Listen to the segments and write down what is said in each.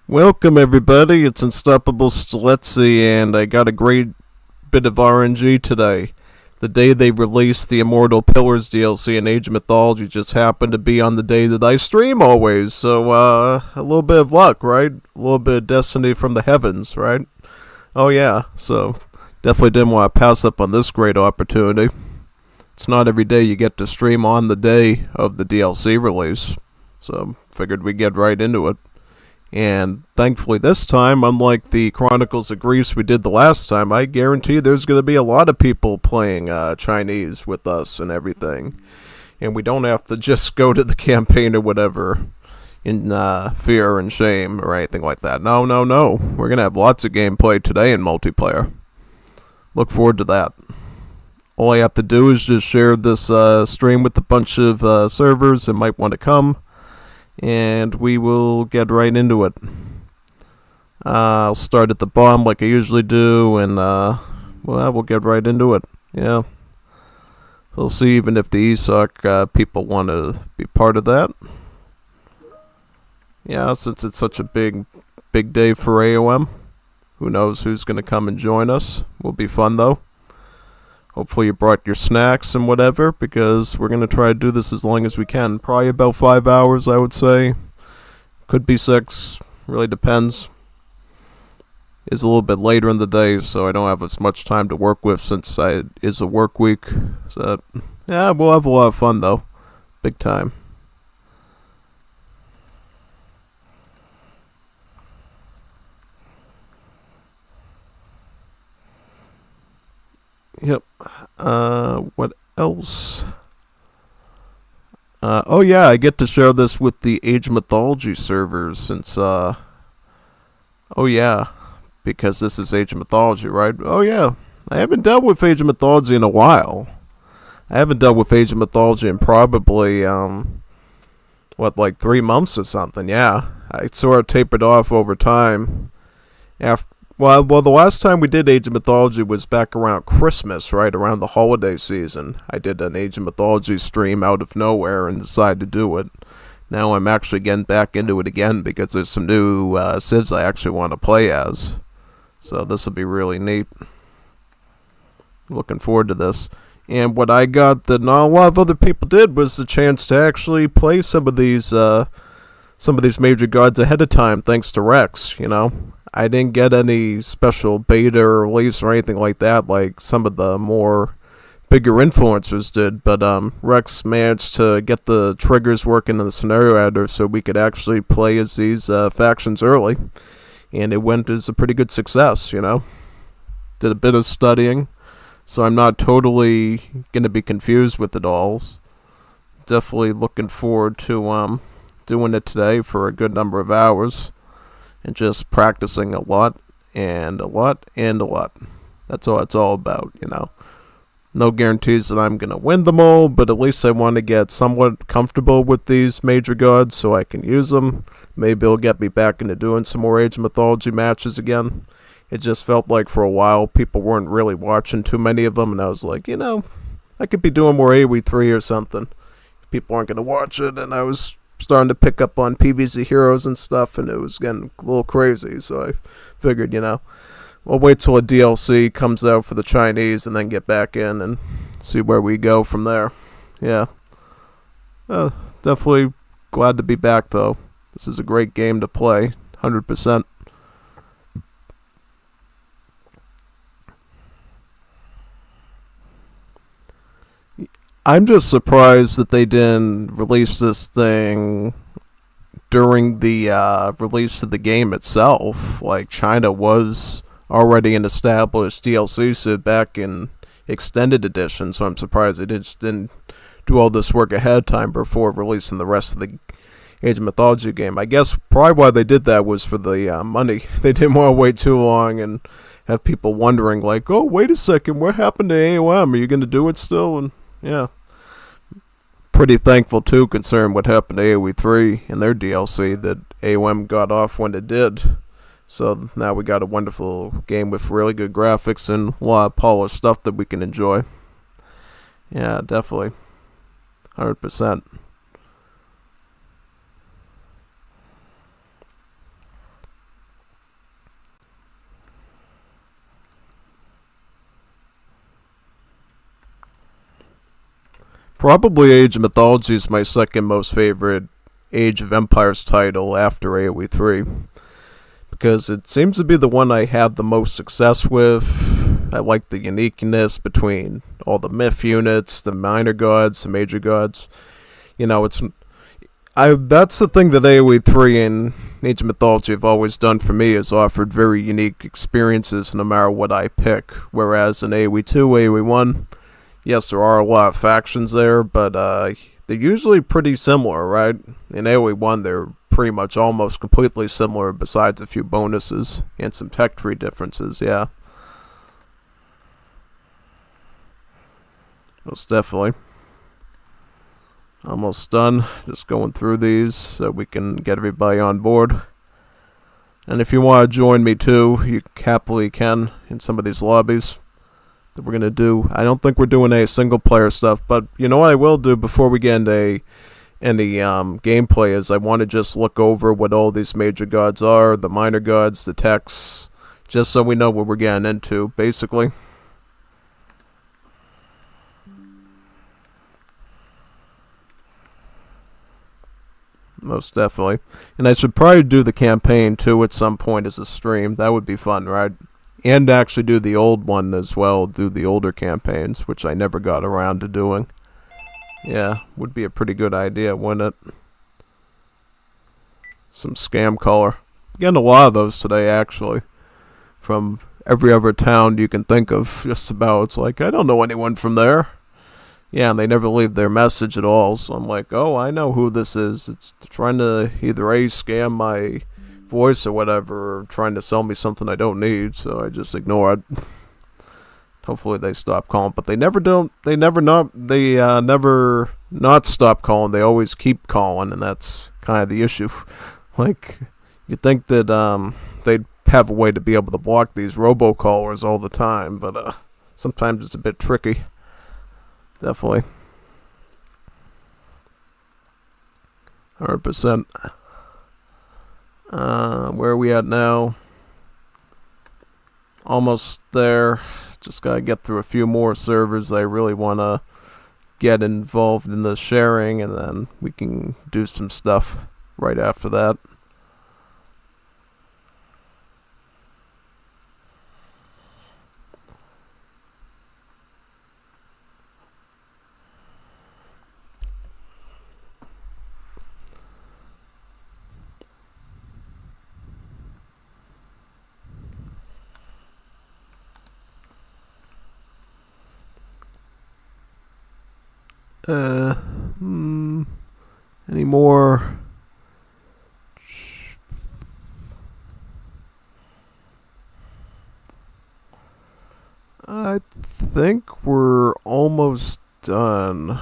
Welcome everybody, it's Unstoppable Stiletsy, and I got a great bit of RNG today. The day they released the Immortal Pillars DLC in Age of Mythology just happened to be on the day that I stream always, so a little bit of luck, right? A little bit of destiny from the heavens, right? Oh yeah, so definitely didn't want to pass up on this great opportunity. It's not every day you get to stream on the day of the DLC release, so figured we'd get right into it. And thankfully this time, unlike the Chronicles of Greece we did the last time, I guarantee there's going to be a lot of people playing Chinese with us and everything. And we don't have to just go to the campaign or whatever in fear and shame or anything like that. No. We're going to have lots of gameplay today in multiplayer. Look forward to that. All I have to do is just share this stream with a bunch of servers that might want to come. And we will get right into it. I'll start at the bottom like I usually do, and we'll get right into it. Yeah. So we'll see even if the ESOC people want to be part of that. Yeah, since it's such a big day for AOM. Who knows who's going to come and join us. Will be fun though. Hopefully you brought your snacks and whatever, because we're going to try to do this as long as we can. Probably about 5 hours, I would say. Could be 6. Really depends. It's a little bit later in the day, so I don't have as much time to work with since it is a work week. So, yeah, we'll have a lot of fun, though. Big time. Yep. What else? Oh yeah, I get to share this with the Age of Mythology servers since, oh yeah, because this is Age of Mythology, right? Oh yeah, I haven't dealt with Age of Mythology in a while. I haven't dealt with Age of Mythology in probably, like 3 months or something, yeah. I sort of tapered off over time. Well, the last time we did Age of Mythology was back around Christmas, right? Around the holiday season. I did an Age of Mythology stream out of nowhere and decided to do it. Now I'm actually getting back into it again because there's some new civs I actually want to play as. So this will be really neat. Looking forward to this. And what I got that not a lot of other people did was the chance to actually play some of these major gods ahead of time, thanks to Rex, you know. I didn't get any special beta release or anything like that like some of the more bigger influencers did, but Rex managed to get the triggers working in the scenario editor so we could actually play as these factions early, and it went as a pretty good success, you know. Did a bit of studying, so I'm not totally going to be confused with it all. Definitely looking forward to doing it today for a good number of hours. And just practicing a lot, and a lot, and a lot. That's all it's all about, you know. No guarantees that I'm going to win them all, but at least I want to get somewhat comfortable with these major gods so I can use them. Maybe it'll get me back into doing some more Age of Mythology matches again. It just felt like for a while people weren't really watching too many of them, and I was like, you know, I could be doing more AoE3 or something. People aren't going to watch it, and I was starting to pick up on PvZ heroes and stuff, and it was getting a little crazy, so I figured, you know, we'll wait till a DLC comes out for the Chinese and then get back in and see where we go from there. Yeah. Definitely glad to be back, though. This is a great game to play, 100%. I'm just surprised that they didn't release this thing during the release of the game itself. Like, China was already an established DLC set back in Extended Edition, so I'm surprised they just didn't do all this work ahead of time before releasing the rest of the Age of Mythology game. I guess probably why they did that was for the money. They didn't want to wait too long and have people wondering, like, oh, wait a second, what happened to AOM? Are you going to do it still? And yeah. Pretty thankful too, considering what happened to AoE 3 in their DLC, that AOM got off when it did. So now we got a wonderful game with really good graphics and a lot of polished stuff that we can enjoy. Yeah, definitely. 100%. Probably Age of Mythology is my second most favorite Age of Empires title after AoE 3. Because it seems to be the one I have the most success with. I like the uniqueness between all the myth units, the minor gods, the major gods. You know, that's the thing that AoE 3 and Age of Mythology have always done for me, is offered very unique experiences no matter what I pick. Whereas in AoE 2, AoE 1, yes, there are a lot of factions there, but they're usually pretty similar, right? In AoE 1, they're pretty much almost completely similar besides a few bonuses and some tech tree differences, yeah. Most definitely. Almost done. Just going through these so we can get everybody on board. And if you want to join me too, you happily can in some of these lobbies that we're going to do. I don't think we're doing any single player stuff, but you know what I will do before we get into any gameplay is I want to just look over what all these major gods are, the minor gods, the techs, just so we know what we're getting into, basically. Most definitely. And I should probably do the campaign too at some point as a stream. That would be fun, right? And actually do the old one as well, do the older campaigns, which I never got around to doing. Yeah, would be a pretty good idea, wouldn't it? Some scam caller. Getting a lot of those today, actually. From every other town you can think of, just about. It's like, I don't know anyone from there. Yeah, and they never leave their message at all, so I'm like, oh, I know who this is. It's trying to either A, scam my voice or whatever, or trying to sell me something I don't need, so I just ignore it. Hopefully they stop calling, but they never not stop calling. They always keep calling, and that's kind of the issue. Like, you'd think that they'd have a way to be able to block these robocallers all the time, but sometimes it's a bit tricky. Definitely. 100%. Where are we at now? Almost there. Just gotta get through a few more servers I really want to get involved in the sharing, and then we can do some stuff right after that. Any more? I think we're almost done.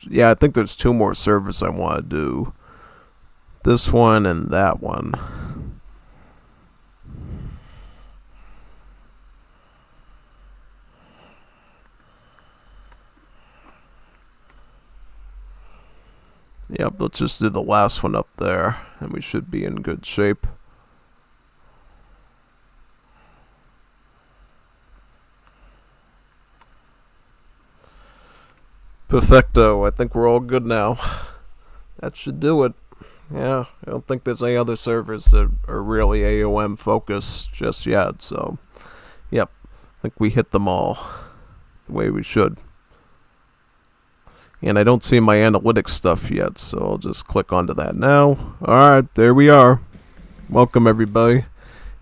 Yeah, I think there's 2 more servers I want to do. This one and that one. Yep, let's just do the last one up there, and we should be in good shape. Perfecto, I think we're all good now. That should do it. Yeah, I don't think there's any other servers that are really AOM focused just yet, so yep, I think we hit them all the way we should. And I don't see my analytics stuff yet, so I'll just click onto that now. Alright, there we are. Welcome everybody.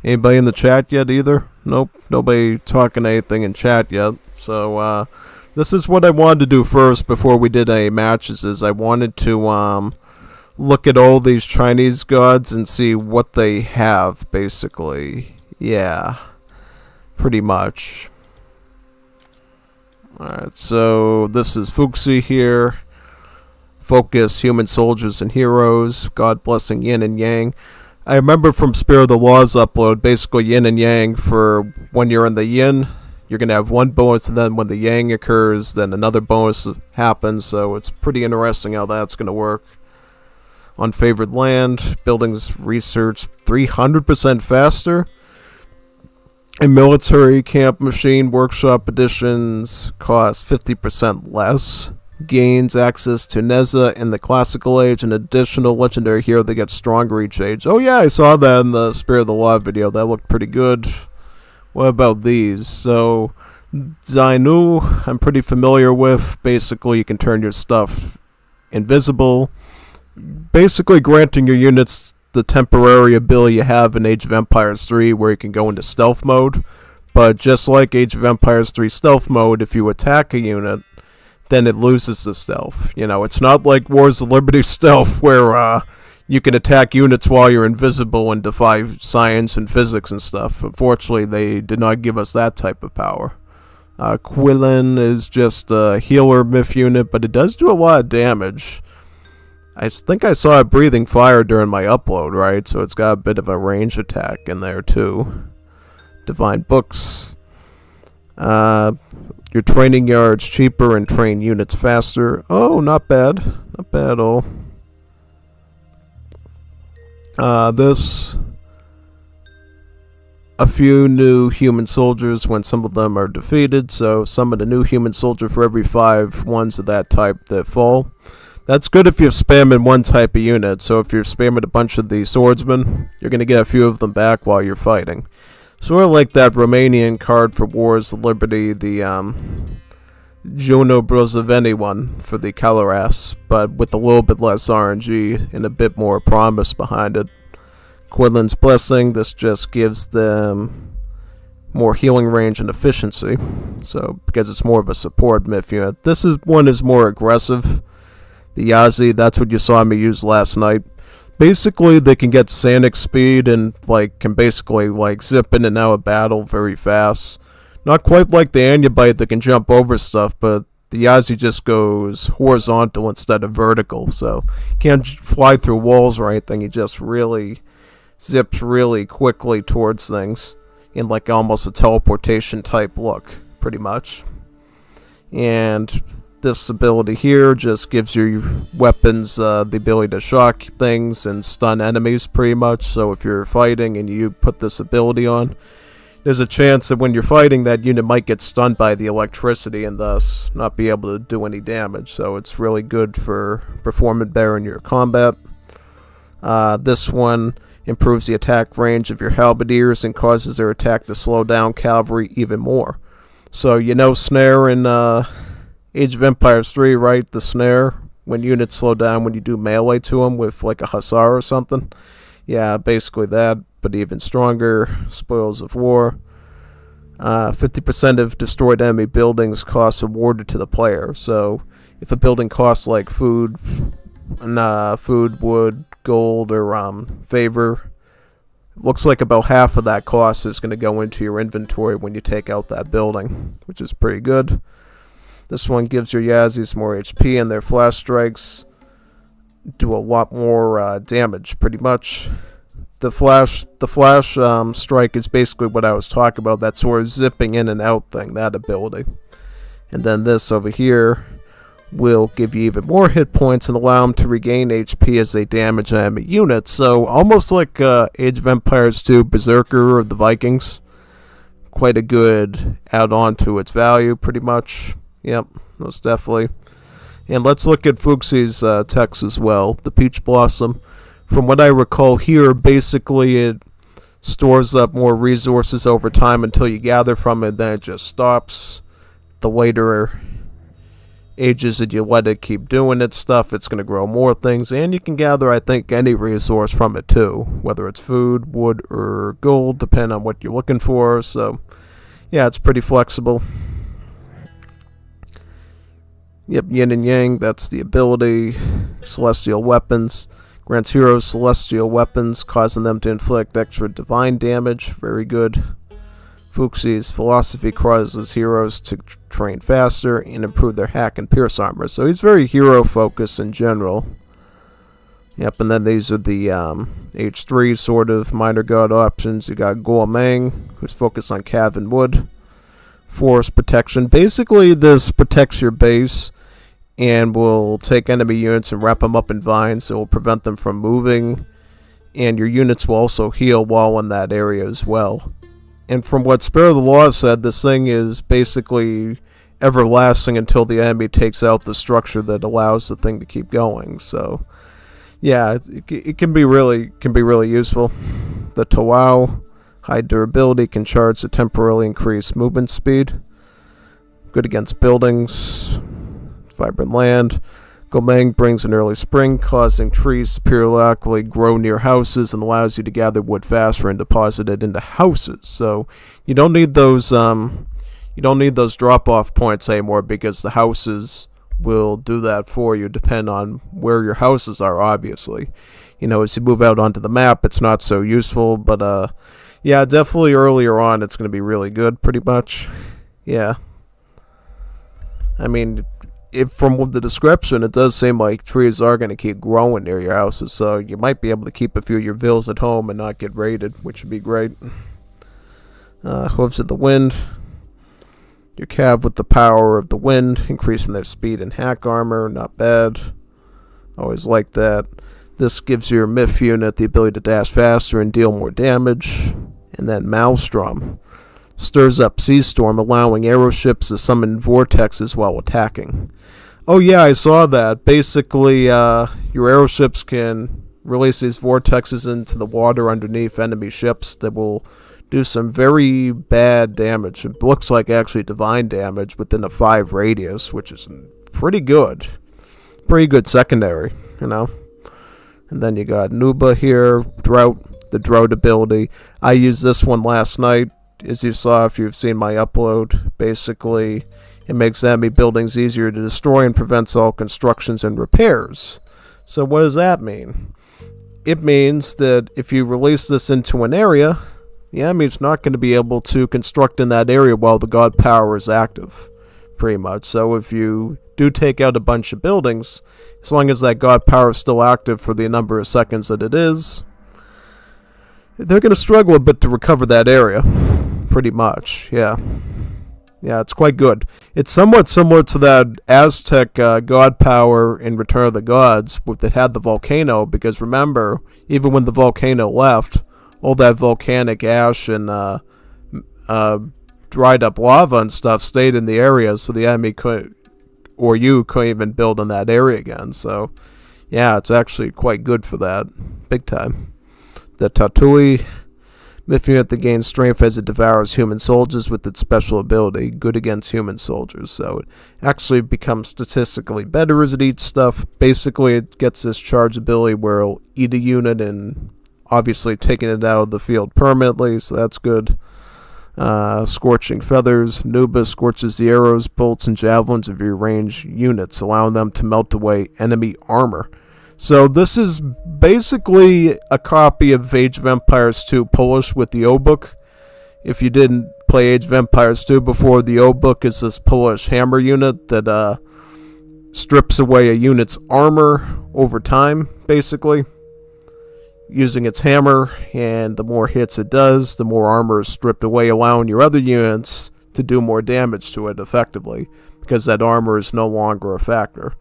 Anybody in the chat yet either? Nope, nobody talking anything in chat yet. So this is what I wanted to do first before we did any matches, is I wanted to look at all these Chinese gods and see what they have, basically. Yeah, pretty much. Alright, so this is Fuxi here. Focus, human soldiers and heroes. God blessing yin and yang. I remember from Spirit of the Laws upload, basically yin and yang, for when you're in the yin, you're going to have one bonus, and then when the yang occurs, then another bonus happens, so it's pretty interesting how that's going to work. Unfavored land, buildings research 300% faster. And military camp machine workshop editions cost 50% less. gains access to Neza in the classical age, an additional legendary hero that gets stronger each age. Oh yeah, I saw that in the Spirit of the Law video. That looked pretty good. What about these? So, Zainu, I'm pretty familiar with. Basically, you can turn your stuff invisible, basically granting your units the temporary ability you have in Age of Empires 3 where you can go into stealth mode. But just like Age of Empires 3 stealth mode, if you attack a unit, then it loses the stealth. You know, it's not like Wars of Liberty stealth where you can attack units while you're invisible and defy science and physics and stuff. Unfortunately, they did not give us that type of power. Quillen is just a healer myth unit, but it does do a lot of damage. I think I saw it breathing fire during my upload, right? So it's got a bit of a range attack in there too. Divine Books. Your training yards cheaper and train units faster. Oh, not bad. Not bad at all. This. A few new human soldiers when some of them are defeated. So summon a new human soldier for every 5 ones of that type that fall. That's good if you're spamming one type of unit. So if you're spamming a bunch of the swordsmen, you're going to get a few of them back while you're fighting. Sort of like that Romanian card for Wars of Liberty, the Juno Brozaveni one for the Caloras, but with a little bit less RNG and a bit more promise behind it. Quillen's Blessing, this just gives them more healing range and efficiency. So, because it's more of a support myth unit. This one is more aggressive. The Yazi, that's what you saw me use last night. Basically, they can get Sanic speed and can basically zip in and out of battle very fast. Not quite like the Anubite that can jump over stuff, but the Yazi just goes horizontal instead of vertical. So, you can't fly through walls or anything. He just really zips really quickly towards things in almost a teleportation type look, pretty much. And this ability here just gives your weapons the ability to shock things and stun enemies pretty much. So if you're fighting and you put this ability on, there's a chance that when you're fighting, that unit might get stunned by the electricity and thus not be able to do any damage. So it's really good for performing better in your combat. This one improves the attack range of your halberdiers and causes their attack to slow down cavalry even more. So snare in Age of Empires 3, right? The snare, when units slow down when you do melee to them with a hussar or something. Yeah, basically that, but even stronger. Spoils of War. 50% of destroyed enemy buildings costs awarded to the player. So if a building costs food, food, wood, gold, or favor, looks like about half of that cost is going to go into your inventory when you take out that building, which is pretty good. This one gives your Yazis more HP, and their flash strikes do a lot more damage, pretty much. The flash strike is basically what I was talking about, that sort of zipping in and out thing, that ability. And then this over here will give you even more hit points and allow them to regain HP as they damage enemy units. So almost like Age of Empires 2 Berserker of the Vikings. Quite a good add-on to its value, pretty much. Yep, most definitely. And let's look at Fuxie's text as well. The Peach Blossom. From what I recall here, basically it stores up more resources over time until you gather from it, then it just stops. The later ages that you let it keep doing its stuff, it's going to grow more things, and you can gather, I think, any resource from it too, whether it's food, wood, or gold, depending on what you're looking for. So, yeah, it's pretty flexible. Yep, Yin and Yang, that's the ability. Celestial Weapons. Grants heroes celestial weapons, causing them to inflict extra divine damage. Very good. Fuxie's philosophy causes heroes to train faster and improve their hack and pierce armor. So he's very hero-focused in general. Yep, and then these are the H3 sort of minor god options. You got Gormang, who's focused on cav and wood. Forest protection. Basically, this protects your base and will take enemy units and wrap them up in vines. It will prevent them from moving, and your units will also heal while in that area as well. And from what Spirit of the Law said, this thing is basically everlasting until the enemy takes out the structure that allows the thing to keep going. So, yeah, it can be really useful. The Tawau, high durability, can charge to temporarily increase movement speed. Good against buildings. Vibrant land. Gomeng brings an early spring, causing trees to periodically grow near houses and allows you to gather wood faster and deposit it into houses. So you don't need those drop-off points anymore, because the houses will do that for you, depending on where your houses are, obviously. As you move out onto the map, it's not so useful, but yeah, definitely earlier on it's going to be really good, pretty much. Yeah. I mean, from the description, it does seem like trees are going to keep growing near your houses, so you might be able to keep a few of your villas at home and not get raided, which would be great. Hooves of the Wind. Your cav with the power of the wind, increasing their speed and hack armor, not bad. Always like that. This gives your Myth unit the ability to dash faster and deal more damage. And then Maelstrom stirs up Sea Storm, allowing aeroships to summon vortexes while attacking. Oh yeah, I saw that. Basically, your aeroships can release these vortexes into the water underneath enemy ships that will do some very bad damage. It looks like actually divine damage within a 5 radius, which is pretty good. Pretty good secondary, And then you got Nuba here, Drought, the Drought ability. I used this one last night. As you saw, if you've seen my upload, basically it makes enemy buildings easier to destroy and prevents all constructions and repairs. So what does that mean? It means that if you release this into an area, the enemy's not going to be able to construct in that area while the god power is active, pretty much. So if you do take out a bunch of buildings, as long as that god power is still active for the number of seconds that it is, they're going to struggle a bit to recover that area. Pretty much, yeah. Yeah, it's quite good. It's somewhat similar to that Aztec god power in Return of the Gods that had the volcano, because remember, even when the volcano left, all that volcanic ash and dried up lava and stuff stayed in the area, so the enemy couldn't even build in that area again. So, yeah, it's actually quite good for that. Big time. The Tatui Myth unit that gains strength as it devours human soldiers with its special ability, good against human soldiers. So it actually becomes statistically better as it eats stuff. Basically, it gets this charge ability where it'll eat a unit and obviously taking it out of the field permanently, so that's good. Scorching Feathers. Nuba scorches the arrows, bolts, and javelins of your ranged units, allowing them to melt away enemy armor. So this is basically a copy of Age of Empires 2 Polish with the O-Book. If you didn't play Age of Empires 2 before, the O-Book is this Polish hammer unit that strips away a unit's armor over time, basically, using its hammer, and the more hits it does, the more armor is stripped away, allowing your other units to do more damage to it effectively, because that armor is no longer a factor.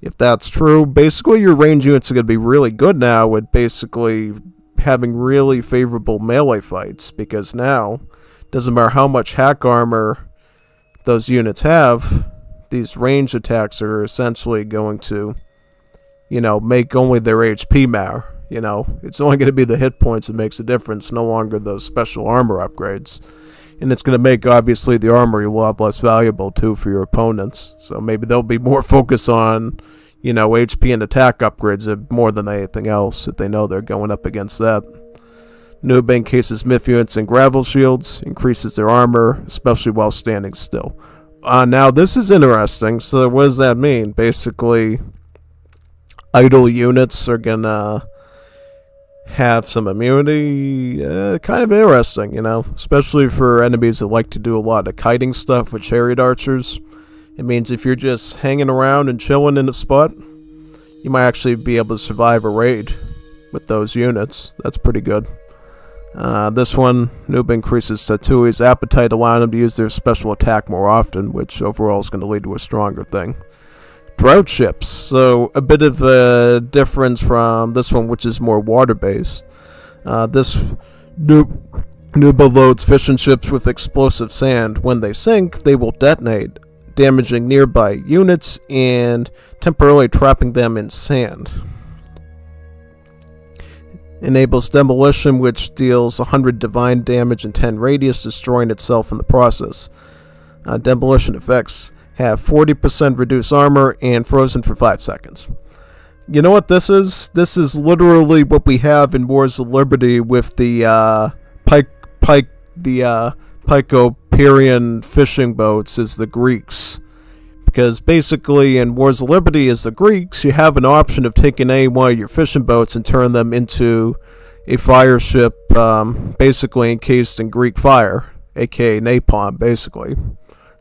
If that's true, basically your range units are going to be really good now with basically having really favorable melee fights, because now, doesn't matter how much hack armor those units have, these range attacks are essentially going to, make only their HP matter. It's only going to be the hit points that makes a difference, no longer those special armor upgrades. And it's going to make, obviously, the armor a lot less valuable, too, for your opponents. So maybe they'll be more focused on, HP and attack upgrades more than anything else, if they know they're going up against that. Noob encases Myth units in gravel shields, increases their armor, especially while standing still. Now, this is interesting. So what does that mean? Basically, idle units are going to have some immunity. Kind of interesting, especially for enemies that like to do a lot of kiting stuff with chariot archers. It means if you're just hanging around and chilling in a spot, you might actually be able to survive a raid with those units. That's pretty good. This one, Noob increases Tatui's appetite, allowing them to use their special attack more often, which overall is going to lead to a stronger thing. Drought ships, so a bit of a difference from this one, which is more water-based. This Nuba loads fishing ships with explosive sand. When they sink, they will detonate. damaging nearby units and temporarily trapping them in sand. Enables demolition, which deals 100 divine damage and 10 radius, destroying itself in the process. Demolition effects have 40% reduced armor and frozen for 5 seconds. You know what this is? This is literally what we have in Wars of Liberty with the Pycoperian fishing boats is the Greeks. Because basically in Wars of Liberty as the Greeks, you have an option of taking any one of your fishing boats and turn them into a fire ship, basically encased in Greek fire, aka napalm, basically,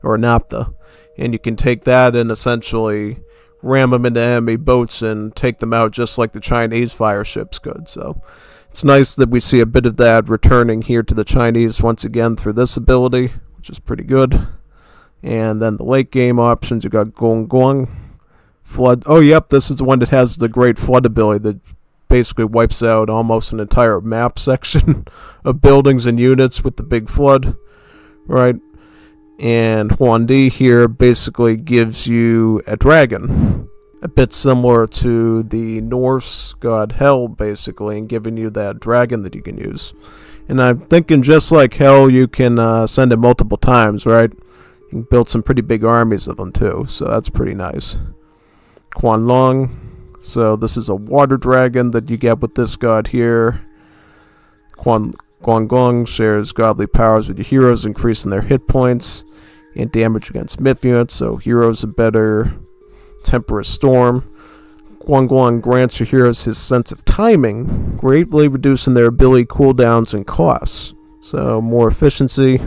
or naphtha. And you can take that and essentially ram them into enemy boats and take them out just like the Chinese fire ships could. So it's nice that we see a bit of that returning here to the Chinese once again through this ability, which is pretty good. And then the late game options, you got Gong Gong, Flood. Oh, yep, this is the one that has the great flood ability that basically wipes out almost an entire map section of buildings and units with the big flood, right? And Huandi here basically gives you a dragon, a bit similar to the Norse god Hel, basically, and giving you that dragon that you can use. And I'm thinking just like Hel, you can send it multiple times, right? You can build some pretty big armies of them too, so that's pretty nice. Quan Long, so this is a water dragon that you get with this god here. Guang Gong shares godly powers with your heroes, increasing their hit points and damage against myth units, so heroes are better. Temperate Storm. Guang Guang grants your heroes his sense of timing, greatly reducing their ability cooldowns and costs. So more efficiency.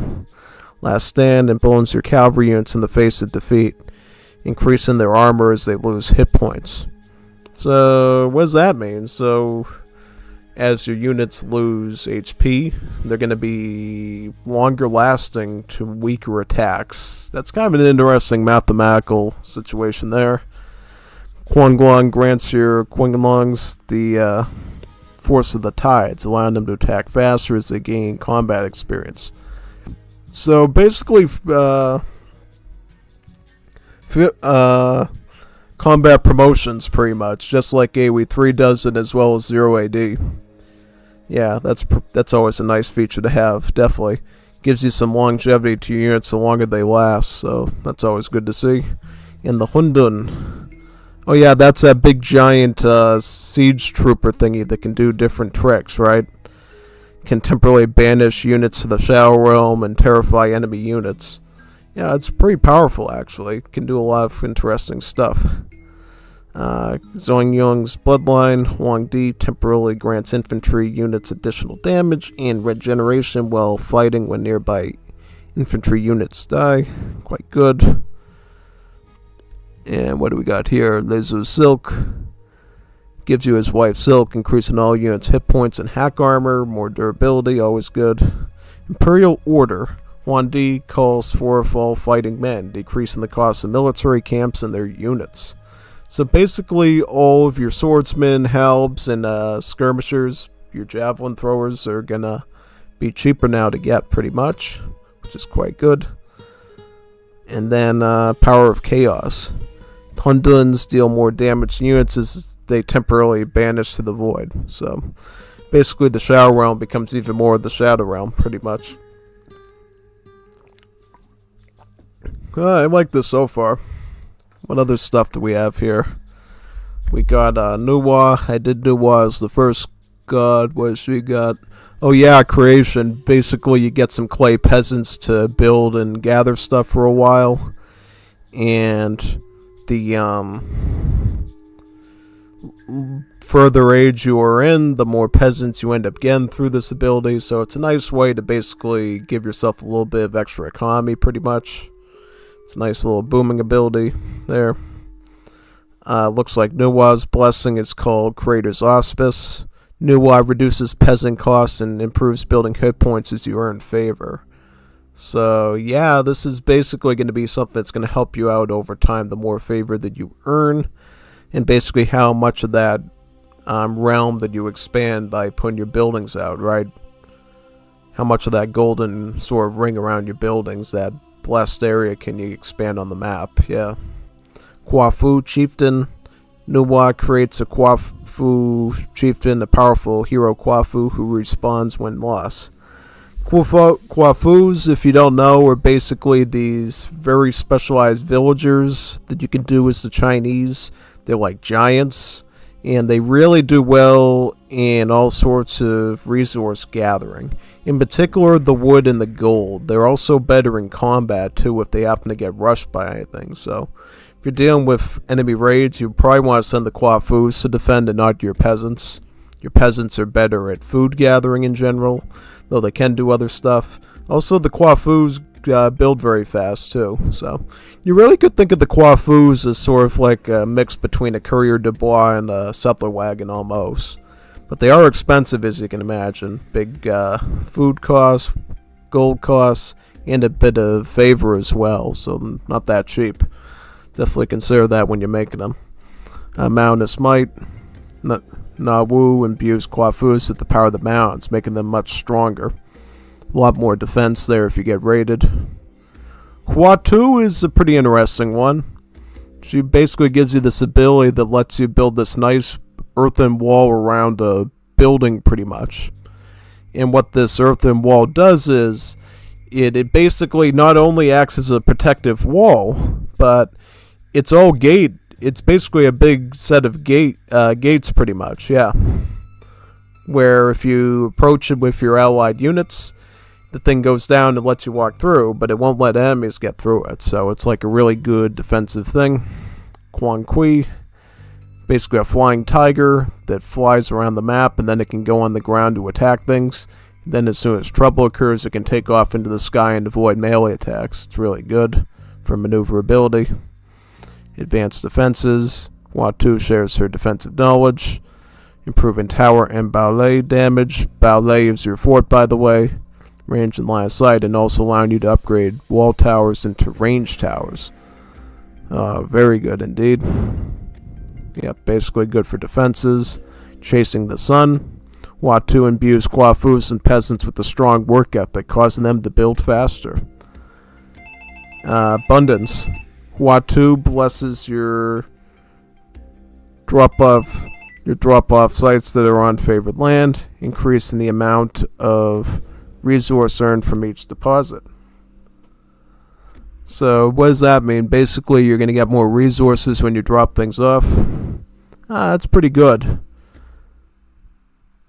Last Stand emboldens your cavalry units in the face of defeat, increasing their armor as they lose hit points. So what does that mean? So as your units lose HP, they're going to be longer lasting to weaker attacks. That's kind of an interesting mathematical situation there. Guang Guang grants your Qinglongs the force of the tides, allowing them to attack faster as they gain combat experience. So basically, combat promotions pretty much, just like AoE 3 does it, as well as 0 AD. Yeah, that's always a nice feature to have, definitely. Gives you some longevity to your units the longer they last, so that's always good to see. And the Hundun. Oh yeah, that's that big giant siege trooper thingy that can do different tricks, right? Can temporarily banish units to the Shadow Realm and terrify enemy units. Yeah, it's pretty powerful actually. Can do a lot of interesting stuff. Zhong Yong's Bloodline, Huang Di temporarily grants infantry units additional damage and regeneration while fighting when nearby infantry units die. Quite good. And what do we got here? Lezu Silk gives you his wife Silk, increasing all units' hit points and hack armor, more durability, always good. Imperial Order. Huan Di calls for all fighting men, decreasing the cost of military camps and their units. So basically, all of your swordsmen, halbs, and skirmishers, your javelin throwers, are gonna be cheaper now to get, pretty much, which is quite good. And then Power of Chaos. Hunduns deal more damage to units as they temporarily banish to the void. So basically, the Shadow Realm becomes even more of the Shadow Realm, pretty much. I like this so far. What other stuff do we have here? We got Nuwa. I did Nuwa as the first god. What she got? Oh yeah, creation. Basically, you get some clay peasants to build and gather stuff for a while. And the further age you are in, the more peasants you end up getting through this ability. So it's a nice way to basically give yourself a little bit of extra economy, pretty much. It's a nice little booming ability there. Looks like Nuwa's Blessing is called Creator's Auspice. Nuwa reduces peasant costs and improves building hit points as you earn favor. So yeah, this is basically going to be something that's going to help you out over time, the more favor that you earn, and basically how much of that realm that you expand by putting your buildings out, right? How much of that golden sort of ring around your buildings that blessed area can you expand on the map. Yeah. Kwafu Chieftain. Nuwa creates a Kwafu Chieftain, a powerful hero Kwafu who respawns when lost. Kwafus, if you don't know, are basically these very specialized villagers that you can do as the Chinese. They're like giants, and they really do well in all sorts of resource gathering. In particular, the wood and the gold. They're also better in combat, too, if they happen to get rushed by anything. So, if you're dealing with enemy raids, you probably want to send the Kwafus to defend and not your peasants. Your peasants are better at food gathering in general, though they can do other stuff. Also, the Kwafus build very fast, too. So, you really could think of the Kwafus as sort of like a mix between a courier de bois and a settler wagon, almost. But they are expensive, as you can imagine. Big food costs, gold costs, and a bit of favor as well, so not that cheap. Definitely consider that when you're making them. Mountainous Might. Nawu imbues Kwafus with the power of the mountains, making them much stronger. A lot more defense there if you get raided. Huatu is a pretty interesting one. She basically gives you this ability that lets you build this nice earthen wall around a building, pretty much. And what this earthen wall does is, it basically not only acts as a protective wall, but it's all gate. It's basically a big set of gates, pretty much, yeah. Where if you approach it with your allied units, the thing goes down and lets you walk through, but it won't let enemies get through it. So it's like a really good defensive thing. Quan Kui, basically a flying tiger that flies around the map, and then it can go on the ground to attack things. Then as soon as trouble occurs, it can take off into the sky and avoid melee attacks. It's really good for maneuverability. Advanced defenses. Watu shares her defensive knowledge. Improving tower and ballet damage. Ballet is your fort, by the way. Range and line of sight, and also allowing you to upgrade wall towers into range towers. Very good indeed. Yep, basically good for defenses. Chasing the sun. Watu imbues Kwafus and peasants with a strong work ethic, causing them to build faster. Abundance. Watu blesses your drop-off sites that are on favored land, increasing the amount of resource earned from each deposit. So what does that mean? Basically, you're going to get more resources when you drop things off. That's pretty good.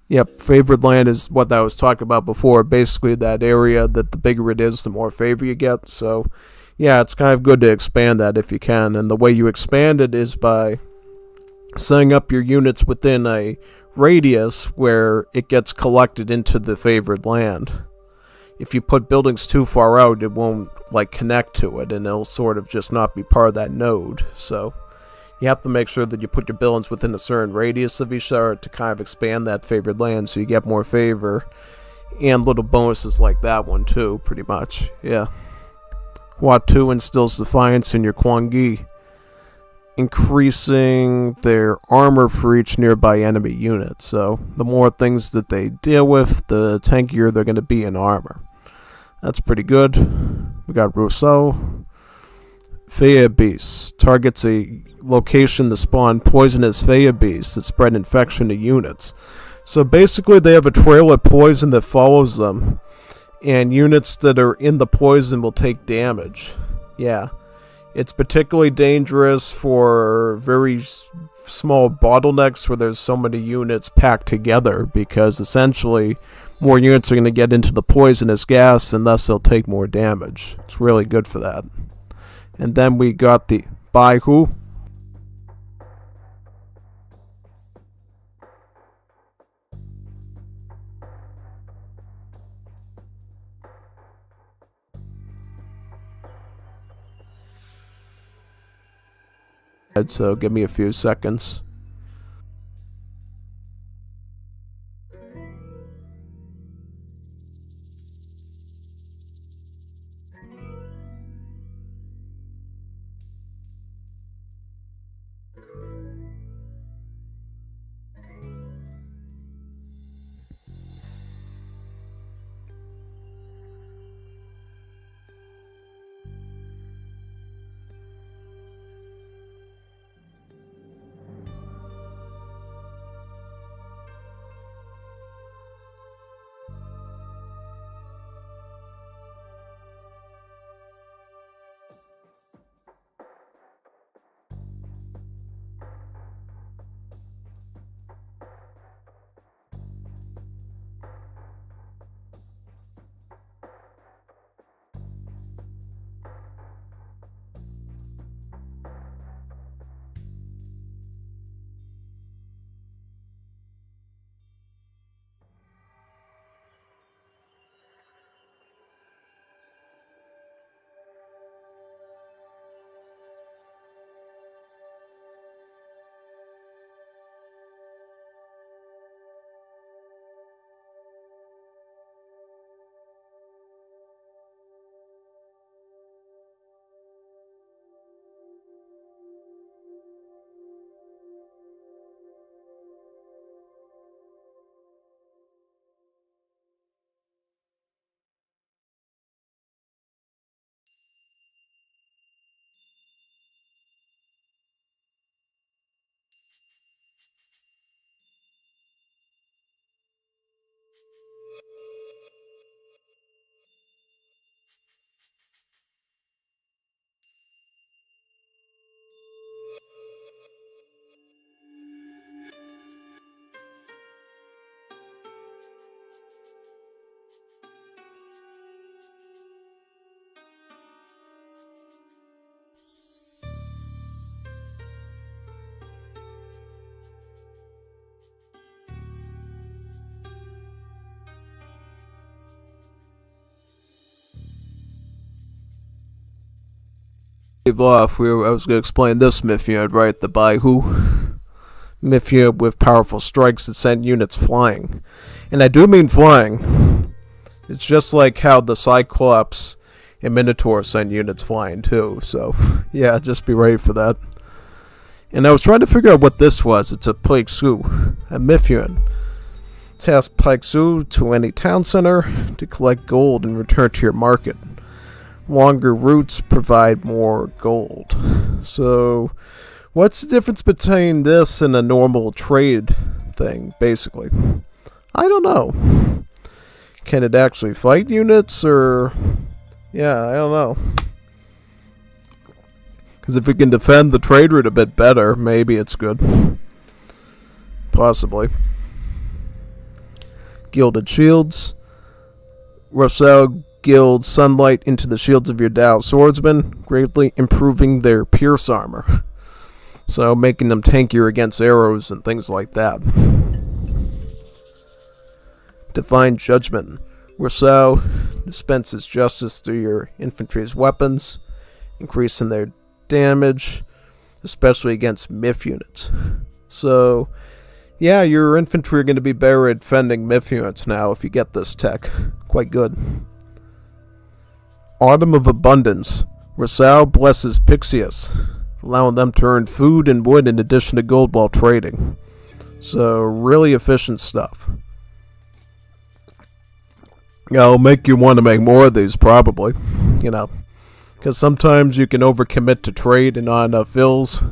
Yep, favored land is what I was talking about before. Basically, that area that the bigger it is, the more favor you get. So, yeah, it's kind of good to expand that if you can. And the way you expand it is by setting up your units within a radius where it gets collected into the favored land. If you put buildings too far out, it won't connect to it, and it'll sort of just not be part of that node. So you have to make sure that you put your buildings within a certain radius of each other to kind of expand that favored land so you get more favor. And little bonuses like that one too, pretty much. Yeah. Watu instills defiance in your Kwangi, increasing their armor for each nearby enemy unit. So the more things that they deal with, the tankier they're going to be in armor. That's pretty good. We got Rousseau. Faya Beasts. Targets a location to spawn poisonous Faya Beasts that spread infection to units. So basically they have a trail of poison that follows them, and units that are in the poison will take damage. Yeah. It's particularly dangerous for very small bottlenecks where there's so many units packed together, because essentially more units are going to get into the poisonous gas and thus they'll take more damage. It's really good for that. And then we got the Baihu. So give me a few seconds. Leave off, I was going to explain this myth unit, right? The Baihu myth unit with powerful strikes that send units flying. And I do mean flying. It's just like how the Cyclops and Minotaur send units flying too. So, yeah, just be ready for that. And I was trying to figure out what this was. It's a Plague Su, a myth unit. Task Plague Su to any town center to collect gold and return to your market. Longer routes provide more gold. So, what's the difference between this and a normal trade thing, basically? I don't know. Can it actually fight units, or... Yeah, I don't know. Because if it can defend the trade route a bit better, maybe it's good. Possibly. Gilded Shields. Roselle Guild sunlight into the shields of your Dao swordsmen, greatly improving their pierce armor. So making them tankier against arrows and things like that. Divine Judgment. Roselle dispenses justice through your infantry's weapons, increasing their damage, especially against myth units. So, yeah, your infantry are going to be better at defending myth units now if you get this tech. Quite good. Autumn of Abundance. Rosal blesses Pixius, allowing them to earn food and wood in addition to gold while trading. So, really efficient stuff. It'll make you want to make more of these, probably. You know, because sometimes you can overcommit to trade and not enough fills.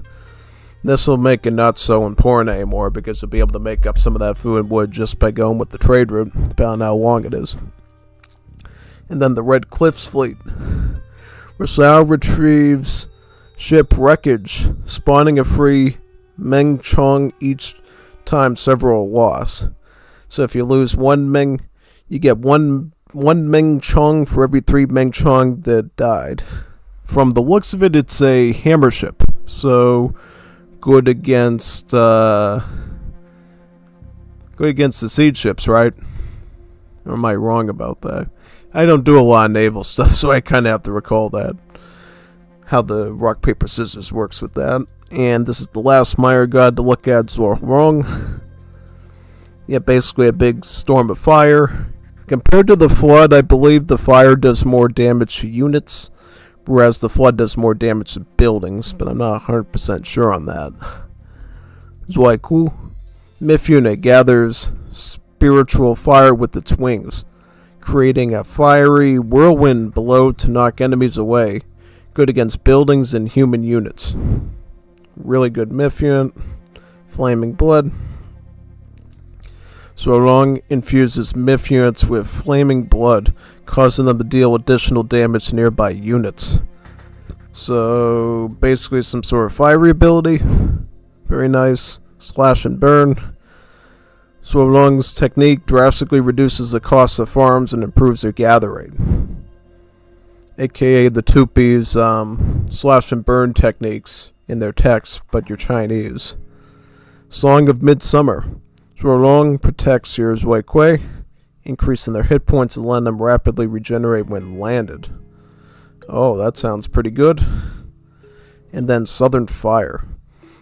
This will make it not so important anymore because you'll be able to make up some of that food and wood just by going with the trade route, depending on how long it is. And then the Red Cliffs Fleet. Rosal retrieves ship wreckage, spawning a free Meng Chong each time several loss. So if you lose one Meng, you get one Meng Chong for every 3 Meng Chong that died. From the looks of it, it's a hammer ship. So good against the siege ships, right? Or am I wrong about that? I don't do a lot of naval stuff, so I kind of have to recall that. How the rock, paper, scissors works with that. And this is the last Mire God to look at, Wrong. Yeah, basically a big storm of fire. Compared to the Flood, I believe the fire does more damage to units, whereas the Flood does more damage to buildings, but I'm not 100% sure on that. Zwaiku. Myth unit gathers spiritual fire with its wings, creating a fiery whirlwind below to knock enemies away. Good against buildings and human units. Really good myth unit. Flaming Blood. Sorong infuses myth units with flaming blood, causing them to deal additional damage to nearby units. So, basically some sort of fiery ability. Very nice. Slash and burn. Sorong's technique drastically reduces the cost of farms and improves their gather rate. AKA the Tupi's slash and burn techniques in their text, but you're Chinese. Song of Midsummer. Sorong protects your Zwaique, increasing their hit points and letting them rapidly regenerate when landed. Oh, that sounds pretty good. And then Southern Fire.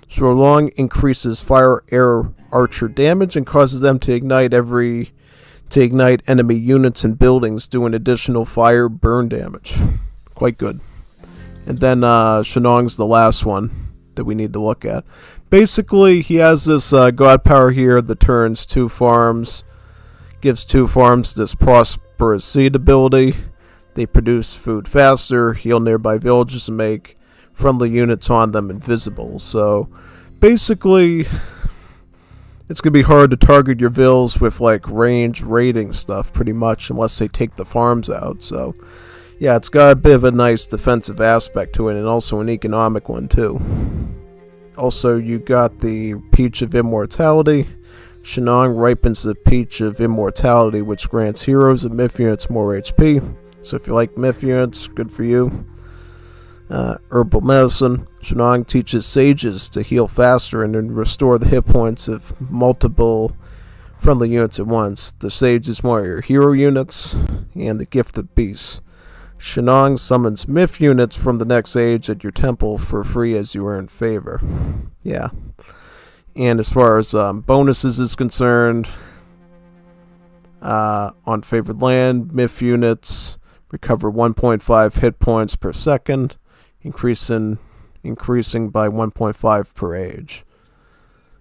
Sorong increases fire air archer damage and causes them to ignite enemy units and buildings, doing additional fire burn damage. Quite good. And then Shenong's the last one that we need to look at. Basically, he has this god power here that turns 2 farms, gives 2 farms this prosperous seed ability. They produce food faster, heal nearby villages, and make friendly units on them invisible. So, basically, it's going to be hard to target your vills with, like, range raiding stuff, pretty much, unless they take the farms out. So, yeah, it's got a bit of a nice defensive aspect to it, and also an economic one, too. Also, you got the Peach of Immortality. Shenong ripens the Peach of Immortality, which grants heroes and myth units more HP. So if you like myth units, good for you. Herbal Medicine. Shenong teaches sages to heal faster and then restore the hit points of multiple friendly units at once. The sage is more of your hero units, and the Gift of Beasts. Shenong summons myth units from the next age at your temple for free as you earn favor. Yeah. And as far as bonuses is concerned, on favored land, myth units recover 1.5 hit points per second, increasing by 1.5 per age.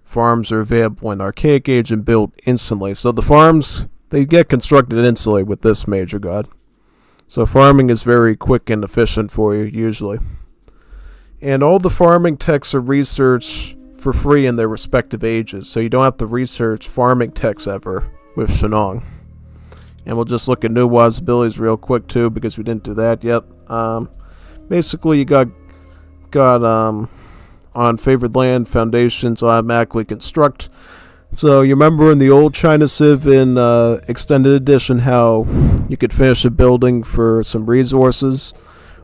Farms are available in Archaic Age and built instantly. So the farms, they get constructed instantly with this Major God. So farming is very quick and efficient for you, usually. And all the farming techs are researched for free in their respective ages. So you don't have to research farming techs ever with Shenong. And we'll just look at Nuwa's abilities real quick too, because we didn't do that yet. Basically, you got on favored land, foundations automatically construct. So you remember in the old China Civ in Extended Edition how you could finish a building for some resources?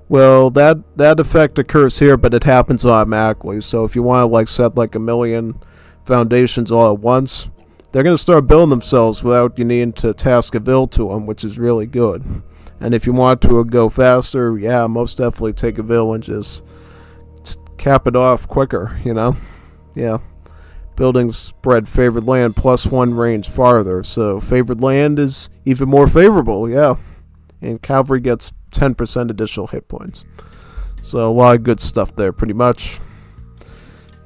Well, that effect occurs here, but it happens automatically. So if you want to set like 1 million foundations all at once, they're going to start building themselves without you needing to task a build to them, which is really good. And if you want to go faster, yeah, most definitely take a bill and just cap it off quicker, Yeah. Buildings spread favored land +1 range farther, so favored land is even more favorable, yeah. And cavalry gets 10% additional hit points. So a lot of good stuff there, pretty much.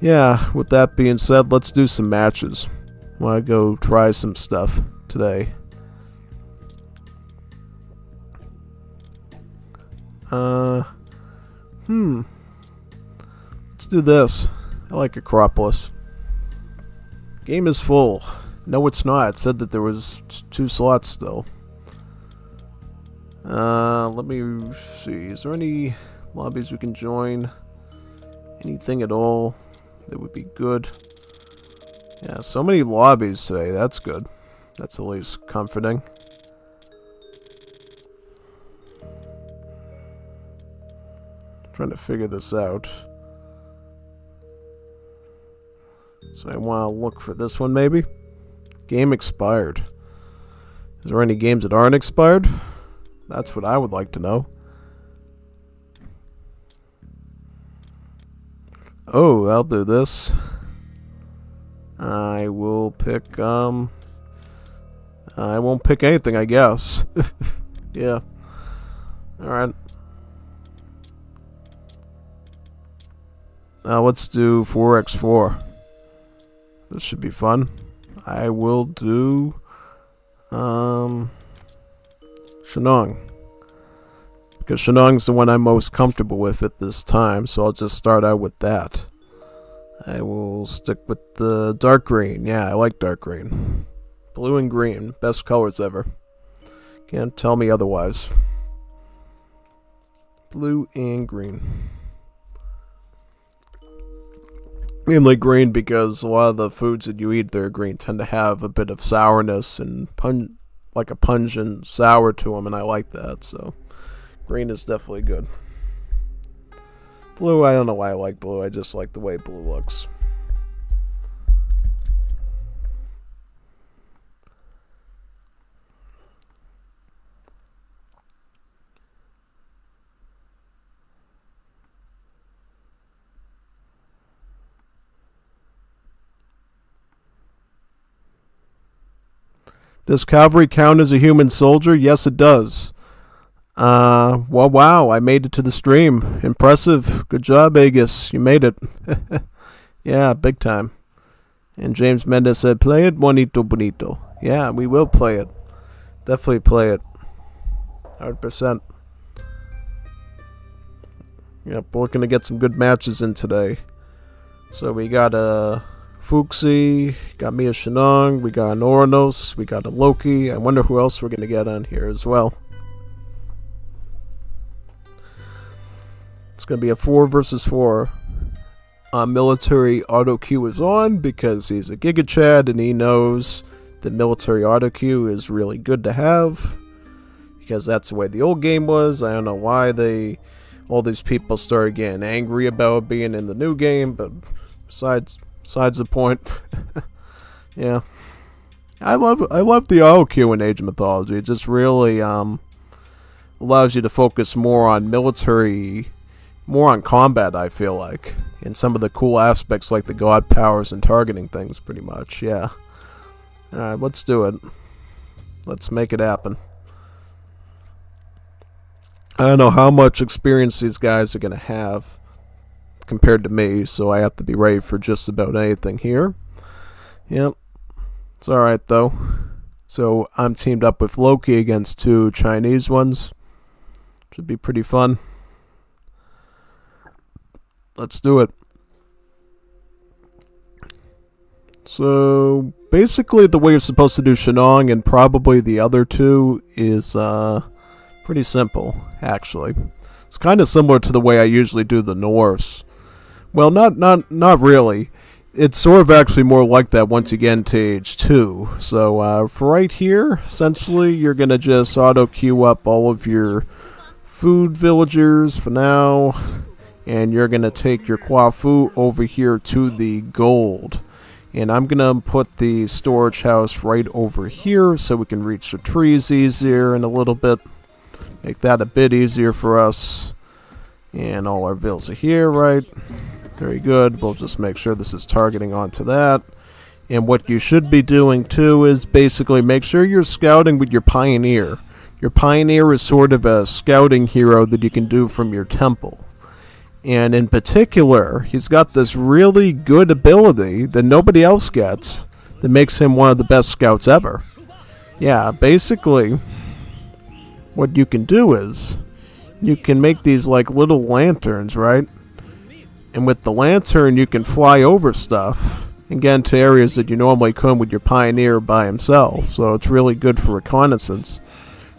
Yeah, with that being said, let's do some matches. I want to go try some stuff today. Let's do this. I like Acropolis. Game is full. No, it's not. It said that there was 2 slots still. Let me see. Is there any lobbies we can join? Anything at all that would be good? Yeah, so many lobbies today. That's good. That's at least comforting. Trying to figure this out. So I want to look for this one, maybe? Game expired. Is there any games that aren't expired? That's what I would like to know. Oh, I'll do this. I will pick, I won't pick anything, I guess. Yeah. Alright. Now let's do 4x4. This should be fun. I will do Shenong. Because Shenong's the one I'm most comfortable with at this time, so I'll just start out with that. I will stick with the dark green. Yeah, I like dark green. Blue and green, best colors ever. Can't tell me otherwise. Blue and green. Mainly green because a lot of the foods that you eat that are green tend to have a bit of sourness and like a pungent sour to them, and I like that, so green is definitely good. Blue, I don't know why I like blue, I just like the way blue looks. Does cavalry count as a human soldier? Yes, it does. Well, wow, I made it to the stream. Impressive. Good job, Aegis. You made it. Yeah, big time. And James Mendes said, play it, bonito, bonito. Yeah, we will play it. Definitely play it. 100%. Yep, we're looking to get some good matches in today. So we got Fuxi, got Mia Shenong, we got an Oranos, we got a Loki. I wonder who else we're going to get on here as well. It's going to be a 4 versus 4. Military auto queue is on because he's a Giga Chad and he knows that military auto queue is really good to have. Because that's the way the old game was. I don't know why all these people started getting angry about being in the new game, but besides the point. Yeah. I love the auto queue in Age of Mythology. It just really allows you to focus more on military, more on combat, I feel like. And some of the cool aspects like the god powers and targeting things, pretty much, yeah. Alright, let's do it. Let's make it happen. I don't know how much experience these guys are going to have compared to me, so I have to be ready for just about anything here. Yep. It's alright, though. So, I'm teamed up with Loki against 2 Chinese ones. Should be pretty fun. Let's do it. So, basically the way you're supposed to do Shenong and probably the other 2 is pretty simple, actually. It's kind of similar to the way I usually do the Norse. Well, not really. It's sort of actually more like that once you get into age 2. So, for right here, essentially, you're going to just auto-queue up all of your food villagers for now. And you're going to take your Kwafu over here to the gold. And I'm going to put the storage house right over here so we can reach the trees easier in a little bit. Make that a bit easier for us. And all our vills are here, right? Very good. We'll just make sure this is targeting onto that. And what you should be doing too is basically make sure you're scouting with your Pioneer. Your Pioneer is sort of a scouting hero that you can do from your temple. And in particular, he's got this really good ability that nobody else gets that makes him one of the best scouts ever. Yeah, basically, what you can do is you can make these like little lanterns, right? And with the lantern, you can fly over stuff and get into areas that you normally couldn't with your Pioneer by himself. So it's really good for reconnaissance.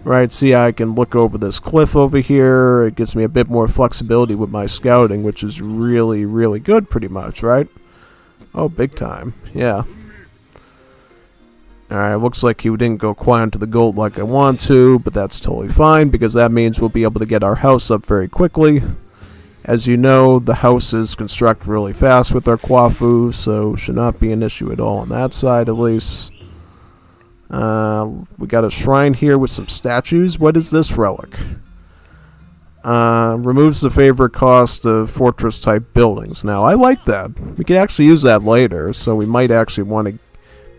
Right, see, I can look over this cliff over here. It gives me a bit more flexibility with my scouting, which is really, really good, pretty much, right? Oh, big time, yeah. Alright, looks like he didn't go quite onto the gold like I want to, but that's totally fine, because that means we'll be able to get our house up very quickly. As you know, the houses construct really fast with our Kwafu, so should not be an issue at all on that side, at least. We got a shrine here with some statues. What is this relic? Removes the favorite cost of fortress type buildings. Now, I like that. We can actually use that later, so we might actually want to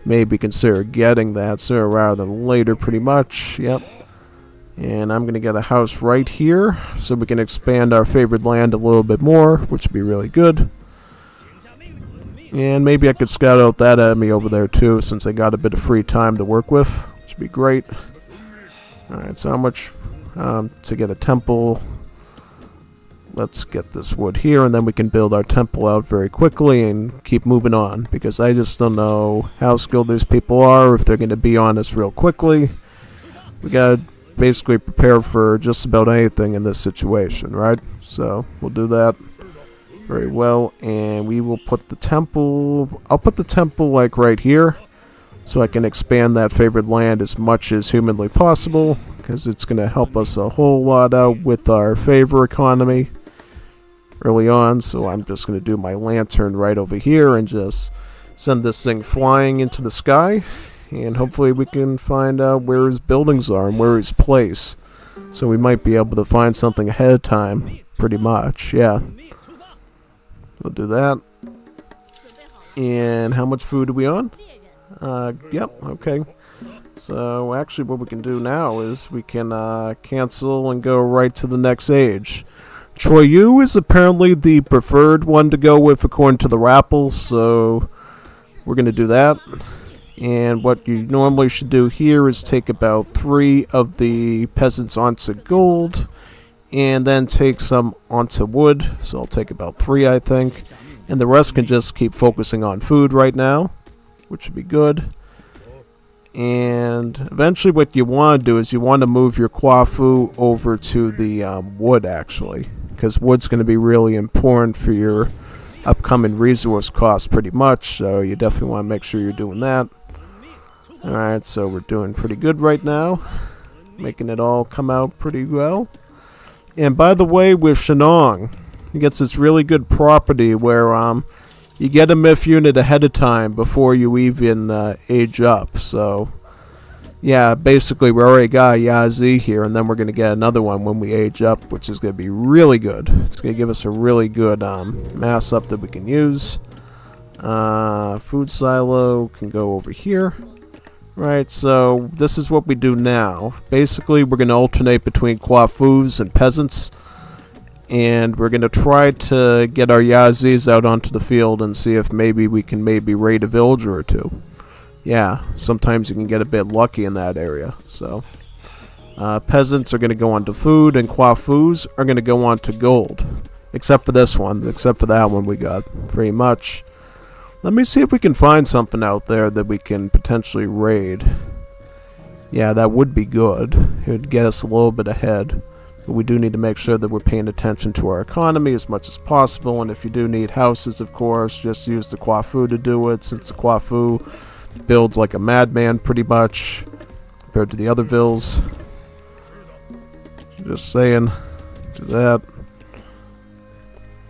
maybe consider getting that sooner rather than later, pretty much. Yep. And I'm going to get a house right here, so we can expand our favored land a little bit more, which would be really good. And maybe I could scout out that enemy over there too, since I got a bit of free time to work with, which would be great. Alright, so how much to get a temple? Let's get this wood here, and then we can build our temple out very quickly and keep moving on, because I just don't know how skilled these people are, if they're going to be on us real quickly. We gotta basically prepare for just about anything in this situation, right? So, we'll do that. Very well, and we will put the temple, I'll put the temple like right here, so I can expand that favored land as much as humanly possible, because it's going to help us a whole lot out with our favor economy early on. So I'm just going to do my lantern right over here and just send this thing flying into the sky, and hopefully we can find out where his buildings are and where he's placed. So we might be able to find something ahead of time, pretty much, yeah. We'll do that. And how much food are we on? Yep, okay. So actually what we can do now is we can cancel and go right to the next age. Choi Yu is apparently the preferred one to go with according to the Rappel, so we're going to do that. And what you normally should do here is take about 3 of the peasants onto gold, and then take some onto wood, so I'll take about 3, I think. And the rest can just keep focusing on food right now, which would be good. And eventually what you want to do is you want to move your Kwafu over to the wood, actually, because wood's going to be really important for your upcoming resource costs pretty much, so you definitely want to make sure you're doing that. Alright, so we're doing pretty good right now, making it all come out pretty well. And by the way, with Shenong, it gets this really good property where you get a myth unit ahead of time before you even age up. So Yeah, basically we already got a Yazi here, and then we're going to get another one when we age up, which is going to be really good. It's going to give us a really good mass up that we can use. Food silo can go over here. Right, so this is what we do now. Basically, we're going to alternate between Quafus and peasants. And we're going to try to get our Yazis out onto the field and see if maybe we can raid a villager or two. Yeah, sometimes you can get a bit lucky in that area. So, peasants are going to go on to food, and Quafus are going to go on to gold. Except for this one, except for that one we got, pretty much. Let me see if we can find something out there that we can potentially raid. Yeah, that would be good. It would get us a little bit ahead. But we do need to make sure that we're paying attention to our economy as much as possible. And if you do need houses, of course, just use the Quafu to do it, since the Quafu builds like a madman pretty much compared to the other vills. Just saying. Do that.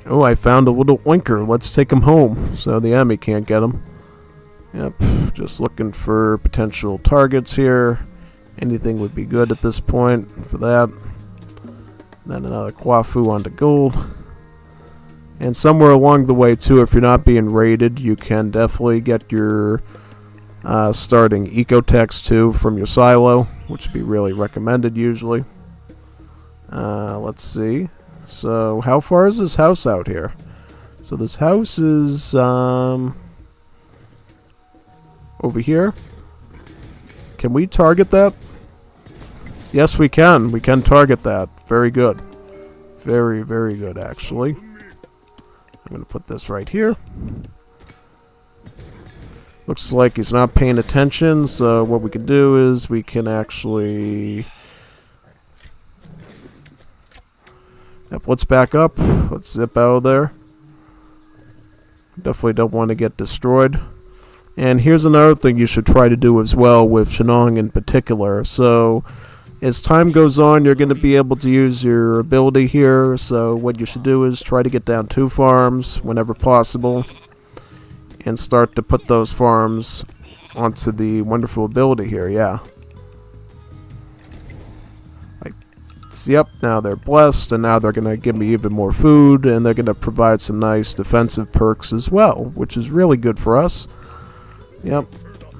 Oh, I found a little oinker. Let's take him home so the enemy can't get him. Yep, just looking for potential targets here. Anything would be good at this point for that. Then another Quafu onto gold. And somewhere along the way too, if you're not being raided, you can definitely get your starting ecotext too from your silo, which would be really recommended usually. Let's see. So how far is this house out here? So this house is over here. Can we target that? Yes, we can. We can target that. Very good. Very, very good, actually. I'm going to put this right here. Looks like he's not paying attention, so what we can do is we can actually... Yep, let's back up. Let's zip out of there. Definitely don't want to get destroyed. And here's another thing you should try to do as well with Shenong in particular. So, as time goes on, you're going to be able to use your ability here. So, what you should do is try to get down 2 farms whenever possible. And start to put those farms onto the wonderful ability here, yeah. Yep, now they're blessed, and now they're going to give me even more food, and they're going to provide some nice defensive perks as well, which is really good for us. Yep,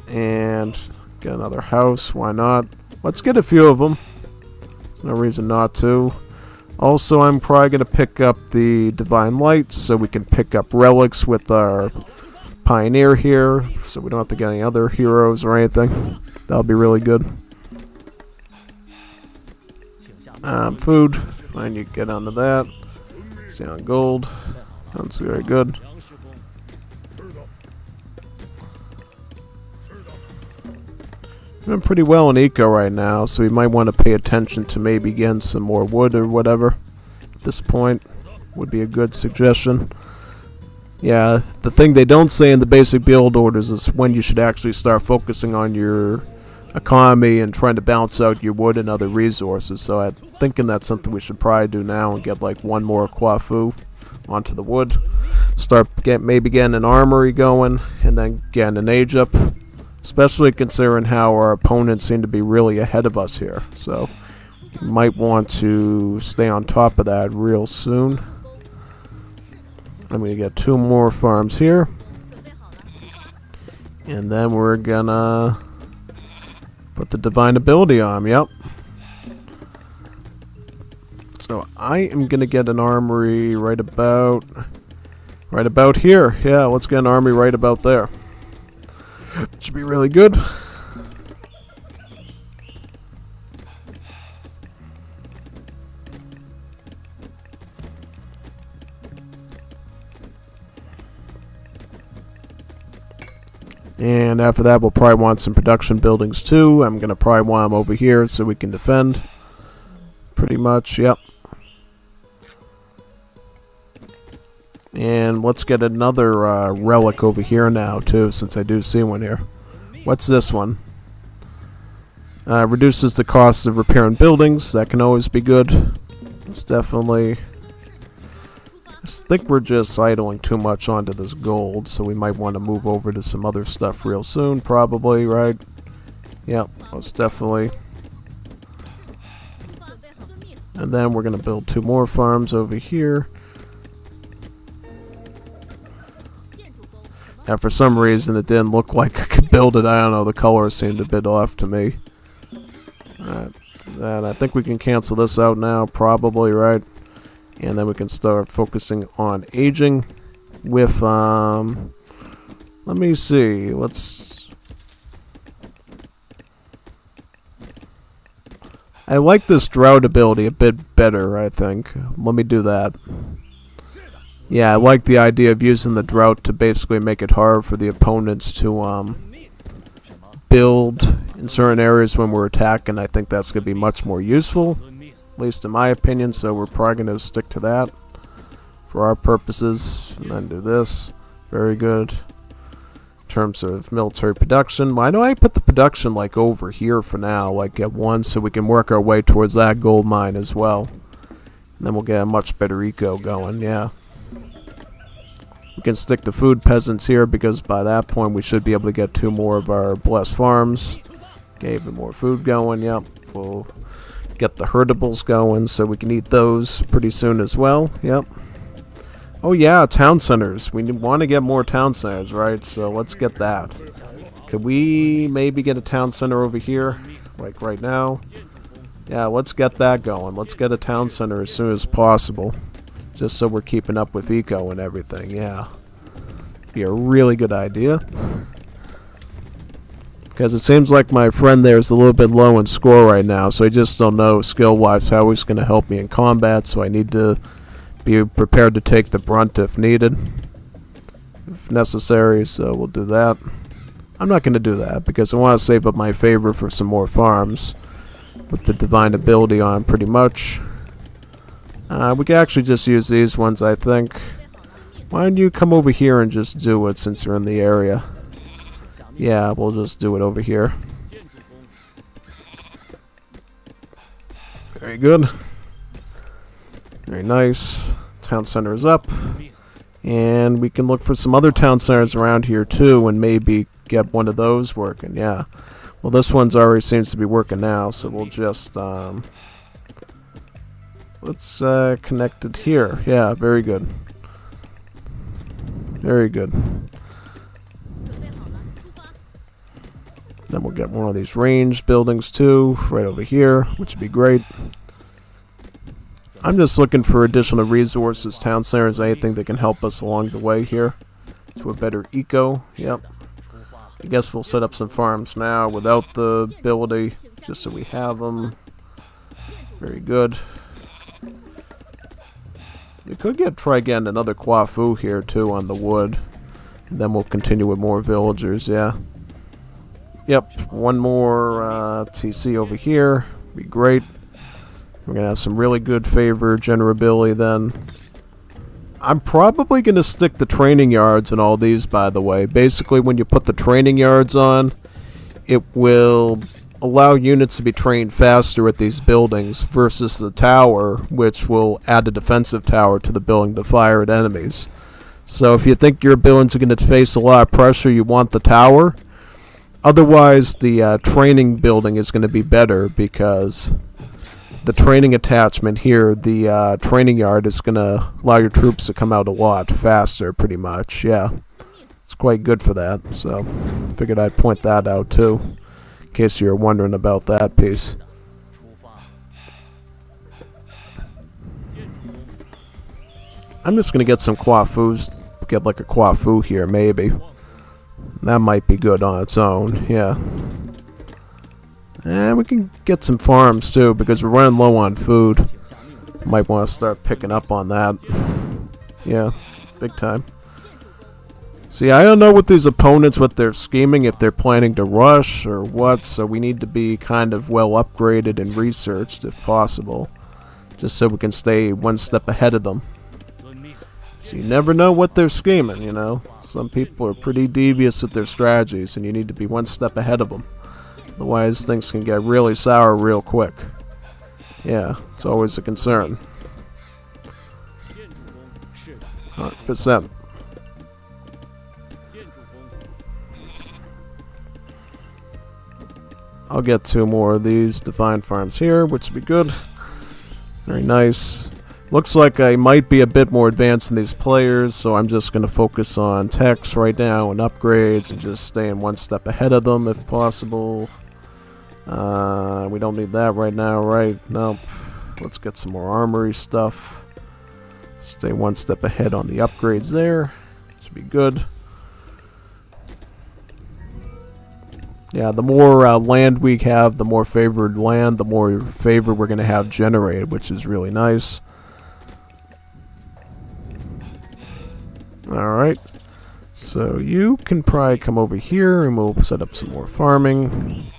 and get another house, why not? Let's get a few of them. There's no reason not to. Also, I'm probably going to pick up the Divine Light, so we can pick up relics with our Pioneer here, so we don't have to get any other heroes or anything. That'll be really good. Food, I need to get onto that. See on gold. That's very good. Doing pretty well in eco right now, so we might want to pay attention to maybe getting some more wood or whatever. At this point, would be a good suggestion. Yeah, the thing they don't say in the basic build orders is when you should actually start focusing on your economy and trying to balance out your wood and other resources. So I'm thinking that's something we should probably do now and get like 1 more Quafu onto the wood. Start maybe getting an armory going and then getting an age up. Especially considering how our opponents seem to be really ahead of us here. So you might want to stay on top of that real soon. I'm going to get 2 more farms here. And then we're gonna put the divine ability on, yep. So I am gonna get an armory right about here. Yeah, let's get an armory right about there. Should be really good. And after that, we'll probably want some production buildings too. I'm going to probably want them over here so we can defend. Pretty much, yep. And let's get another relic over here now too, since I do see one here. What's this one? Reduces the cost of repairing buildings. That can always be good. It's definitely... I think we're just idling too much onto this gold, so we might want to move over to some other stuff real soon, probably, right? Yep, most definitely. And then we're going to build 2 more farms over here. Now, for some reason, it didn't look like I could build it. I don't know, the color seemed a bit off to me. Alright, then I think we can cancel this out now, probably, right? And then we can start focusing on aging with, let me see, I like this drought ability a bit better, I think. Let me do that. Yeah, I like the idea of using the drought to basically make it hard for the opponents to build in certain areas when we're attacking. I think that's going to be much more useful, at least in my opinion, so we're probably going to stick to that for our purposes. And then do this. Very good. In terms of military production, why don't I put the production like over here for now, like at 1, so we can work our way towards that gold mine as well. And then we'll get a much better eco going, yeah. We can stick the food peasants here because by that point we should be able to get 2 more of our blessed farms. Get even more food going, yep. We'll get the herdables going so we can eat those pretty soon as well, yep. Oh yeah, town centers. We want to get more town centers, right? So let's get that. Could we maybe get a town center over here, like right now? Yeah, let's get that going. Let's get a town center as soon as possible. Just so we're keeping up with eco and everything, yeah. Be a really good idea. Because it seems like my friend there is a little bit low in score right now, so I just don't know skill-wise how he's going to help me in combat, so I need to be prepared to take the brunt if needed, if necessary, so we'll do that. I'm not going to do that, because I want to save up my favor for some more farms with the divine ability on pretty much. We can actually just use these ones, I think. Why don't you come over here and just do it since you're in the area? Yeah, we'll just do it over here. Very good. Very nice. Town center is up. And we can look for some other town centers around here too and maybe get one of those working, yeah. Well, this one's already seems to be working now, so we'll just, let's connect it here. Yeah, very good. Very good. Then we'll get one of these ranged buildings too, right over here, which would be great. I'm just looking for additional resources, town centers, anything that can help us along the way here to a better eco. Yep. I guess we'll set up some farms now without the ability, just so we have them. Very good. We could try getting another Kwafu here too on the wood. And then we'll continue with more villagers, yeah. Yep, one more TC over here. Be great. We're going to have some really good favor, generability then. I'm probably going to stick the training yards in all these, by the way. Basically, when you put the training yards on, it will allow units to be trained faster at these buildings versus the tower, which will add a defensive tower to the building to fire at enemies. So if you think your buildings are going to face a lot of pressure, you want the tower. Otherwise, the training building is going to be better because the training attachment here, the training yard, is going to allow your troops to come out a lot faster, pretty much. Yeah, it's quite good for that. So figured I'd point that out too, in case you're wondering about that piece. I'm just going to get some Kwafus, get like a Kwafu here, maybe. That might be good on its own, yeah. And we can get some farms too, because we're running low on food. Might want to start picking up on that. Yeah, big time. See, I don't know what these opponents, what they're scheming, if they're planning to rush or what, so we need to be kind of well upgraded and researched if possible, just so we can stay one step ahead of them. So you never know what they're scheming, you know. Some people are pretty devious at their strategies, and you need to be one step ahead of them. Otherwise, things can get really sour real quick. Yeah, it's always a concern. 100%. I'll get 2 more of these divine farms here, which would be good. Very nice. Looks like I might be a bit more advanced than these players, so I'm just going to focus on techs right now and upgrades and just staying one step ahead of them if possible. We don't need that right now, right? Nope. Let's get some more armory stuff. Stay one step ahead on the upgrades there. Should be good. Yeah, the more land we have, the more favored land, the more favor we're going to have generated, which is really nice. Alright, so you can probably come over here and we'll set up some more farming.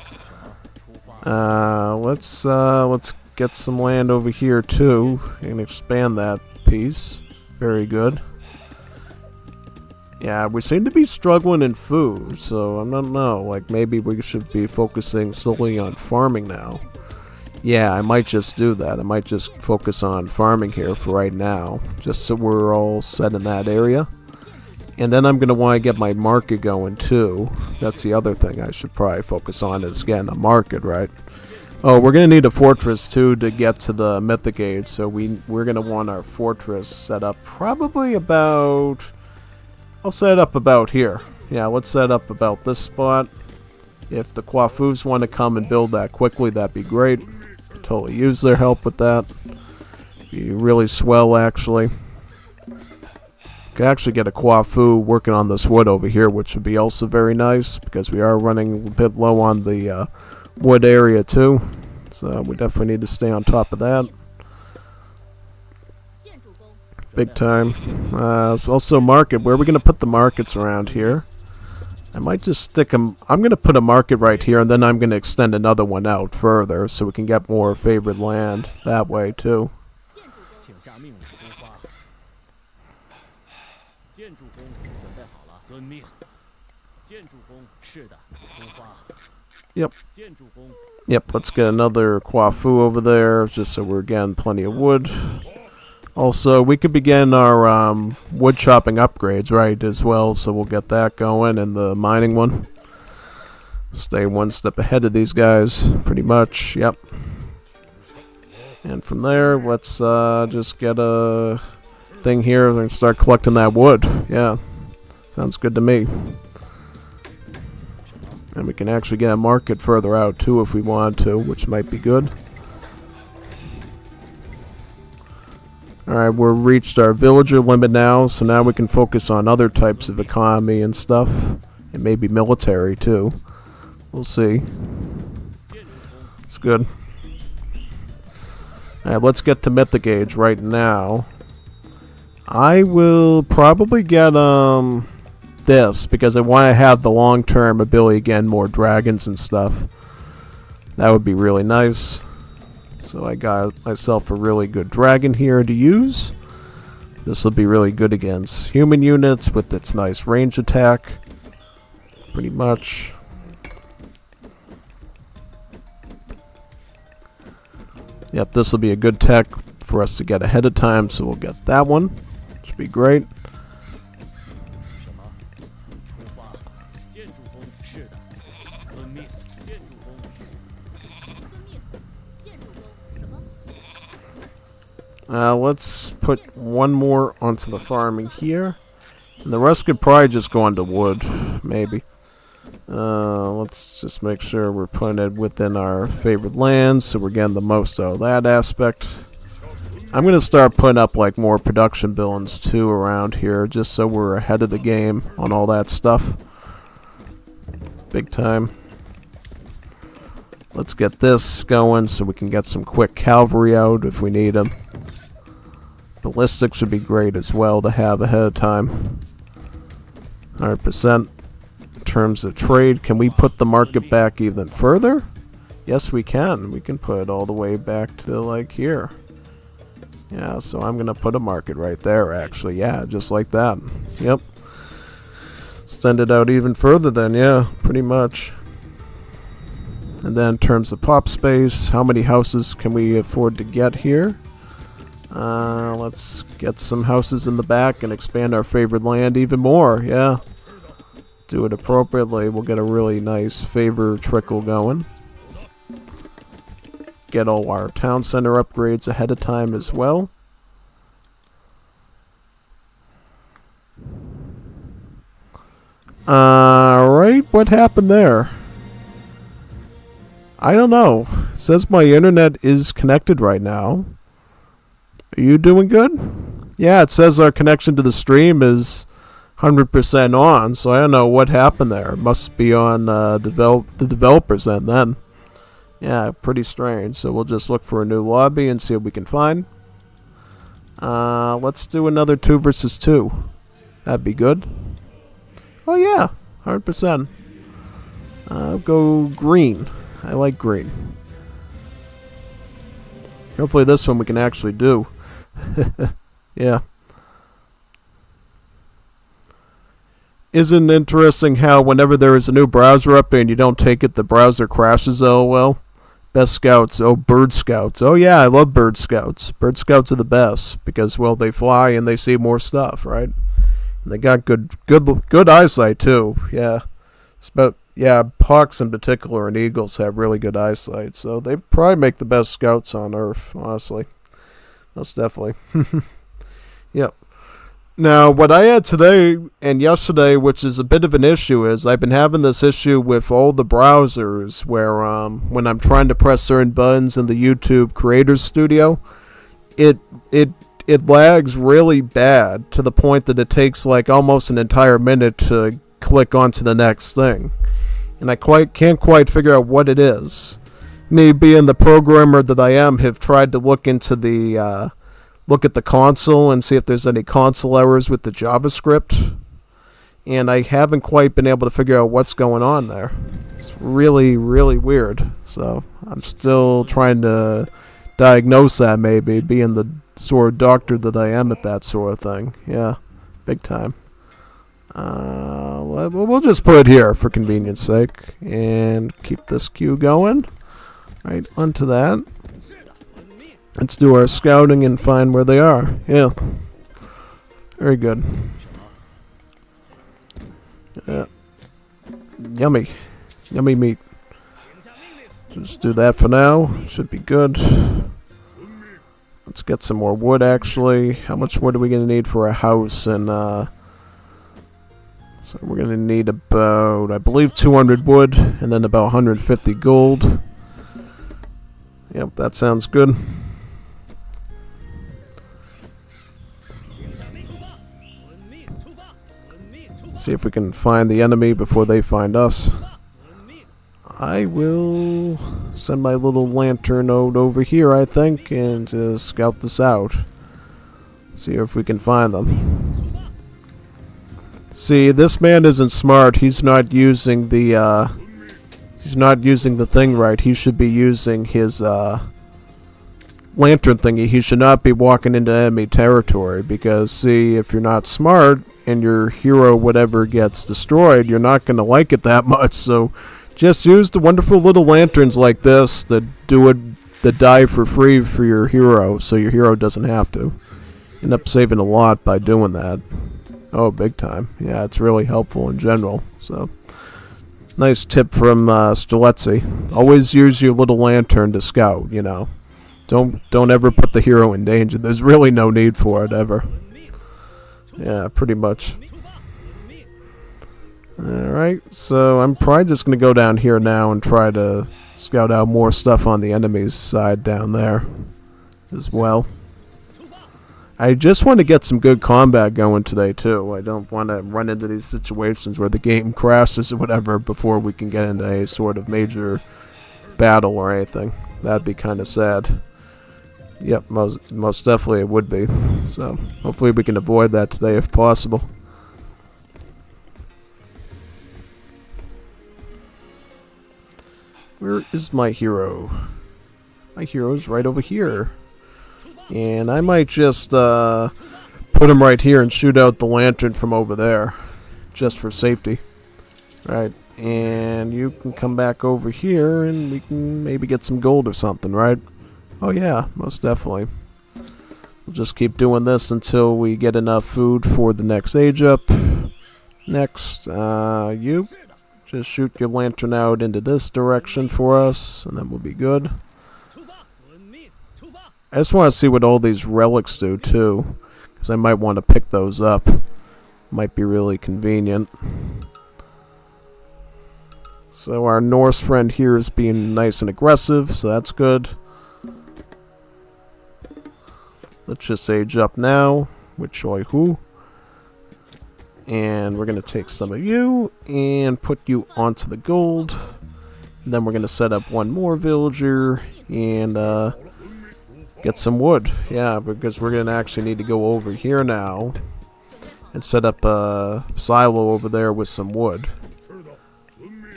Let's get some land over here too and expand that piece. Very good. Yeah, we seem to be struggling in food, so I don't know, like maybe we should be focusing solely on farming now. Yeah, I might just do that. I might just focus on farming here for right now, just so we're all set in that area. And then I'm going to want to get my market going too. That's the other thing I should probably focus on is getting a market, right? Oh, we're going to need a fortress too to get to the Mythic Age, so we're going to want our fortress set up probably about... I'll set it up about here. Yeah, let's set up about this spot. If the Quafus want to come and build that quickly, that'd be great. Totally use their help with that. Be really swell, actually. Could actually get a Quafu working on this wood over here, which would be also very nice, because we are running a bit low on the wood area too. So we definitely need to stay on top of that. Big time. Also market. Where are we going to put the markets around here? I might just stick them. I'm going to put a market right here, and then I'm going to extend another one out further so we can get more favored land that way too. Yep. Yep, let's get another Quafu over there, just so we're getting plenty of wood. Also, we could begin our wood chopping upgrades, right, as well, so we'll get that going, and the mining one. Stay one step ahead of these guys, pretty much, yep. And from there, let's just get a thing here and start collecting that wood. Yeah, sounds good to me. And we can actually get a market further out too if we want to, which might be good. Alright, we've reached our villager limit now, so now we can focus on other types of economy and stuff. And maybe military too. We'll see. It's good. Alright, let's get to Mythic Age right now. I will probably get this, because I want to have the long-term ability again, more dragons and stuff. That would be really nice. So I got myself a really good dragon here to use. This will be really good against human units with its nice range attack. Pretty much. Yep, this will be a good tech for us to get ahead of time, so we'll get that one. Should be great. Let's put one more onto the farming here. And the rest could probably just go onto wood, maybe. Let's just make sure we're putting it within our favorite lands, so we're getting the most out of that aspect. I'm going to start putting up like more production buildings too around here, just so we're ahead of the game on all that stuff. Big time. Let's get this going so we can get some quick cavalry out if we need them. Ballistics would be great as well to have ahead of time. 100%. In terms of trade, can we put the market back even further? Yes, we can. We can put it all the way back to like here. Yeah, so I'm going to put a market right there actually. Yeah, just like that. Yep. Extend it out even further then, yeah, pretty much. And then in terms of pop space, how many houses can we afford to get here? Let's get some houses in the back and expand our favored land even more, yeah. Do it appropriately, we'll get a really nice favor trickle going. get all our town center upgrades ahead of time as well. Alright, what happened there? I don't know. It says my internet is connected right now. Are you doing good? Yeah, it says our connection to the stream is 100% on, so I don't know what happened there. It must be on the developers end then. Yeah, pretty strange. So we'll just look for a new lobby and see what we can find. Let's do another 2 versus 2. That'd be good. Oh yeah, 100%. Go green. I like green. Hopefully this one we can actually do. Yeah. Isn't it interesting how whenever there is a new browser up and you don't take it, the browser crashes? LOL. Best scouts. Oh, bird scouts. Oh yeah, I love bird scouts. Bird scouts are the best because, well, they fly and they see more stuff, right? And they got good eyesight too. Yeah. Yeah, hawks in particular and eagles have really good eyesight, so they probably make the best scouts on Earth, honestly. Most definitely. Yep. Now, what I had today and yesterday, which is a bit of an issue, is I've been having this issue with all the browsers where when I'm trying to press certain buttons in the YouTube Creators Studio, it lags really bad to the point that it takes like almost an entire minute to click onto the next thing. And I can't quite figure out what it is. Me being the programmer that I am, have tried to look into the look at the console and see if there's any console errors with the JavaScript. And I haven't quite been able to figure out what's going on there. It's really, really weird. So I'm still trying to diagnose that, maybe, being the sort of doctor that I am at that sort of thing. Yeah, big time. We'll just put it here for convenience sake and keep this queue going. Right, onto that. Let's do our scouting and find where they are. Yeah. Very good. Yeah. Yummy. Yummy meat. Just do that for now. Should be good. Let's get some more wood, actually. How much wood are we going to need for a house? And, so we're going to need about, I believe, 200 wood. And then about 150 gold. Yep, that sounds good. See if we can find the enemy before they find us. I will send my little lantern node over here, I think, and just scout this out. See if we can find them. See, this man isn't smart. He's not using the thing right. He should be using his lantern thingy. He should not be walking into enemy territory because, see, if you're not smart and your hero whatever gets destroyed, you're not going to like it that much. So just use the wonderful little lanterns like this that die for free for your hero, so your hero doesn't have to. End up saving a lot by doing that. Oh, big time. Yeah, it's really helpful in general. So nice tip from Streletsy. Always use your little lantern to scout, you know. Don't ever put the hero in danger. There's really no need for it ever. Yeah, pretty much. Alright, so I'm probably just going to go down here now and try to scout out more stuff on the enemy's side down there as well. I just want to get some good combat going today too. I don't want to run into these situations where the game crashes or whatever before we can get into a sort of major battle or anything. That'd be kind of sad. Yep, most definitely it would be. So hopefully we can avoid that today if possible. Where is my hero? My hero's right over here. And I might just put him right here and shoot out the lantern from over there. Just for safety. Right. And you can come back over here and we can maybe get some gold or something, right? Oh yeah, most definitely. We'll just keep doing this until we get enough food for the next age up. Next, you just shoot your lantern out into this direction for us, and then we'll be good. I just want to see what all these relics do, too. Because I might want to pick those up. Might be really convenient. So our Norse friend here is being nice and aggressive, so that's good. Let's just age up now with Choi Hu. And we're going to take some of you and put you onto the gold. And then we're going to set up one more villager and get some wood. Yeah, because we're going to actually need to go over here now and set up a silo over there with some wood.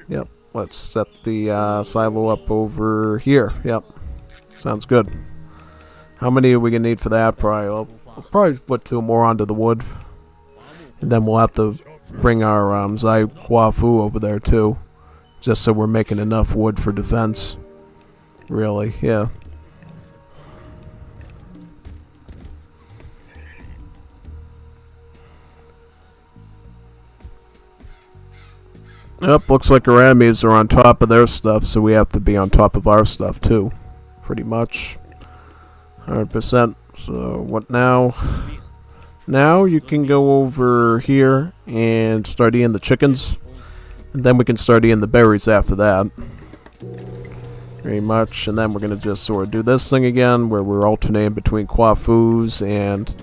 Yep, let's set the silo up over here. Yep, sounds good. How many are we going to need for that? Probably, we'll probably put 2 more onto the wood. And then we'll have to bring our Zai Guafu over there too. Just so we're making enough wood for defense. Really, yeah. Yep, looks like our enemies are on top of their stuff, so we have to be on top of our stuff too. Pretty much. 100%. So, what now? Now you can go over here and start eating the chickens. And then we can start eating the berries after that. Very much. And then we're going to just sort of do this thing again, where we're alternating between Quafus and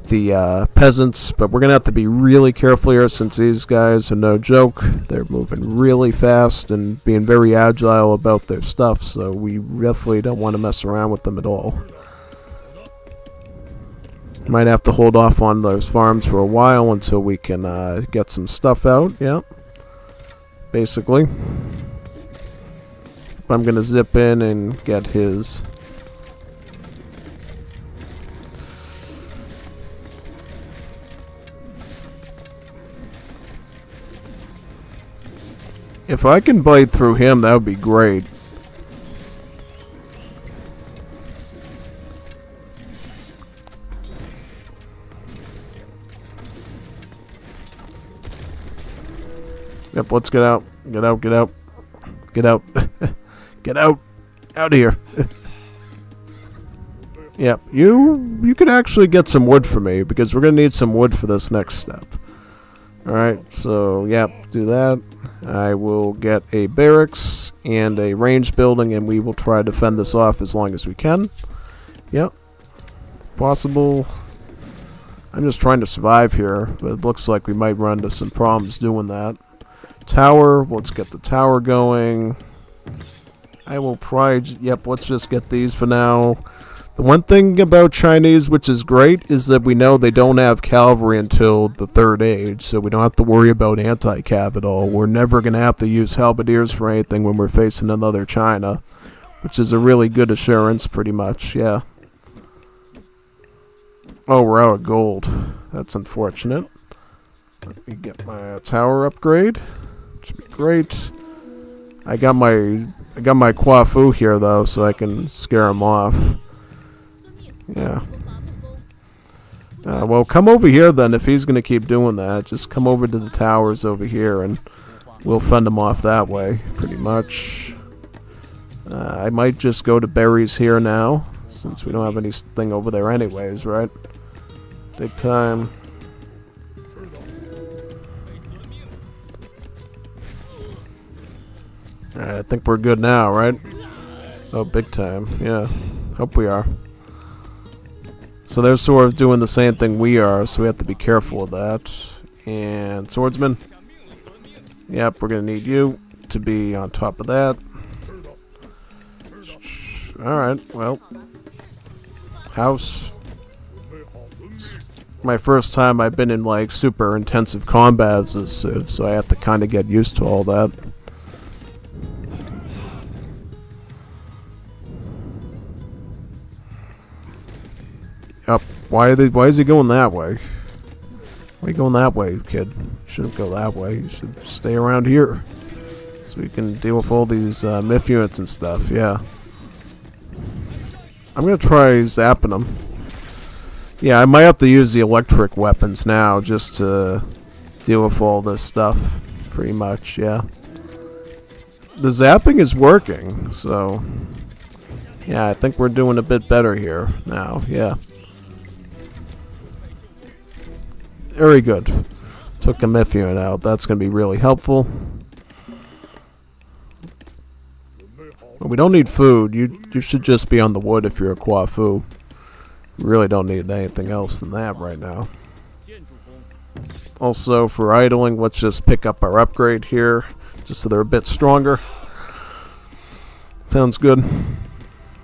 the peasants. But we're going to have to be really careful here, since these guys are no joke. They're moving really fast and being very agile about their stuff. So we definitely don't want to mess around with them at all. Might have to hold off on those farms for a while until we can get some stuff out. Yeah. Basically. I'm going to zip in and get his. If I can blade through him, that would be great. Yep, let's get out. Get out, get out. Get out. Get out. Out of here. Yep, you could actually get some wood for me, because we're going to need some wood for this next step. Alright, so, yep, do that. I will get a barracks and a range building, and we will try to fend this off as long as we can. Yep. Possible. I'm just trying to survive here, but it looks like we might run into some problems doing that. Tower, let's get the tower going. I will probably, yep, let's just get these for now. The one thing about Chinese, which is great, is that we know they don't have cavalry until the 3rd age, so we don't have to worry about anti-cav at all. We're never going to have to use halberdiers for anything when we're facing another China, which is a really good assurance, pretty much, yeah. Oh, we're out of gold. That's unfortunate. Let me get my tower upgrade. Should be great. I got my Quafu here though, so I can scare him off. Yeah. Well, come over here then if he's gonna keep doing that. Just come over to the towers over here, and we'll fend him off that way, pretty much. I might just go to berries here now, since we don't have anything over there anyways, right? Big time. Alright, I think we're good now, right? Oh, big time. Yeah, hope we are. So they're sort of doing the same thing we are, so we have to be careful of that. And swordsman. Yep, we're going to need you to be on top of that. Alright, well. House. My first time I've been in like super intensive combat as a Civ, so I have to kind of get used to all that. Up. Why is he going that way? Why are you going that way, kid? You shouldn't go that way. You should stay around here. So we can deal with all these myth units and stuff, yeah. I'm gonna try zapping them. Yeah, I might have to use the electric weapons now just to deal with all this stuff. Pretty much, yeah. The zapping is working, so Yeah, I think we're doing a bit better here now. Yeah. Very good. Took a Mythology out. That's going to be really helpful. But we don't need food. You should just be on the wood if you're a Kwafu. We really don't need anything else than that right now. Also, for idling, let's just pick up our upgrade here, just so they're a bit stronger. Sounds good.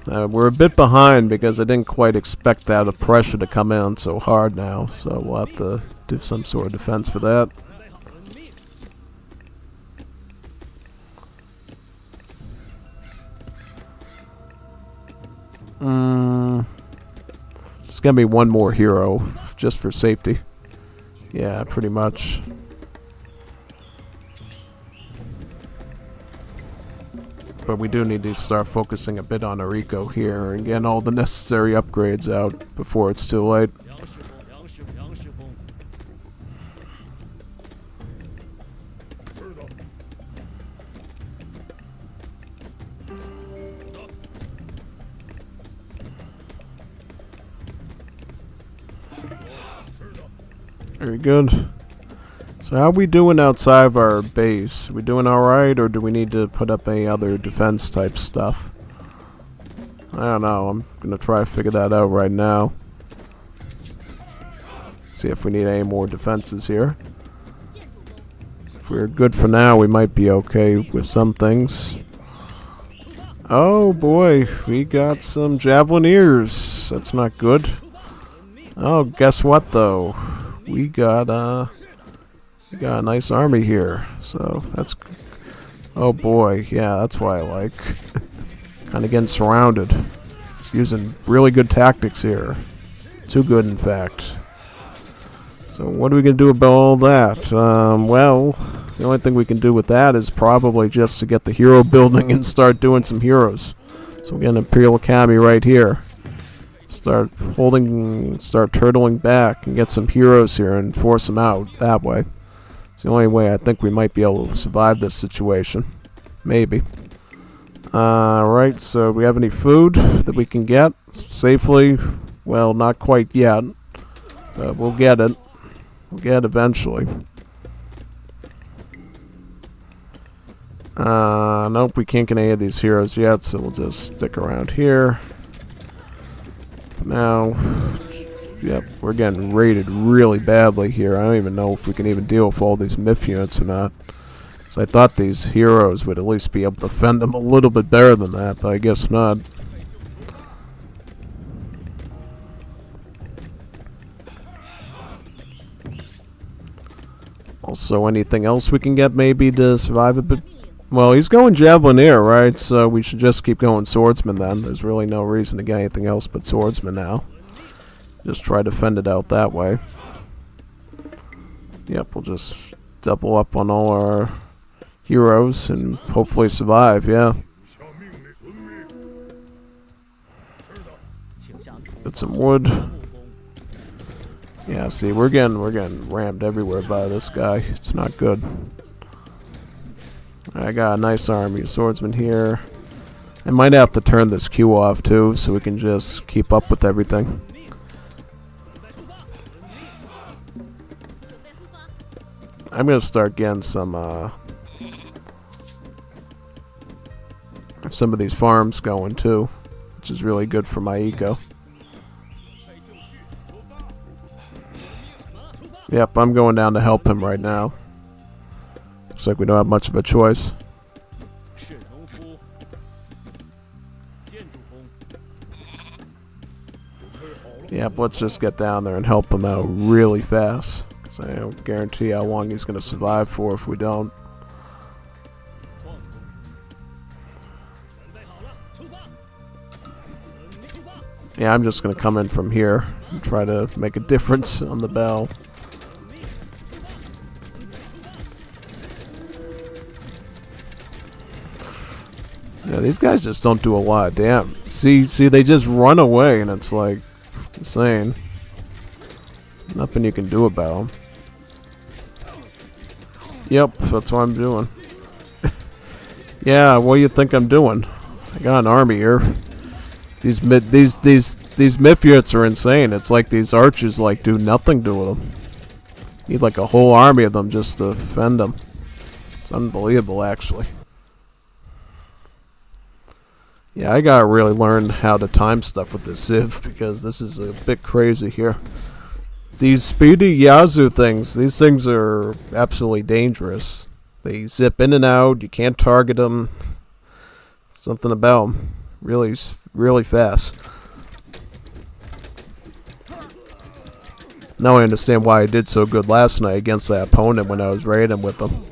We're a bit behind because I didn't quite expect that pressure to come in so hard now, so we'll have to do some sort of defense for that. There's gonna be one more hero, just for safety. Yeah, pretty much. But we do need to start focusing a bit on our eco here and getting all the necessary upgrades out before it's too late. Very good. So how are we doing outside of our base? Are we doing alright, or do we need to put up any other defense type stuff? I don't know. I'm gonna try to figure that out right now. See if we need any more defenses here. If we're good for now, we might be okay with some things. Oh boy, we got some Javelineers. That's not good. Oh, guess what though? We got a nice army here, so that's... Oh boy, yeah, that's why I like. Kind of getting surrounded. It's using really good tactics here. Too good, in fact. So what are we going to do about all that? Well, the only thing we can do with that is probably just to get the hero building and start doing some heroes. So we get an Imperial Academy right here. Start turtling back and get some heroes here and force them out that way. It's the only way I think we might be able to survive this situation. Maybe. Right, so we have any food that we can get safely? Well, not quite yet. But we'll get it. We'll get it eventually. Nope, we can't get any of these heroes yet, so we'll just stick around here. Now, yep, we're getting raided really badly here. I don't even know if we can even deal with all these myth units or not. So I thought these heroes would at least be able to defend them a little bit better than that, but I guess not. Also, anything else we can get maybe to survive a bit? Well, he's going Javelineer, right? So we should just keep going Swordsman then. There's really no reason to get anything else but Swordsman now. Just try to fend it out that way. Yep, we'll just double up on all our heroes and hopefully survive, yeah. Get some wood. Yeah, see, we're getting rammed everywhere by this guy. It's not good. I got a nice army of swordsmen here. I might have to turn this queue off too, so we can just keep up with everything. I'm gonna start getting some of these farms going too, which is really good for my eco. Yep, I'm going down to help him right now. Looks like we don't have much of a choice. Yep, let's just get down there and help him out really fast. Because I don't guarantee how long he's going to survive for if we don't. Yeah, I'm just going to come in from here and try to make a difference on the bell. Yeah, these guys just don't do a lot. Damn. See, they just run away, and it's like insane. Nothing you can do about them. Yep, that's what I'm doing. Yeah, what do you think I'm doing? I got an army here. These myth units are insane. It's like these archers like do nothing to them. Need like a whole army of them just to defend them. It's unbelievable, actually. Yeah, I gotta really learn how to time stuff with this Civ because this is a bit crazy here. These speedy Yazoo things, these things are absolutely dangerous. They zip in and out. You can't target them. Something about them. Really, really fast. Now I understand why I did so good last night against that opponent when I was raiding with them.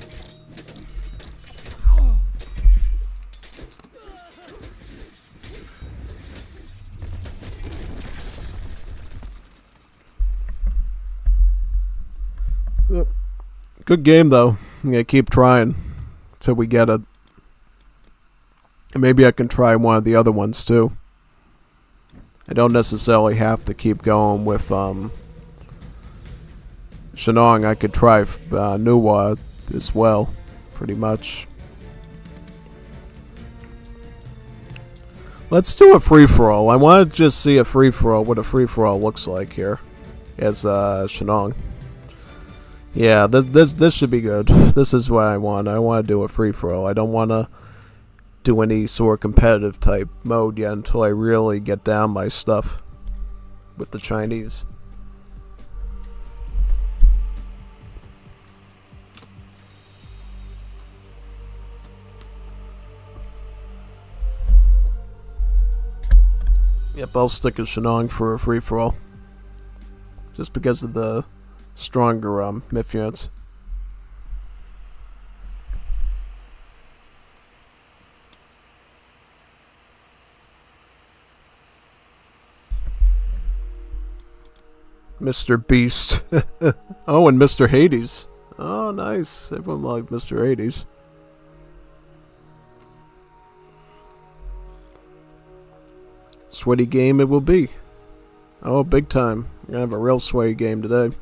Good game though. I'm gonna keep trying till we get it. And maybe I can try one of the other ones too. I don't necessarily have to keep going with Shenong. I could try Nuwa as well, pretty much. Let's do a free-for-all. I want to just see a free-for-all, what a free-for-all looks like here as Shenong. Yeah, this should be good. This is what I want. I want to do a free-for-all. I don't want to do any sort of competitive type mode yet until I really get down my stuff with the Chinese. Yep, I'll stick with Shenong for a free-for-all. Just because of the stronger myth units. Mr. Beast. Oh, and Mr. Hades. Oh, nice. Everyone liked Mr. Hades. Sweaty game it will be. Oh, big time. We're gonna have a real sweaty game today.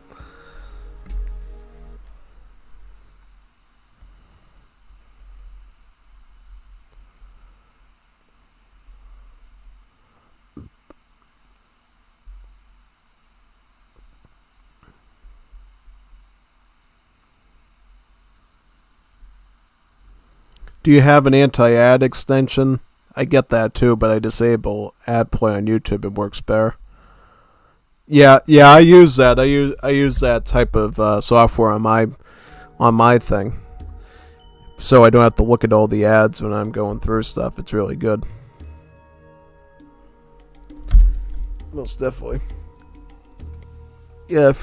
Do you have an anti-ad extension? I get that too, but I disable ad play on YouTube. It works better. Yeah, I use that. I use that type of software on my thing, so I don't have to look at all the ads when I'm going through stuff. It's really good. Most definitely. Yeah.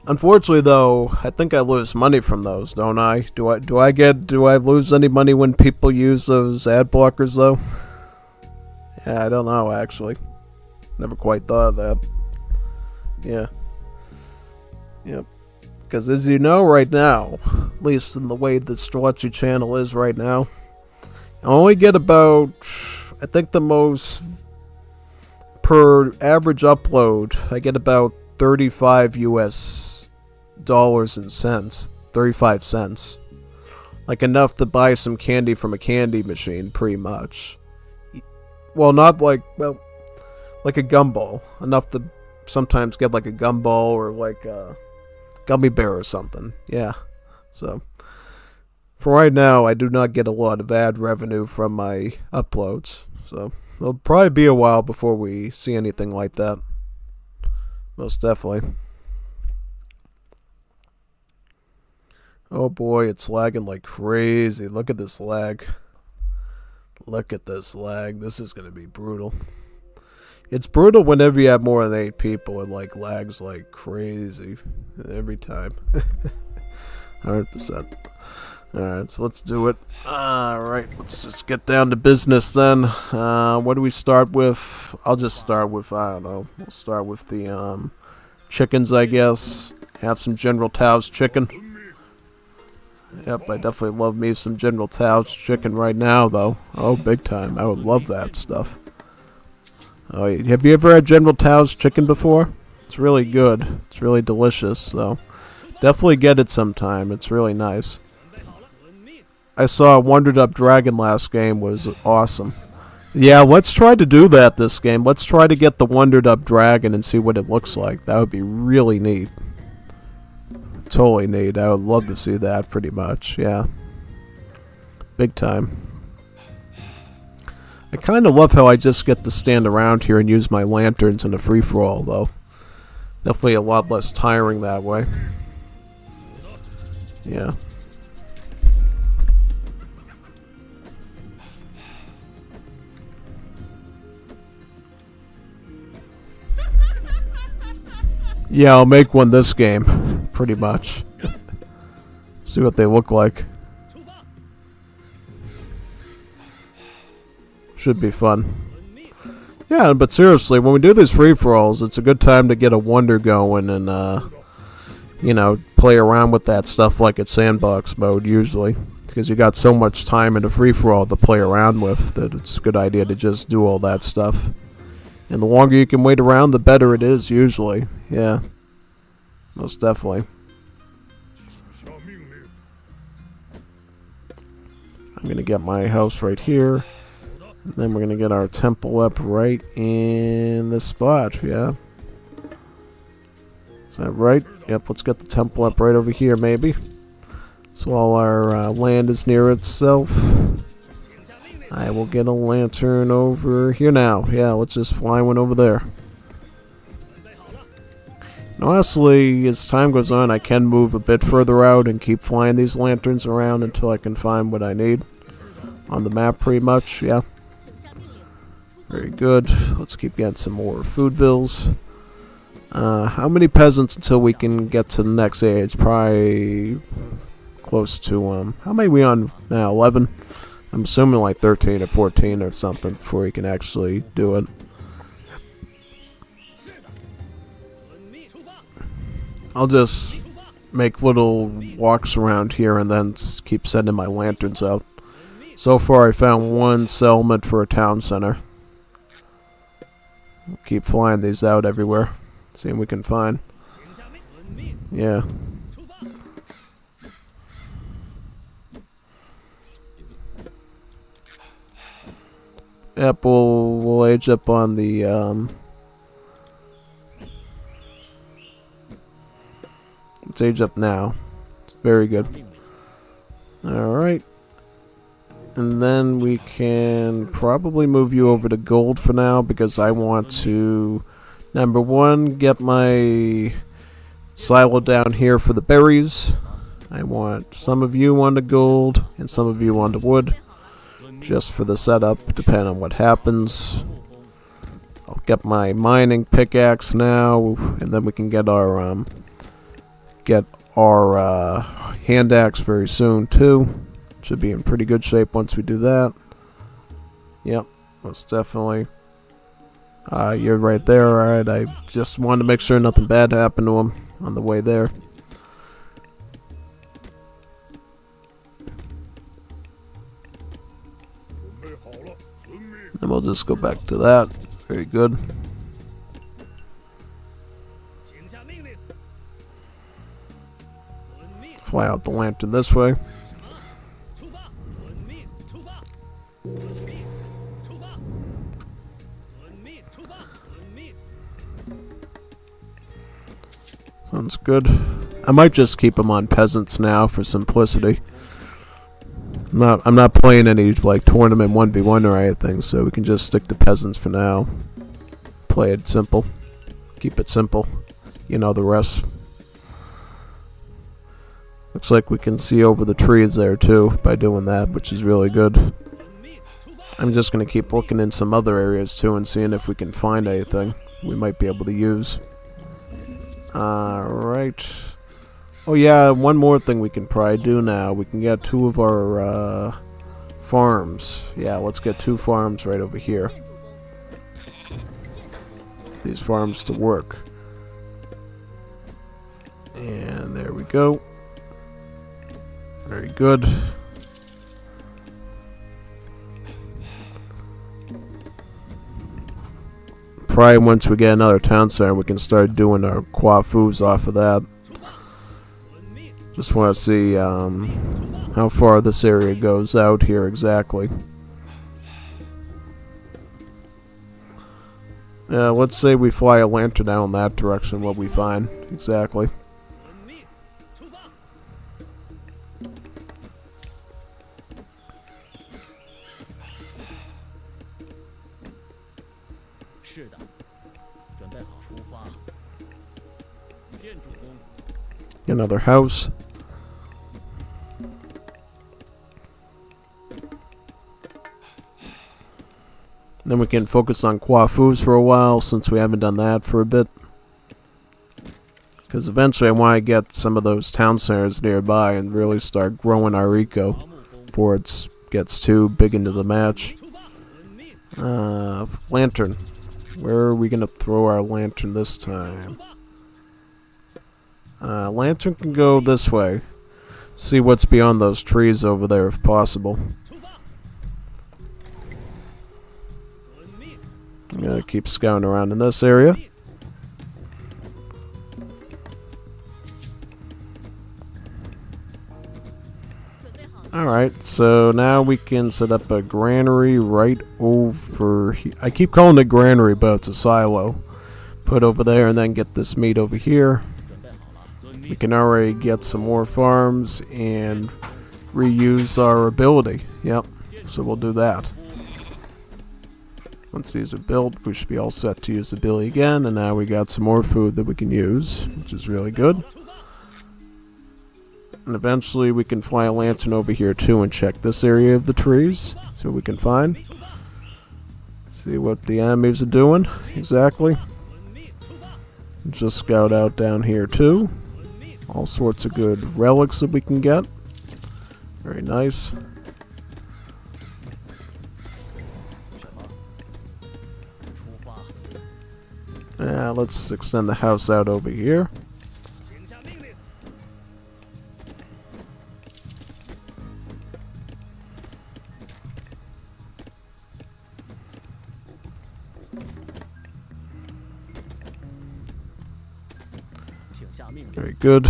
Unfortunately, though, I think I lose money from those, don't I? Do I lose any money when people use those ad blockers, though? Yeah, I don't know, actually. Never quite thought of that. Yeah. Yep. Because as you know right now, at least in the way the Mythology channel is right now, I only get about, I think the most, per average upload, I get about 35 US dollars and cents, 35 cents. Like enough to buy some candy from a candy machine, pretty much. Well, not like, well, like a gumball. Enough to sometimes get like a gumball or like a gummy bear or something. Yeah. So, for right now, I do not get a lot of ad revenue from my uploads. So, it'll probably be a while before we see anything like that. Most definitely. Oh boy, it's lagging like crazy. Look at this lag. Look at this lag. This is going to be brutal. It's brutal whenever you have more than 8 people. It like lags like crazy every time. 100%. Alright, so let's do it. Alright, let's just get down to business then. What do we start with? I'll just start with, I don't know. We'll start with the chickens, I guess. Have some General Tao's chicken. Yep, I definitely love me some General Tao's chicken right now, though. Oh, big time. I would love that stuff. Oh, have you ever had General Tao's chicken before? It's really good. It's really delicious, so definitely get it sometime. It's really nice. I saw Wondered Up Dragon last game was awesome. Yeah, let's try to do that this game. Let's try to get the Wondered Up Dragon and see what it looks like. That would be really neat. Totally neat. I would love to see that pretty much. Yeah. Big time. I kind of love how I just get to stand around here and use my lanterns in a free-for-all, though. Definitely a lot less tiring that way. Yeah. Yeah, I'll make one this game, pretty much. See what they look like. Should be fun. Yeah, but seriously, when we do these free-for-alls, it's a good time to get a wonder going and, you know, play around with that stuff like it's sandbox mode, usually. Because you got so much time in a free-for-all to play around with that it's a good idea to just do all that stuff. And the longer you can wait around, the better it is, usually. Yeah. Most definitely. I'm going to get my house right here. And then we're going to get our temple up right in this spot, yeah. Is that right? Yep, let's get the temple up right over here, maybe. So all our land is near itself. I will get a lantern over here now. Yeah, let's just fly one over there. And honestly, as time goes on, I can move a bit further out and keep flying these lanterns around until I can find what I need on the map, pretty much. Yeah. Very good. Let's keep getting some more food bills. How many peasants until we can get to the next age? Probably close to, how many are we on now? 11? I'm assuming like 13 or 14 or something before you can actually do it. I'll just make little walks around here and then keep sending my lanterns out. So far I found one settlement for a town center. We'll keep flying these out everywhere. See what we can find. Yeah. Yep, we'll age up on the, let's age up now. It's very good. Alright. And then we can probably move you over to gold for now because I want to, number one, get my silo down here for the berries. I want some of you on the gold and some of you on the wood. Just for the setup, depending on what happens. I'll get my mining pickaxe now, and then we can get our hand axe very soon too. Should be in pretty good shape once we do that. Yep, most definitely. You're right there, alright. I just wanted to make sure nothing bad happened to him on the way there. And we'll just go back to that. Very good. Fly out the lantern this way. Sounds good. I might just keep them on peasants now for simplicity. I'm not playing any like tournament 1v1 or anything, so we can just stick to peasants for now. Play it simple. Keep it simple. You know the rest. Looks like we can see over the trees there too by doing that, which is really good. I'm just going to keep looking in some other areas too and seeing if we can find anything we might be able to use. Alright. Oh yeah, one more thing we can probably do now. We can get two of our farms. Yeah, let's get two farms right over here. These farms to work. And there we go. Very good. Probably once we get another town center, we can start doing our coiffures off of that. Just want to see how far this area goes out here exactly. Let's say we fly a lantern down in that direction, what we find. Exactly. Another house. Then we can focus on coiffures for a while, since we haven't done that for a bit. Because eventually I want to get some of those town centers nearby and really start growing our eco before it gets too big into the match. Lantern. Where are we going to throw our lantern this time? Lantern can go this way. See what's beyond those trees over there if possible. I'm gonna keep scouting around in this area. Alright, so now we can set up a granary right over here. I keep calling it granary, but it's a silo. Put over there and then get this meat over here. We can already get some more farms and reuse our ability. Yep, so we'll do that. Once these are built, we should be all set to use the ability again, and now we got some more food that we can use, which is really good. And eventually we can fly a lantern over here too and check this area of the trees, see what we can find. See what the enemies are doing, exactly. Just scout out down here too. All sorts of good relics that we can get. Very nice. Let's extend the house out over here. Very good.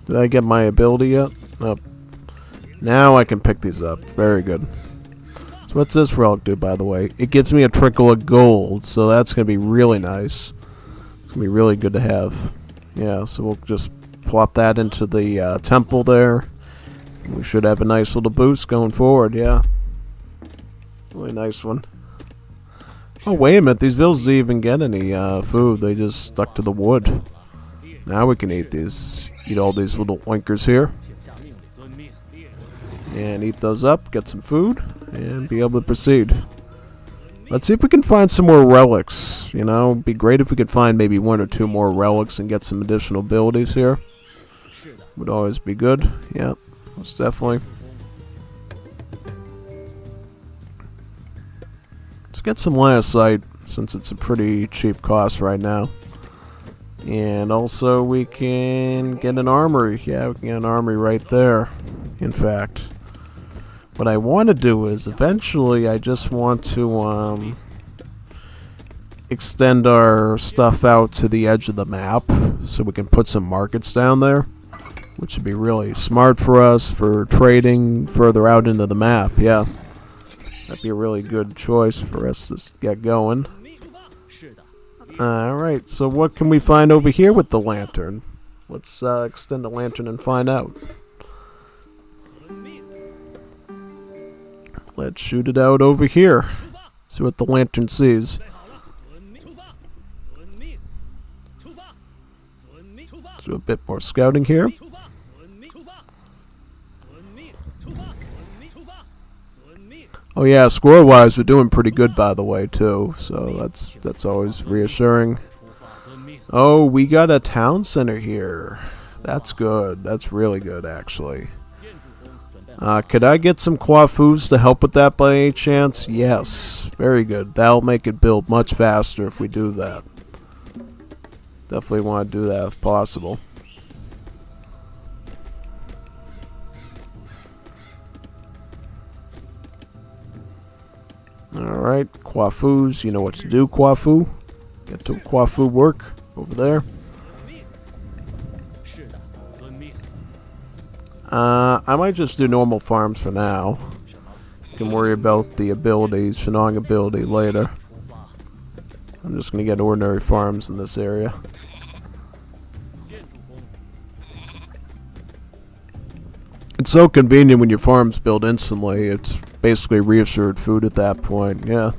Did I get my ability yet? Nope. Now I can pick these up. Very good. So what's this relic do, by the way? It gives me a trickle of gold, so that's going to be really nice. It's going to be really good to have. Yeah, so we'll just plop that into the temple there. We should have a nice little boost going forward, yeah. Really nice one. Oh, wait a minute. These villages didn't even get any food. They just stuck to the wood. Now we can eat these. Eat all these little oinkers here. And eat those up, get some food, and be able to proceed. Let's see if we can find some more relics. You know, it'd be great if we could find maybe 1 or 2 more relics and get some additional abilities here. Would always be good. Yeah, most definitely. Let's get some line of sight, since it's a pretty cheap cost right now. And also we can get an armory. Yeah, we can get an armory right there, in fact. What I want to do is, eventually, I just want to extend our stuff out to the edge of the map, so we can put some markets down there, which would be really smart for us for trading further out into the map. Yeah, that'd be a really good choice for us to get going. Alright, so what can we find over here with the lantern? Let's extend the lantern and find out. Let's shoot it out over here. See what the lantern sees. Let's do a bit more scouting here. Oh yeah, score-wise, we're doing pretty good, by the way, too. So that's always reassuring. Oh, we got a town center here. That's good. That's really good, actually. Could I get some coiffures to help with that by any chance? Yes. Very good. That'll make it build much faster if we do that. Definitely want to do that if possible. Alright, coiffures. You know what to do, coiffu. Get to coiffu work over there. I might just do normal farms for now. You can worry about the abilities, Shenong ability later. I'm just gonna get ordinary farms in this area. It's so convenient when your farms build instantly. It's basically reassured food at that point, yeah.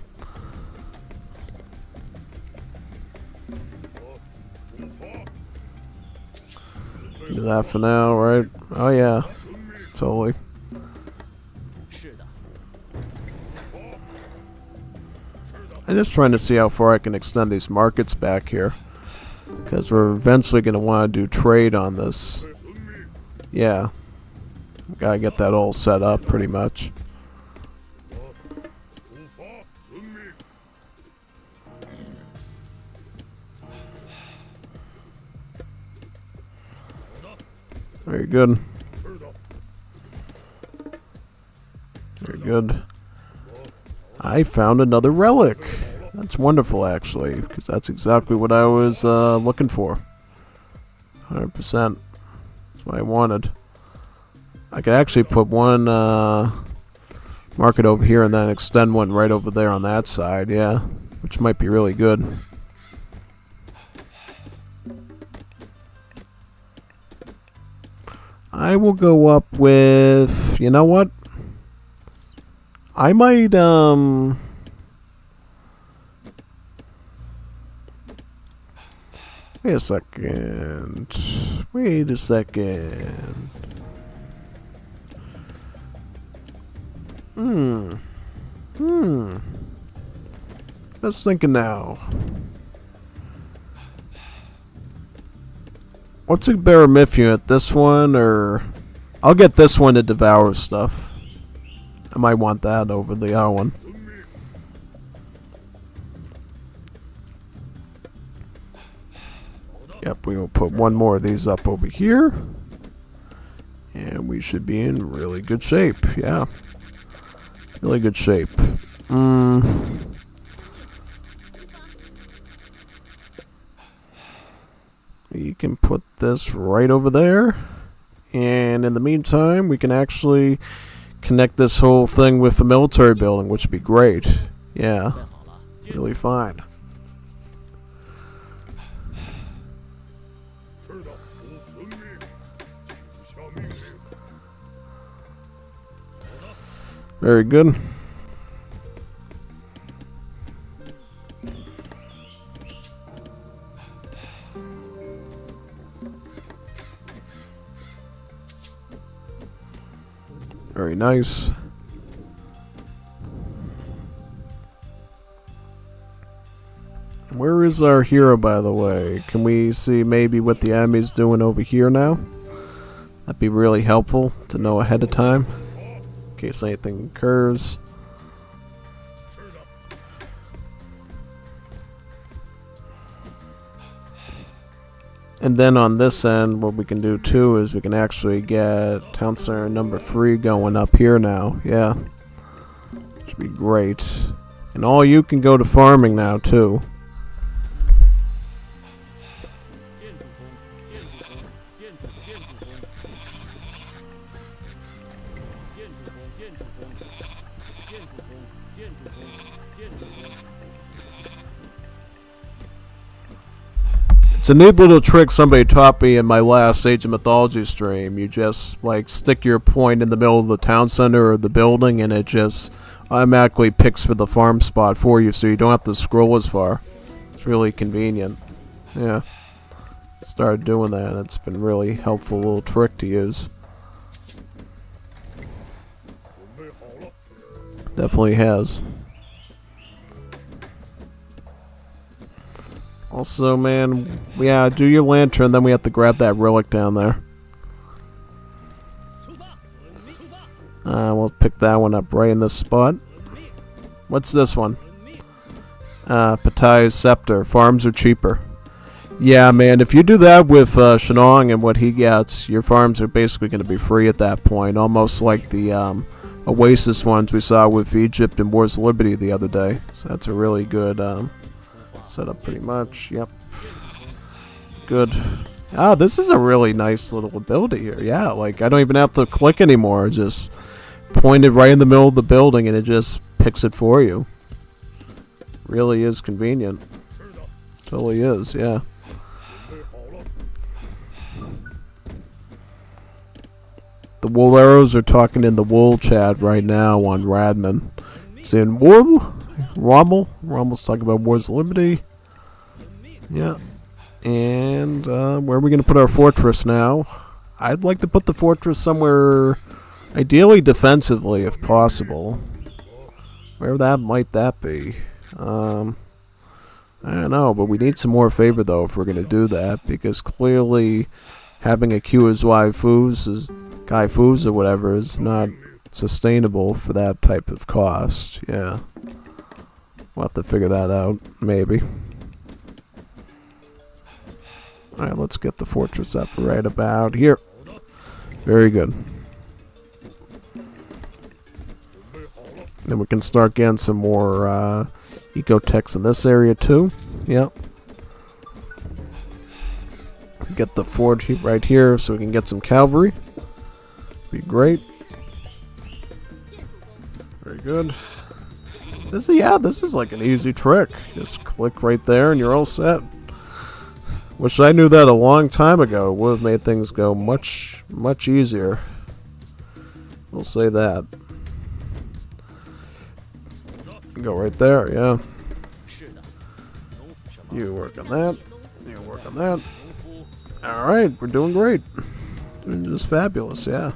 Do that for now, right? Oh yeah, totally. I'm just trying to see how far I can extend these markets back here. Because we're eventually going to want to do trade on this. Yeah. Gotta get that all set up pretty much. Very good. Very good. I found another relic. That's wonderful, actually, because that's exactly what I was looking for. 100%. That's what I wanted. I could actually put one market over here and then extend one right over there on that side, yeah, which might be really good. I will go up with, you know what? I might, wait a second. Wait a second. Just thinking now. What's a better myth unit? This one, or I'll get this one to devour stuff. I might want that over the other one. Yep, we will put one more of these up over here. And we should be in really good shape, yeah. Really good shape. You can put this right over there. And in the meantime, we can actually connect this whole thing with the military building, which would be great. Yeah, really fine. Very good. Very nice. Where is our hero, by the way? Can we see maybe what the enemy's doing over here now? That'd be really helpful to know ahead of time, in case anything occurs. And then on this end, what we can do too is we can actually get Town Center number 3 going up here now. Yeah. Should be great. And all you can go to farming now too. It's a neat little trick somebody taught me in my last Age of Mythology stream. You just like stick your point in the middle of the town center or the building and it just automatically picks for the farm spot for you so you don't have to scroll as far. It's really convenient. Yeah. Started doing that. It's been really helpful little trick to use. Definitely has. Also, man, yeah, do your lantern, then we have to grab that relic down there. We'll pick that one up right in this spot. What's this one? Patai's Scepter. Farms are cheaper. Yeah, man, if you do that with Shenong and what he gets, your farms are basically going to be free at that point. Almost like the Oasis ones we saw with Egypt and Wars of Liberty the other day. So that's a really good... set up pretty much, yep. Good. Ah, this is a really nice little ability here. Yeah, like I don't even have to click anymore. Just point it right in the middle of the building and it just picks it for you. Really is convenient. Totally is, yeah. The wool arrows are talking in the wool chat right now on Radman. Saying wool? Rommel? Rommel's talking about Wars of Liberty. Yeah. And where are we going to put our fortress now? I'd like to put the fortress somewhere, ideally defensively if possible. Where might that be? I don't know, but we need some more favor though if we're going to do that, because clearly having a queue as waifus, as kaifus or whatever, is not sustainable for that type of cost. Yeah. We'll have to figure that out, maybe. Alright, let's get the fortress up right about here. Very good. Then we can start getting some more eco-techs in this area too. Yep. Get the fort right here so we can get some cavalry. Be great. Very good. This is like an easy trick. Just click right there and you're all set. Wish I knew that a long time ago. It would have made things go much, much easier. We'll say that. Go right there, yeah. You work on that. You work on that. Alright, we're doing great. Doing just fabulous, yeah.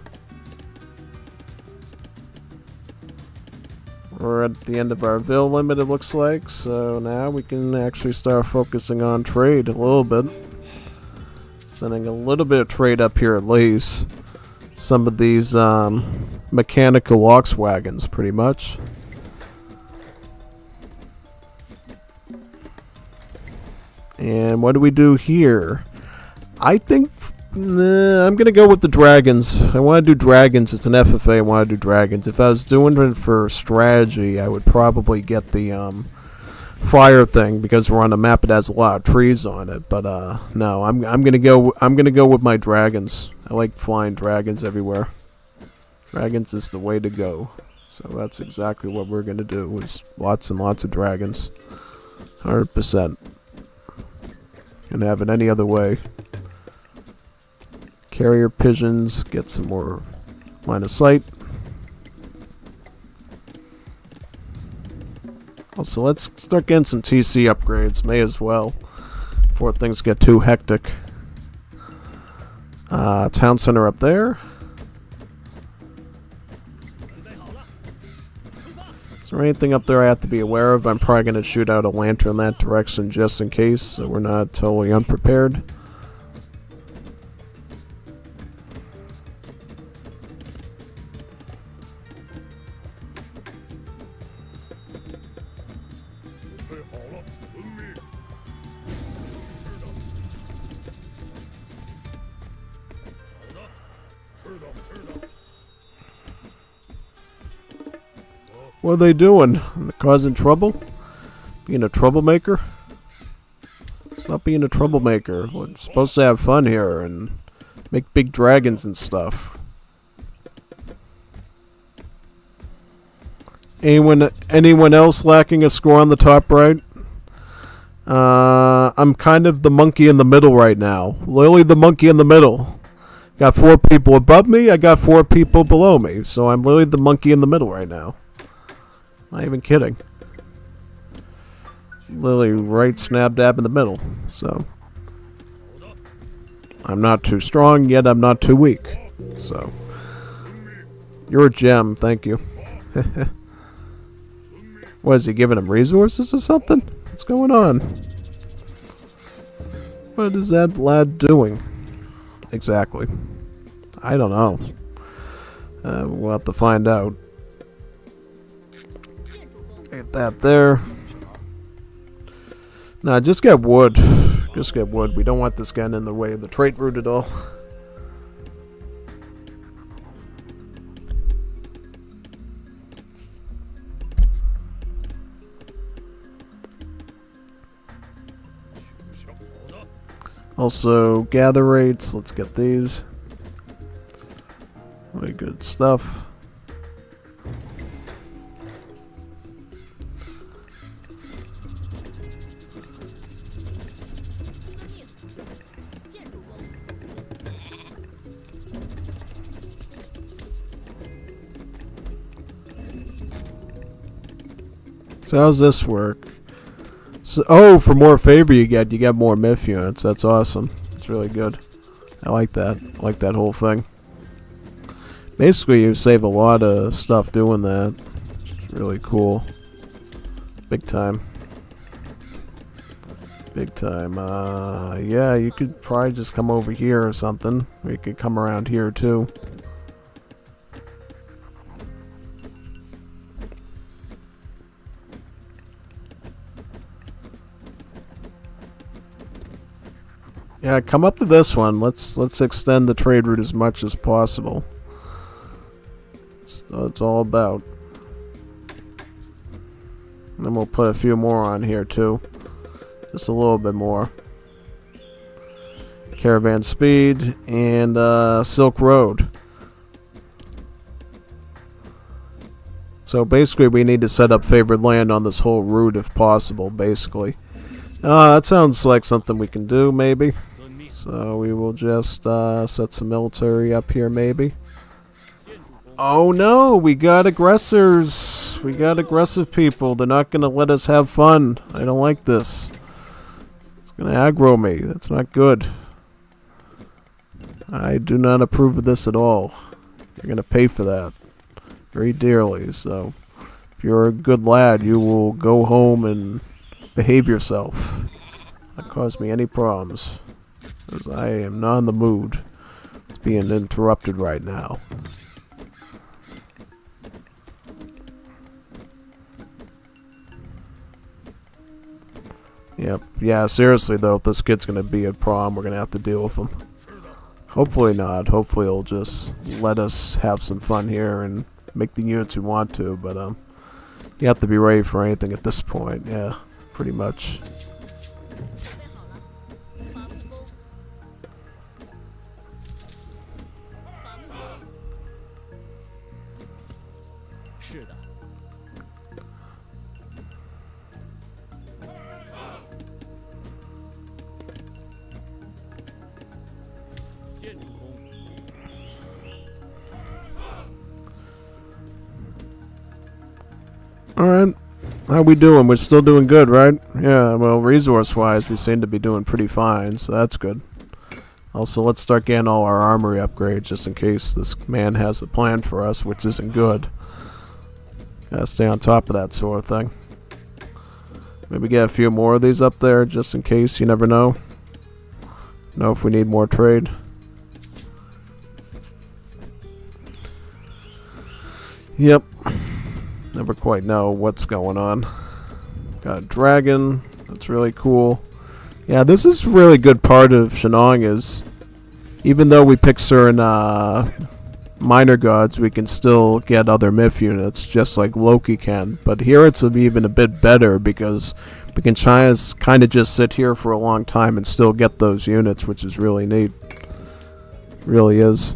We're at the end of our Vil limit, it looks like, so now we can actually start focusing on trade a little bit. Sending a little bit of trade up here at least. Some of these mechanical ox wagons, pretty much. And what do we do here? I think I'm going to go with the dragons. I want to do dragons. It's an FFA. I want to do dragons. If I was doing it for strategy, I would probably get the fire thing because we're on a map that has a lot of trees on it. But no, I'm going to go with my dragons. I like flying dragons everywhere. Dragons is the way to go. So that's exactly what we're going to do. Is lots and lots of dragons. 100%. Couldn't have it any other way. Carrier pigeons, get some more line of sight. Also, let's start getting some TC upgrades, may as well, before things get too hectic. Town center up there. Is there anything up there I have to be aware of? I'm probably going to shoot out a lantern in that direction just in case, so we're not totally unprepared. What are they doing? They're causing trouble? Being a troublemaker? It's not being a troublemaker. We're supposed to have fun here and make big dragons and stuff. Anyone else lacking a score on the top right? I'm kind of the monkey in the middle right now. Literally the monkey in the middle. Got 4 people above me, I got 4 people below me. So I'm literally the monkey in the middle right now. Not even kidding. Literally right snap dab in the middle. So I'm not too strong, yet I'm not too weak. So you're a gem, thank you. What, is he giving him resources or something? What's going on? What is that lad doing? Exactly. I don't know. We'll have to find out. Get that there. Nah, just get wood. Just get wood. We don't want this getting in the way of the trade route at all. Also, gather rates. Let's get these. Really good stuff. So how's this work? So, oh, for more favor you get more myth units. That's awesome. It's really good. I like that. I like that whole thing. Basically, you save a lot of stuff doing that. It's really cool. Big time. Big time. Yeah, you could probably just come over here or something. Or you could come around here too. Yeah, come up to this one. Let's extend the trade route as much as possible. That's what it's all about. And then we'll put a few more on here too. Just a little bit more. Caravan speed and Silk Road. So basically we need to set up favored land on this whole route if possible, basically. That sounds like something we can do, maybe. So we will just set some military up here, maybe. Oh no, we got aggressors. We got aggressive people. They're not going to let us have fun. I don't like this. It's going to aggro me. That's not good. I do not approve of this at all. You're going to pay for that very dearly. So if you're a good lad, you will go home and behave yourself. Not cause me any problems. Because I am not in the mood. It's being interrupted right now. Yep. Yeah, seriously though, if this kid's gonna be a problem, we're gonna have to deal with him. Hopefully not. Hopefully he'll just let us have some fun here and make the units we want to, but you have to be ready for anything at this point. Yeah, pretty much. Alright, how we doing? We're still doing good, right? Yeah, well, resource-wise, we seem to be doing pretty fine, so that's good. Also, let's start getting all our armory upgrades, just in case this man has a plan for us, which isn't good. Gotta stay on top of that sort of thing. Maybe get a few more of these up there, just in case, you never know. Know if we need more trade. Yep. Never quite know what's going on. Got a dragon. That's really cool. Yeah, this is a really good part of Shenong is, even though we pick certain minor gods, we can still get other myth units, just like Loki can. But here it's even a bit better because we can try to kind of just sit here for a long time and still get those units, which is really neat. Really is.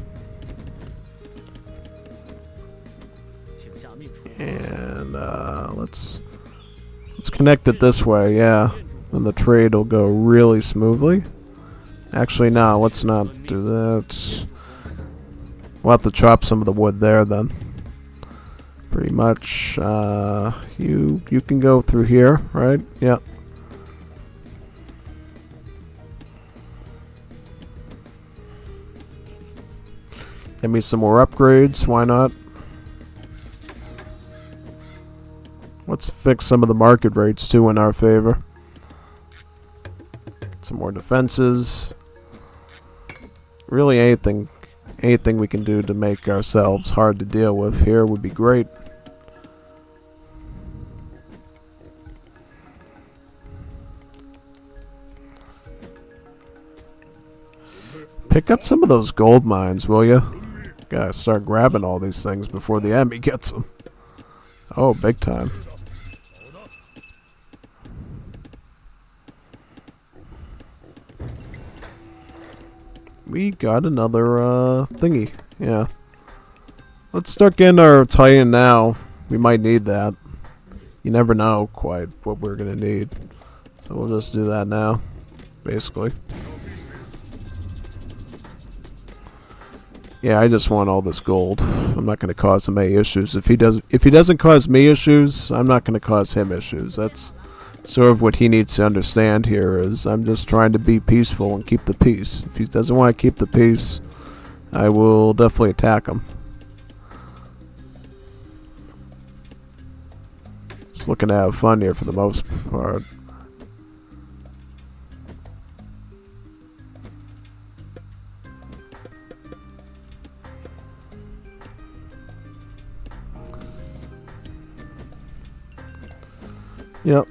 And let's connect it this way, yeah. Then the trade will go really smoothly. Actually, no, let's not do that. We'll have to chop some of the wood there then. Pretty much. You can go through here, right? Yeah. Give me some more upgrades, why not? Let's fix some of the market rates too in our favor. Some more defenses. Really anything we can do to make ourselves hard to deal with here would be great. Pick up some of those gold mines, will ya? Gotta start grabbing all these things before the enemy gets them. Oh, big time. We got another thingy. Yeah. Let's start getting our tie-in now. We might need that. You never know quite what we're gonna need. So we'll just do that now, basically. Yeah, I just want all this gold. I'm not gonna cause him any issues. If he doesn't cause me issues, I'm not gonna cause him issues. That's sort of what he needs to understand here is I'm just trying to be peaceful and keep the peace. If he doesn't want to keep the peace, I will definitely attack him. Just looking to have fun here for the most part. Yep.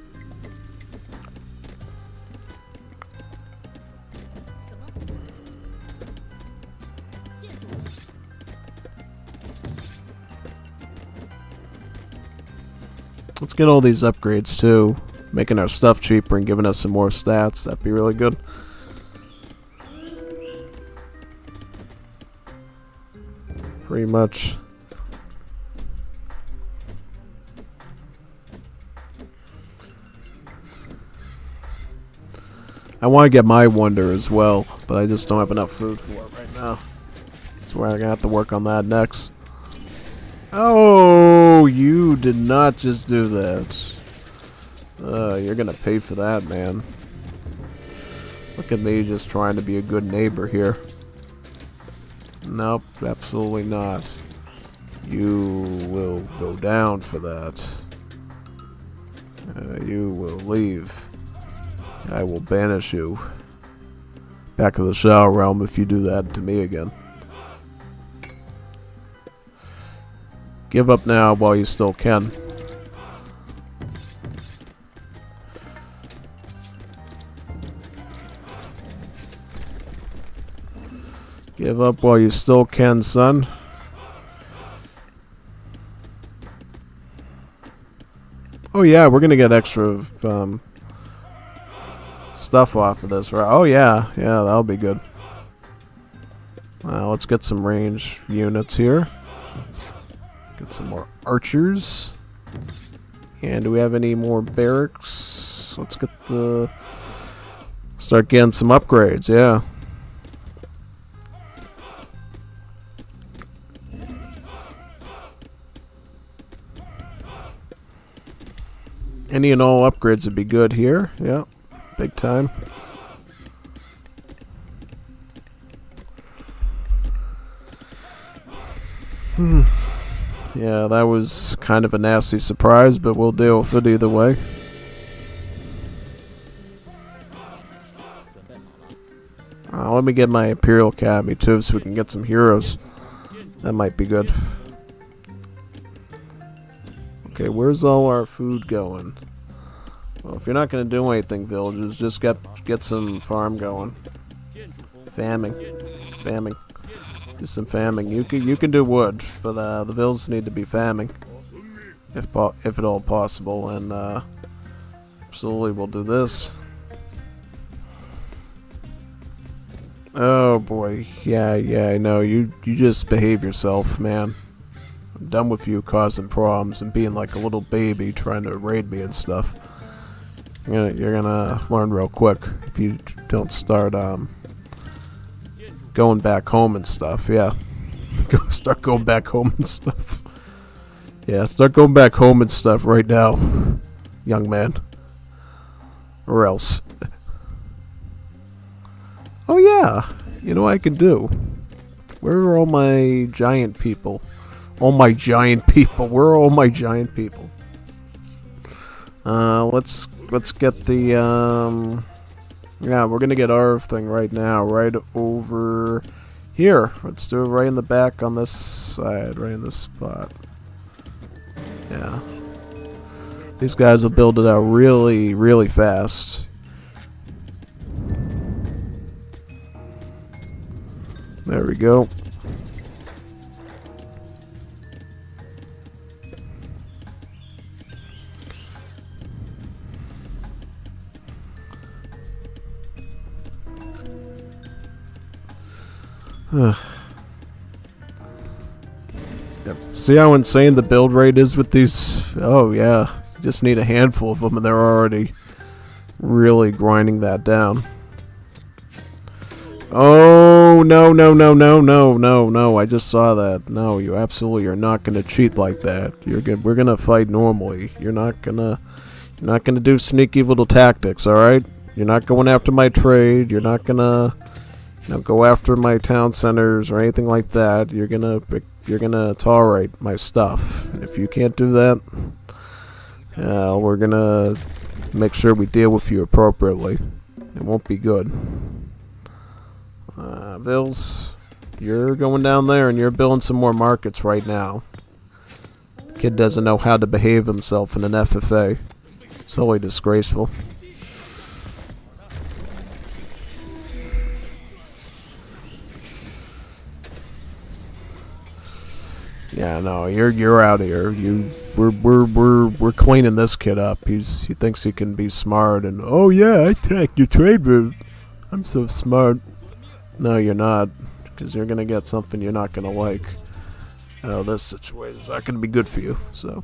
Let's get all these upgrades too, making our stuff cheaper and giving us some more stats. That'd be really good. Pretty much. I want to get my wonder as well, but I just don't have enough food for it right now. So we're gonna have to work on that next. Oh, you did not just do that. You're gonna pay for that, man. Look at me just trying to be a good neighbor here. Nope, absolutely not. You will go down for that. You will leave. I will banish you back to the Shadow Realm if you do that to me again. Give up now while you still can. Give up while you still can, son. Oh yeah, we're gonna get extra stuff off of this, right? Oh yeah, that'll be good. Let's get some range units here. Get some more archers. And do we have any more barracks? Let's get start getting some upgrades, yeah. Any and all upgrades would be good here, yeah. Big time. Yeah, that was kind of a nasty surprise, but we'll deal with it either way. Let me get my Imperial Academy too, so we can get some heroes. That might be good. Okay, where's all our food going? Well, if you're not gonna do anything, villagers, just get some farm going. Farming. Do some farming. You can do wood, but the villagers need to be farming, if at all possible. And absolutely, we'll do this. Oh boy, yeah, I know. You just behave yourself, man. I'm done with you causing problems and being like a little baby trying to raid me and stuff. You're gonna learn real quick if you don't start going back home and stuff. Yeah, start going back home and stuff. Yeah, start going back home and stuff right now, young man. Or else. Oh yeah, you know what I can do? Where are all my giant people? All my giant people. Where are all my giant people? Let's get the yeah, we're gonna get our thing right now, right over here. Let's do it right in the back on this side, right in this spot. Yeah. These guys will build it out really, really fast. There we go. Yep. See how insane the build rate is with these? Oh yeah, you just need a handful of them and they're already really grinding that down. Oh, no, no, no, no, no, no, no, I just saw that. No, you absolutely are not going to cheat like that. We're going to fight normally. You're not going to do sneaky little tactics, all right? You're not going after my trade. You're not going to go after my town centers or anything like that. You're going to tolerate my stuff. And if you can't do that, we're going to make sure we deal with you appropriately. It won't be good. Bills, you're going down there and you're building some more markets right now. Kid doesn't know how to behave himself in an FFA. It's totally disgraceful. Yeah, no, you're out of here. We're cleaning this kid up. He thinks he can be smart and oh yeah, I tagged your trade route. I'm so smart. No, you're not, because you're gonna get something you're not gonna like. Oh, this situation is not gonna be good for you. So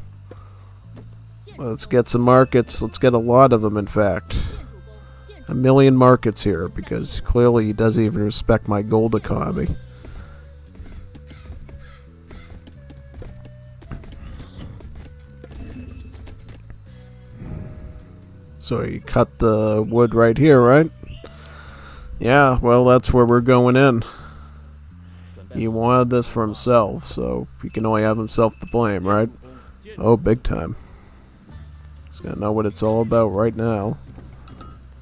let's get some markets. Let's get a lot of them. In fact, 1 million markets here, because clearly he doesn't even respect my gold economy. So he cut the wood right here, right? Yeah, well, that's where we're going in. He wanted this for himself, so he can only have himself to blame, right? Oh, big time. He's gonna know what it's all about right now.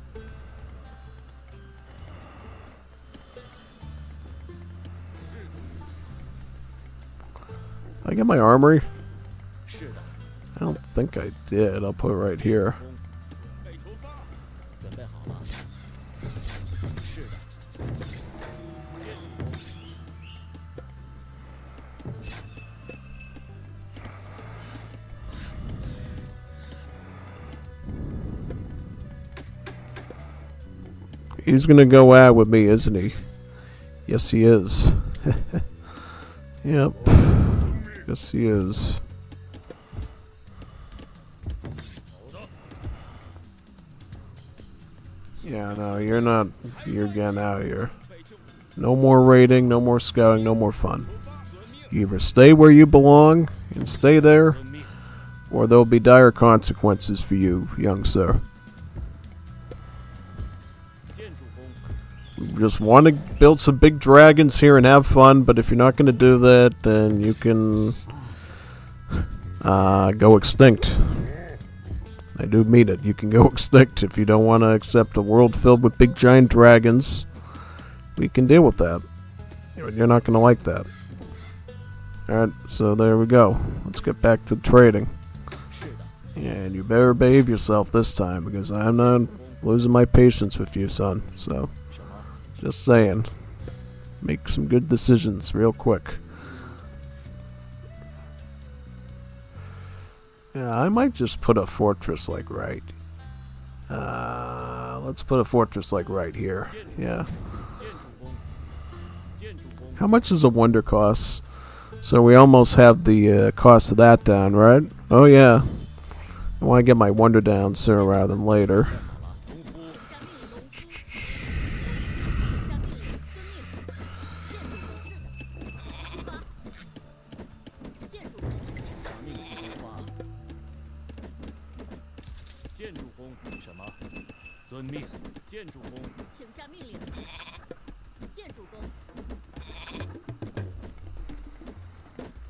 Did I get my armory? I don't think I did. I'll put it right here. He's gonna go out with me, isn't he? Yes, he is. Yep. Yes, he is. Yeah, no, you're not. You're getting out of here. No more raiding, no more scouting, no more fun. You either stay where you belong and stay there, or there'll be dire consequences for you, young sir. We just want to build some big dragons here and have fun, but if you're not going to do that, then you can go extinct. I do mean it. You can go extinct if you don't want to accept a world filled with big giant dragons. We can deal with that. You're not going to like that. Alright, so there we go. Let's get back to trading. And you better behave yourself this time, because I'm not losing my patience with you, son. So, just saying. Make some good decisions real quick. Yeah, I might just put a fortress like right. Let's put a fortress like right here. Yeah. How much does a wonder cost? So we almost have the cost of that down, right? Oh yeah. I want to get my wonder down sooner rather than later.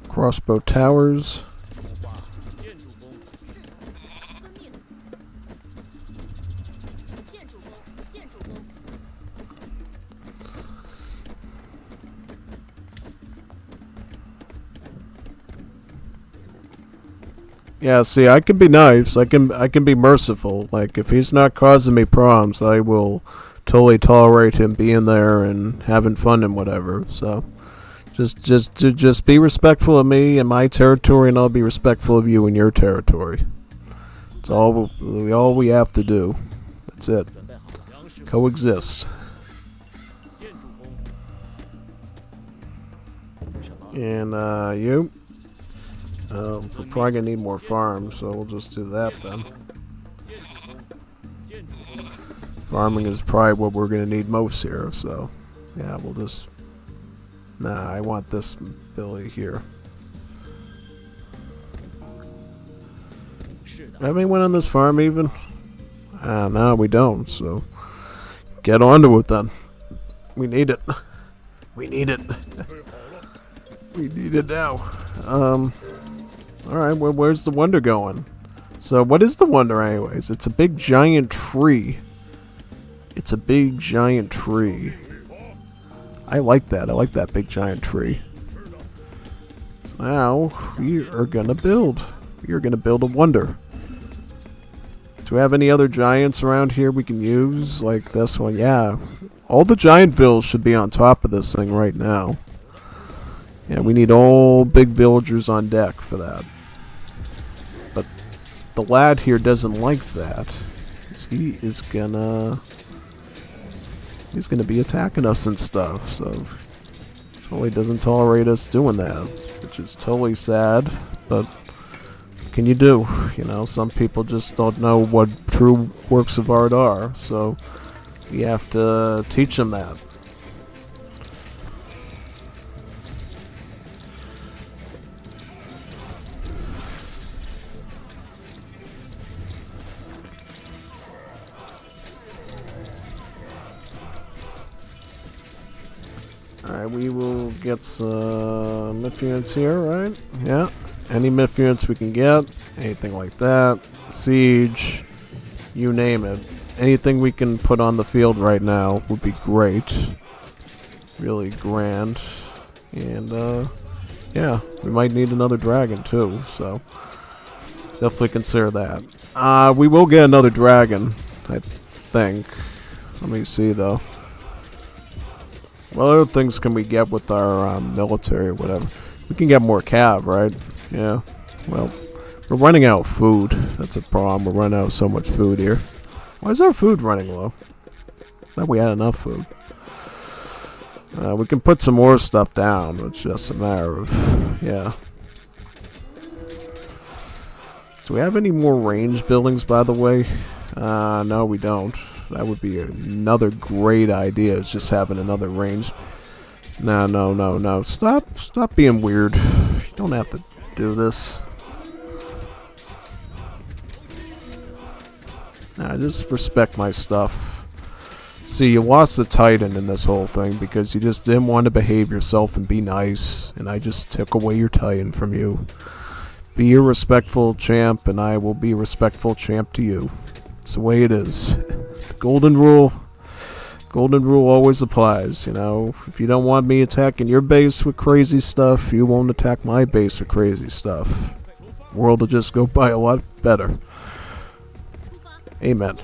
Crossbow towers. Yeah, see, I can be nice. I can be merciful. Like, if he's not causing me problems, I will totally tolerate him being there and having fun and whatever. So, just be respectful of me and my territory, and I'll be respectful of you and your territory. It's all we have to do. That's it. Coexist. And, you. We're probably gonna need more farms, so we'll just do that then. Farming is probably what we're gonna need most here, so yeah, we'll just. Nah, I want this Billy here. Have anyone on this farm even? No, we don't, so get on to it then. We need it. We need it. We need it now. Alright, well, where's the wonder going? So, what is the wonder anyways? It's a big giant tree. It's a big giant tree. I like that. I like that big giant tree. So now, we are gonna build. We are gonna build a wonder. Do we have any other giants around here we can use? Like this one? Yeah. All the giant villas should be on top of this thing right now. Yeah, we need all big villagers on deck for that. But the lad here doesn't like that. He is gonna... He's gonna be attacking us and stuff, so... Totally doesn't tolerate us doing that, which is totally sad, but... What can you do? You know, some people just don't know what true works of art are, so... We have to teach them that. Alright, we will get some myth units here, right? Yeah. Any myth units we can get. Anything like that. Siege. You name it. Anything we can put on the field right now would be great. Really grand. And, yeah. We might need another dragon, too, so... Definitely consider that. We will get another dragon, I think. Let me see, though. What other things can we get with our military or whatever? We can get more cav, right? Yeah. Well, we're running out of food. That's a problem. We're running out of so much food here. Why is our food running low? Thought we had enough food. We can put some more stuff down. It's just a matter of... Yeah. Do we have any more range buildings, by the way? No, we don't. That would be another great idea, is just having another range. No. Stop being weird. You don't have to do this. Nah, just respect my stuff. See, you lost the Titan in this whole thing because you just didn't want to behave yourself and be nice, and I just took away your Titan from you. Be a respectful champ, and I will be a respectful champ to you. It's the way it is. Golden rule always applies, you know. If you don't want me attacking your base with crazy stuff, you won't attack my base with crazy stuff. The world will just go by a lot better. Amen.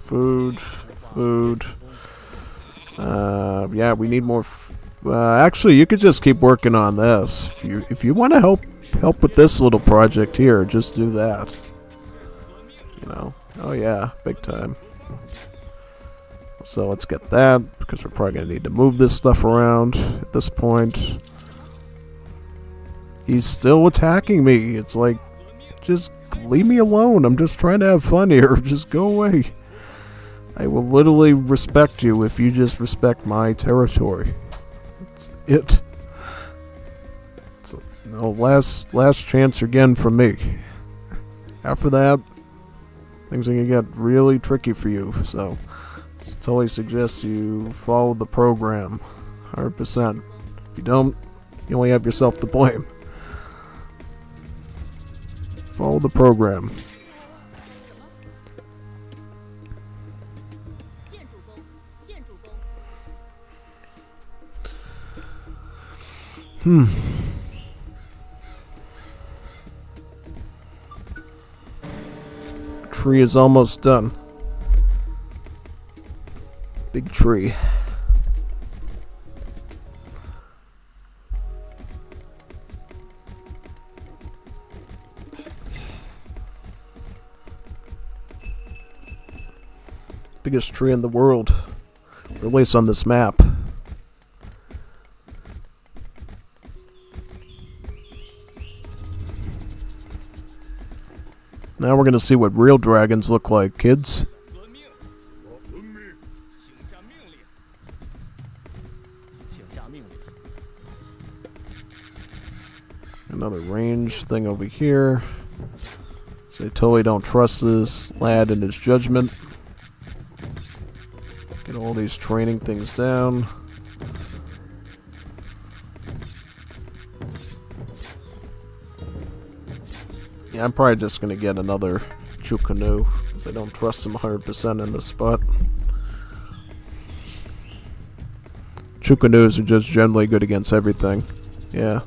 Food. Yeah, we need more. Actually, you could just keep working on this. If you want to help with this little project here, just do that. You know. Oh yeah, big time. So let's get that because we're probably gonna need to move this stuff around at this point. He's still attacking me. It's like, just leave me alone. I'm just trying to have fun here. Just go away. I will literally respect you if you just respect my territory. That's it. So, no, last chance again from me. After that, things are going to get really tricky for you. So, I totally suggest you follow the program 100%. If you don't, you only have yourself to blame. Follow the program. Tree is almost done. Big tree. Biggest tree in the world. Or at least on this map. Now we're gonna see what real dragons look like, kids. Another range thing over here. So I totally don't trust this lad and his judgment. Get all these training things down. Yeah, I'm probably just gonna get another Chukanu, because I don't trust him 100% in this spot. Chukanus are just generally good against everything. Yeah.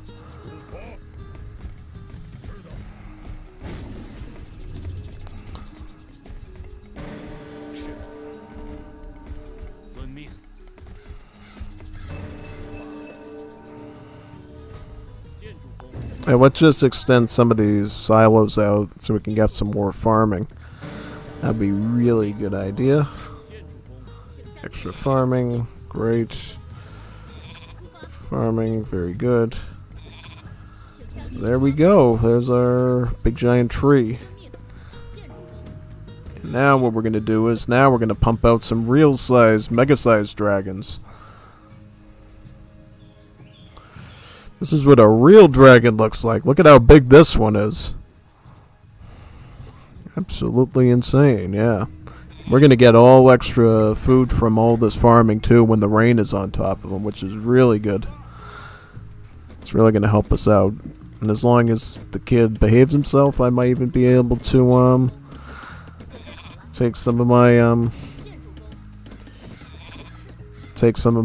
Hey, let's just extend some of these silos out so we can get some more farming. That'd be really good idea. Extra farming, great. Farming, very good. So there we go. There's our big giant tree. And now what we're going to do is now we're going to pump out some real size, mega size dragons. This is what a real dragon looks like. Look at how big this one is. Absolutely insane, yeah. We're going to get all extra food from all this farming too when the rain is on top of them, which is really good. It's really going to help us out. And as long as the kid behaves himself, I might even be able to take some of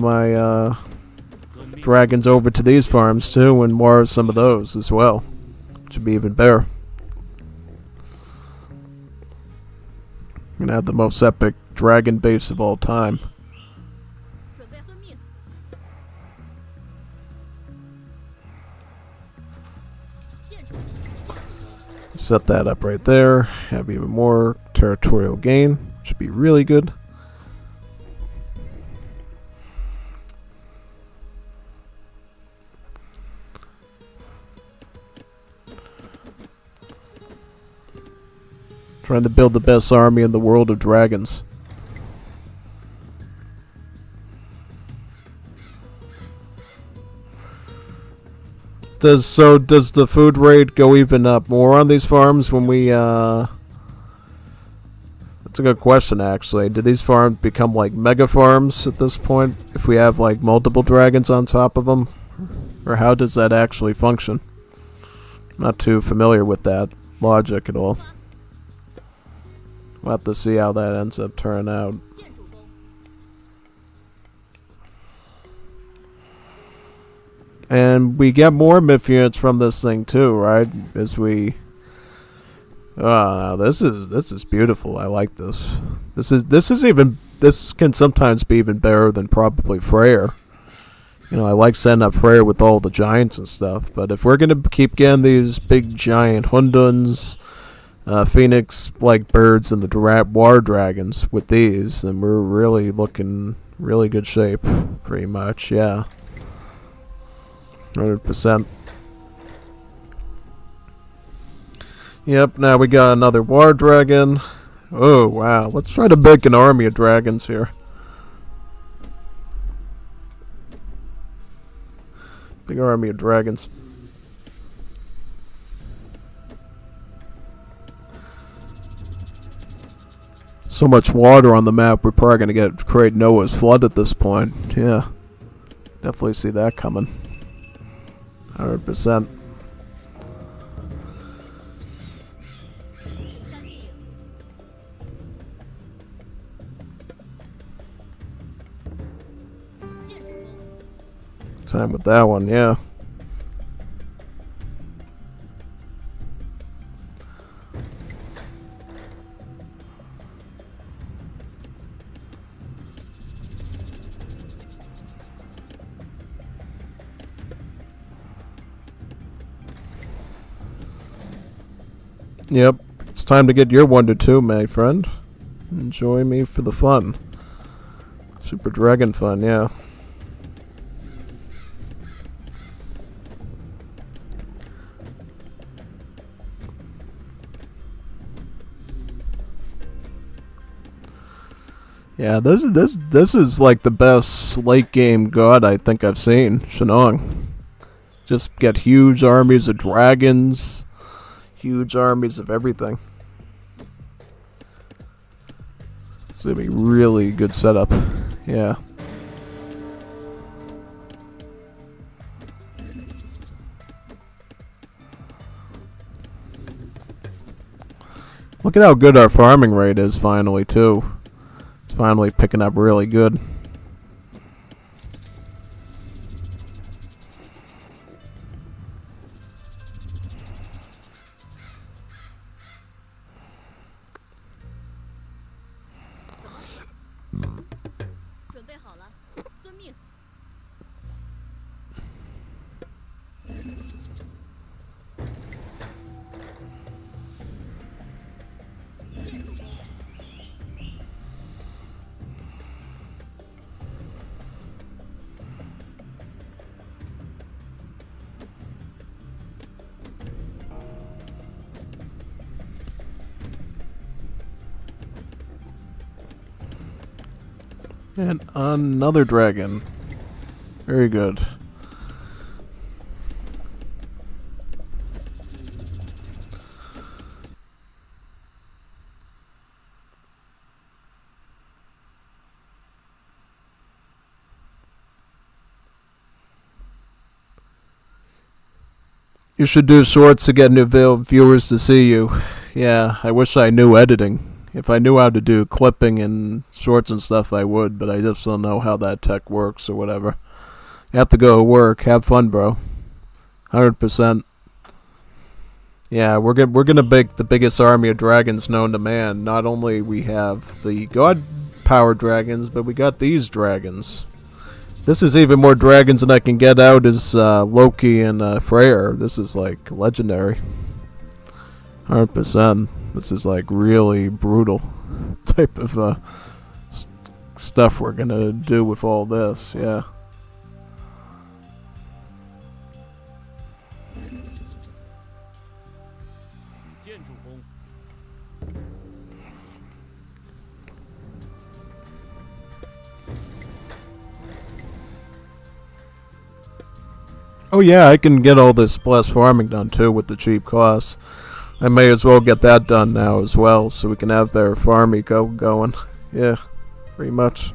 my dragons over to these farms too and more some of those as well, which would be even better. I'm gonna have the most epic dragon base of all time. Set that up right there. Have even more territorial gain. Should be really good. Trying to build the best army in the world of dragons. Does the food rate go even up more on these farms when we that's a good question actually. Do these farms become like mega farms at this point if we have like multiple dragons on top of them? Or how does that actually function? Not too familiar with that logic at all. We'll have to see how that ends up turning out. And we get more myth units from this thing too, right? As we this is beautiful. I like this. This can sometimes be even better than probably Freyr. You know, I like setting up Freyr with all the giants and stuff, but if we're gonna keep getting these big giant Hunduns, Phoenix-like birds and the water dragons with these, then we're really looking really good shape, pretty much, yeah. 100%. Yep, now we got another water dragon. Oh, wow. Let's try to make an army of dragons here. Big army of dragons. So much water on the map, we're probably going to create Noah's flood at this point. Yeah. Definitely see that coming. 100%. Time with that one, yeah. Yep, it's time to get your wonder too, my friend. Enjoy me for the fun. Super Dragon fun, yeah. Yeah, this is like the best late game god I think I've seen. Shenong. Just get huge armies of dragons, huge armies of everything. It's gonna be really good setup. Yeah. Look at how good our farming rate is finally too. It's finally picking up really good. And another dragon. Very good. You should do shorts to get new viewers to see you. Yeah, I wish I knew editing. If I knew how to do clipping and shorts and stuff, I would, but I just don't know how that tech works or whatever. You have to go to work. Have fun, bro. 100%. Yeah, we're gonna make the biggest army of dragons known to man. Not only we have the god power dragons, but we got these dragons. This is even more dragons than I can get out as Loki and Freyr. This is like legendary. 100%. This is like really brutal type of stuff we're gonna do with all this, yeah. Oh yeah, I can get all this plus farming done too with the cheap costs. I may as well get that done now as well, so we can have better farm eco going. Yeah, pretty much.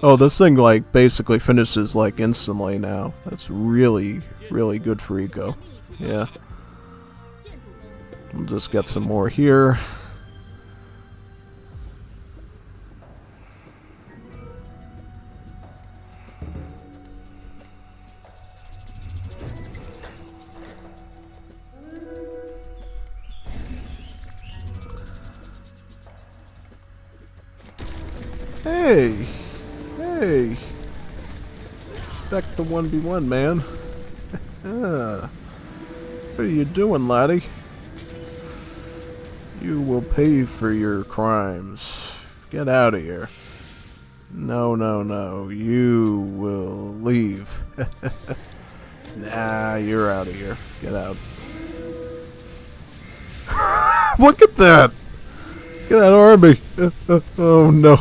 Oh, this thing like basically finishes like instantly now. That's really, really good for eco. Yeah. We'll just get some more here. Hey! Hey! Respect the 1v1, man. What are you doing, laddie? You will pay for your crimes. Get out of here. No, no, no. You will leave. Nah, you're out of here. Get out. Look at that! Look at that army! Oh no.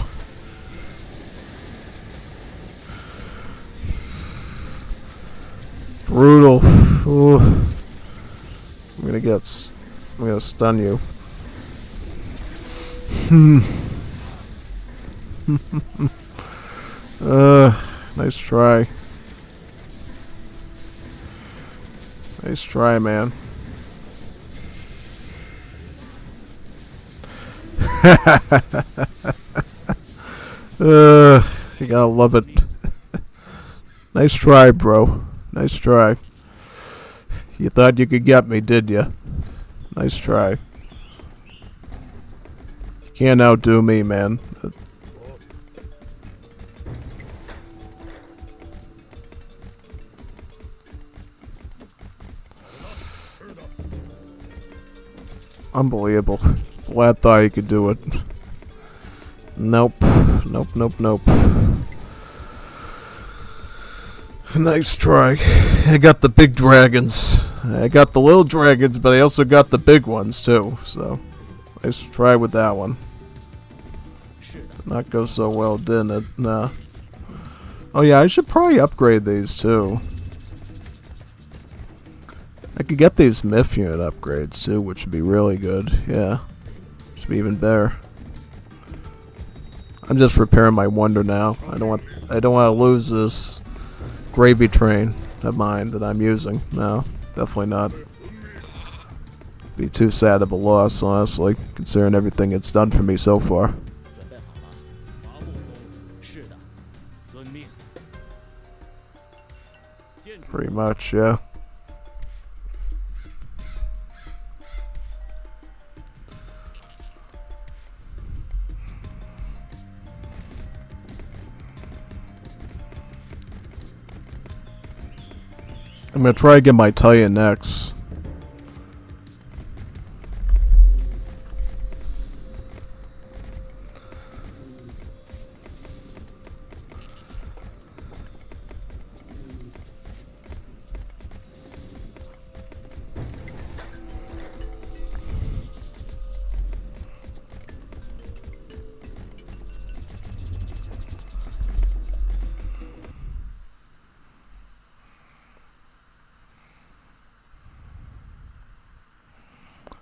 Brutal. Ooh. I'm gonna stun you. Nice try. Nice try, man. You gotta love it. Nice try, bro. Nice try. You thought you could get me, did you? Nice try. You can't outdo me, man. Unbelievable. Lad thought he could do it. Nope. Nope, nope, nope. Nice try. I got the big dragons. I got the little dragons, but I also got the big ones too. So, nice try with that one. Did not go so well, didn't it? Nah. Oh yeah, I should probably upgrade these too. I could get these myth unit upgrades too, which would be really good. Yeah, should be even better. I'm just repairing my wonder now. I don't want to lose this gravy train of mine that I'm using. No, definitely not. Be too sad of a loss, honestly, considering everything it's done for me so far. Pretty much, yeah. I'm gonna try to get my tie-in next.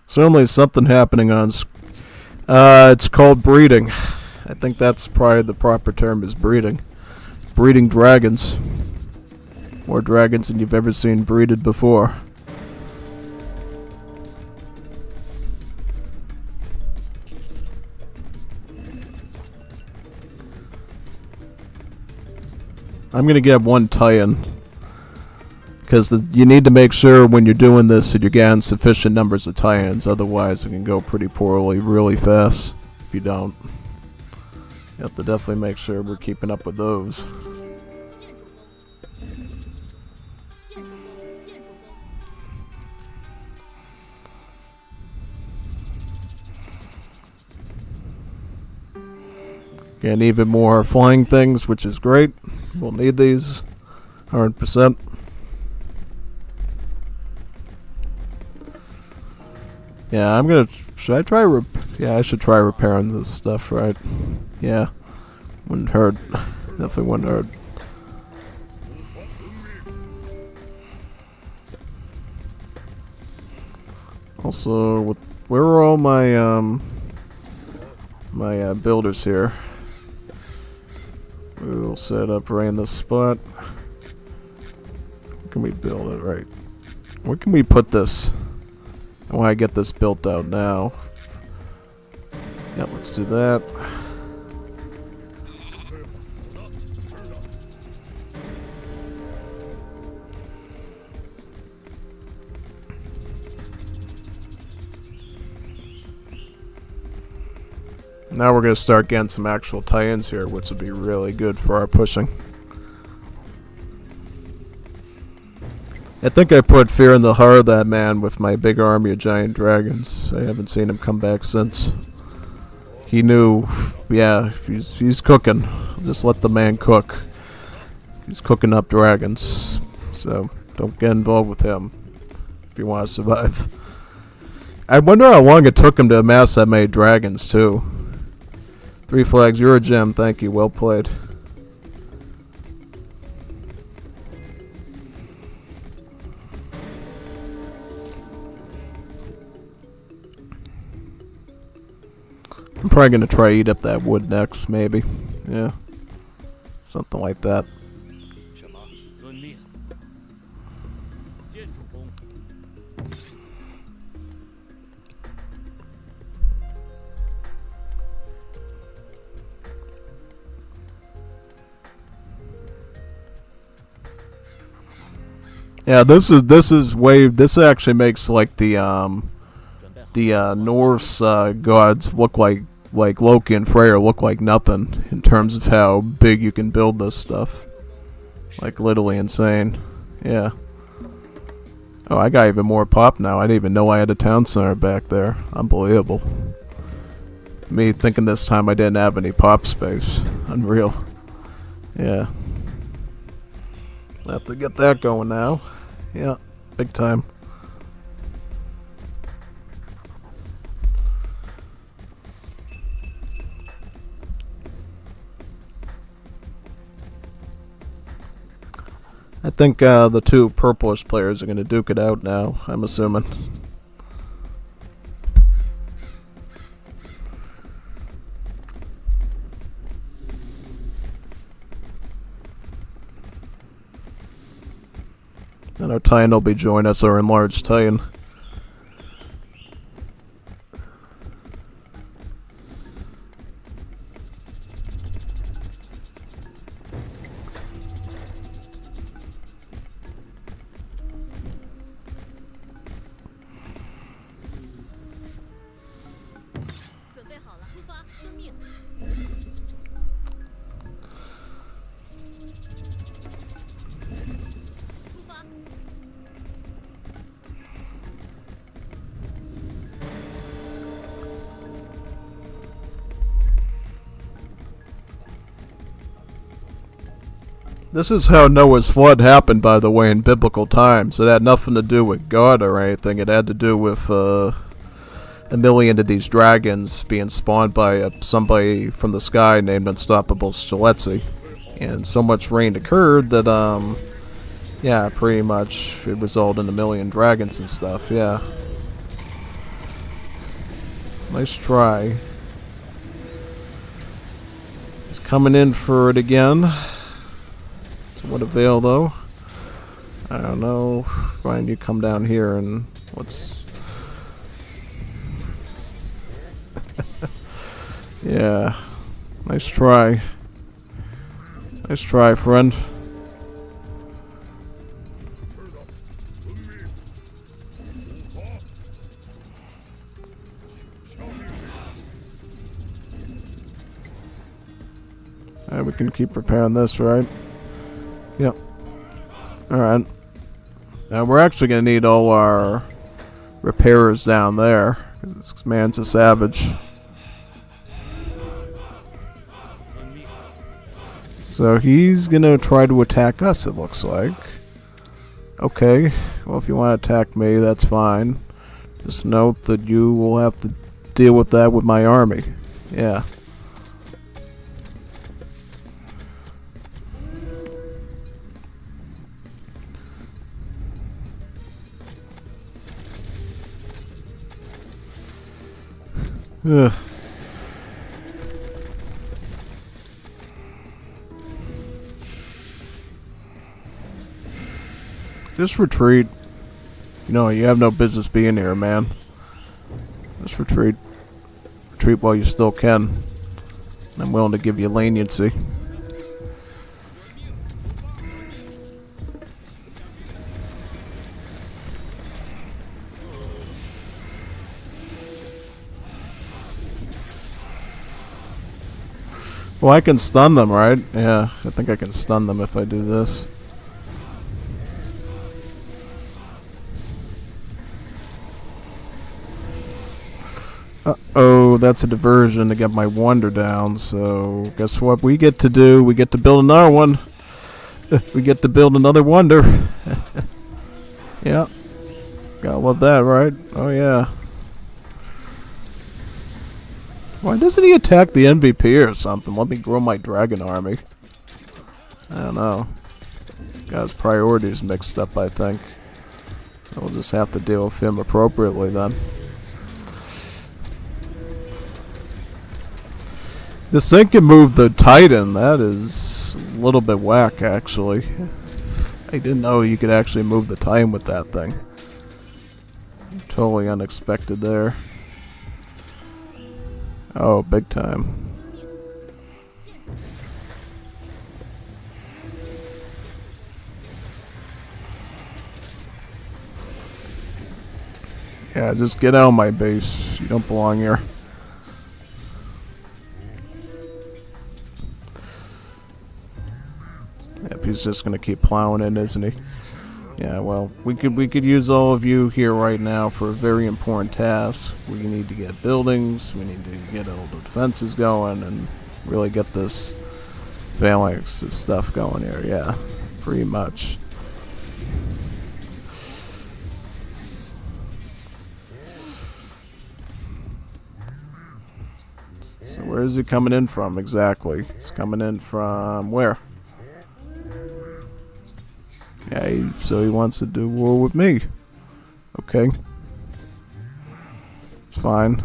Certainly something happening on. It's called breeding. I think that's probably the proper term is breeding. Breeding dragons. More dragons than you've ever seen breeded before. I'm gonna get one tie-in. Because you need to make sure when you're doing this that you're getting sufficient numbers of tie-ins, otherwise it can go pretty poorly really fast if you don't. You have to definitely make sure we're keeping up with those. Getting even more flying things, which is great. We'll need these 100%. Yeah, I'm gonna. Should I try? Yeah, I should try repairing this stuff, right? Yeah, wouldn't hurt. Definitely wouldn't hurt. Also, where are all my my builders here? We'll set up right in this spot. Where can we build it? Right. Where can we put this? I want to get this built out now. Yeah, let's do that. Now we're going to start getting some actual tie-ins here, which would be really good for our pushing. I think I put fear in the heart of that man with my big army of giant dragons. I haven't seen him come back since. He knew, yeah, he's cooking. Just let the man cook. He's cooking up dragons. So don't get involved with him if you want to survive. I wonder how long it took him to amass that many dragons too. 3 flags, you're a gem, thank you, well played. I'm probably gonna try eat up that wood next, maybe. Yeah. Something like that. Yeah, this actually makes like the Norse gods look like Loki and Freyr look like nothing in terms of how big you can build this stuff. Like literally insane. Yeah. Oh, I got even more pop now. I didn't even know I had a town center back there. Unbelievable. Me thinking this time I didn't have any pop space. Unreal. Yeah. Have to get that going now. Yeah, big time. I think the two purplish players are going to duke it out now, I'm assuming. And our Titan will be joining us, our enlarged Titan. This is how Noah's flood happened, by the way, in biblical times. It had nothing to do with God or anything. It had to do with a million of these dragons being spawned by somebody from the sky named Unstoppable Stiletsy. And so much rain occurred that, yeah, pretty much it resulted in a million dragons and stuff, yeah. Nice try. He's coming in for it again. To what avail, though? I don't know. Why don't you come down here and let's... Yeah. Nice try. Nice try, friend. Alright, we can keep repairing this, right? Yep. Alright. We're actually going to need all our repairers down there. Because this man's a savage. So he's going to try to attack us, it looks like. Okay. Well, if you want to attack me, that's fine. Just note that you will have to deal with that with my army. Yeah. Ugh. Just retreat. You know, you have no business being here, man. Just retreat. Retreat while you still can. I'm willing to give you leniency. Well, I can stun them, right? Yeah, I think I can stun them if I do this. Uh-oh, that's a diversion to get my wonder down, so guess what we get to do? We get to build another one. We get to build another wonder. Yeah. Gotta love that, right? Oh, yeah. Why doesn't he attack the MVP or something? Let me grow my dragon army. I don't know. Got his priorities mixed up, I think. So we'll just have to deal with him appropriately then. This thing can move the Titan. That is a little bit whack, actually. I didn't know you could actually move the Titan with that thing. Totally unexpected there. Oh, big time. Yeah, just get out of my base. You don't belong here. Yep, he's just gonna keep plowing in, isn't he? Yeah, well, we could use all of you here right now for a very important task. We need to get buildings, we need to get all the defenses going, and really get this phalanx stuff going here. Yeah, pretty much. So where is he coming in from exactly? It's coming in from where? Yeah, so he wants to do war with me. Okay. It's fine.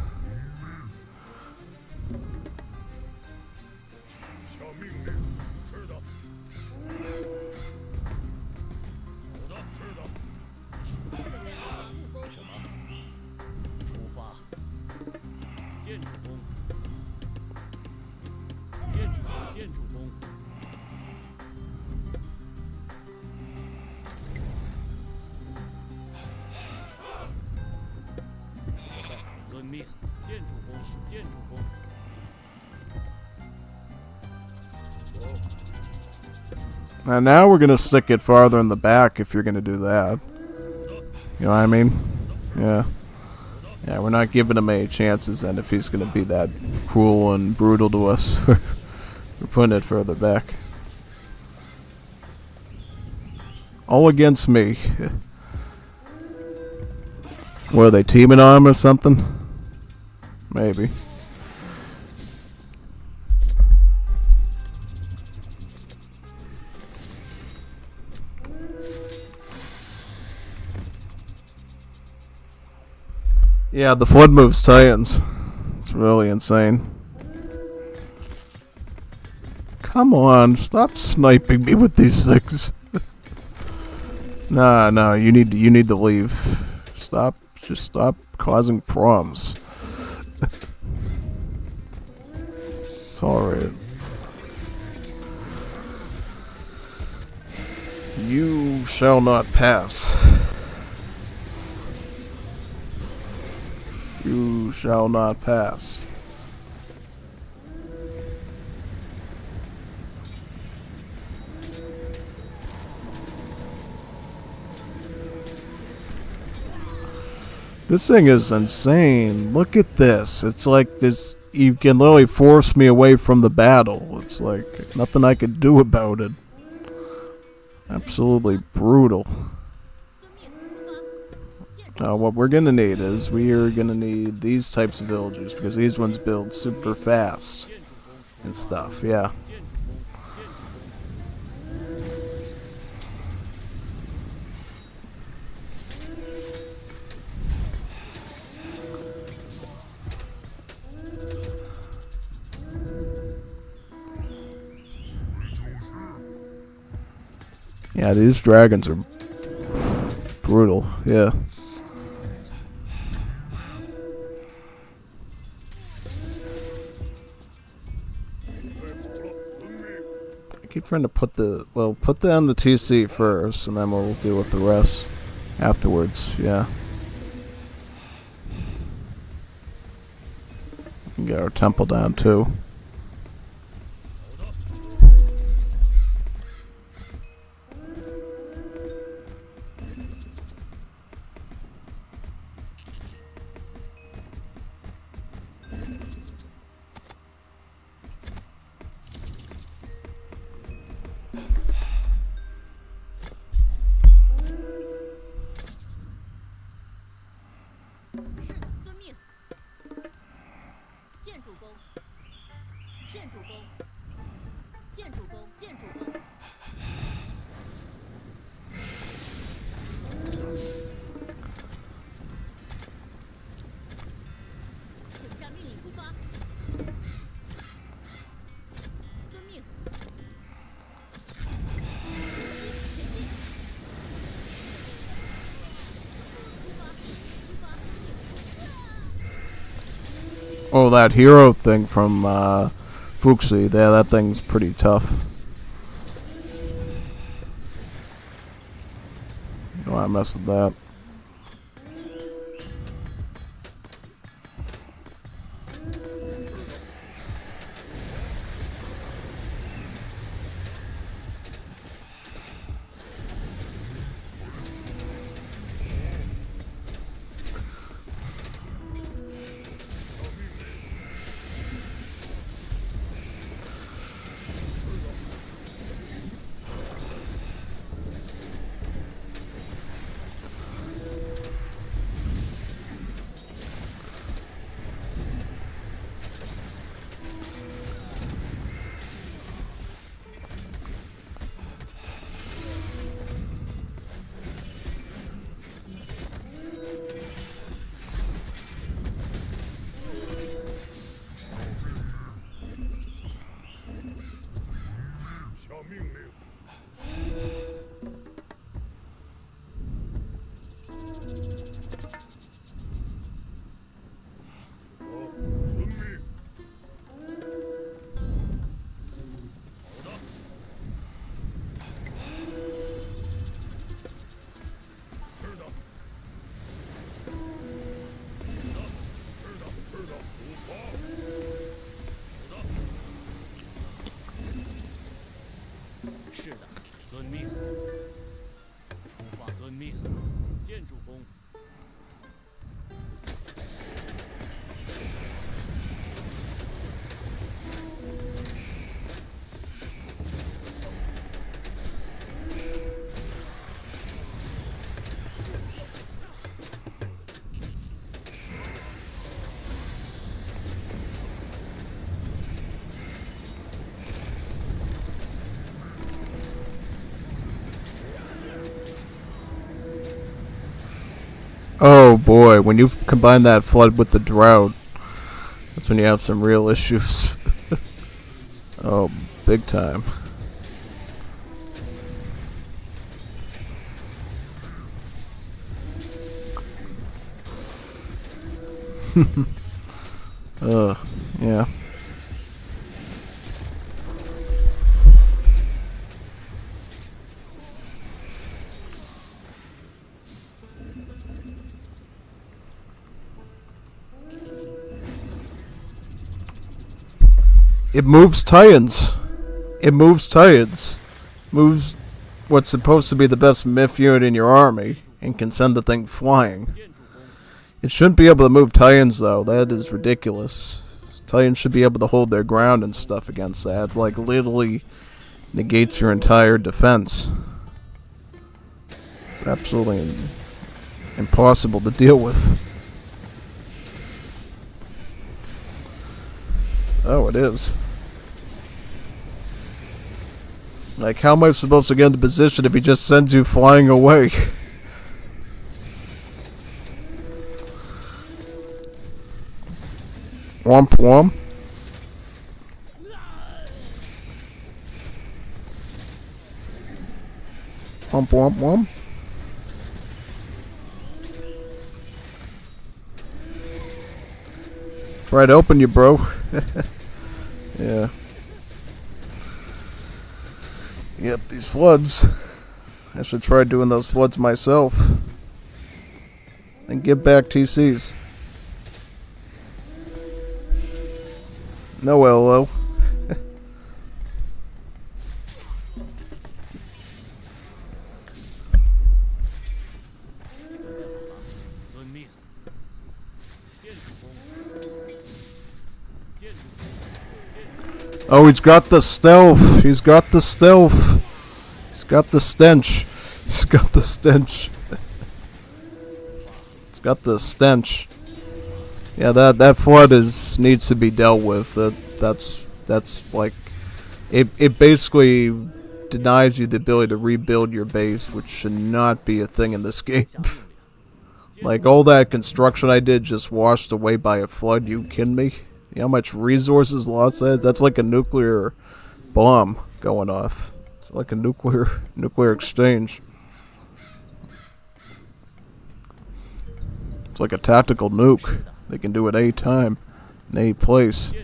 And now we're gonna stick it farther in the back if you're gonna do that. You know what I mean? Yeah. Yeah, we're not giving him any chances then if he's gonna be that cruel and brutal to us. We're putting it further back. All against me. What, are they teaming on him or something? Maybe. Yeah, the flood moves Titans. It's really insane. Come on, stop sniping me with these things. Nah, you need to leave. Just stop causing problems. It's alright. You shall not pass. You shall not pass. This thing is insane. Look at this. It's like this. You can literally force me away from the battle. It's like nothing I could do about it. Absolutely brutal. Now what we're gonna need is we are gonna need these types of villagers because these ones build super fast and stuff. Yeah. Yeah, these dragons are brutal. Yeah. I keep trying to put the on the TC first, and then we'll deal with the rest afterwards. Yeah. We can get our temple down too. Oh, that hero thing from Fuxi. Yeah, that thing's pretty tough. Oh, I messed with that. Oh boy, when you combine that flood with the drought, that's when you have some real issues. Oh, big time. Yeah. It moves Titans. It moves Titans. Moves what's supposed to be the best myth unit in your army and can send the thing flying. It shouldn't be able to move Titans though. That is ridiculous. Titans should be able to hold their ground and stuff against that. It's like literally negates your entire defense. It's absolutely impossible to deal with. Oh, it is. Like, how am I supposed to get into position if he just sends you flying away? Womp womp. Womp womp womp. Try to open you, bro. Yeah. Yep, these floods. I should try doing those floods myself. And give back TCs. No LO. Oh, he's got the stealth. He's got the stealth. He's got the stench. He's got the stench. He's got the stench. Yeah, that flood needs to be dealt with. That's like it basically denies you the ability to rebuild your base, which should not be a thing in this game. Like all that construction I did just washed away by a flood. You kidding me? You know how much resources lost that? That's like a nuclear bomb going off. It's like a nuclear exchange. It's like a tactical nuke. They can do it any time, in any place.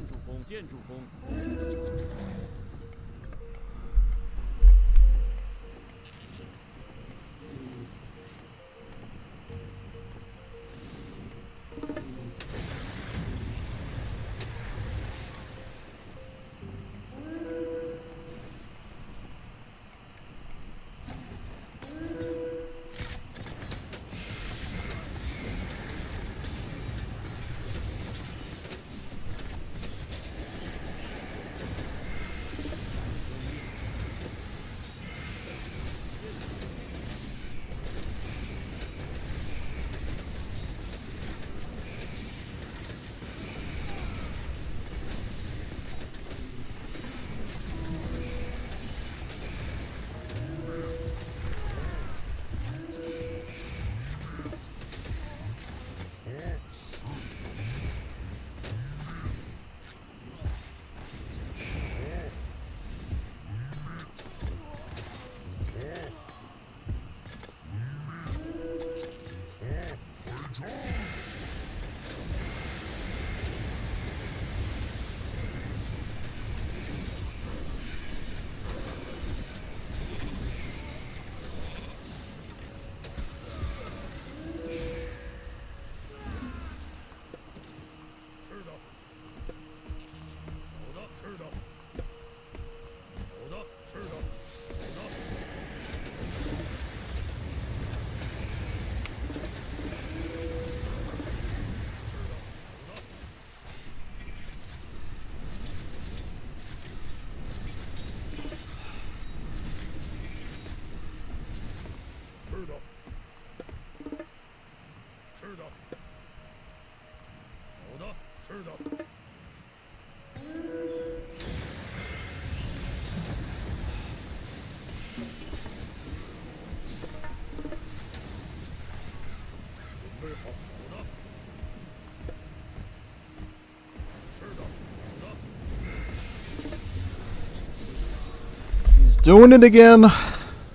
doing it again.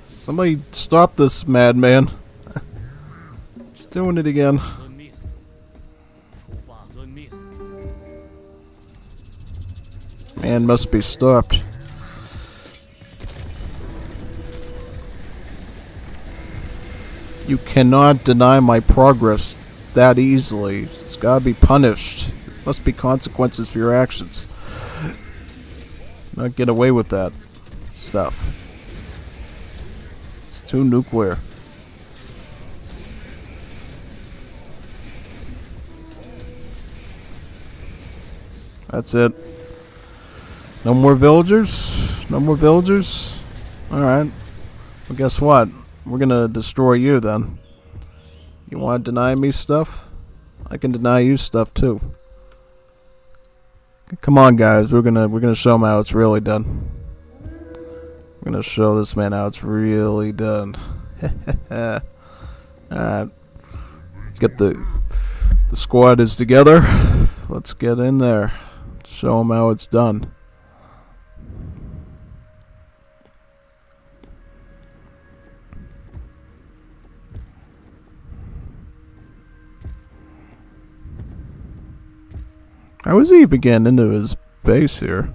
Somebody stop this madman. He's doing it again. Man must be stopped. You cannot deny my progress that easily. It's gotta be punished. There must be consequences for your actions. Not get away with that stuff. It's too nuclear. That's it. No more villagers? No more villagers? Alright. Well, guess what? We're gonna destroy you then. You wanna deny me stuff? I can deny you stuff too. Come on, guys. We're gonna show him how it's really done. We're gonna show this man how it's really done. Alright. Get the squad is together. Let's get in there. Show him how it's done. How was he even getting into his base here?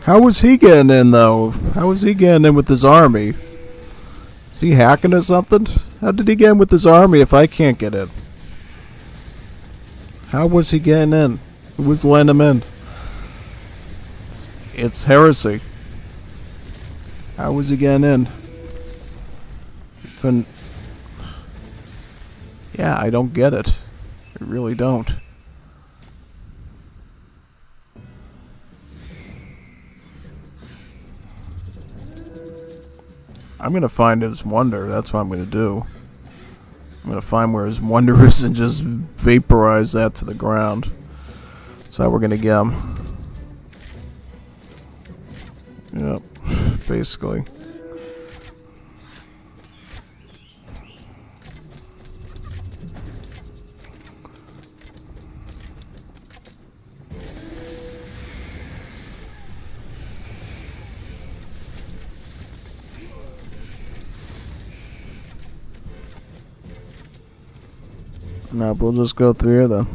How was he getting in, though? How was he getting in with his army? Is he hacking or something? How did he get in with his army if I can't get in? How was he getting in? Who was letting him in? It's heresy. How was he getting in? He couldn't... Yeah, I don't get it. I really don't. I'm gonna find his wonder. That's what I'm gonna do. I'm gonna find where his wonder is and just vaporize that to the ground. That's how we're gonna get him. Yep, basically. No, we'll just go through here then.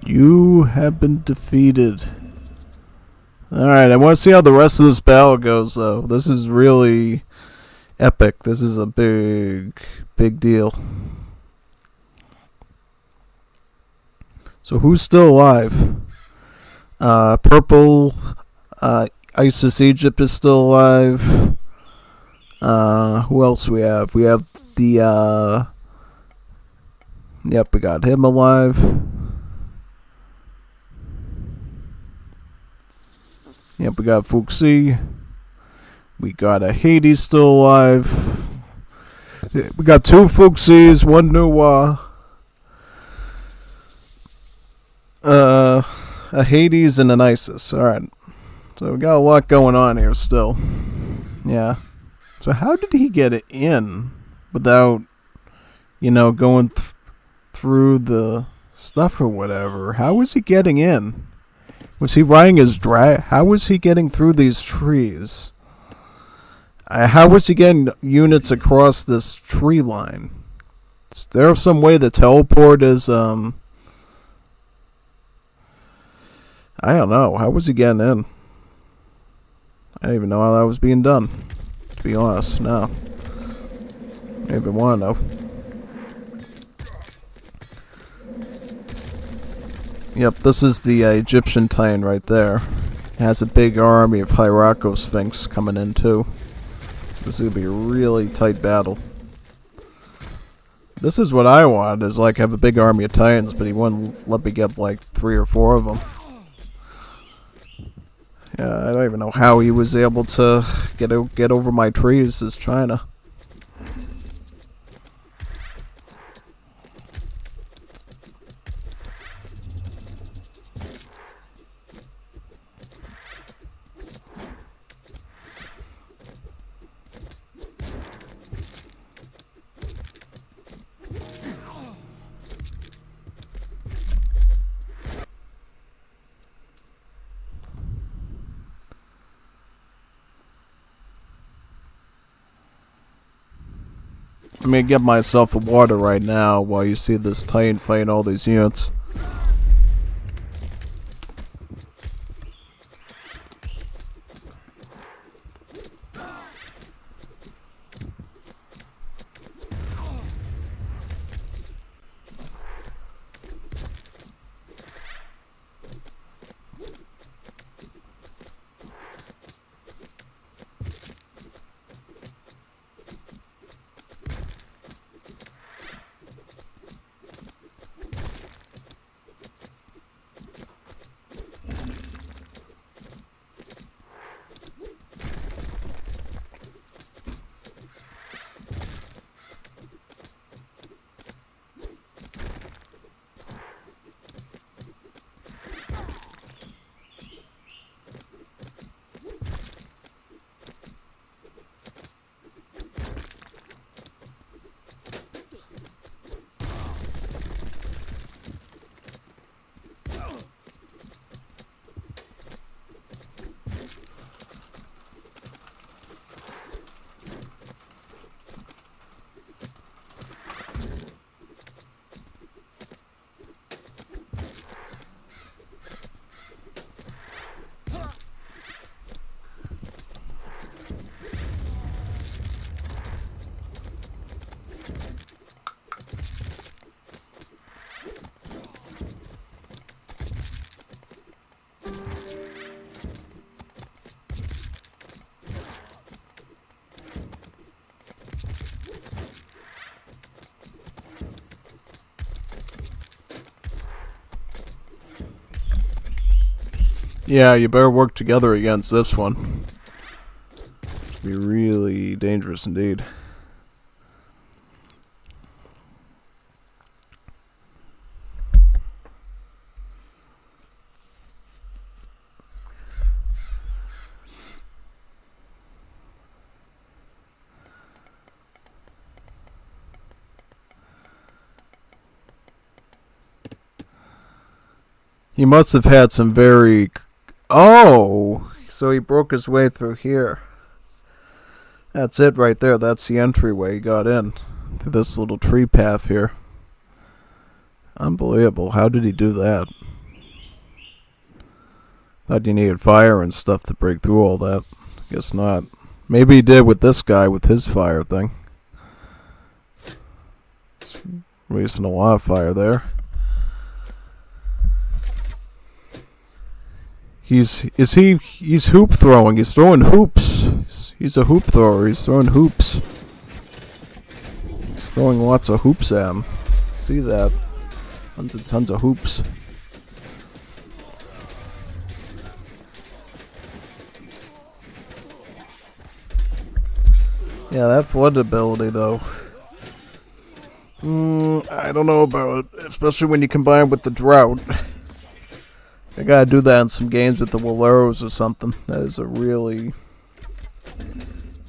You have been defeated. Alright, I want to see how the rest of this battle goes, though. This is really epic. This is a big deal. So who's still alive? Purple, Isis Egypt is still alive. Who else we have? We have the, yep, we got him alive. Yep, we got Fuxi. We got a Hades still alive. We got two Fuxis, one new, a Hades and an Isis. Alright. So we got a lot going on here still. Yeah. So how did he get it in without going through the stuff or whatever. How was he getting in? Was he riding his drag? How was he getting through these trees? How was he getting units across this tree line? Is there some way to teleport his, I don't know. How was he getting in? I didn't even know how that was being done. To be honest, no. I didn't even want to know. Yep, this is the Egyptian Titan right there. It has a big army of Hyraco Sphinx coming in too. This is going to be a really tight battle. This is what I want, is like have a big army of Titans, but he wouldn't let me get like 3 or 4 of them. Yeah, I don't even know how he was able to get over my trees as China. I'm gonna get myself a water right now while you see this Titan fighting all these units. Yeah, you better work together against this one. It's be really dangerous indeed. He must have had some very... Oh! So he broke his way through here. That's it right there. That's the entryway he got in. Through this little tree path here. Unbelievable. How did he do that? Thought you needed fire and stuff to break through all that. Guess not. Maybe he did with this guy with his fire thing. It's wasting a lot of fire there. He's hoop throwing. He's throwing hoops. He's a hoop thrower. He's throwing hoops. He's throwing lots of hoops at him. See that? Tons of hoops. Yeah, that flood ability though. I don't know about it, especially when you combine it with the drought. I gotta do that in some games with the Willeros or something. That is a really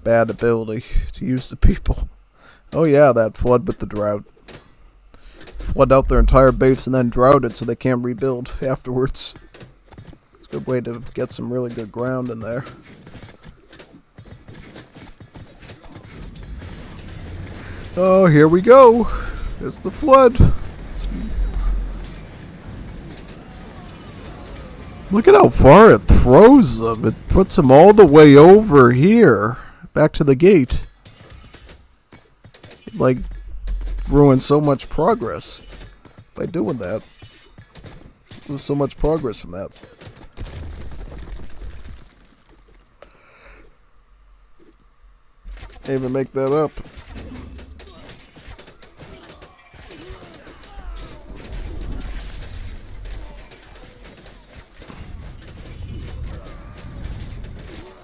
bad ability to use to people. Oh yeah, that flood with the drought. flood out their entire base and then drought it so they can't rebuild afterwards. It's a good way to get some really good ground in there. Oh, here we go. There's the flood. Look at how far it throws them. It puts them all the way over here. Back to the gate. It, like, ruined so much progress by doing that. There's so much progress from that. Can't even make that up.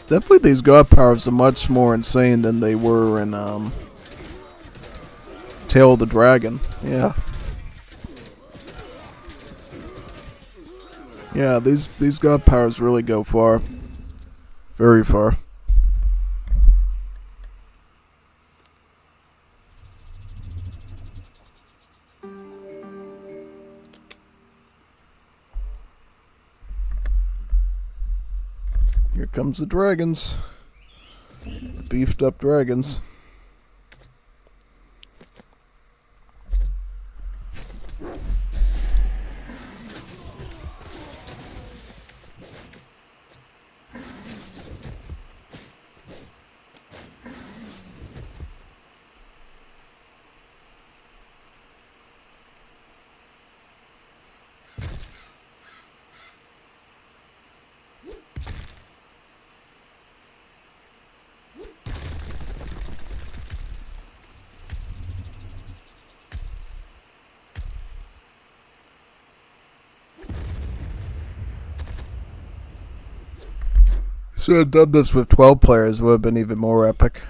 Definitely these god powers are much more insane than they were in Tail of the Dragon. Yeah. Yeah, these god powers really go far. Very far. Here comes the dragons. The beefed up dragons. Should have done this with 12 players, would have been even more epic.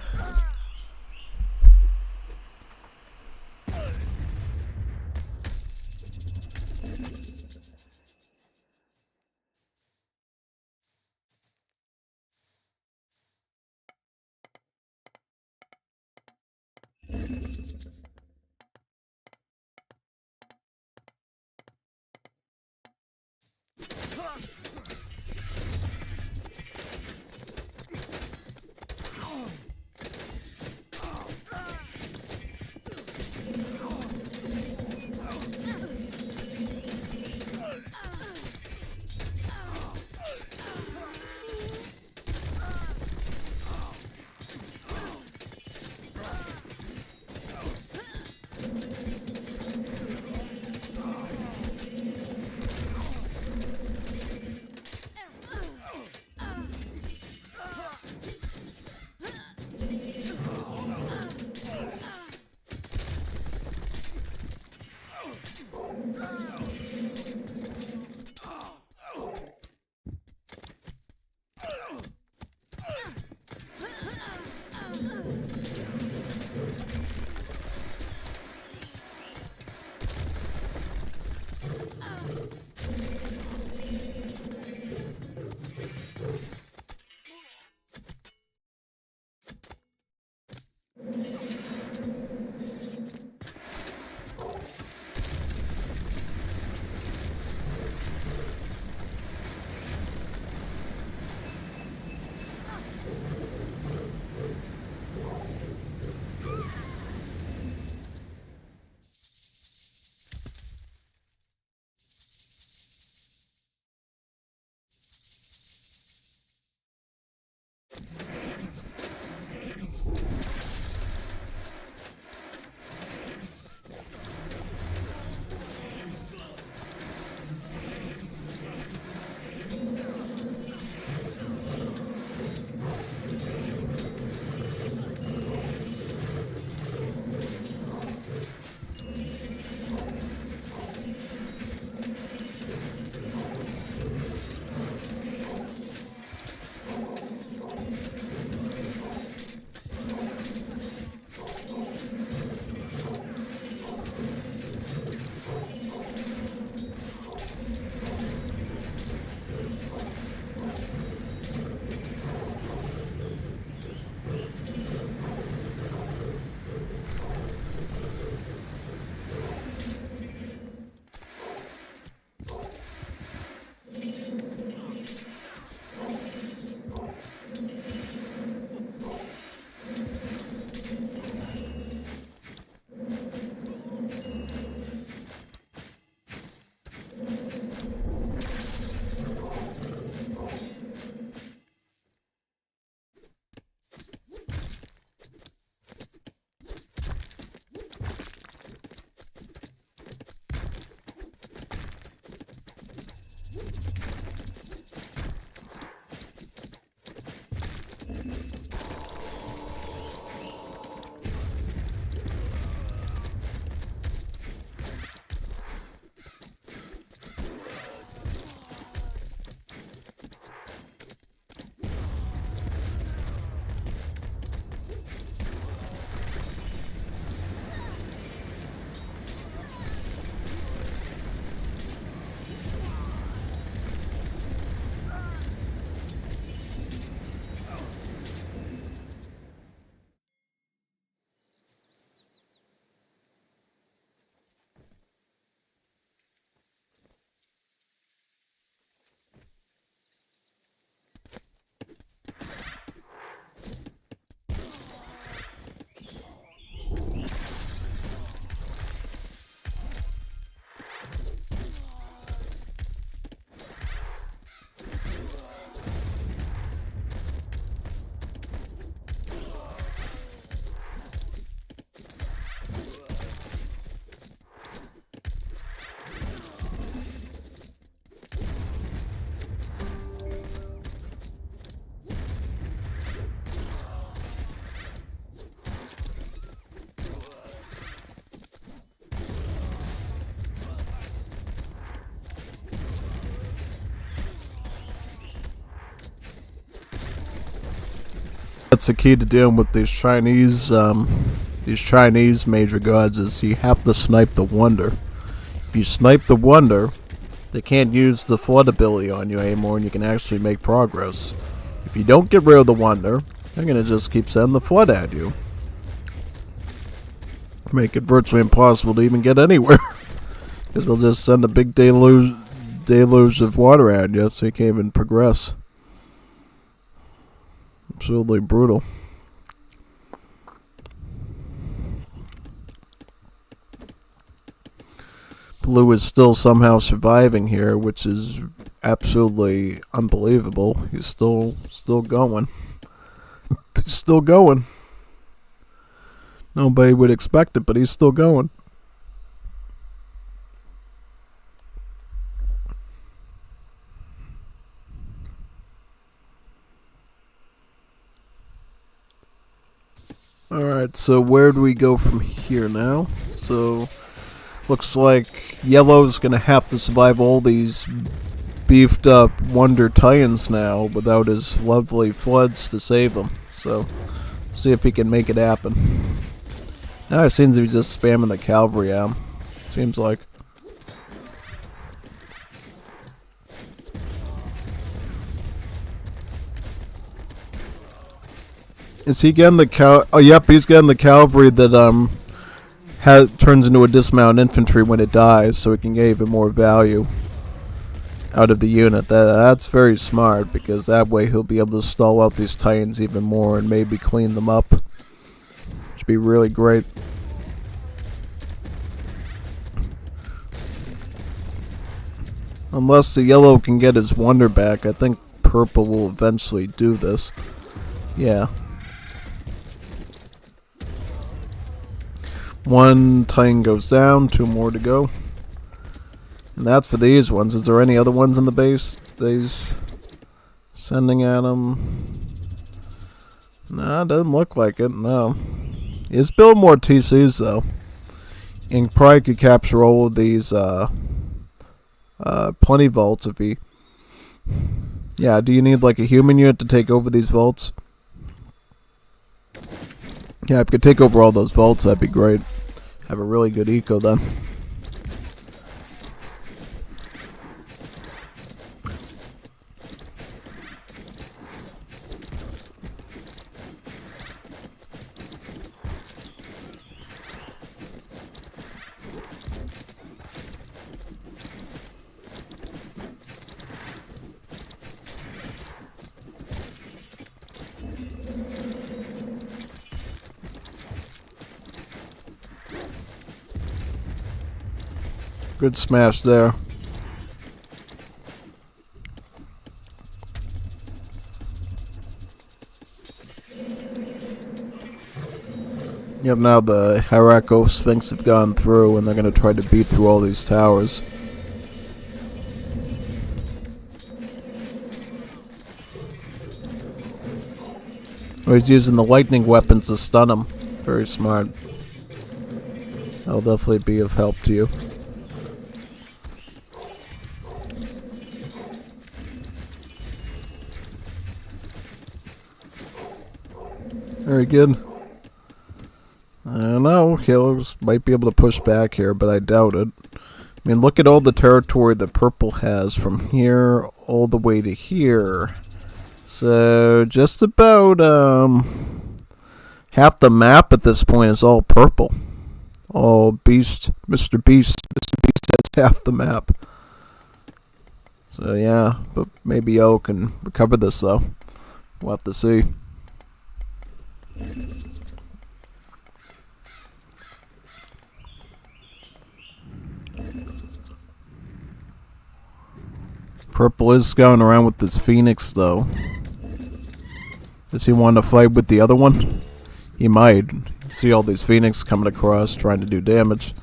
That's the key to dealing with these Chinese major gods is you have to snipe the wonder. If you snipe the wonder, they can't use the flood ability on you anymore, and you can actually make progress. If you don't get rid of the wonder, they're gonna just keep sending the flood at you. Make it virtually impossible to even get anywhere. Because they'll just send a big deluge of water at you, so you can't even progress. Absolutely brutal. Blue is still somehow surviving here, which is absolutely unbelievable. He's still going. He's still going. Nobody would expect it, but he's still going. Alright, so where do we go from here now? So, looks like Yellow's gonna have to survive all these beefed up Wonder Titans now without his lovely floods to save him. So, see if he can make it happen. Now it seems to be just spamming the cavalry at him. Seems like. Is he getting the Oh, yep, he's getting the cavalry that turns into a dismounted infantry when it dies, so it can get even more value out of the unit. That's very smart, because that way he'll be able to stall out these Titans even more and maybe clean them up. Which would be really great. Unless the yellow can get his wonder back, I think purple will eventually do this. Yeah. One Titan goes down, 2 more to go. And that's for these ones. Is there any other ones in the base he's sending at him? Nah, doesn't look like it, no. He's building more TCs though. And probably could capture all of these plenty vaults if he... Yeah, do you need like a human unit to take over these vaults? Yeah, if you could take over all those vaults, that'd be great. Have a really good eco then. Good smash there. Yep, now the Hierarcho Sphinx have gone through and they're going to try to beat through all these towers. Oh, he's using the lightning weapons to stun him. Very smart. That'll definitely be of help to you. Very good. I don't know, Healers might be able to push back here, but I doubt it. I mean, look at all the territory that purple has from here all the way to here. So, just about, half the map at this point is all purple. All Beast, Mr. Beast has half the map. So, yeah, but maybe Yo can recover this, though. We'll have to see. Purple is going around with this Phoenix, though. Does he want to fight with the other one? He might. See all these Phoenix coming across, trying to do damage.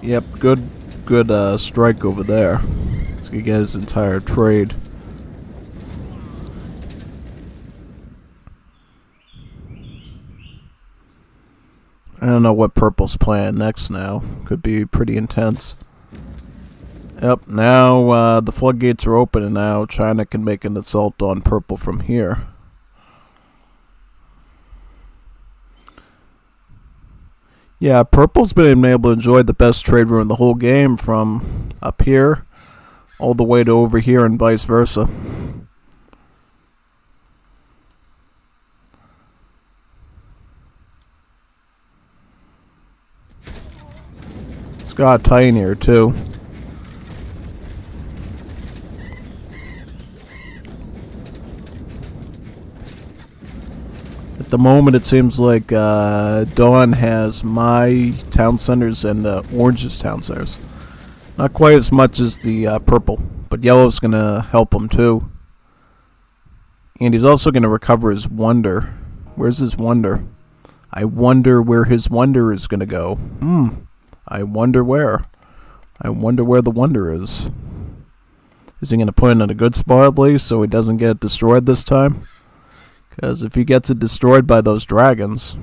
Yep, good good strike over there. Let's get his entire trade. I don't know what purple's playing next now. Could be pretty intense. Yep, now the floodgates are open, and now China can make an assault on purple from here. Yeah, purple's been able to enjoy the best trade route in the whole game from up here all the way to over here and vice versa. It's got tight here too. At the moment, it seems like Dawn has my town centers and Orange's town centers. Not quite as much as the purple, but yellow's going to help him too. And he's also going to recover his wonder. Where's his wonder? I wonder where his wonder is going to go. I wonder where. I wonder where the wonder is. Is he going to put it in a good spot at least so he doesn't get destroyed this time? Because if he gets it destroyed by those dragons,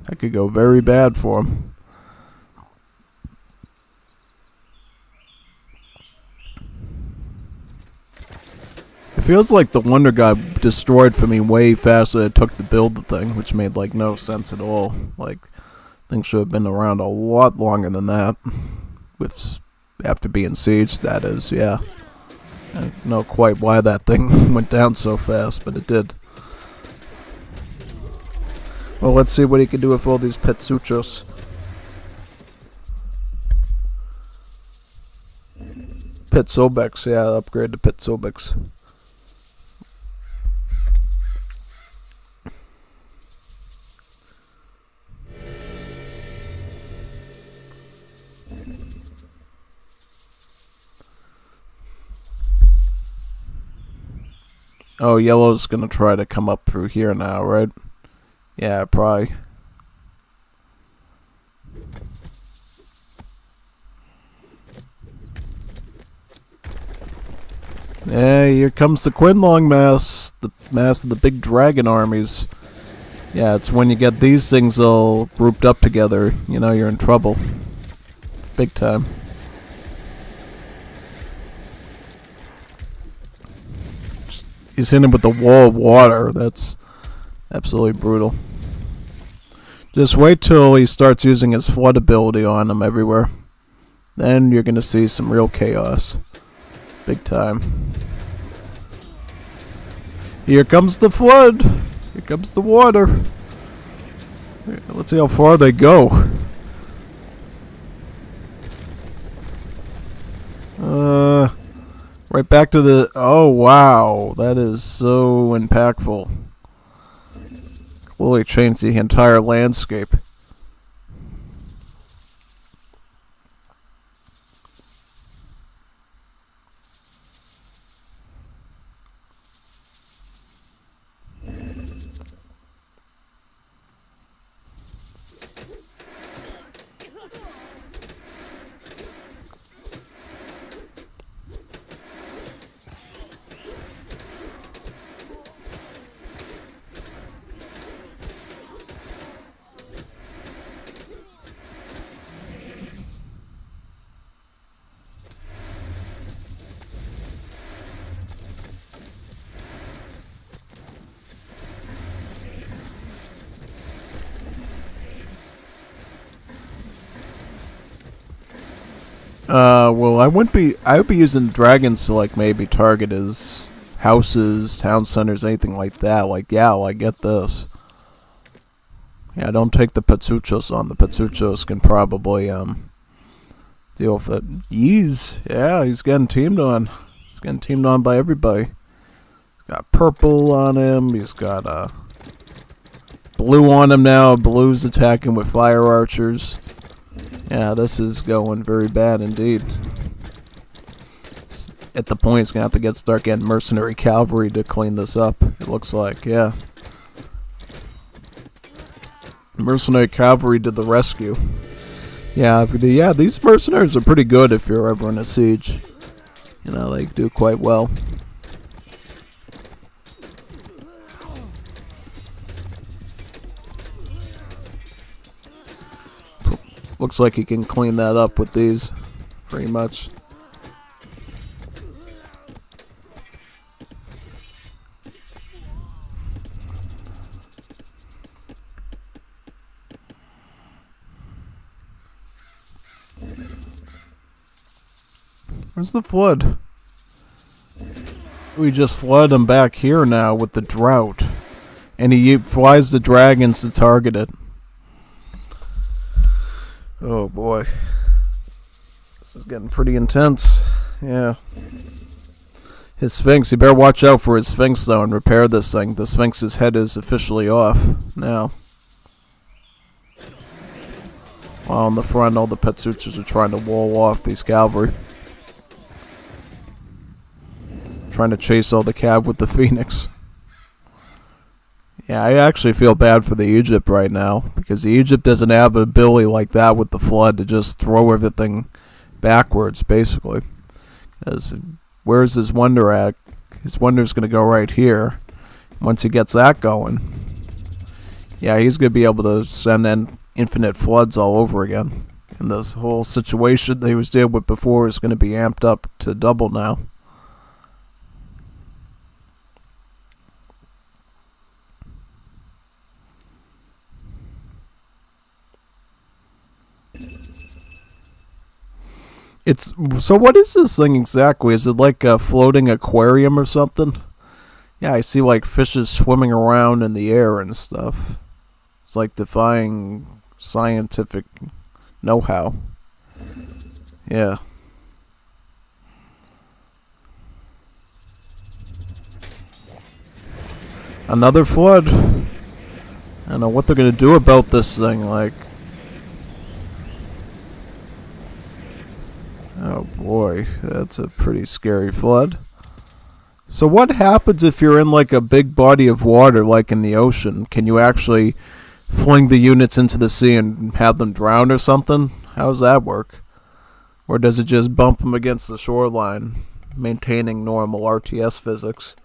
that could go very bad for him. It feels like the wonder got destroyed for me way faster than it took to build the thing, which made like no sense at all. Like, things should have been around a lot longer than that. With after being sieged, that is, yeah. I don't know quite why that thing went down so fast, but it did. Well, let's see what he can do with all these Petsuchos. Petsobex, yeah, upgrade to Petsobex. Oh, yellow's gonna try to come up through here now, right? Yeah, probably. Yeah, here comes the Quinlong mass. The mass of the big dragon armies. Yeah, it's when you get these things all grouped up together, you know you're in trouble. Big time. He's hitting him with the wall of water. That's absolutely brutal. Just wait till he starts using his flood ability on them everywhere. Then you're going to see some real chaos. Big time. Here comes the flood. Here comes the water. Let's see how far they go. Right back to the... Oh, wow. That is so impactful. Clearly changed the entire landscape. Well, I would be using dragons to, like, maybe target his houses, town centers, anything like that. Like, yeah, well, I get this. Yeah, don't take the Petsuchos on. The Petsuchos can probably, deal with it. Yeah, he's getting teamed on. He's getting teamed on by everybody. He's got purple on him. He's got, blue on him now. Blue's attacking with fire archers. Yeah, this is going very bad indeed. At the point, he's going to have to start getting mercenary cavalry to clean this up, it looks like, yeah. Mercenary cavalry did the rescue. Yeah, these mercenaries are pretty good if you're ever in a siege. You know, they do quite well. Looks like he can clean that up with these, pretty much. Where's the flood? We just flood him back here now with the drought. And he flies the dragons to target it. Oh boy. This is getting pretty intense. Yeah. His Sphinx, you better watch out for his Sphinx though and repair this thing. The Sphinx's head is officially off now. While on the front, all the Petsuchas are trying to wall off these cavalry. Trying to chase all the cav with the Phoenix. Yeah, I actually feel bad for the Egypt right now, because the Egypt doesn't have an ability like that with the flood to just throw everything backwards, basically. Because where's his wonder at? His wonder's going to go right here. Once he gets that going, yeah, he's going to be able to send in infinite floods all over again. And this whole situation that he was dealing with before is going to be amped up to double now. It's so. What is this thing exactly? Is it like a floating aquarium or something? Yeah, I see like fishes swimming around in the air and stuff. It's like defying scientific know-how. Yeah. Another flood. I don't know what they're gonna do about this thing. Like, oh boy, that's a pretty scary flood. So what happens if you're in like a big body of water, like in the ocean? Can you actually fling the units into the sea and have them drown or something? How does that work? Or does it just bump them against the shoreline, maintaining normal RTS physics?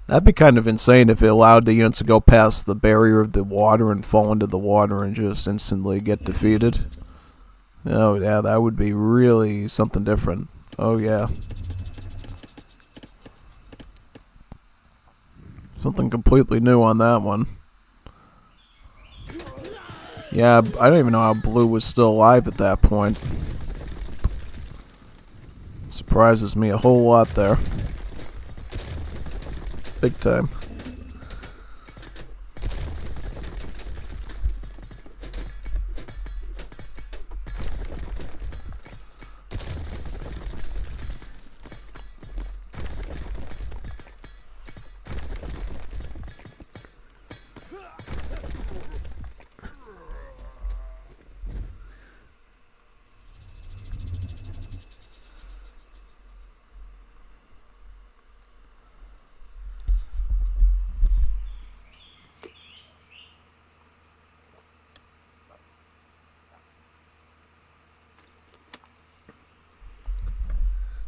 That'd be kind of insane if it allowed the units to go past the barrier of the water and fall into the water and just instantly get defeated. Oh yeah, that would be really something different. Oh yeah. Something completely new on that one. Yeah, I don't even know how Blue was still alive at that point. Surprises me a whole lot there. Big time.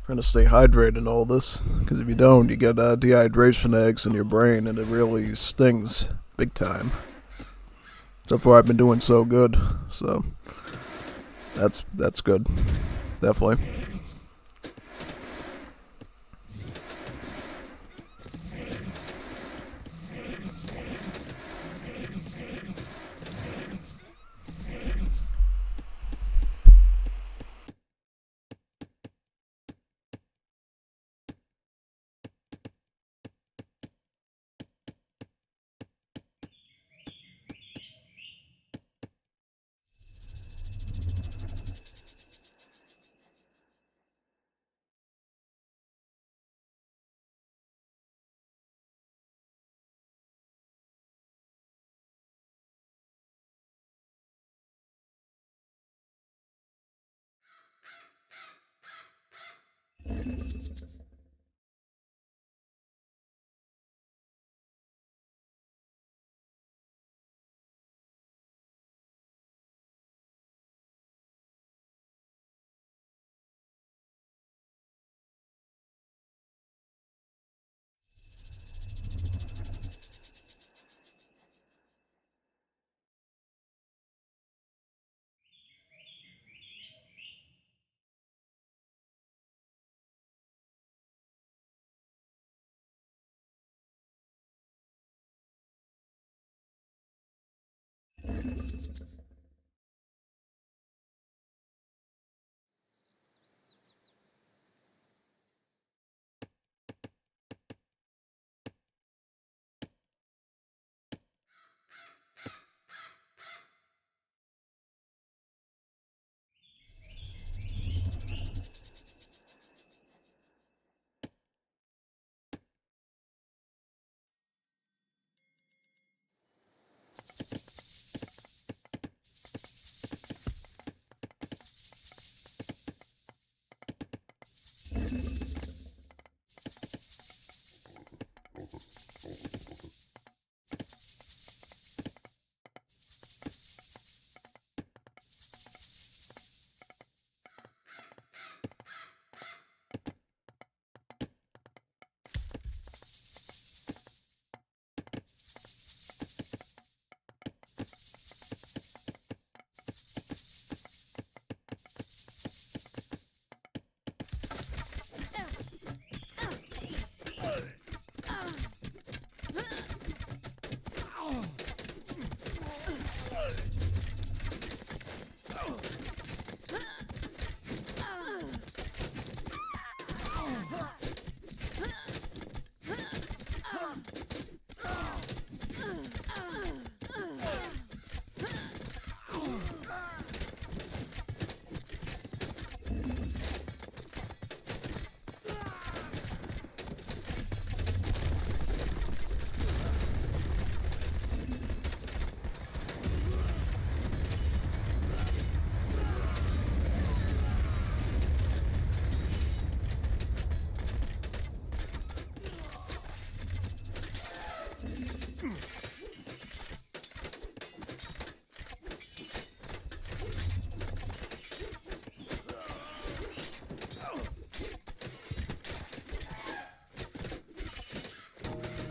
Trying to stay hydrated in all this, because if you don't, you get dehydration eggs in your brain, and it really stings big time. So far, I've been doing so good, so that's good, definitely.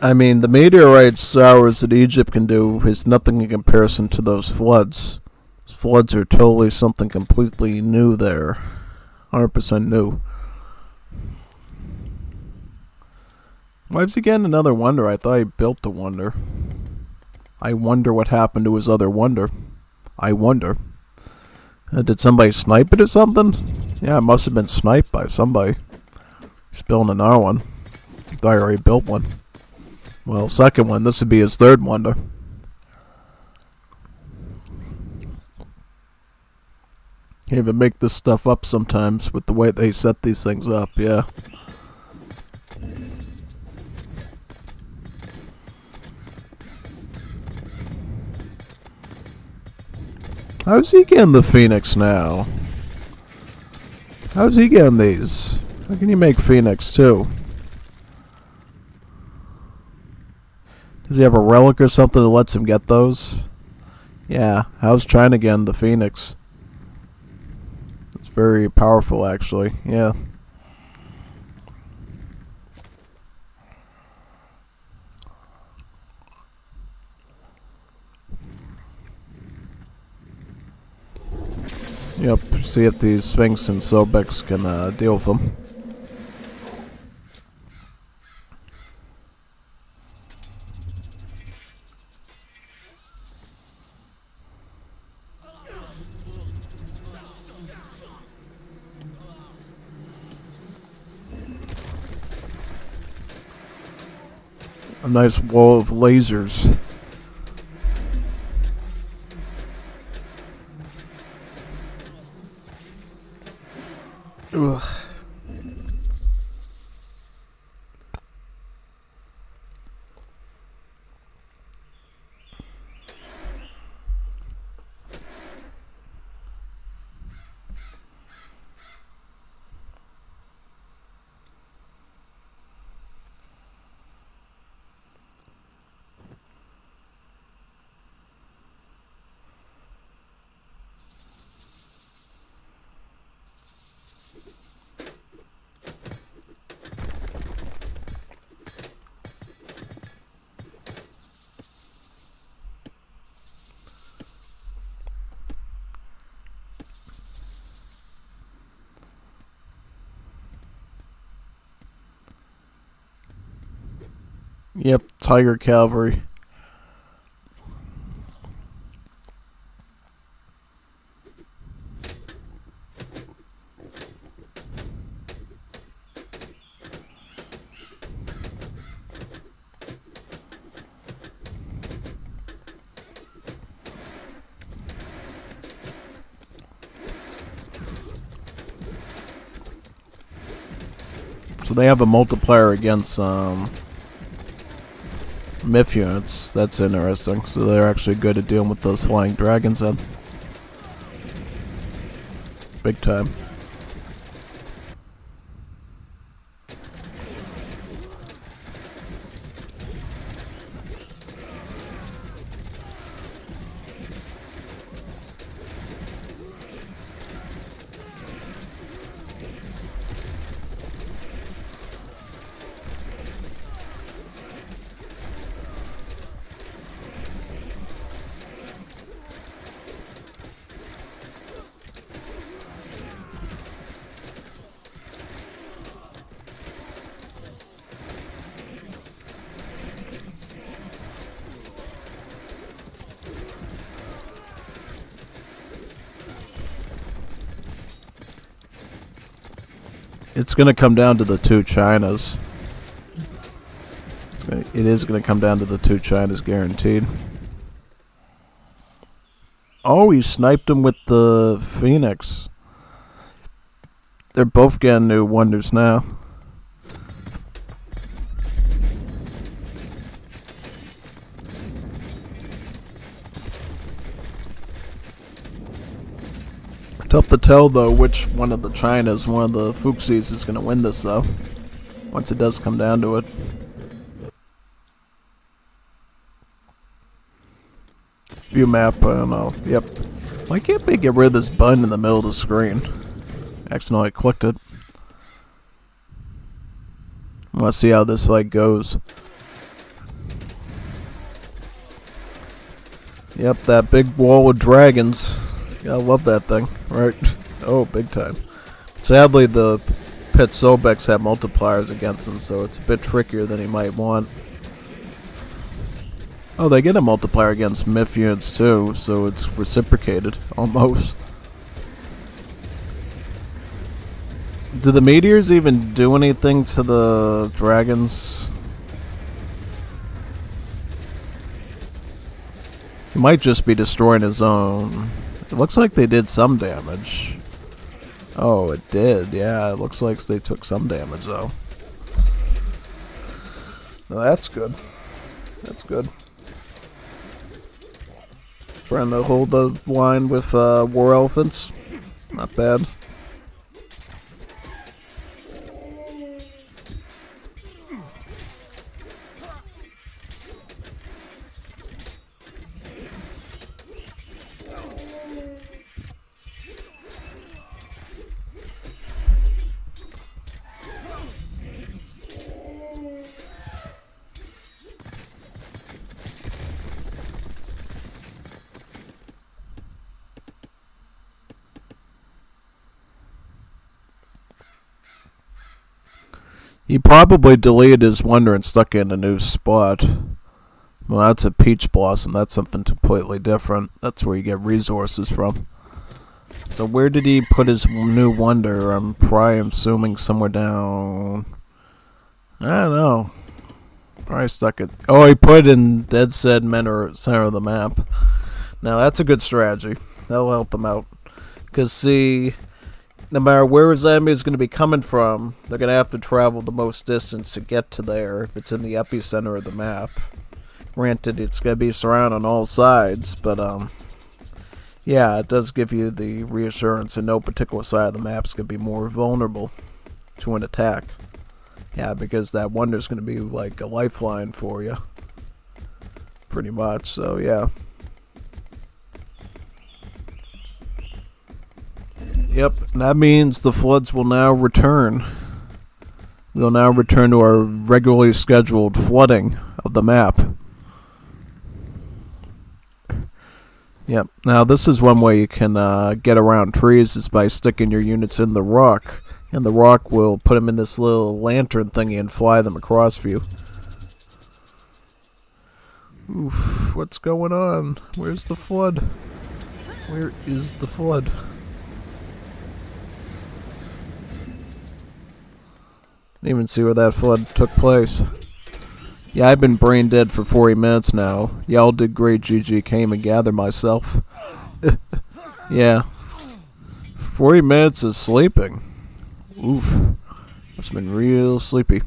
I mean, the meteorite showers that Egypt can do is nothing in comparison to those floods. Those floods are totally something completely new there. 100% new. Why is he getting another wonder? I thought he built a wonder. I wonder what happened to his other wonder. I wonder. Did somebody snipe it or something? Yeah, it must have been sniped by somebody. He's building another one. I thought I already built one. Well, second one. This would be his third wonder. Can't even make this stuff up sometimes with the way they set these things up, yeah. How's he getting the Phoenix now? How's he getting these? How can you make Phoenix too? Does he have a relic or something that lets him get those? Yeah, how's China getting the Phoenix? It's very powerful actually, yeah. Yep, see if these Sphinx and Sobex can deal with them. A nice wall of lasers. Ugh. Yep, Tiger Cavalry. So they have a multiplier against myth units. That's interesting. So they're actually good at dealing with those flying dragons then. Big time. It's going to come down to the two Chinas. It is going to come down to the two Chinas, guaranteed. Oh, he sniped him with the Phoenix. They're both getting new wonders now. Tough to tell, though, which one of the Chinas, one of the Fuxies, is going to win this, though. Once it does come down to it. View map, I don't know. Yep. Why can't they get rid of this button in the middle of the screen? Accidentally clicked it. I want to see how this fight goes. Yep, that big wall of dragons. Yeah, I love that thing. Right. Oh, big time. Sadly, the Pet Sobex have multipliers against them, so it's a bit trickier than he might want. Oh, they get a multiplier against myth units too, so it's reciprocated, almost. Do the meteors even do anything to the dragons? He might just be destroying his own. It looks like they did some damage. Oh, it did. Yeah, it looks like they took some damage, though. Now, that's good. That's good. Trying to hold the line with war elephants. Not bad. He probably deleted his wonder and stuck it in a new spot. Well, that's a peach blossom. That's something completely different. That's where you get resources from. So where did he put his new wonder? I'm probably assuming somewhere down. I don't know. Probably stuck it. Oh, he put it in Dead Said center of the map. Now that's a good strategy. That'll help him out. Because see, no matter where his enemy is going to be coming from, they're going to have to travel the most distance to get to there if it's in the epicenter of the map. Granted, it's going to be surrounded on all sides, but yeah, it does give you the reassurance that no particular side of the map is going to be more vulnerable to an attack. Yeah, because that wonder is going to be like a lifeline for you. Pretty much, so yeah. Yep, that means the floods will now return. They'll now return to our regularly scheduled flooding of the map. Yep, now this is one way you can get around trees is by sticking your units in the rock. And the rock will put them in this little lantern thingy and fly them across for you. Oof, what's going on? Where's the flood? Where is the flood? Didn't even see where that flood took place. Yeah, I've been brain dead for 40 minutes now. Y'all did great, GG. Came and gathered myself. Yeah. 40 minutes of sleeping. Oof. Must have been real sleepy.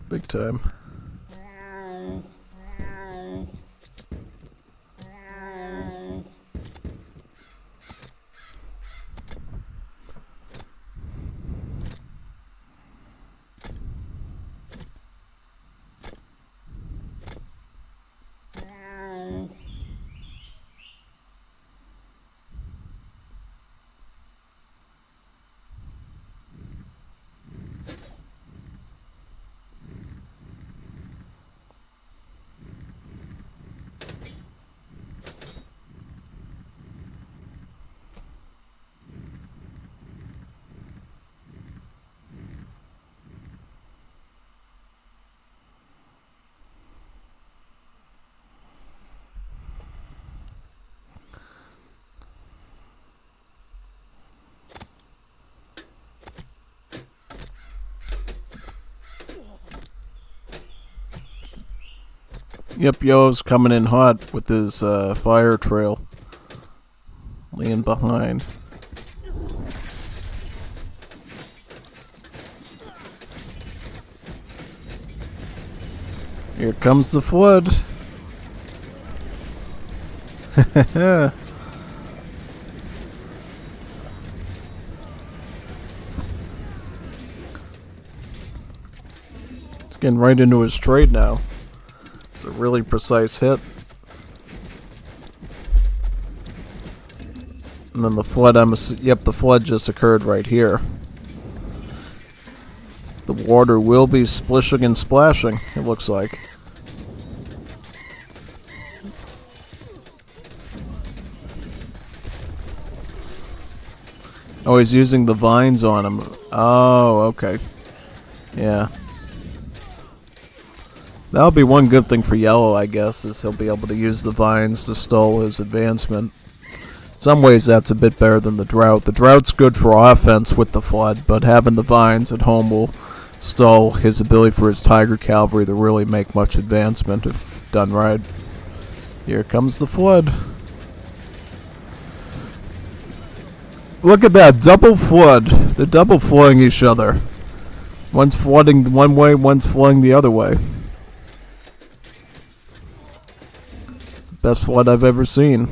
Big time. Yep, Yo's coming in hot with his fire trail. Laying behind. Here comes the flood. It's getting right into his trade now. It's a really precise hit. And then the flood, yep, the flood just occurred right here. The water will be splishing and splashing, it looks like. Oh, he's using the vines on him. Oh, okay. Yeah. That'll be one good thing for Yellow, I guess, is he'll be able to use the vines to stall his advancement. In some ways, that's a bit better than the drought. The drought's good for offense with the flood, but having the vines at home will stall his ability for his Tiger Cavalry to really make much advancement if done right. Here comes the flood. Look at that, double flood. They're double flooding each other. One's flooding one way, one's flooding the other way. It's the best flood I've ever seen.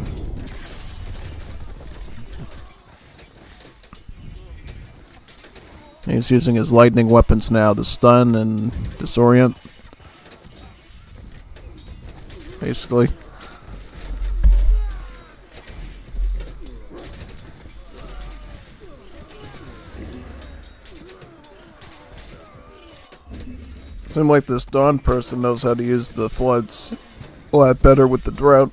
He's using his lightning weapons now to stun and disorient. Basically. Seems like this Dawn person knows how to use the floods a lot better with the drought.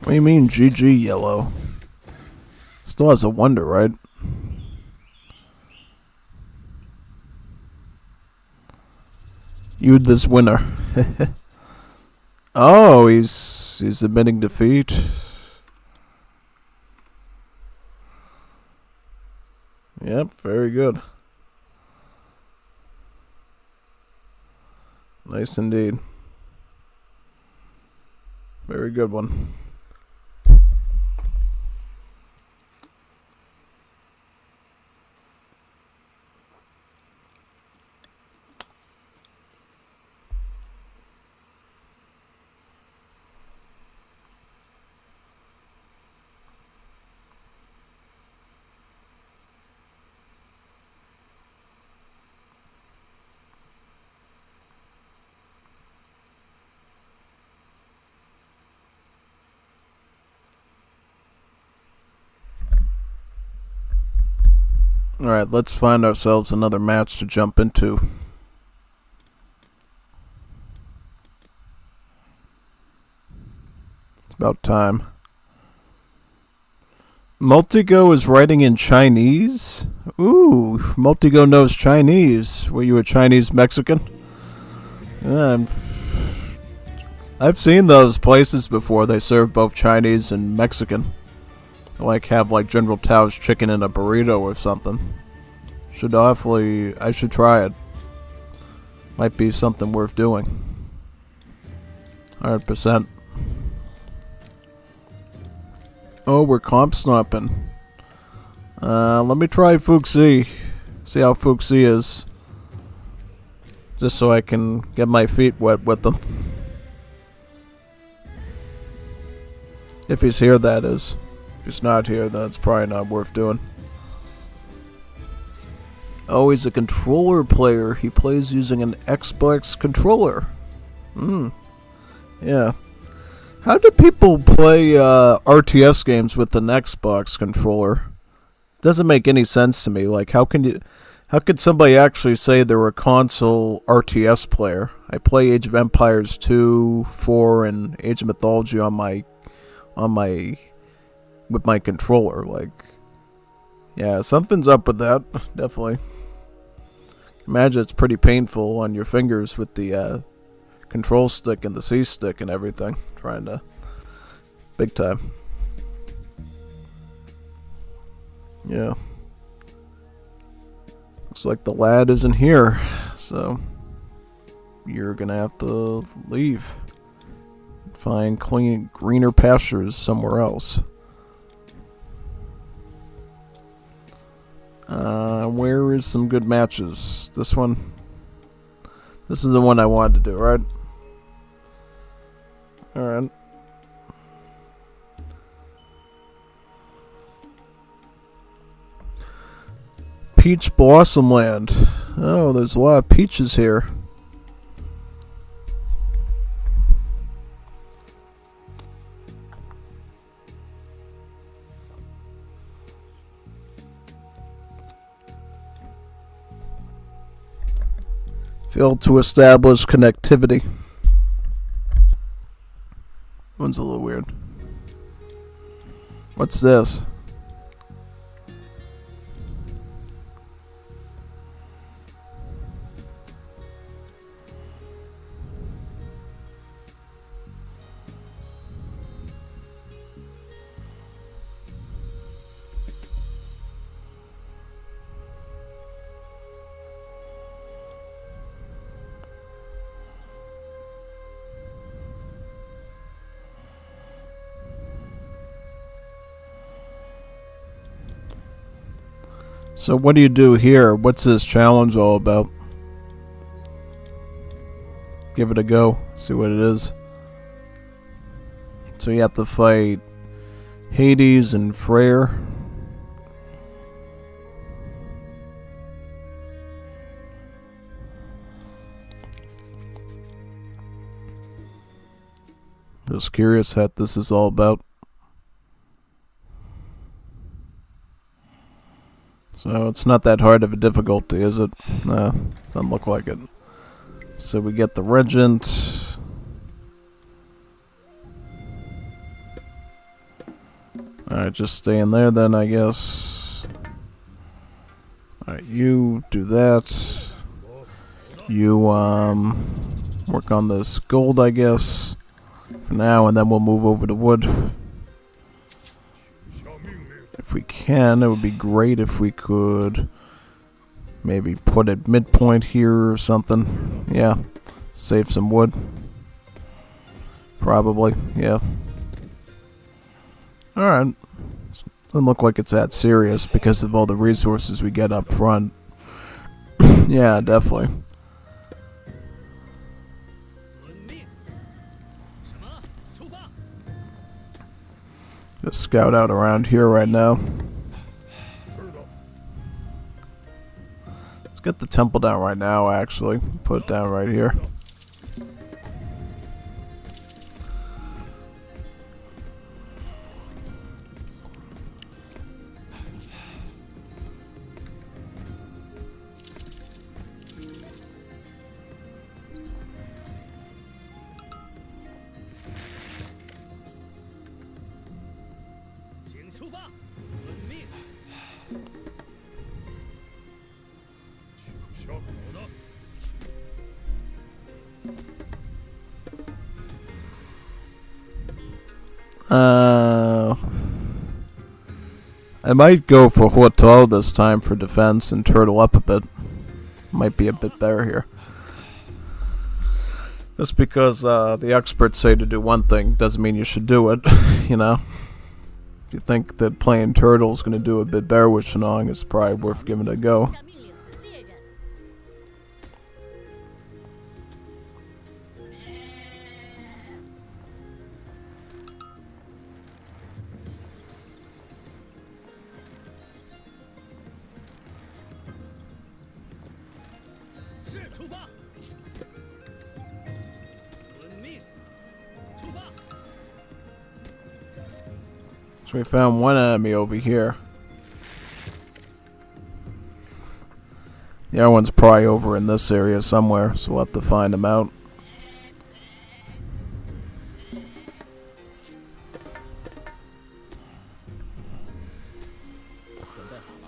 What do you mean, GG, Yellow? Still has a wonder, right? You this winner. Oh, he's admitting defeat. Yep, very good. Nice indeed. Very good one. Alright, let's find ourselves another match to jump into. It's about time. Multigo is writing in Chinese? Ooh, Multigo knows Chinese. Were you a Chinese Mexican? I've seen those places before. They serve both Chinese and Mexican. Like have like General Tao's chicken in a burrito or something. I should try it. Might be something worth doing. 100%. Oh, we're comp stomping. Let me try Fuxi. See how Fuxi is. Just so I can get my feet wet with them. If he's here, that is. If he's not here, then it's probably not worth doing. Oh, he's a controller player. He plays using an Xbox controller. Yeah. How do people play RTS games with an Xbox controller? Doesn't make any sense to me. Like, how could somebody actually say they're a console RTS player? I play Age of Empires 2, 4, and Age of Mythology with my controller. Like, yeah, something's up with that. Definitely. Imagine it's pretty painful on your fingers with the control stick and the C stick and everything. Trying to... Big time. Yeah. Looks like the lad isn't here. So... You're gonna have to leave. Find greener pastures somewhere else. Where is some good matches? This one? This is the one I wanted to do, right? Alright. Peach Blossom Land. Oh, there's a lot of peaches here. Failed to establish connectivity. One's a little weird. What's this? So what do you do here? What's this challenge all about? Give it a go. See what it is. So you have to fight Hades and Freyr. Just curious what this is all about. So it's not that hard of a difficulty, is it? Nah, doesn't look like it. So we get the Regent. Alright, just stay in there then, I guess. Alright, you do that. You, work on this gold, I guess, for now, and then we'll move over to wood. If we can, it would be great if we could maybe put it midpoint here or something. Yeah, save some wood. Probably, yeah. Alright. Doesn't look like it's that serious because of all the resources we get up front. Yeah, definitely. Just scout out around here right now. Let's get the temple down right now, actually. Put it down right here. I might go for Retold this time for defense and turtle up a bit. Might be a bit better here. Just because the experts say to do one thing doesn't mean you should do it, you know? If you think that playing turtle's going to do a bit better with Shenong, it's probably worth giving it a go. So we found one enemy over here. The other one's probably over in this area somewhere, so we'll have to find him out.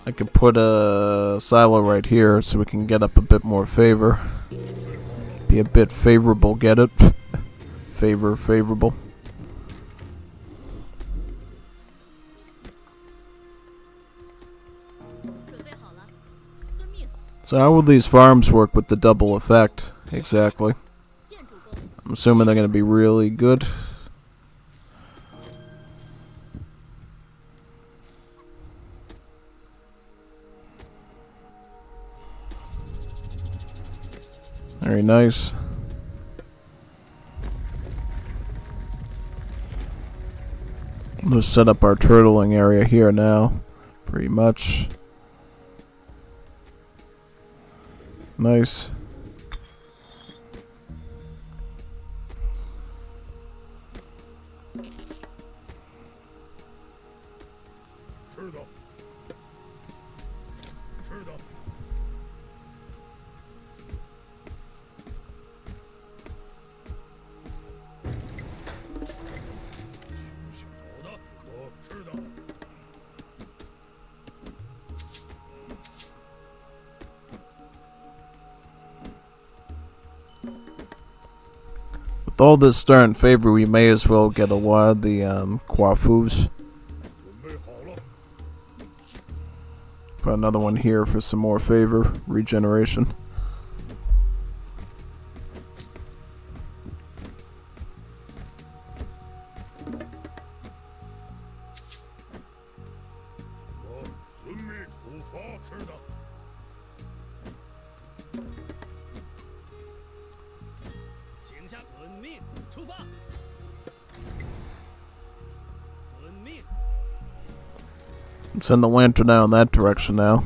I could put a silo right here so we can get up a bit more favor. Be a bit favorable, get it? Favorable. So how will these farms work with the double effect, exactly? I'm assuming they're going to be really good. Very nice. Let's set up our turtling area here now, pretty much. Nice. With all this star in favor, we may as well get a lot of the Quafus. Put another one here for some more favor, regeneration. Send the lantern down in that direction now.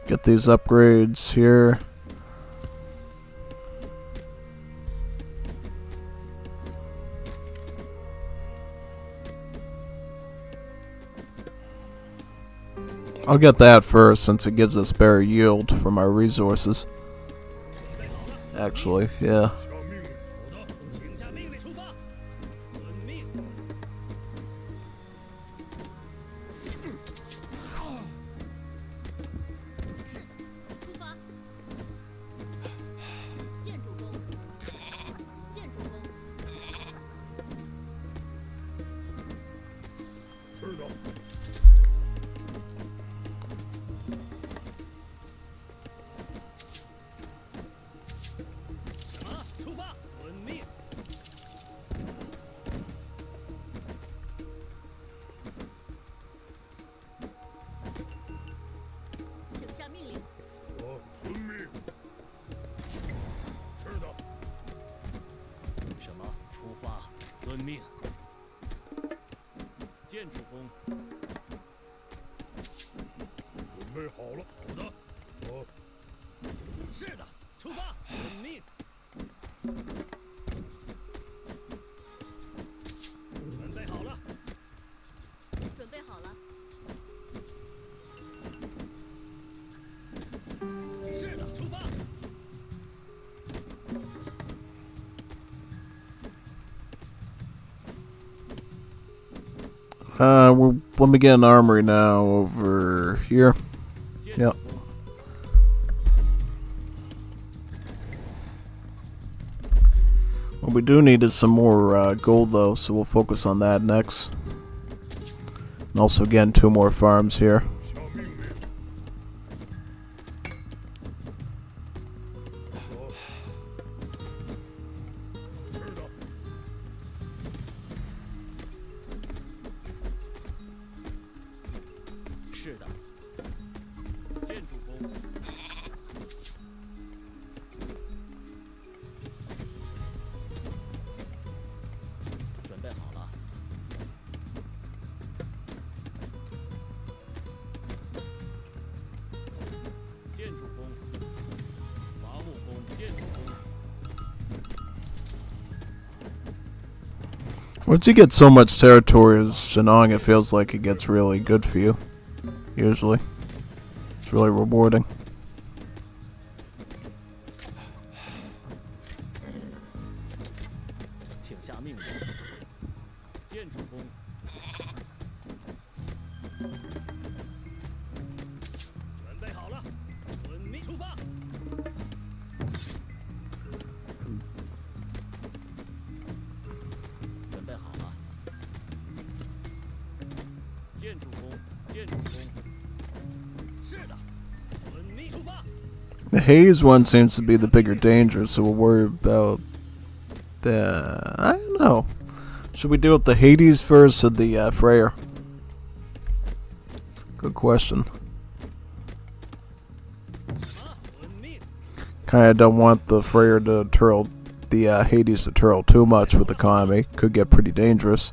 Get these upgrades here. I'll get that first since it gives us better yield from our resources. Actually, yeah. Let me get an armory now over here. Yep. What we do need is some more gold, though, so we'll focus on that next. And also, again, 2 more farms here. Once you get so much territory as Shenong, it feels like it gets really good for you. Usually. It's really rewarding. The Haze one seems to be the bigger danger, so we'll worry about the... I don't know. Should we deal with the Hades first or the Freyr? Good question. Kinda don't want the Freyr to turtle... the Hades to turtle too much with the economy. Could get pretty dangerous.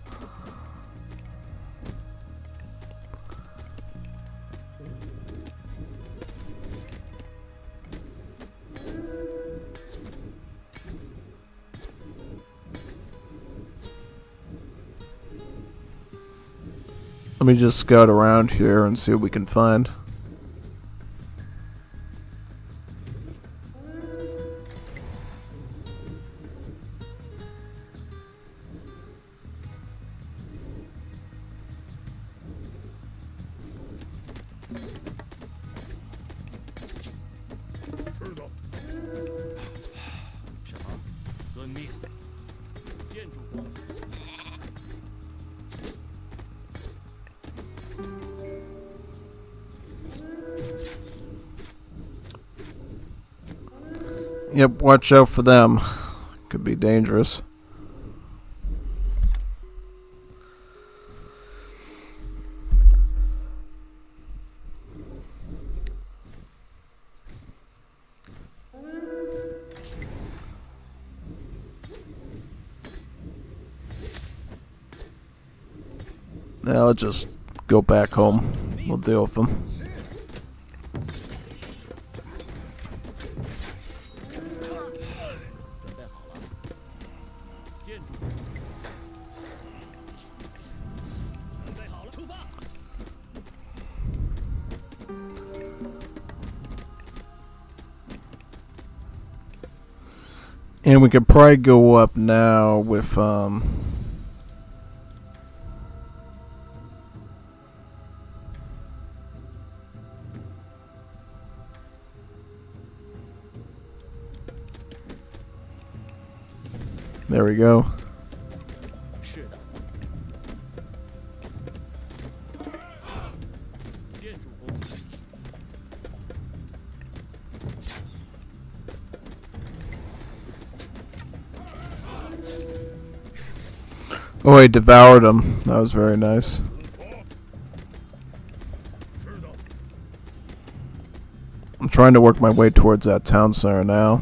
Let me just scout around here and see what we can find. Yep, watch out for them. Could be dangerous. Now let's just go back home. We'll deal with them. And we could probably go up now with there we go. Oh, I devoured him. That was very nice. I'm trying to work my way towards that town center now.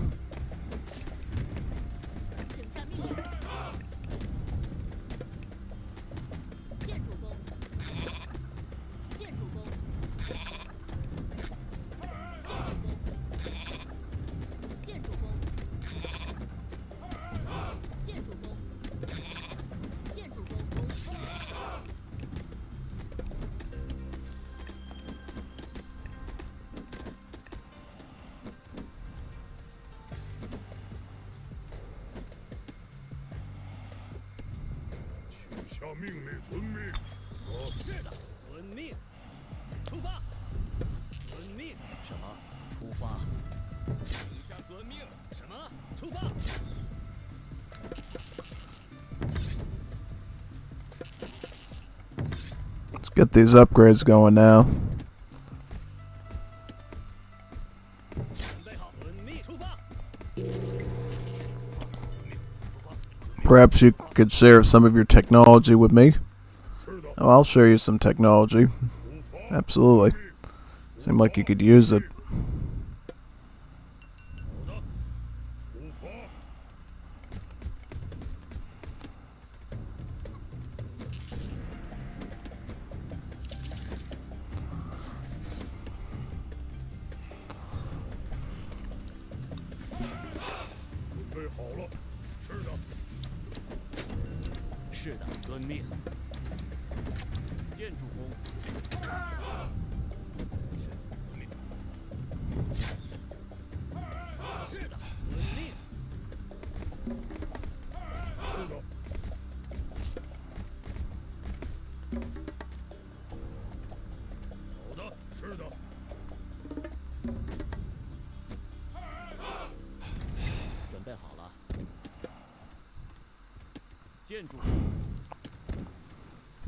Let's get these upgrades going now. Perhaps you could share some of your technology with me. Oh, I'll share you some technology. Absolutely. Seemed like you could use it.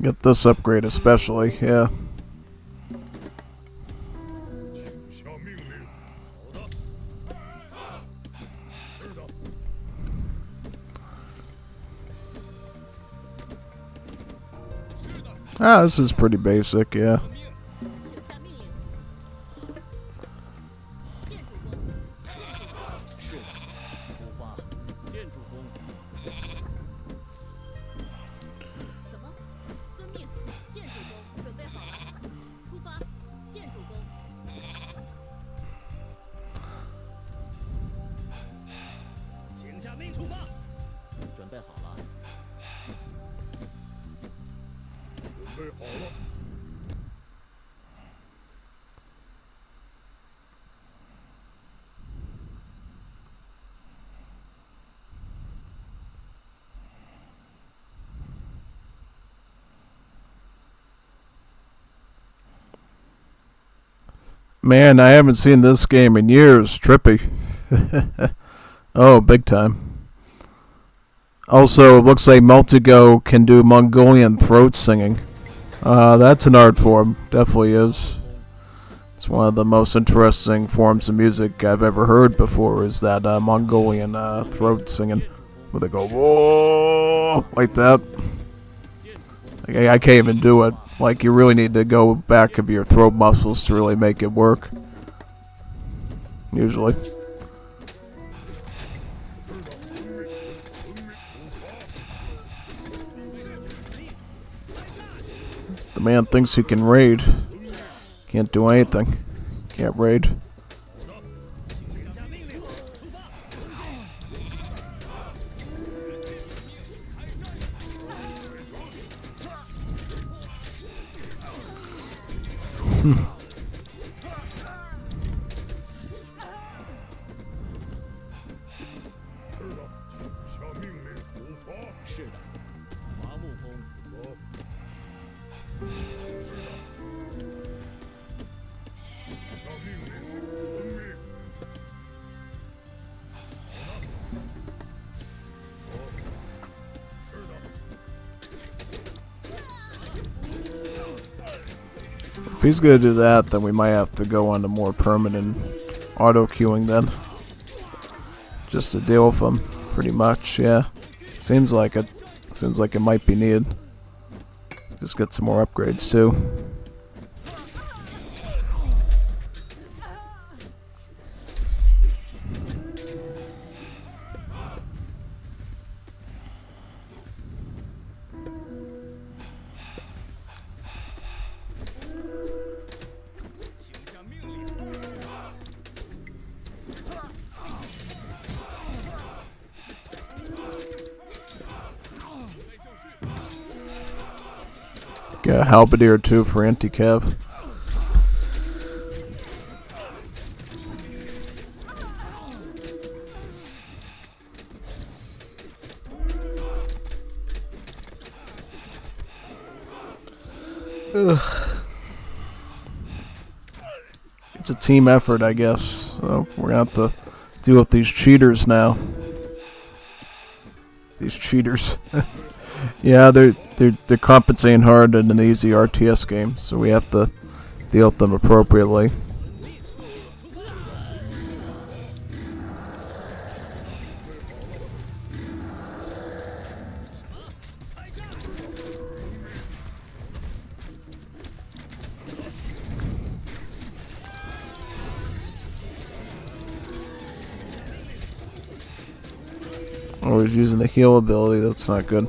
Get this upgrade especially, yeah. Ah, this is pretty basic, yeah. Man, I haven't seen this game in years. Trippy. Oh, big time. Also, it looks like Multigo can do Mongolian throat singing. That's an art form. Definitely is. It's one of the most interesting forms of music I've ever heard before, is that Mongolian throat singing. Where they go, whoa, like that. I can't even do it. Like, you really need to go back of your throat muscles to really make it work. Usually. The man thinks he can raid. Can't do anything. Can't raid. If he's gonna do that, then we might have to go on to more permanent auto queuing then. Just to deal with him, pretty much, yeah. Seems like it. Seems like it might be needed. Just get some more upgrades too. Get a halberdier too for anti-cav. It's a team effort, I guess. So we're gonna have to deal with these cheaters now. These cheaters. Yeah, they're compensating hard in an easy RTS game, so we have to deal with them appropriately. Oh, he's using the heal ability. That's not good.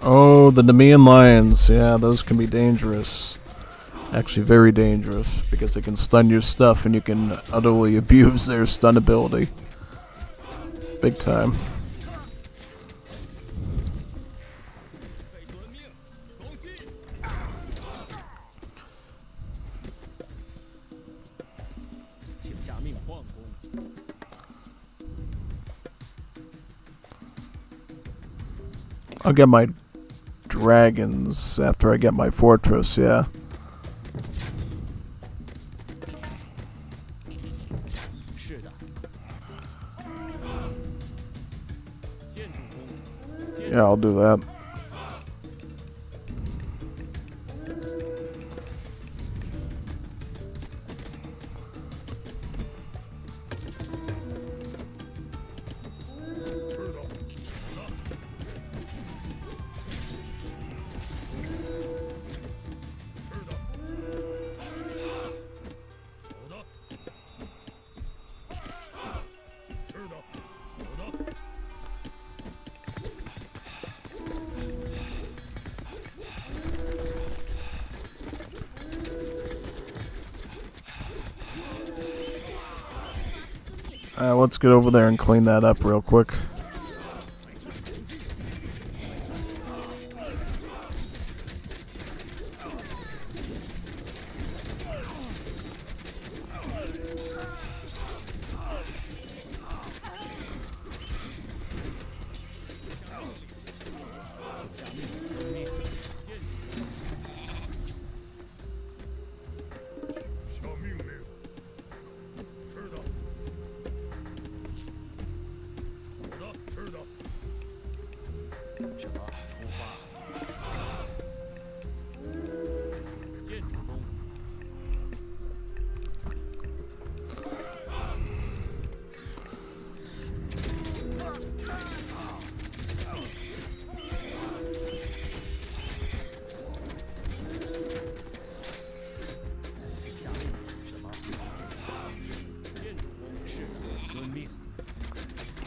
Oh, the Nemean lions. Yeah, those can be dangerous. Actually, very dangerous, because they can stun your stuff and you can utterly abuse their stun ability. Big time. I'll get my dragons after I get my fortress, yeah. Yeah, I'll do that. Let's get over there and clean that up real quick.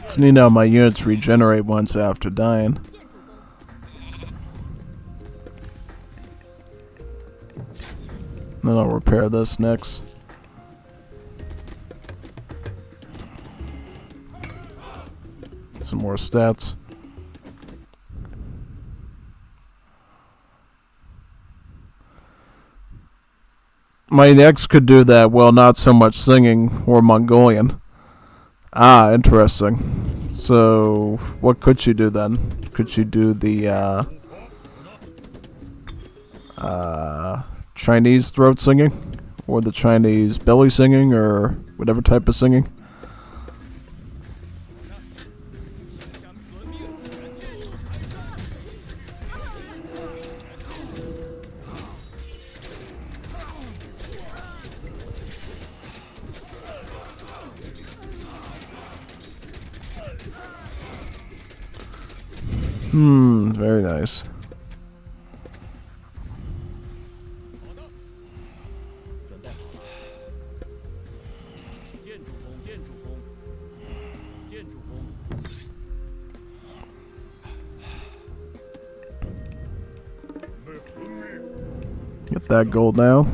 So you know my units regenerate once after dying. Then I'll repair this next. Some more stats. My next could do that, well, not so much singing or Mongolian. Ah, interesting. So, what could she do then? Could she do the, Chinese throat singing? Or the Chinese belly singing, or whatever type of singing? Very nice. Get that gold now.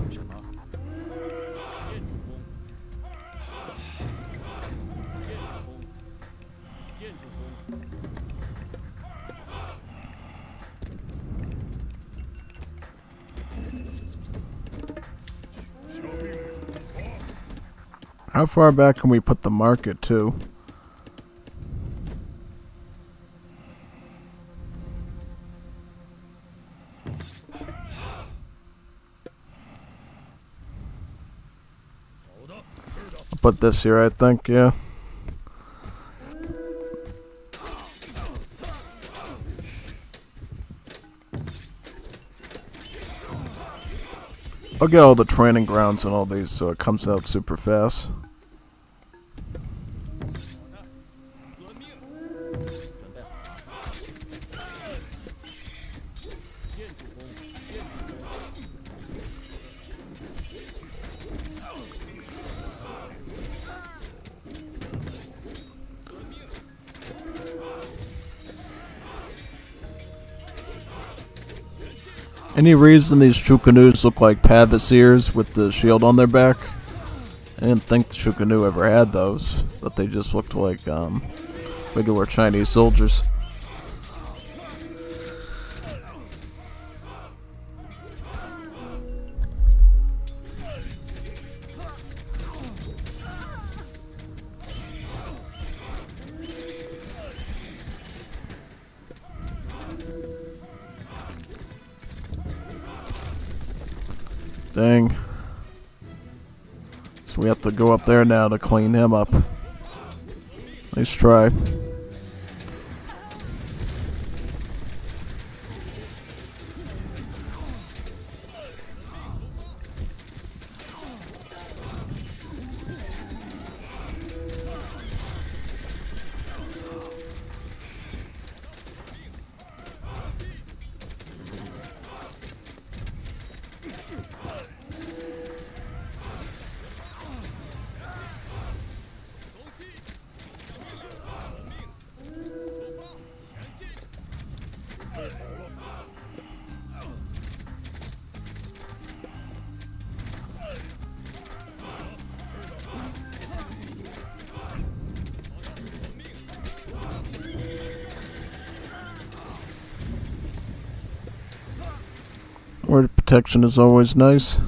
How far back can we put the market to? I'll put this here, I think, yeah. I'll get all the training grounds and all these so it comes out super fast. Any reason these Chukanoos look like Pavasirs with the shield on their back? I didn't think the Chukanu ever had those, but they just looked like regular Chinese soldiers. Dang. So we have to go up there now to clean him up. Nice try. Word protection is always nice.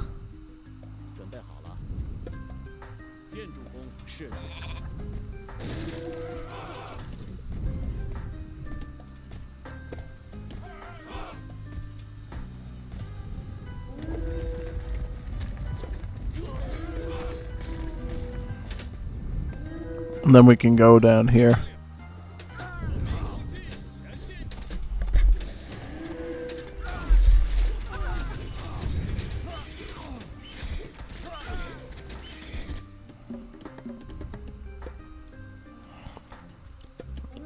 And then we can go down here.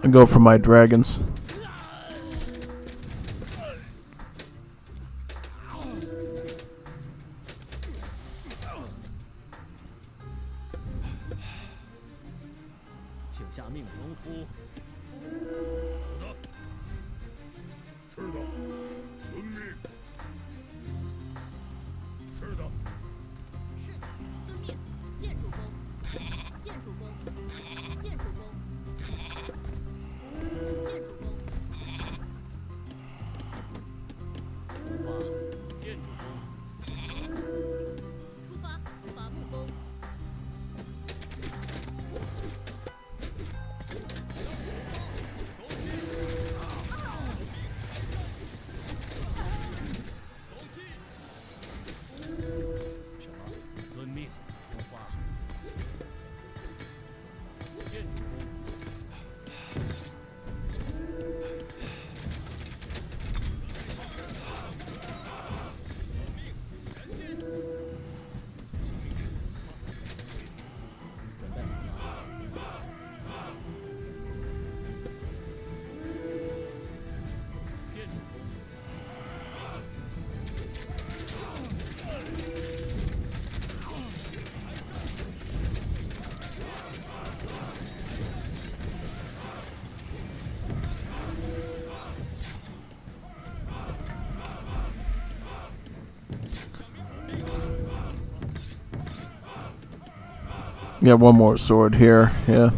And go for my dragons. Got one more sword here, yeah.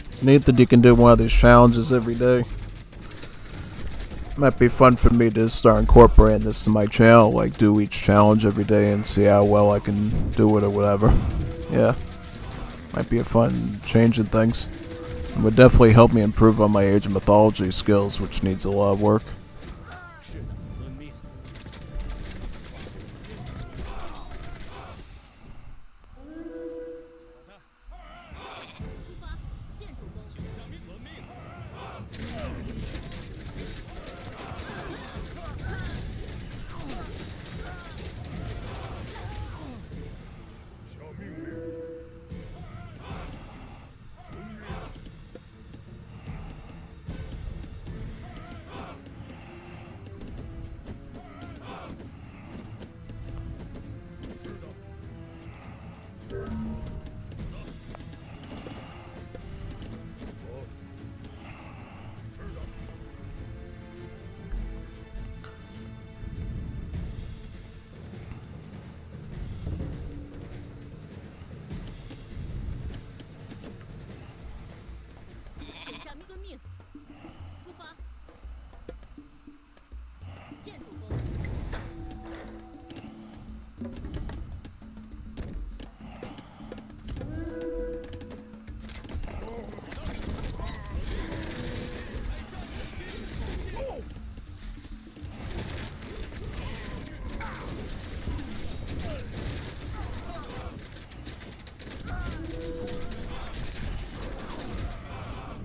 It's neat that you can do one of these challenges every day. Might be fun for me to start incorporating this to my channel, like do each challenge every day and see how well I can do it or whatever. Yeah, might be a fun change in things. It would definitely help me improve on my Age of Mythology skills, which needs a lot of work.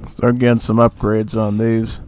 Start getting some upgrades on these.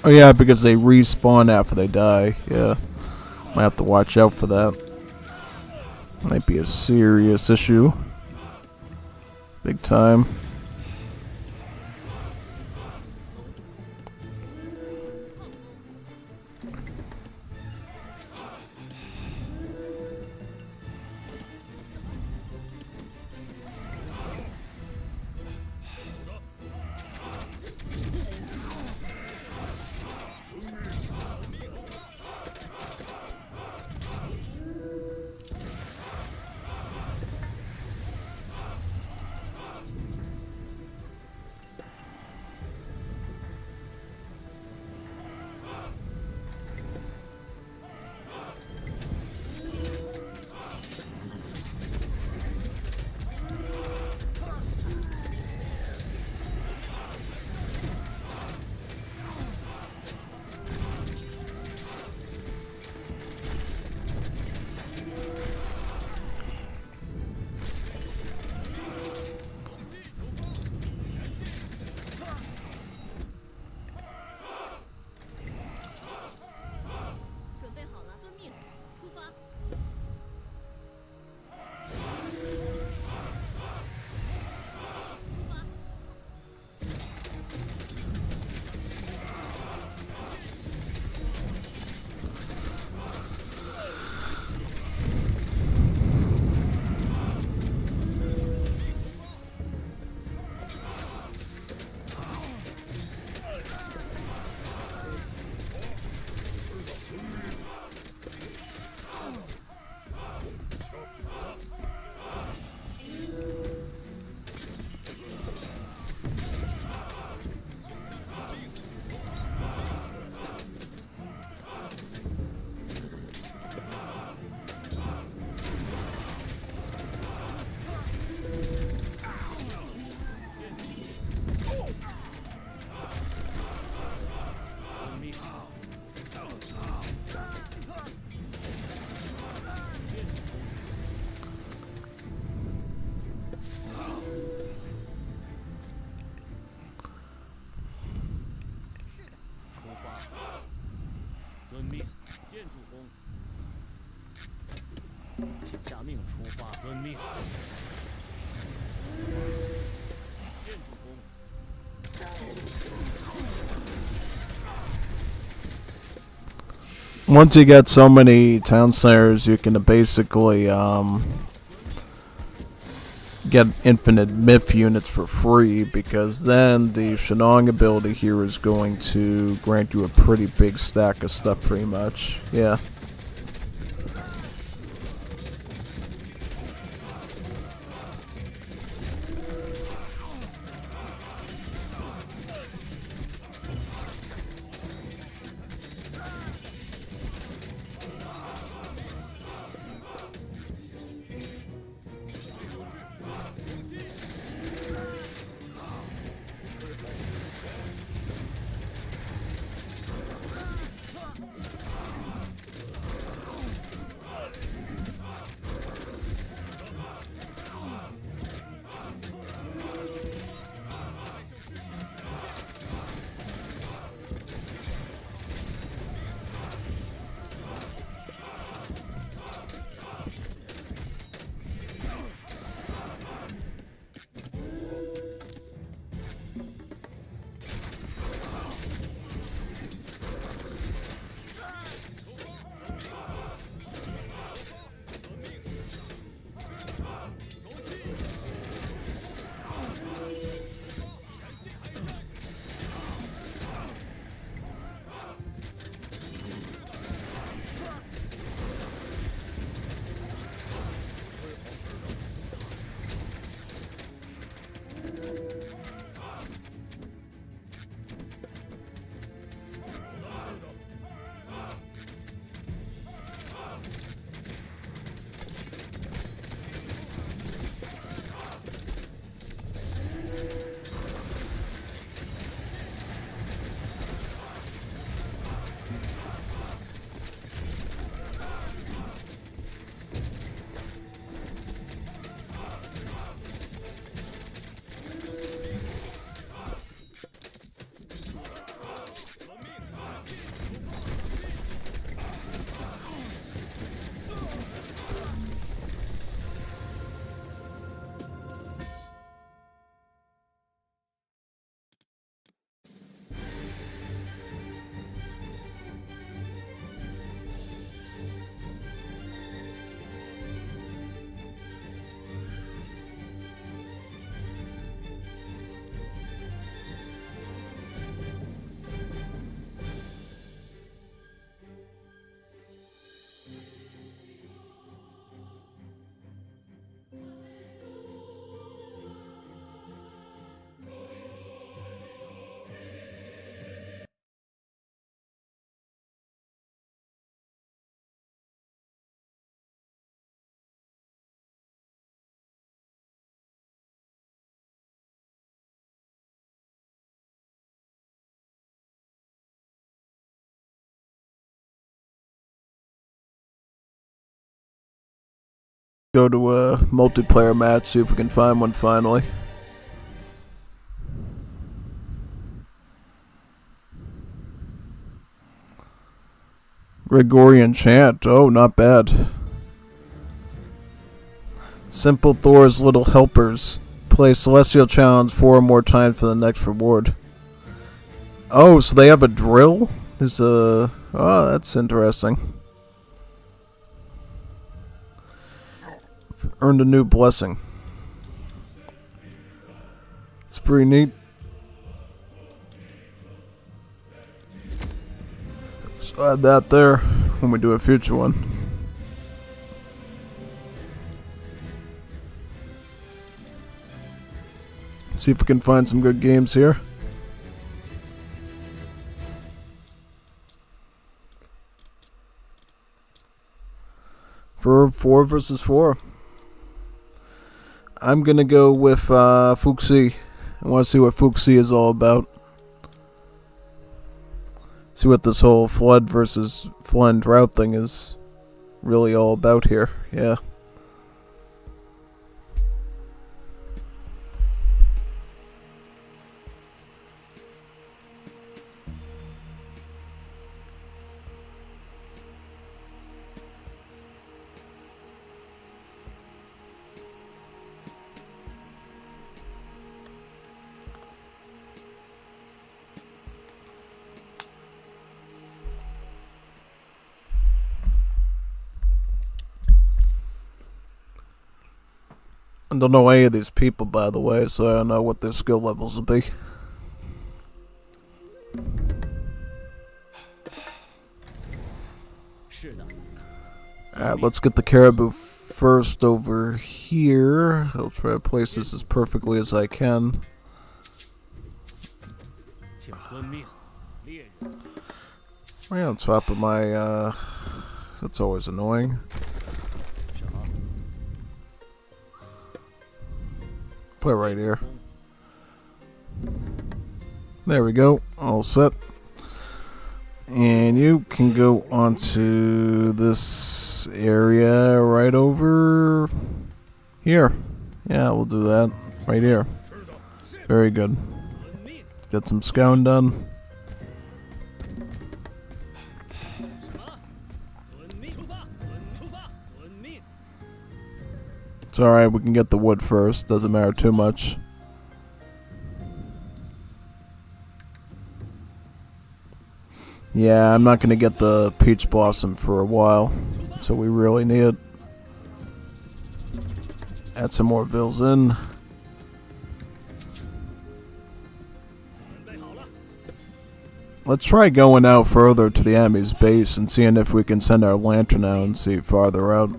Oh yeah, because they respawn after they die. Yeah, might have to watch out for that. Might be a serious issue. Big time. Once you get so many town slayers, you can basically get infinite myth units for free, because then the Shenong ability here is going to grant you a pretty big stack of stuff pretty much. Yeah. Go to a multiplayer match, see if we can find one finally. Gregorian chant. Oh, not bad. Simple Thor's Little Helpers. Play Celestial Challenge 4 or more times for the next reward. Oh, so they have a drill? There's a... Oh, that's interesting. Earned a new blessing. It's pretty neat. So add that there when we do a future one. See if we can find some good games here. For 4 versus 4. I'm gonna go with Fuxi. I want to see what Fuxi is all about. See what this whole flood versus flood and drought thing is really all about here. Yeah. I don't know any of these people, by the way, so I don't know what their skill levels will be. Alright, let's get the caribou first over here. I'll try to place this as perfectly as I can. Right on top of my, that's always annoying. Put it right here. There we go, all set. And you can go onto this area right over here. Yeah, we'll do that right here. Very good. Get some scouting done. It's alright, we can get the wood first. Doesn't matter too much. Yeah, I'm not going to get the peach blossom for a while, so we really need it. Add some more vills in. Let's try going out further to the enemy's base and seeing if we can send our lantern out and see farther out.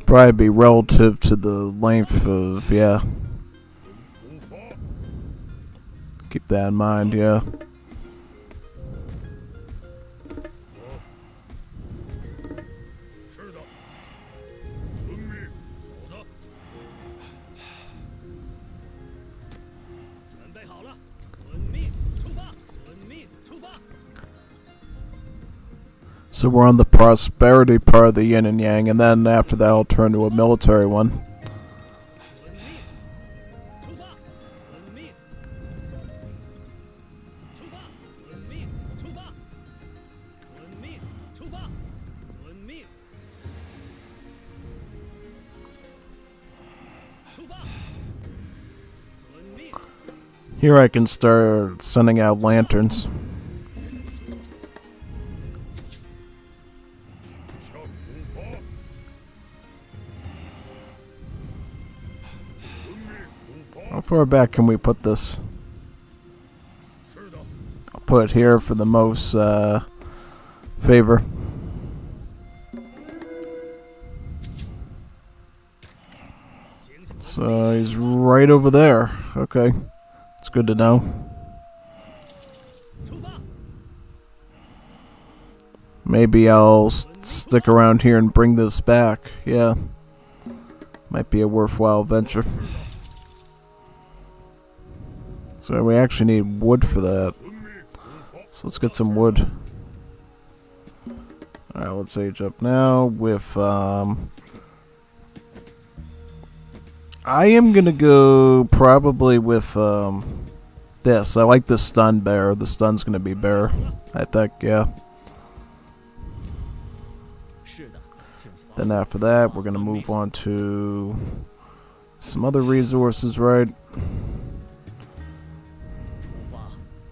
Probably be relative to the length of, yeah. Keep that in mind, yeah. So we're on the prosperity part of the yin and yang, and then after that I'll turn to a military one. Here I can start sending out lanterns. How far back can we put this? I'll put it here for the most favor. So he's right over there. Okay, it's good to know. Maybe I'll stick around here and bring this back. Yeah, might be a worthwhile venture. So we actually need wood for that. So let's get some wood. Alright, let's age up now with, I am gonna go probably with, this. I like the stun bear. The stun's gonna be bear, I think, yeah. Then after that, we're gonna move on to some other resources, right?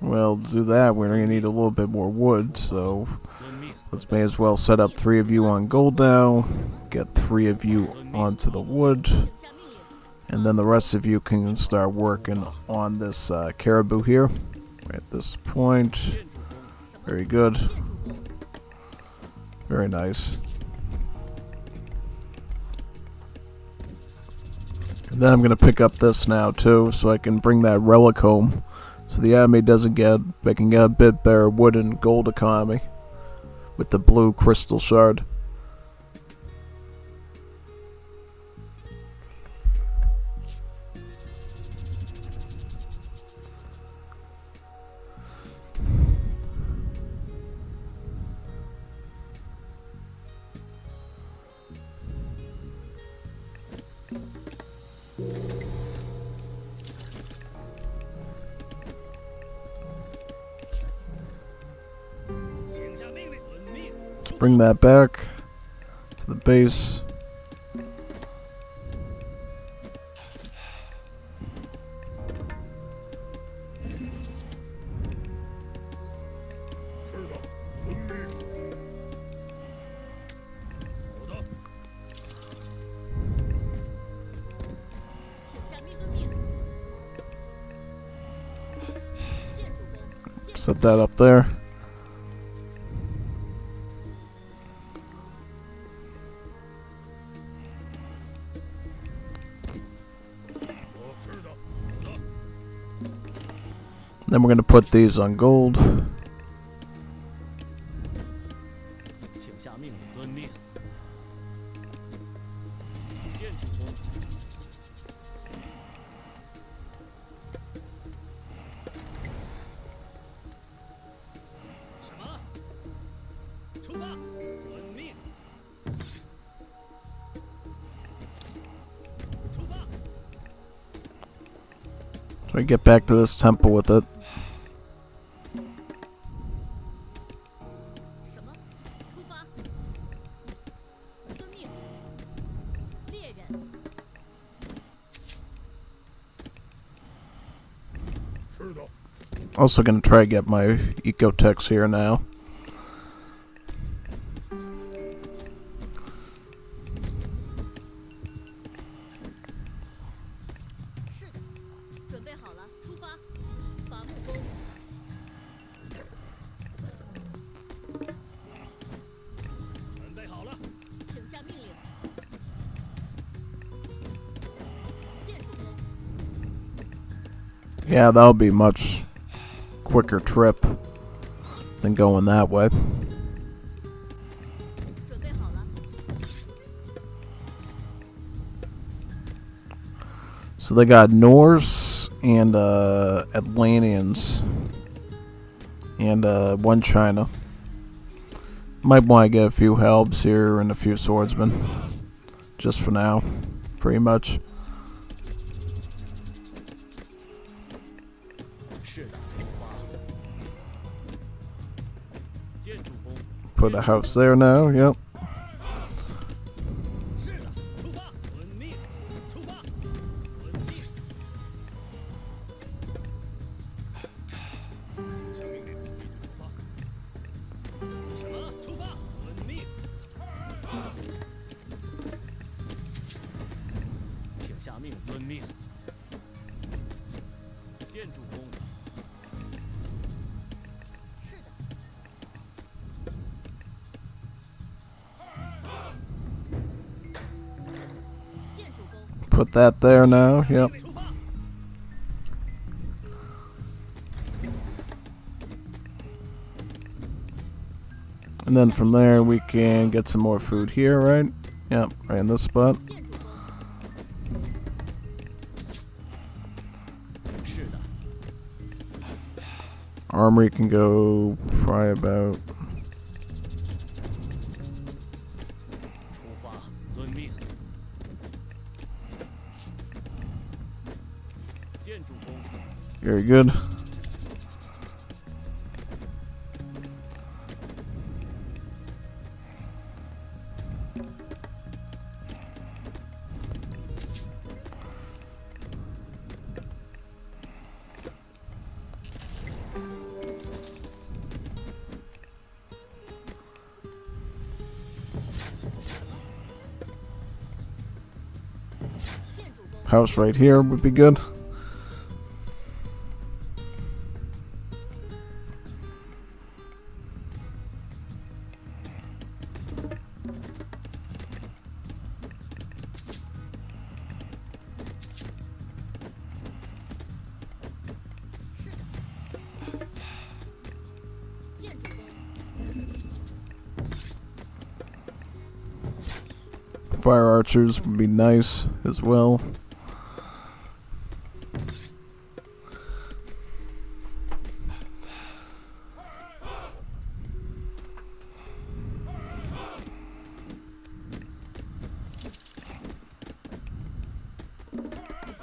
Well, to do that, we're going to need a little bit more wood, so let's may as well set up 3 of you on gold now, get 3 of you onto the wood, and then the rest of you can start working on this caribou here. At this point, very good, very nice. And then I'm going to pick up this now too, so I can bring that relic home. So the enemy doesn't get, they can get a bit better wood and gold economy with the blue crystal shard. bring that back to the base. Set that up there. Then we're going to put these on gold. So we get back to this temple with it. Also gonna try to get my ecotechs here now. Yeah, that'll be much quicker trip than going that way. So they got Norse and Atlanteans and one China. Might want to get a few helps here and a few swordsmen. Just for now, pretty much. Put a house there now, yep. Put that there now, yep. And then from there we can get some more food here, right? Yep, right in this spot. Armory can go probably about... Very good. House right here would be good. Fire archers would be nice as well.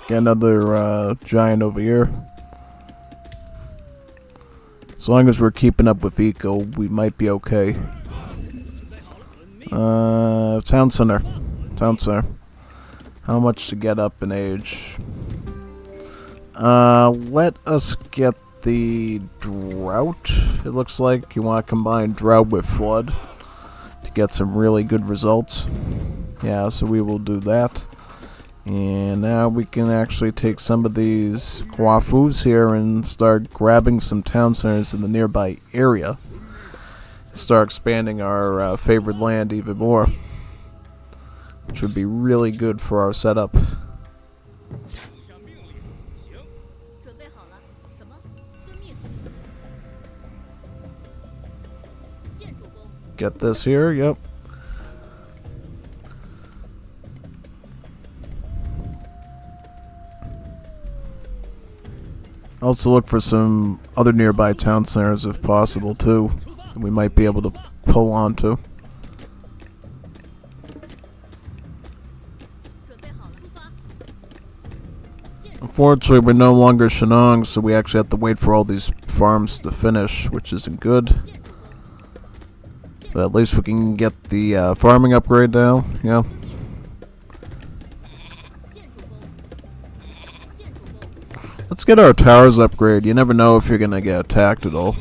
Get another giant over here. As long as we're keeping up with eco, we might be okay. Town center. Town center. How much to get up in age? Let us get the drought. It looks like you want to combine drought with flood to get some really good results. Yeah, so we will do that. And now we can actually take some of these Kwafus here and start grabbing some town centers in the nearby area. Start expanding our favored land even more, which would be really good for our setup. Get this here, yep. Also look for some other nearby town centers if possible too, that we might be able to pull onto. Unfortunately, we're no longer Shenong, so we actually have to wait for all these farms to finish, which isn't good. But at least we can get the farming upgrade now, yeah. Let's get our towers upgrade. You never know if you're gonna get attacked at all.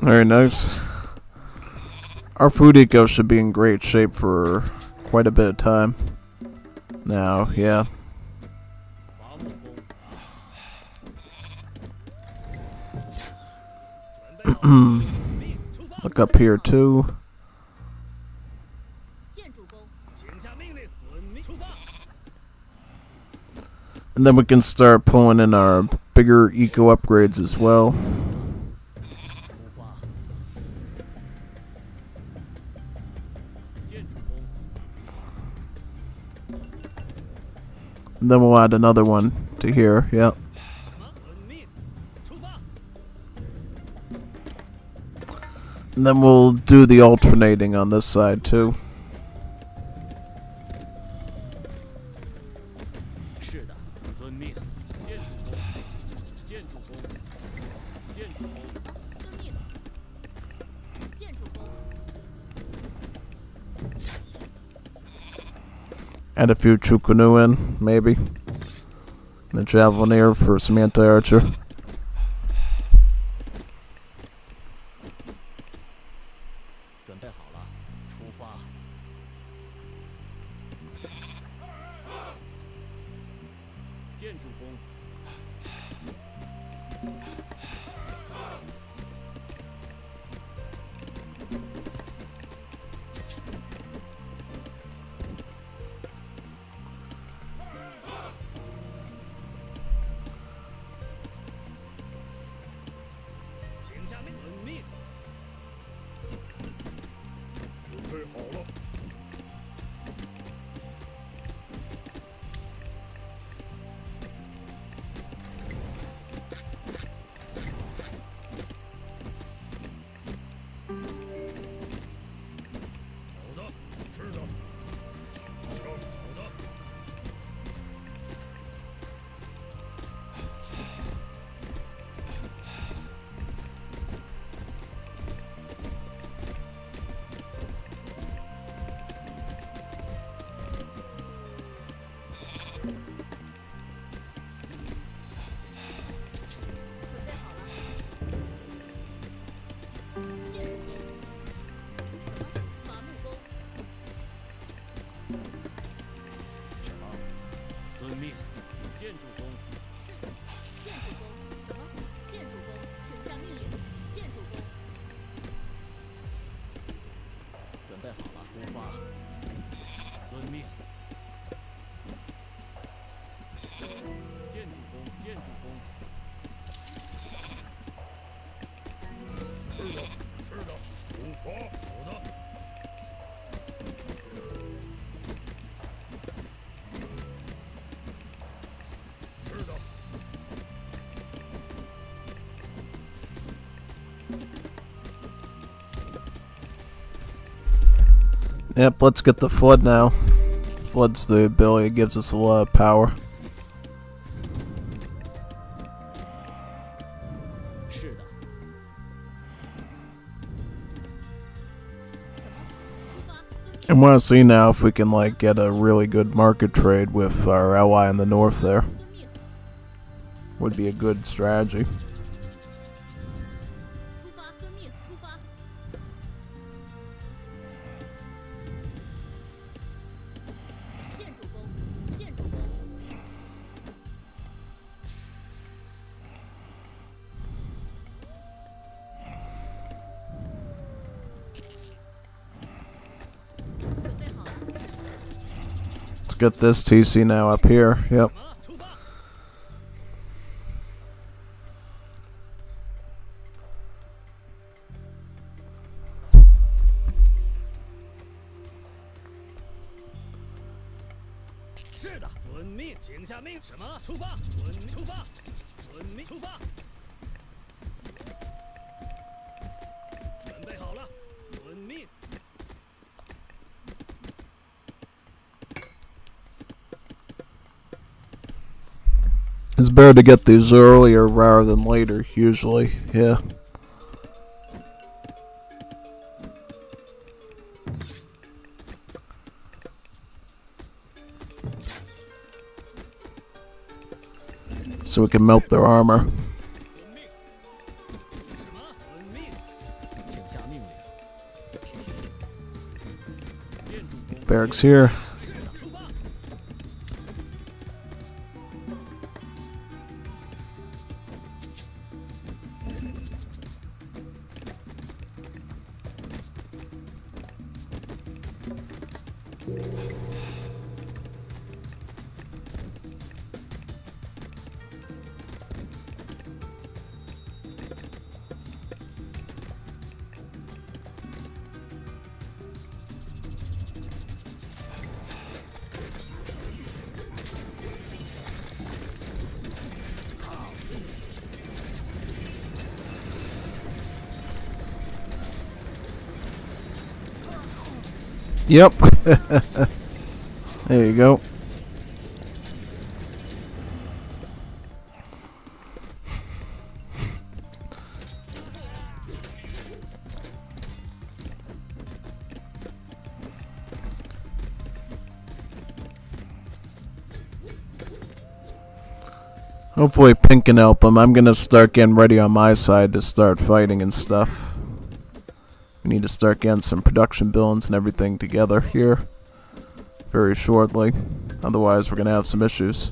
Very nice. Our food eco should be in great shape for quite a bit of time. Now, yeah. Look up here too. And then we can start pulling in our bigger eco upgrades as well. And then we'll add another one to here, yep. And then we'll do the alternating on this side too. Add a few Chukunu in, maybe. And a Javelineer for some anti-archer. Yep, let's get the flood now. Flood's the ability, it gives us a lot of power. I want to see now if we can like get a really good market trade with our ally in the north there. Would be a good strategy. Get this TC now up here. Yep. It's better to get these earlier rather than later, usually. Yeah. So we can melt their armor. Barracks here. Yep. There you go. Hopefully Pink can help him. I'm gonna start getting ready on my side to start fighting and stuff. We need to start getting some production buildings and everything together here very shortly. Otherwise, we're going to have some issues.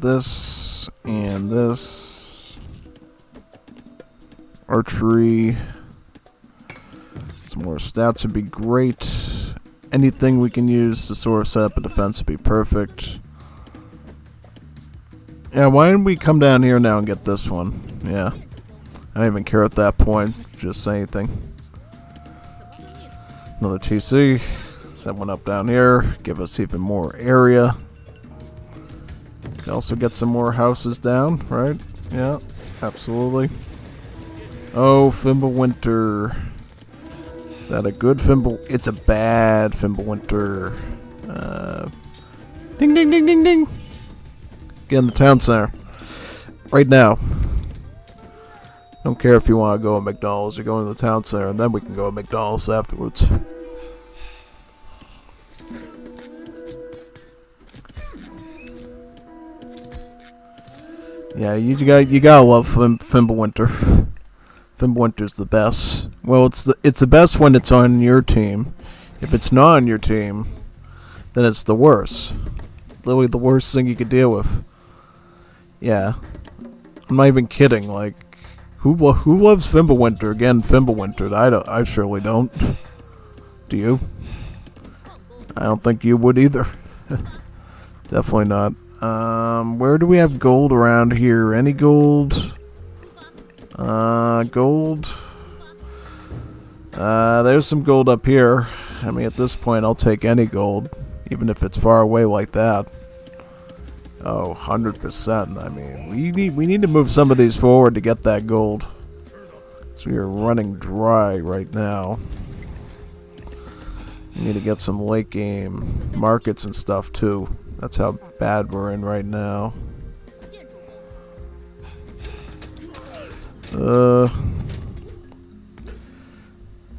This and this. Archery. Some more stats would be great. Anything we can use to sort of set up a defense would be perfect. Yeah, why didn't we come down here now and get this one? Yeah. I don't even care at that point. Just anything. Another TC. Set one up down here. Give us even more area. Can also get some more houses down, right? Yeah, absolutely. Oh, Fimbulwinter. Is that a good Fimble? It's a bad Fimbulwinter. Ding, ding, ding, ding, ding. Get in the town center. Right now. Don't care if you want to go to McDonald's. You're going to the town center, and then we can go to McDonald's afterwards. Yeah, you gotta love Fimbulwinter. Fimbulwinter's the best. Well, it's the best when it's on your team. If it's not on your team, then it's the worst. Literally the worst thing you could deal with. Yeah, I'm not even kidding. Like, who loves Fimbulwinter? Again, Fimbulwinter. I surely don't. Do you? I don't think you would either. Definitely not. Where do we have gold around here? Any gold? Gold. There's some gold up here. I mean, at this point, I'll take any gold, even if it's far away like that. Oh, 100%. I mean, we need to move some of these forward to get that gold. So we are running dry right now. We need to get some late game markets and stuff too. That's how bad we're in right now.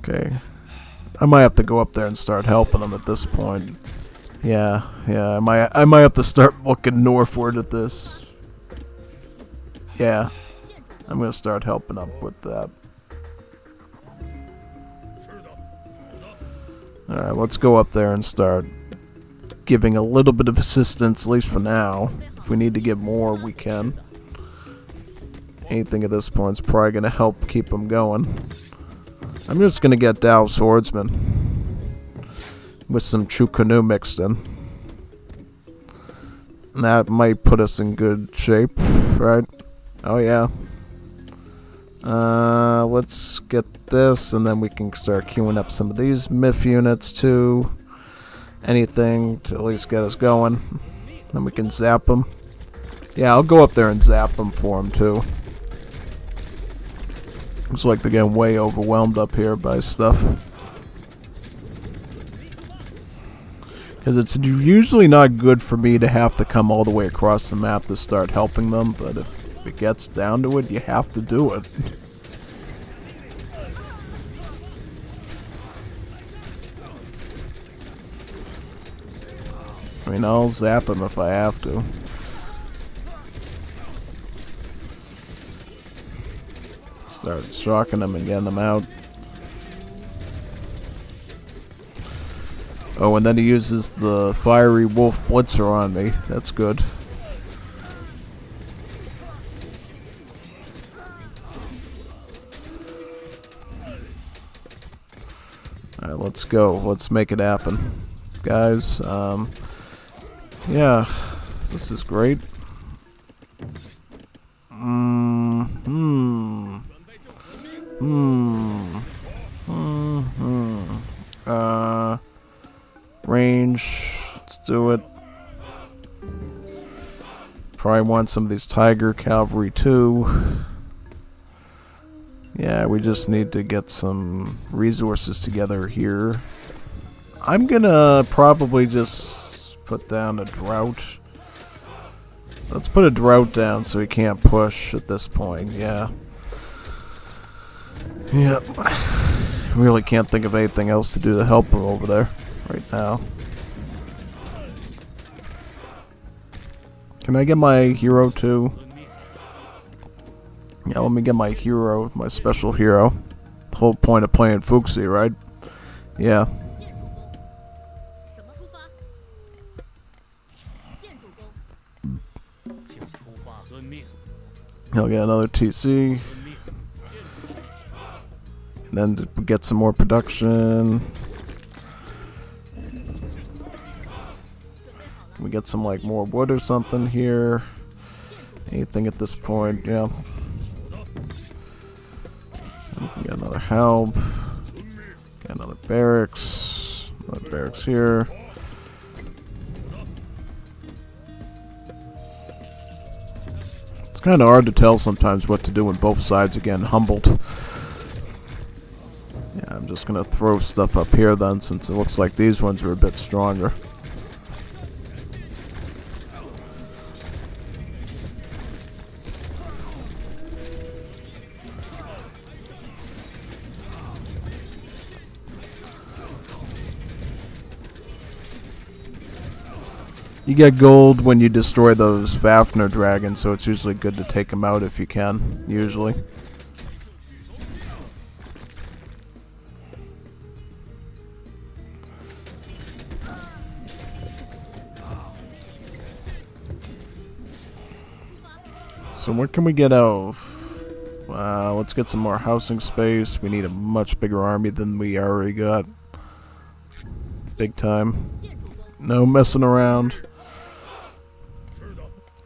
Okay. I might have to go up there and start helping them at this point. Yeah, I might have to start looking northward at this. Yeah. I'm gonna start helping up with that. Alright, let's go up there and start giving a little bit of assistance, at least for now. If we need to give more, we can. Anything at this point is probably going to help keep them going. I'm just going to get Dao Swordsman with some Chukunu mixed in. And that might put us in good shape, right? Oh yeah. Let's get this, and then we can start queuing up some of these myth units too. Anything to at least get us going. Then we can zap them. Yeah, I'll go up there and zap them for them too. Looks like they're getting way overwhelmed up here by stuff. Because it's usually not good for me to have to come all the way across the map to start helping them, but if it gets down to it, you have to do it. I mean, I'll zap them if I have to. Start shocking them and getting them out. Oh, and then he uses the fiery wolf blitzer on me. That's good. Alright, let's go. Let's make it happen. Guys, yeah, this is great. Range, let's do it. Probably want some of these tiger cavalry too. Yeah, we just need to get some resources together here. I'm gonna probably just put down a drought. Let's put a drought down so he can't push at this point, yeah. Yep. Really can't think of anything else to do to help him over there right now. Can I get my hero too? Yeah, let me get my hero, my special hero. The whole point of playing Fuxi, right? Yeah. He'll get another TC. And then to get some more production. Can we get some like more wood or something here? Anything at this point, yeah. We can get another help. Get another barracks. Another barracks here. It's kind of hard to tell sometimes what to do when both sides are getting humbled. Yeah, I'm just gonna throw stuff up here then, since it looks like these ones are a bit stronger. You get gold when you destroy those Fafnir dragons, so it's usually good to take them out if you can, usually. So what can we get out of? Let's get some more housing space. We need a much bigger army than we already got. Big time. No messing around.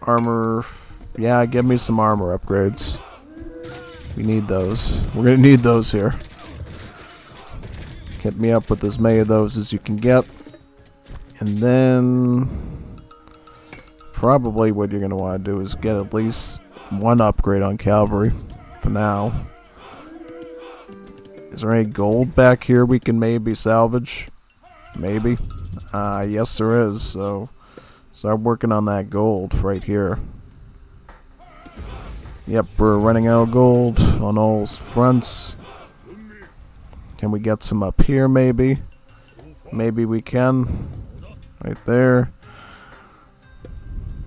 Armor. Yeah, give me some armor upgrades. We need those. We're gonna need those here. Hit me up with as many of those as you can get. And then probably what you're gonna want to do is get at least one upgrade on cavalry for now. Is there any gold back here we can maybe salvage? Maybe. Yes there is, so start working on that gold right here. Yep, we're running out of gold on all fronts. Can we get some up here maybe? Maybe we can. Right there.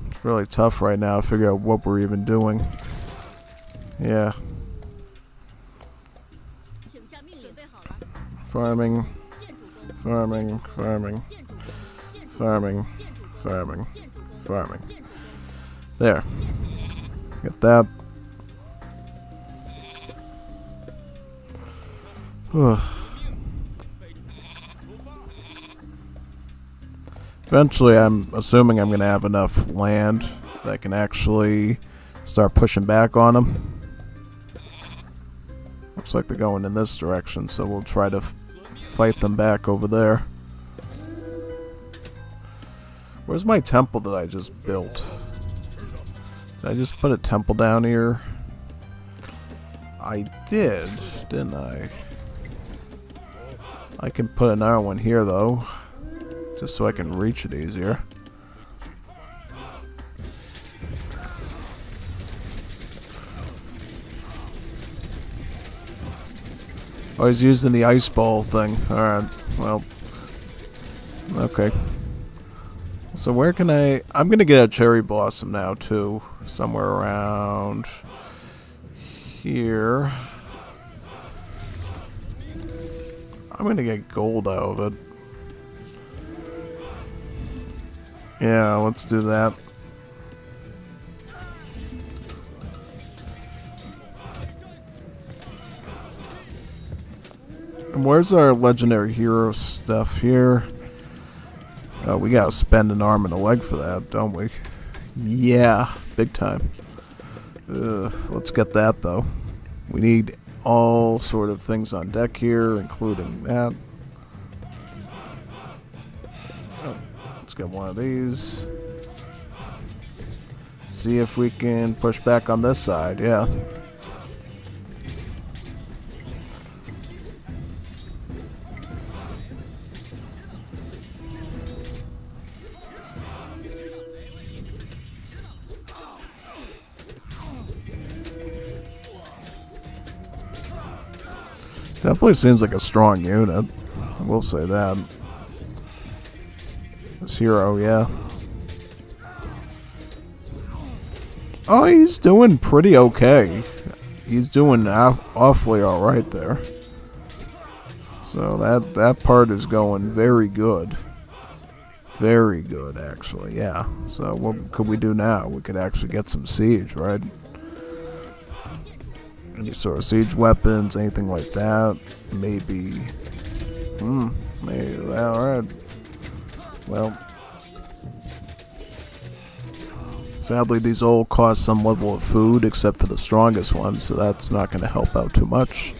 It's really tough right now to figure out what we're even doing. Yeah. Farming. Farming. Farming. Farming. Farming. Farming. There. Get that. Eventually, I'm assuming I'm going to have enough land that I can actually start pushing back on them. Looks like they're going in this direction, so we'll try to fight them back over there. Where's my temple that I just built? Did I just put a temple down here? I did, didn't I? I can put another one here, though. Just so I can reach it easier. Oh, he's using the ice ball thing. Alright, well. Okay. So where can I'm gonna get a cherry blossom now, too. Somewhere around here. I'm gonna get gold out of it. Yeah, let's do that. And where's our legendary hero stuff here? Oh, we gotta spend an arm and a leg for that, don't we? Yeah, big time. Let's get that, though. We need all sort of things on deck here, including that. Oh, let's get one of these. See if we can push back on this side, yeah. Definitely seems like a strong unit. I will say that. This hero, yeah. Oh, he's doing pretty okay. He's doing awfully alright there. So that part is going very good. Very good, actually, yeah. So what could we do now? We could actually get some siege, right? Any sort of siege weapons, anything like that. Maybe. Maybe. Alright. Well. Sadly, these all cost some level of food, except for the strongest one, so that's not going to help out too much.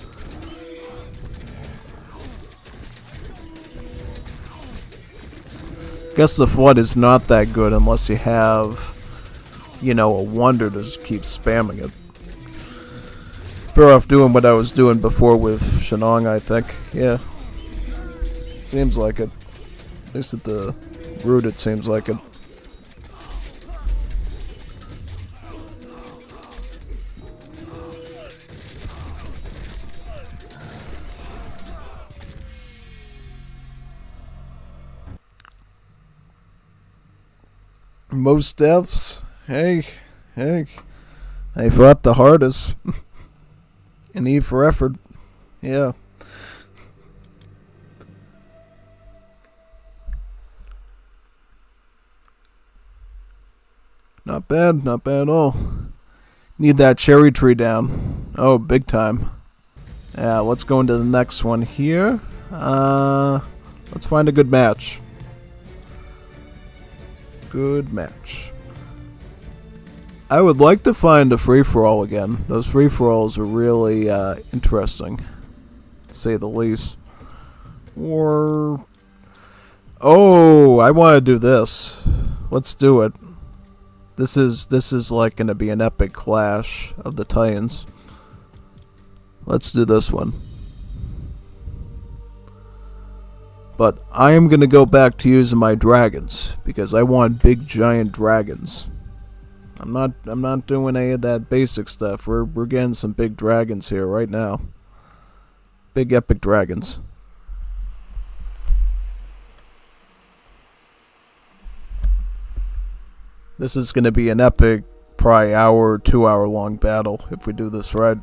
Guess the flood is not that good unless you have, you know, a wonder to just keep spamming it. Better off doing what I was doing before with Shenong, I think. Yeah. Seems like it. At least at the root it seems like it. Most deaths. Hey. I fought the hardest. An E for effort. Yeah. Not bad at all. Need that cherry tree down. Oh, big time. Yeah, let's go into the next one here. Let's find a good match. Good match. I would like to find a free-for-all again. Those free-for-alls are really interesting, to say the least. Or... oh, I want to do this. Let's do it. This is like going to be an epic clash of the Titans. Let's do this one. But I am going to go back to using my dragons because I want big giant dragons. I'm not doing any of that basic stuff. We're getting some big dragons here right now. Big epic dragons. This is going to be an epic, probably hour, 2 hour long battle if we do this right.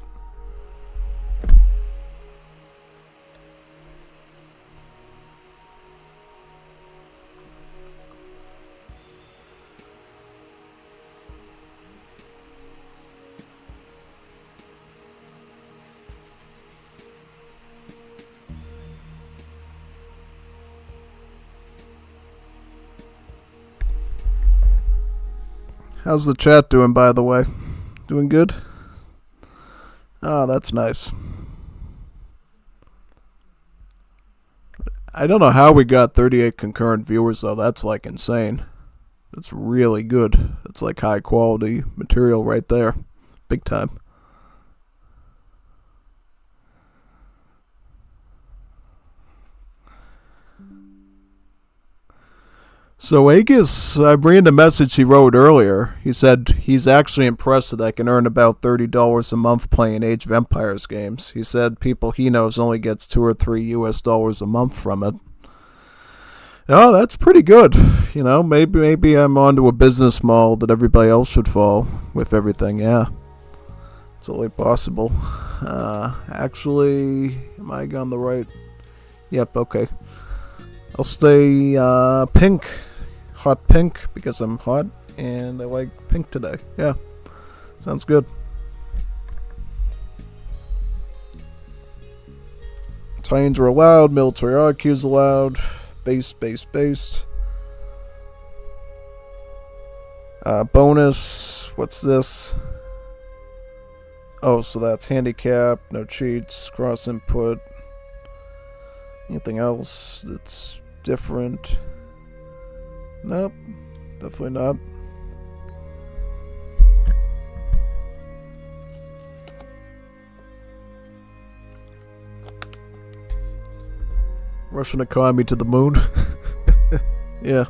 How's the chat doing, by the way? Doing good? Oh, that's nice. I don't know how we got 38 concurrent viewers, though. That's, like, insane. That's really good. That's, like, high quality material right there. Big time. So Aegis, I read the message he wrote earlier. He said he's actually impressed that I can earn about $30 a month playing Age of Empires games. He said people he knows only gets $2 or $3 US a month from it. Oh, that's pretty good. You know, maybe I'm onto a business model that everybody else should follow with everything. Yeah, it's only possible. Actually, am I on the right? Yep. Okay. I'll stay pink. Hot pink because I'm hot and I like pink today. Yeah, sounds good. Titans are allowed, military RQs allowed, base. Bonus, what's this? Oh, so that's handicap, no cheats, cross input. Anything else that's different? Nope, definitely not. Russian economy to the moon. Yeah.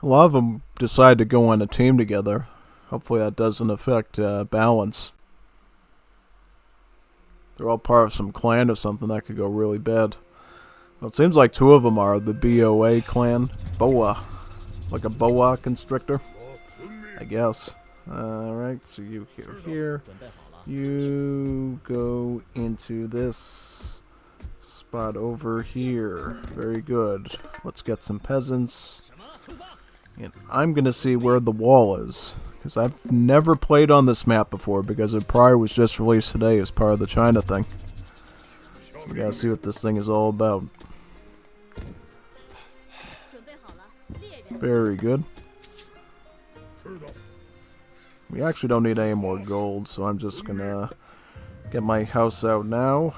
A lot of them decide to go on a team together. Hopefully that doesn't affect balance. They're all part of some clan or something that could go really bad. Well, it seems like 2 of them are the BOA clan. Boa. Like a boa constrictor, I guess. Alright, so you here. You go into this spot over here. Very good. Let's get some peasants. And I'm going to see where the wall is. Because I've never played on this map before because it probably was just released today as part of the China thing. So we gotta see what this thing is all about. Very good. We actually don't need any more gold, so I'm just gonna get my house out now.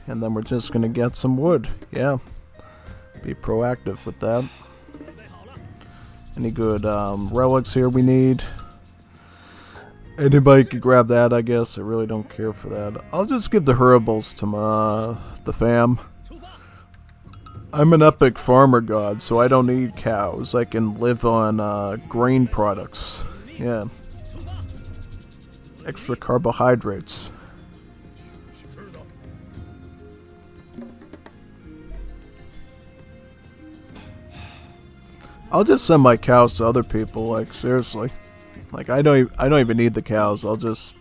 And then we're just gonna get some wood. Yeah. Be proactive with that. Any good relics here we need? Anybody could grab that, I guess. I really don't care for that. I'll just give the herbals to the fam. I'm an epic farmer god, so I don't need cows. I can live on grain products. Yeah. Extra carbohydrates. I'll just send my cows to other people, like seriously. Like I don't even need the cows. I'll just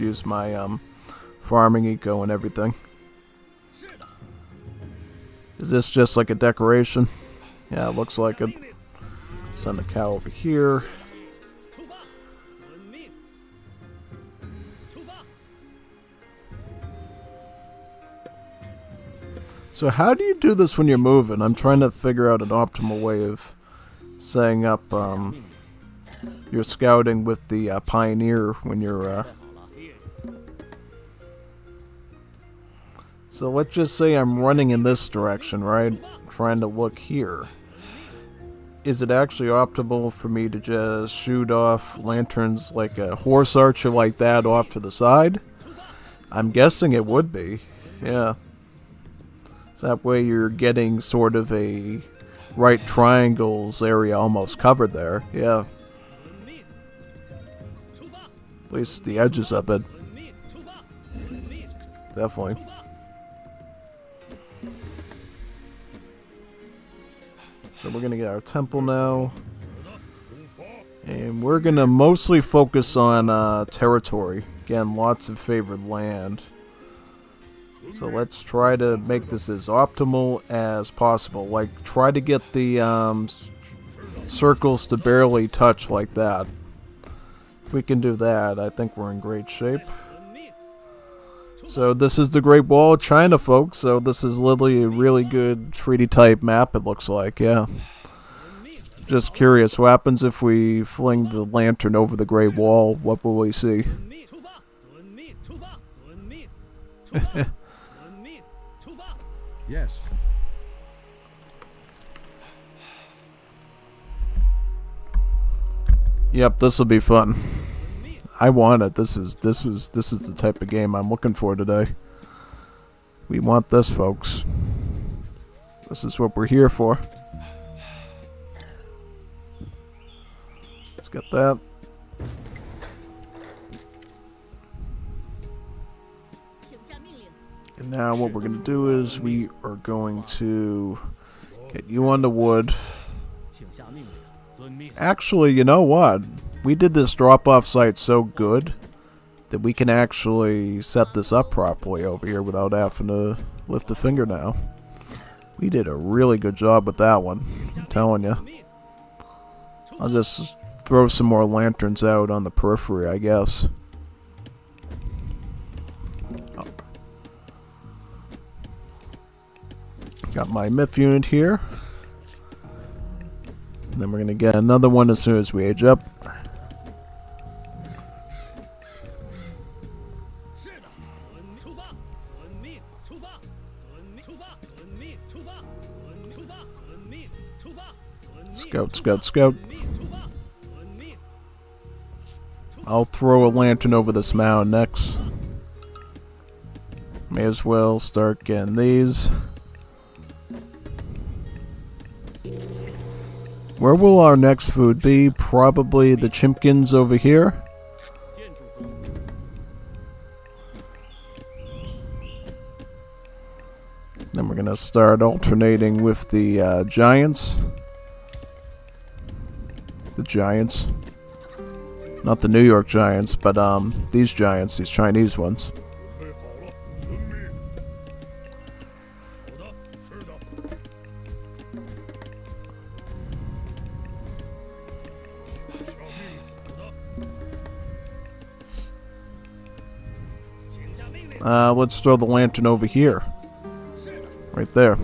use my farming eco and everything. Is this just like a decoration? Yeah, it looks like it. Send a cow over here. So how do you do this when you're moving? I'm trying to figure out an optimal way of setting up your scouting with the Pioneer when you're so So let's just say I'm running in this direction, right? Trying to look here. Is it actually optimal for me to just shoot off lanterns like a horse archer like that off to the side? I'm guessing it would be. Yeah. So that way you're getting sort of a right triangles area almost covered there. Yeah. At least the edges of it. Definitely. So we're going to get our temple now. And we're going to mostly focus on territory. Again, lots of favored land. So let's try to make this as optimal as possible. Like, try to get the circles to barely touch like that. If we can do that, I think we're in great shape. So this is the Great Wall of China, folks. So this is literally a really good 3D type map, it looks like, yeah. Just curious, what happens if we fling the lantern over the Great Wall? What will we see? Yes. Yep, this will be fun. I want it. This is the type of game I'm looking for today. We want this, folks. This is what we're here for. Let's get that. And now what we're going to do is we are going to get you on the wood. Actually, you know what? We did this drop-off site so good that we can actually set this up properly over here without having to lift a finger now. We did a really good job with that one, I'm telling you. I'll just throw some more lanterns out on the periphery, I guess. Oh. Got my myth unit here. And then we're going to get another one as soon as we age up. Scout, scout, scout. I'll throw a lantern over this mound next. May as well start getting these. Where will our next food be? Probably the chimkins over here. Then we're gonna start alternating with the giants. The giants. Not the New York Giants, but these giants, these Chinese ones. Let's throw the lantern over here. Right there.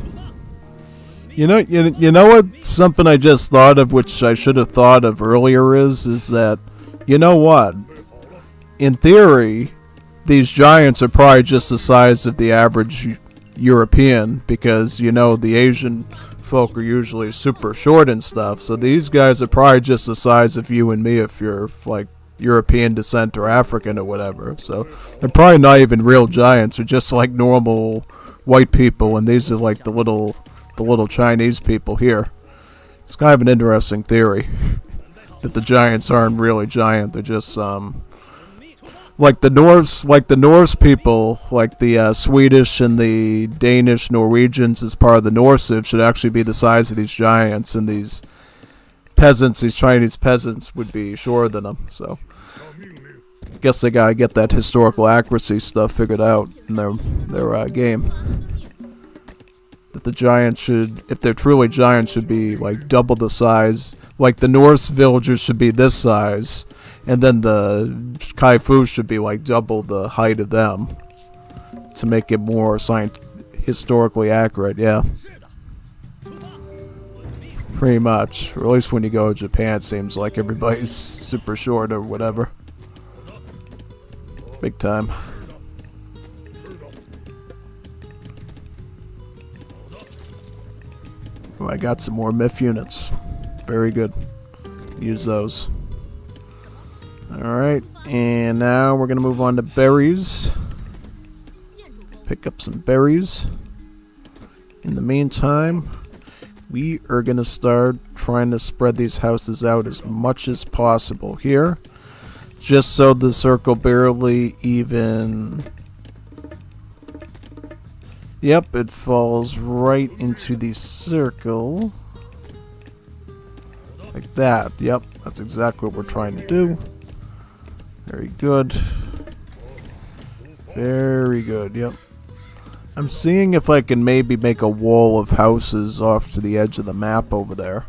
You know what? Something I just thought of, which I should have thought of earlier, is that, you know what? In theory, these giants are probably just the size of the average European, because, you know, the Asian folk are usually super short and stuff, so these guys are probably just the size of you and me if you're, like, European descent or African or whatever. So they're probably not even real giants, they're just like normal white people, and these are like the little Chinese people here. It's kind of an interesting theory that the giants aren't really giant, they're just like the Norse people, like the Swedish and the Danish Norwegians as part of the Norse should actually be the size of these giants, and these peasants, these Chinese peasants, would be shorter than them. So I guess they gotta get that historical accuracy stuff figured out in their game. That the giants should, if they're truly giants, should be like double the size. Like the Norse villagers should be this size, and then the Kaifu should be like double the height of them to make it more historically accurate. Yeah. Pretty much. Or at least when you go to Japan, it seems like everybody's super short or whatever. Big time. Oh, I got some more myth units. Very good. Use those. Alright, and now we're going to move on to berries. Pick up some berries. In the meantime, we are going to start trying to spread these houses out as much as possible here. Just so the circle barely even... Yep, it falls right into the circle. Like that. Yep, that's exactly what we're trying to do. Very good. Very good, yep. I'm seeing if I can maybe make a wall of houses off to the edge of the map over there.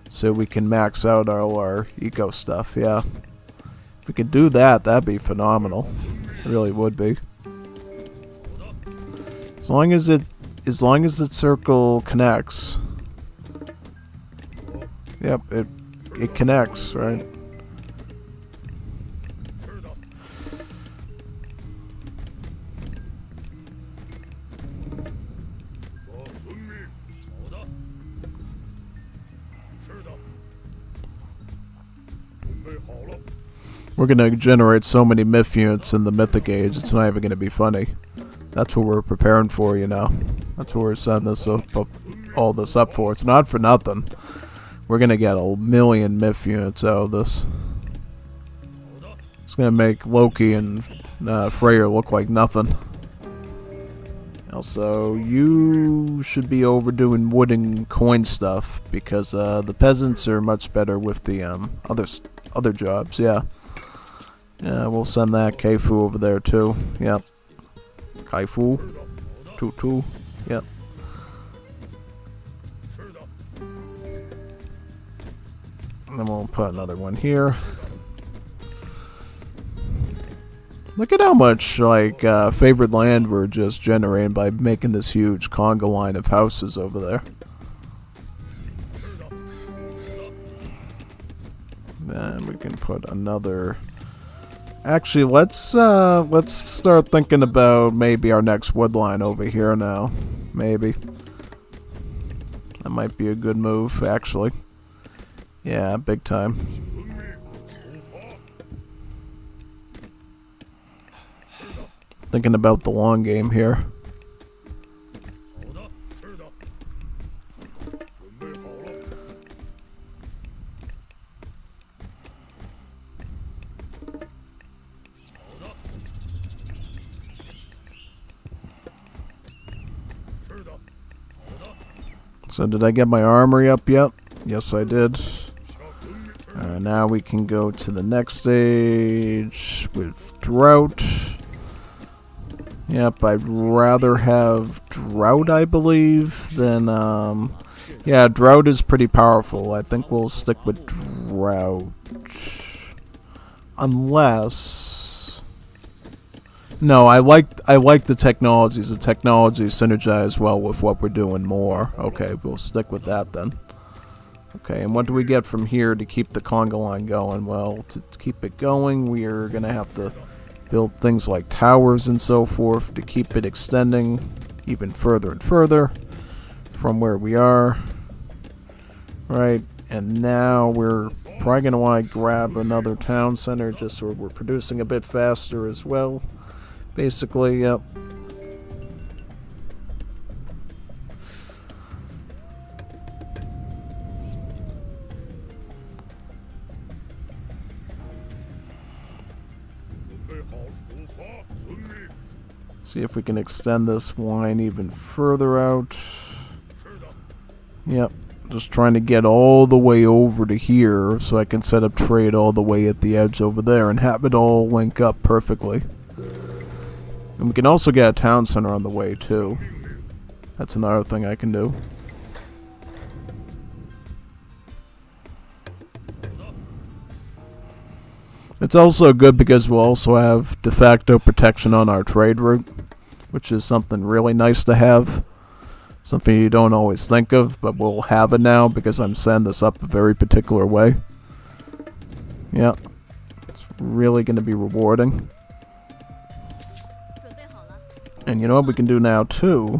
So we can max out all our eco stuff, yeah. If we could do that, that'd be phenomenal. It really would be. As long as the circle connects. Yep, it connects, right? We're gonna generate so many myth units in the mythic age, it's not even gonna be funny. That's what we're preparing for, you know. That's what we're setting this up, all this up for. It's not for nothing. We're gonna get a million myth units out of this. It's gonna make Loki and Freyr look like nothing. Also, you should be overdoing wood and coin stuff because the peasants are much better with the other jobs. Yeah. Yeah, we'll send that Kaifu over there too. Yep. Kaifu. Tutu. Yep. And then we'll put another one here. Look at how much, like, favored land we're just generating by making this huge conga line of houses over there. Then we can put another... Actually, let's start thinking about maybe our next wood line over here now. Maybe. That might be a good move, actually. Yeah, big time. Thinking about the long game here. So did I get my armory up yet? Yes, I did. Now we can go to the next stage with drought. Yep, I'd rather have drought, I believe, than, yeah, drought is pretty powerful. I think we'll stick with drought. Unless... No, I like the technologies. The technologies synergize well with what we're doing more. Okay, we'll stick with that then. Okay, and what do we get from here to keep the conga line going? Well, to keep it going, we are going to have to build things like towers and so forth to keep it extending even further and further from where we are. Right, and now we're probably going to want to grab another town center just so we're producing a bit faster as well. Basically, yep. See if we can extend this line even further out. Yep, just trying to get all the way over to here so I can set up trade all the way at the edge over there and have it all link up perfectly. And we can also get a town center on the way too. That's another thing I can do. It's also good because we'll also have de facto protection on our trade route, which is something really nice to have. Something you don't always think of, but we'll have it now because I'm setting this up a very particular way. Yeah, it's really going to be rewarding. And you know what we can do now too?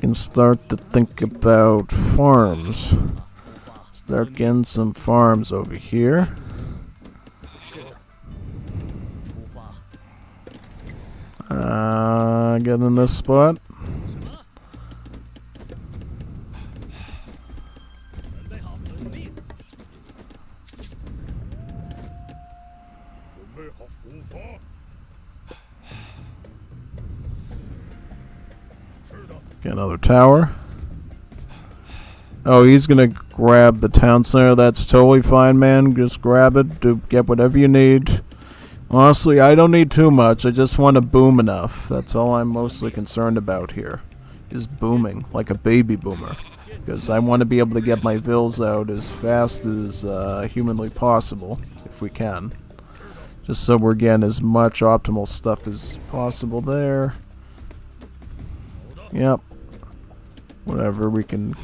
can start to think about farms. Start getting some farms over here. Get in this spot. Get another tower. Oh, he's gonna grab the town center. That's totally fine, man. Just grab it. Get whatever you need. Honestly, I don't need too much. I just want to boom enough. That's all I'm mostly concerned about here. Is booming, like a baby boomer. Because I want to be able to get my vills out as fast as humanly possible, if we can. Just so we're getting as much optimal stuff as possible there. Yep. Whatever we can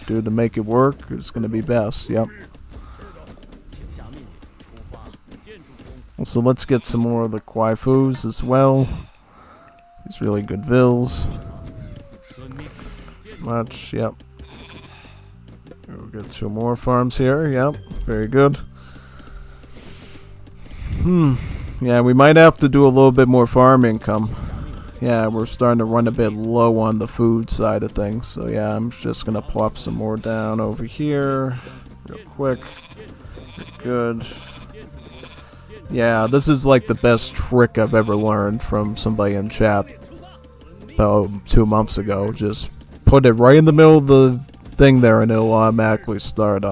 do to make it work is going to be best. Yep. So let's get some more of the Kwaifus as well. These really good vills. Much, yep. We'll get 2 more farms here. Yep, very good. Yeah, we might have to do a little bit more farm income. Yeah, we're starting to run a bit low on the food side of things. So yeah, I'm just gonna plop some more down over here real quick. Good. Yeah, this is like the best trick I've ever learned from somebody in chat about 2 months ago. Just put it right in the middle of the thing there and it'll automatically start,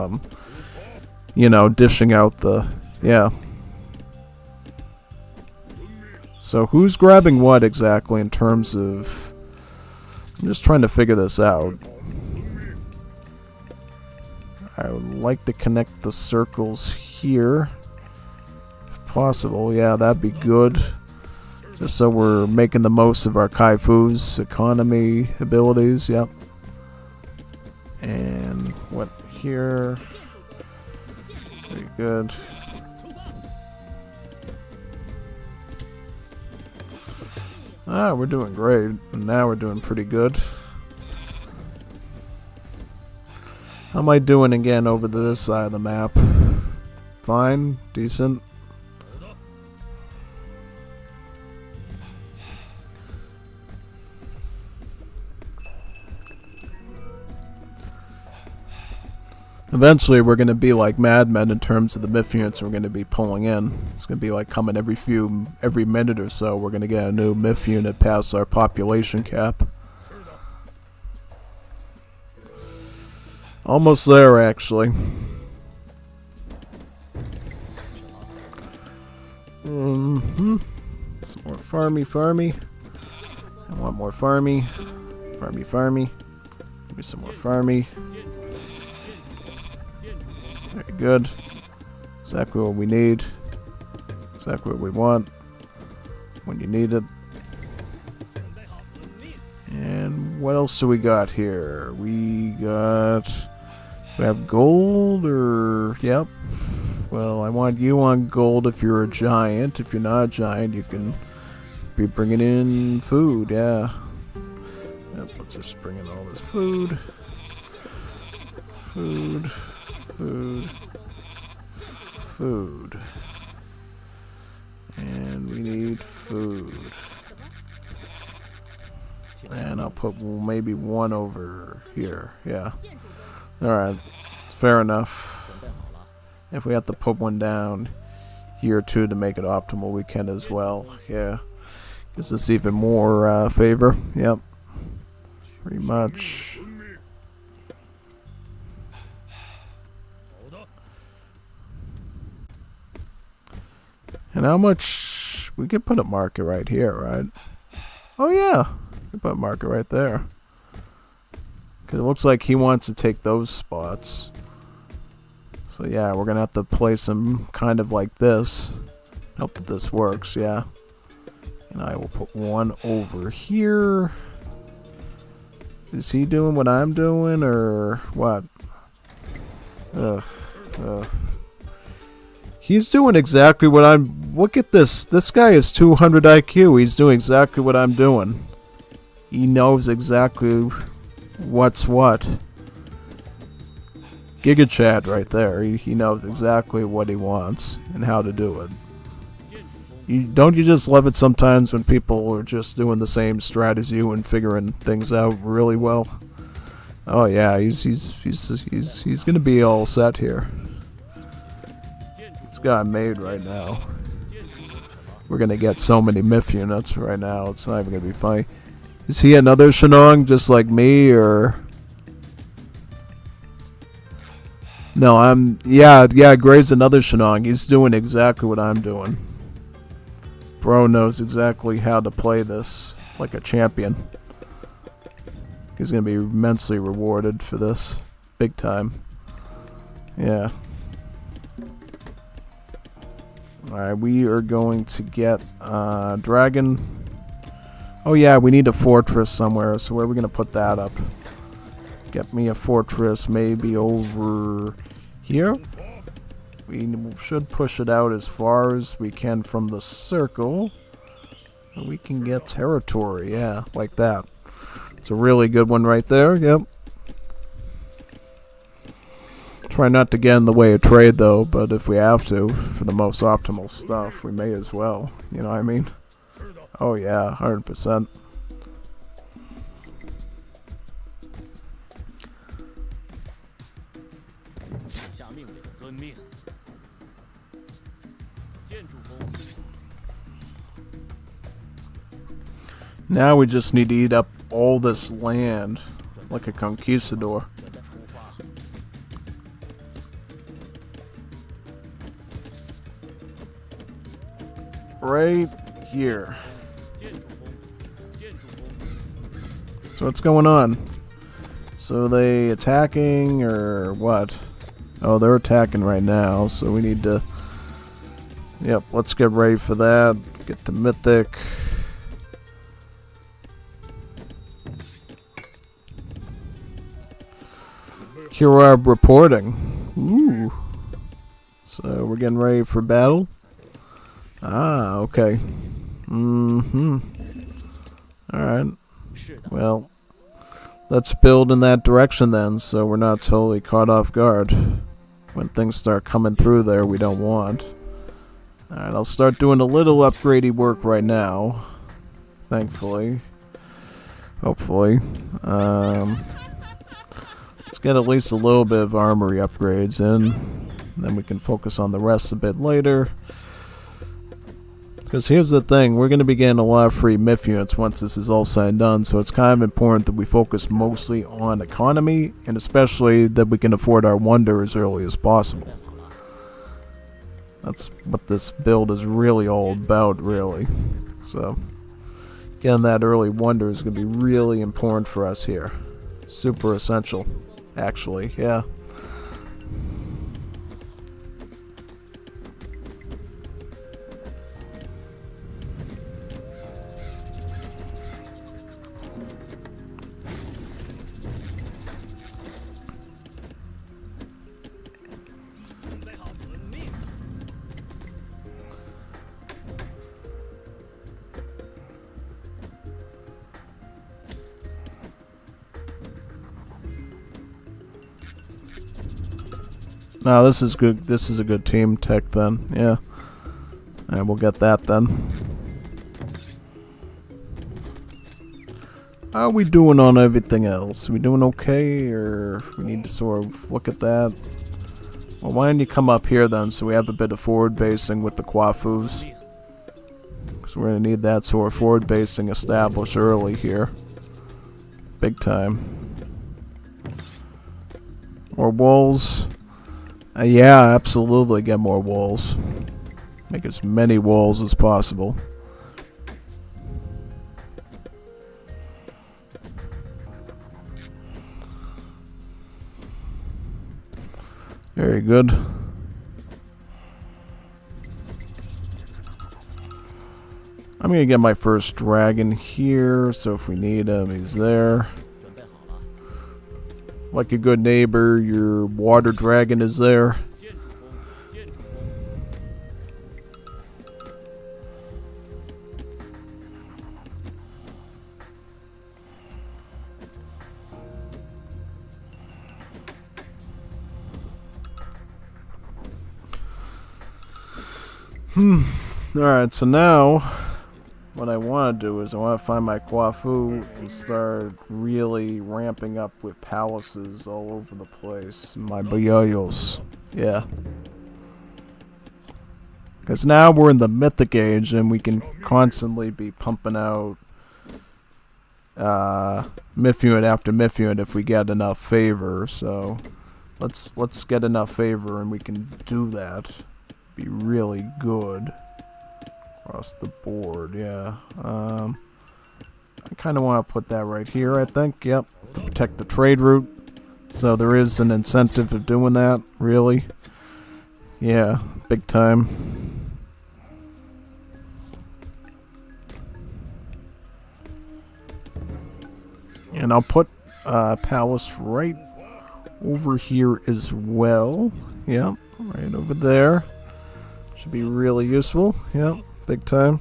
you know, dishing out the, yeah. So who's grabbing what exactly in terms of, I'm just trying to figure this out. I would like to connect the circles here. Possible, yeah, that'd be good. Just so we're making the most of our Kaifu's economy abilities, yep. And what here? Very good. Ah, we're doing great. Now we're doing pretty good. How am I doing again over to this side of the map? Fine, decent. Eventually, we're going to be like Mad Men in terms of the myth units we're going to be pulling in. It's going to be like coming every minute or so. We're going to get a new myth unit past our population cap. Almost there, actually. Some more farmy. I want more farmy. Farmy. Give me some more farmy. Very good. Exactly what we need. Exactly what we want. When you need it. And what else do we got here? We have gold or... Yep. Well, I want you on gold if you're a giant. If you're not a giant, you can be bringing in food. Yeah. Yep, let's just bring in all this food. Food. And we need food. And I'll put maybe one over here. Yeah. Alright. Fair enough. If we have to put one down here too to make it optimal, we can as well. Yeah. Gives us even more favor. Yep. Pretty much. And how much... We can put a marker right here, right? Oh yeah! We can put a marker right there. Because it looks like he wants to take those spots. So yeah, we're going to have to place him kind of like this. Hope that this works, yeah. And I will put one over here. Is he doing what I'm doing, or what? He's doing exactly what I'm... Look at this. This guy is 200 IQ. He's doing exactly what I'm doing. He knows exactly What's what? Giga Chad right there. He knows exactly what he wants and how to do it. Don't you just love it sometimes when people are just doing the same strat as you and figuring things out really well? Oh yeah, he's gonna be all set here. He's got it made right now. We're gonna get so many myth units right now. It's not even gonna be funny. Is he another Shenong just like me, or? No, yeah, Gray's another Shenong. He's doing exactly what I'm doing. Bro knows exactly how to play this like a champion. He's gonna be immensely rewarded for this. Big time. Yeah. Alright, we are going to get Dragon. Oh yeah, we need a fortress somewhere, so where are we gonna put that up? Get me a fortress maybe over here. We should push it out as far as we can from the circle. And we can get territory, yeah, like that. It's a really good one right there, yep. Try not to get in the way of trade though, but if we have to, for the most optimal stuff, we may as well. You know what I mean? Oh yeah, 100%. Now we just need to eat up all this land like a conquistador. Right here. So what's going on? So they attacking or what? Oh, they're attacking right now, so we need to... Yep, let's get ready for that. Get to Mythic. Kira reporting. Ooh. So we're getting ready for battle. Ah, okay. Alright. Well, let's build in that direction then, so we're not totally caught off guard. When things start coming through there we don't want. Alright, I'll start doing a little upgradey work right now. Thankfully. Hopefully. Let's get at least a little bit of armory upgrades in. Then we can focus on the rest a bit later. Because here's the thing, we're going to be getting a lot of free myth units once this is all said and done, so it's kind of important that we focus mostly on economy, and especially that we can afford our wonder as early as possible. That's what this build is really all about, really. So, getting that early wonder is going to be really important for us here. Super essential, actually, yeah. No, this is good. This is a good team tech then. Yeah. And we'll get that then. How are we doing on everything else? Are we doing okay, or we need to sort of look at that? Well, why don't you come up here then, so we have a bit of forward basing with the Quafus? Because we're going to need that sort of forward basing established early here. Big time. More walls. Yeah, absolutely get more walls. Make as many walls as possible. Very good. I'm going to get my first dragon here, so if we need him, he's there. Like a good neighbor, your water dragon is there. Alright, so now what I want to do is I want to find my Kwafu and start really ramping up with palaces all over the place. My Bayoyos. Yeah. Because now we're in the Mythic Age and we can constantly be pumping out Myth unit after Myth unit if we get enough favor. So let's get enough favor and we can do that. Be really good. Across the board, yeah. I kind of want to put that right here, I think. Yep, to protect the trade route. So there is an incentive of doing that, really. Yeah, big time. And I'll put Palace right over here as well. Yep, right over there. Should be really useful. Yep. Big time.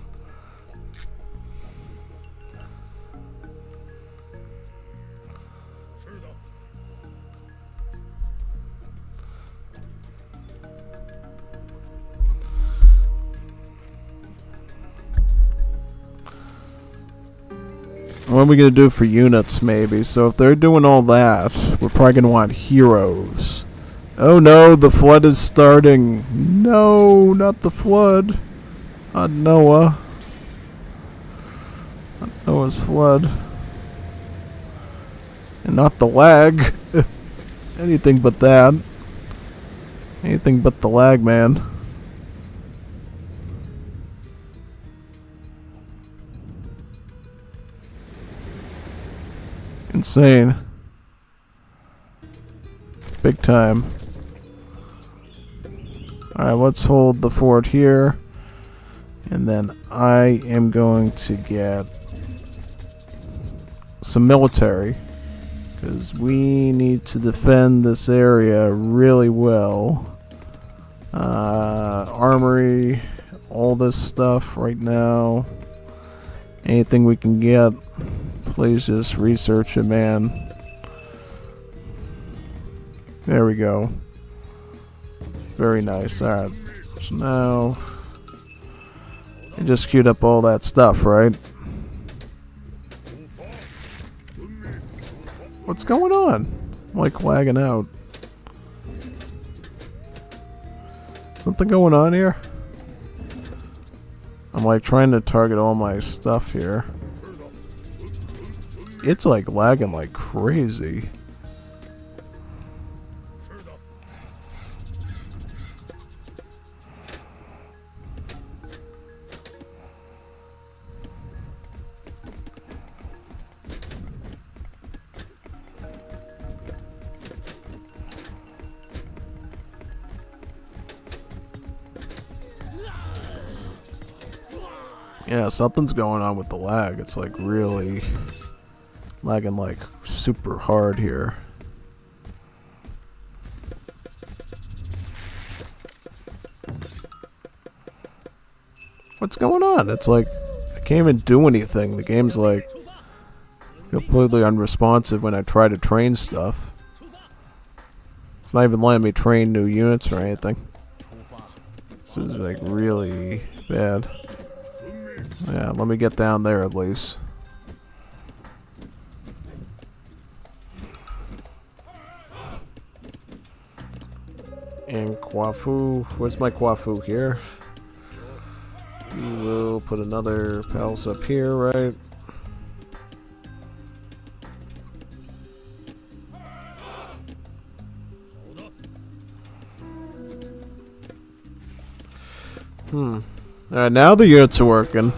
What are we going to do for units, maybe? So if they're doing all that, we're probably going to want heroes. Oh no, the flood is starting. No, not the flood. Noah. Noah's flood. And not the lag. Anything but that. Anything but the lag, man. Insane. Big time. Alright, let's hold the fort here. And then I am going to get some military. Because we need to defend this area really well. Armory, all this stuff right now. Anything we can get. Please just research it, man. There we go. Very nice. Alright. So now I just queued up all that stuff, right? What's going on? I'm like lagging out. Something going on here? I'm like trying to target all my stuff here. It's like lagging like crazy. Yeah, something's going on with the lag. It's like really lagging like super hard here. What's going on? It's like I can't even do anything. The game's like completely unresponsive when I try to train stuff. It's not even letting me train new units or anything. This is like really bad. Yeah, let me get down there at least. And Kwafu, where's my Kwafu here? We will put another palace up here, right? Alright, now the units are working.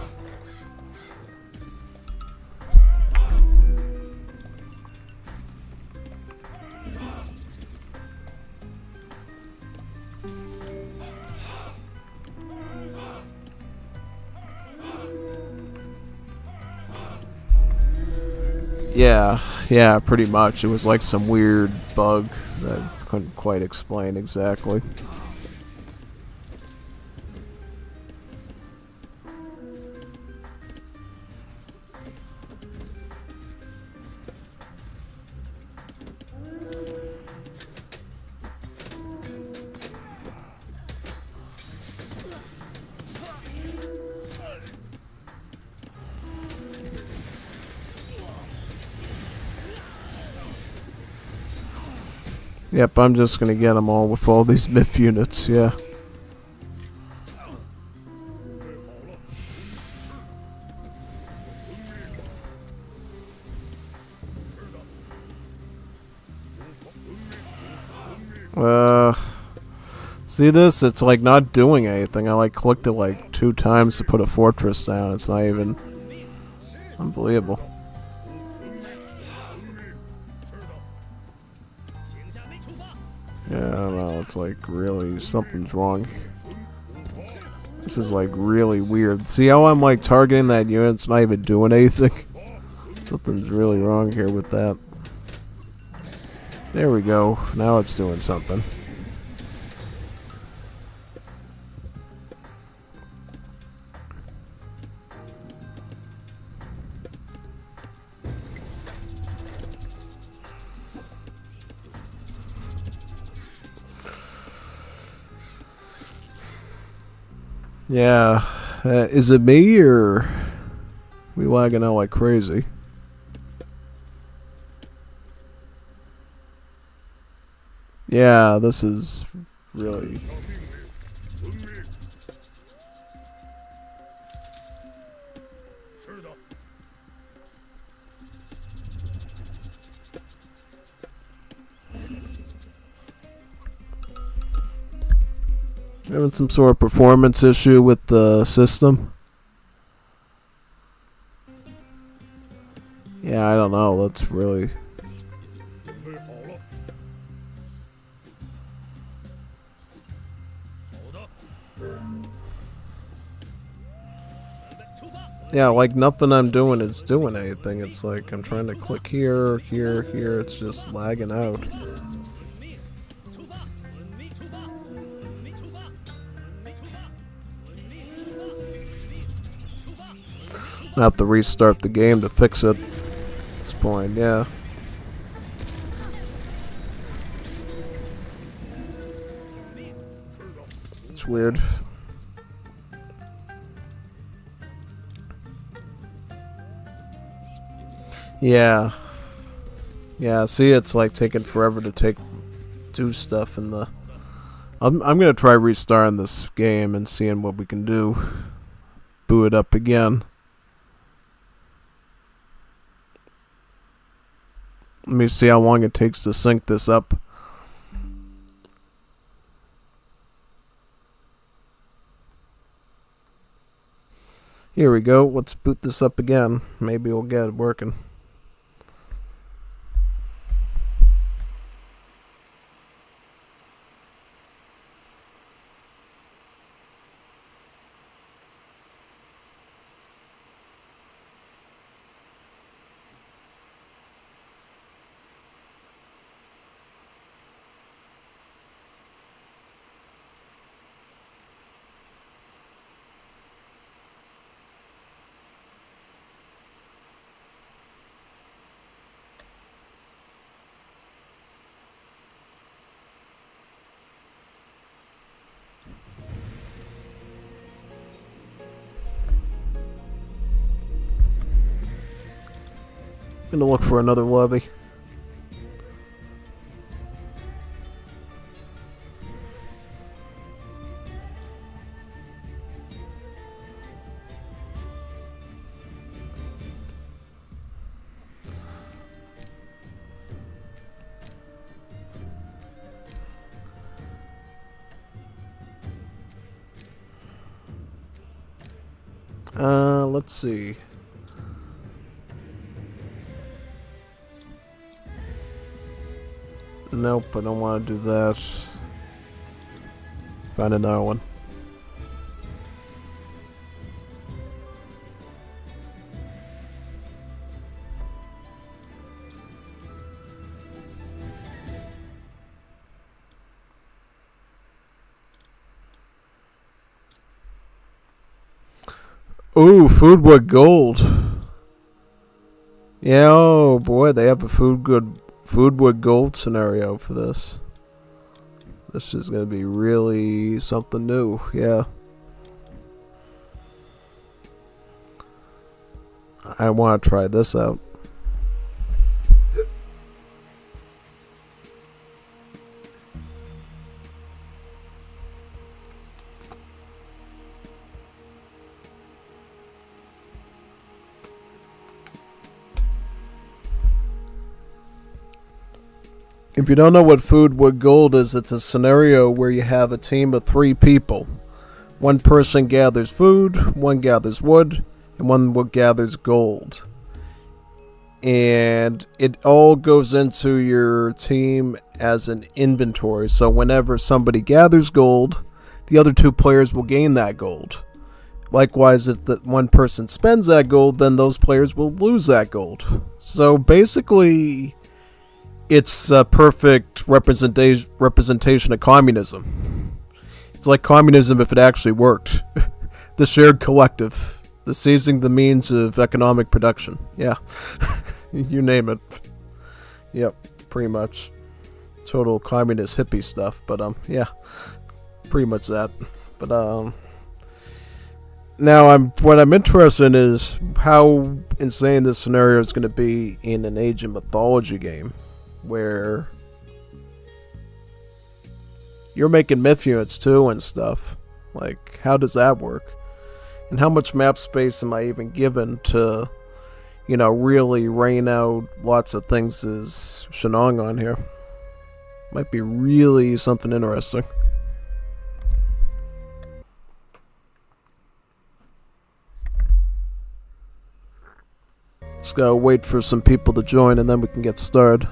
Yeah, pretty much. It was like some weird bug that I couldn't quite explain exactly. Yep, I'm just gonna get them all with all these myth units, yeah. See this? It's like not doing anything. I like clicked it like 2 times to put a fortress down. It's not even unbelievable. Yeah, I don't know. It's like really something's wrong. This is like really weird. See how I'm like targeting that unit? It's not even doing anything. Something's really wrong here with that. There we go. Now it's doing something. Yeah. Is it me or we lagging out like crazy? Yeah, this is really... Having some sort of performance issue with the system? Yeah, I don't know. That's really... Yeah, like nothing I'm doing is doing anything. It's like I'm trying to click here, here, here. It's just lagging out. I have to restart the game to fix it at this point, yeah. It's weird. Yeah. Yeah, see, it's like taking forever to do stuff in the... I'm gonna try restarting this game and seeing what we can do. Boot it up again. Let me see how long it takes to sync this up. Here we go. Let's boot this up again. Maybe we'll get it working. Gonna look for another lobby. Let's see. Nope, I don't want to do that. Find another one. Ooh, Foodwood Gold. Yeah, oh boy, they have a Foodwood Gold scenario for this. This is gonna be really something new, yeah. I want to try this out. If you don't know what food wood gold is, it's a scenario where you have a team of 3 people. One person gathers food, one gathers wood, and one gathers gold. And it all goes into your team as an inventory. So whenever somebody gathers gold, the other 2 players will gain that gold. Likewise, if that one person spends that gold, then those players will lose that gold. So basically, it's a perfect representation of communism. It's like communism if it actually worked. The shared collective. The seizing the means of economic production. Yeah. You name it. Yep, pretty much. Total communist hippie stuff, but yeah. Pretty much that. But now what I'm interested in is how insane this scenario is going to be in an Age of Mythology game, where you're making myth units too and stuff. Like, how does that work? And how much map space am I even given to, really rain out lots of things as Shenong on here? Might be really something interesting. Just gotta wait for some people to join and then we can get started.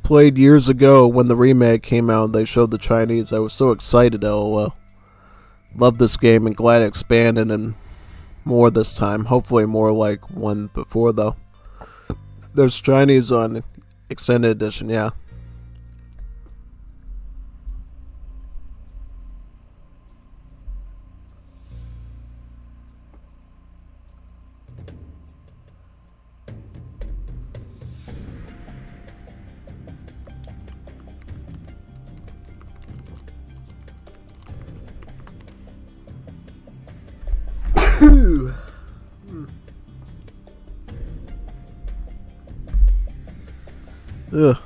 Played years ago when the remake came out and they showed the Chinese. I was so excited, lol. Love this game and glad it expanded and more this time. Hopefully more like one before, though. There's Chinese on Extended Edition, yeah. Ugh.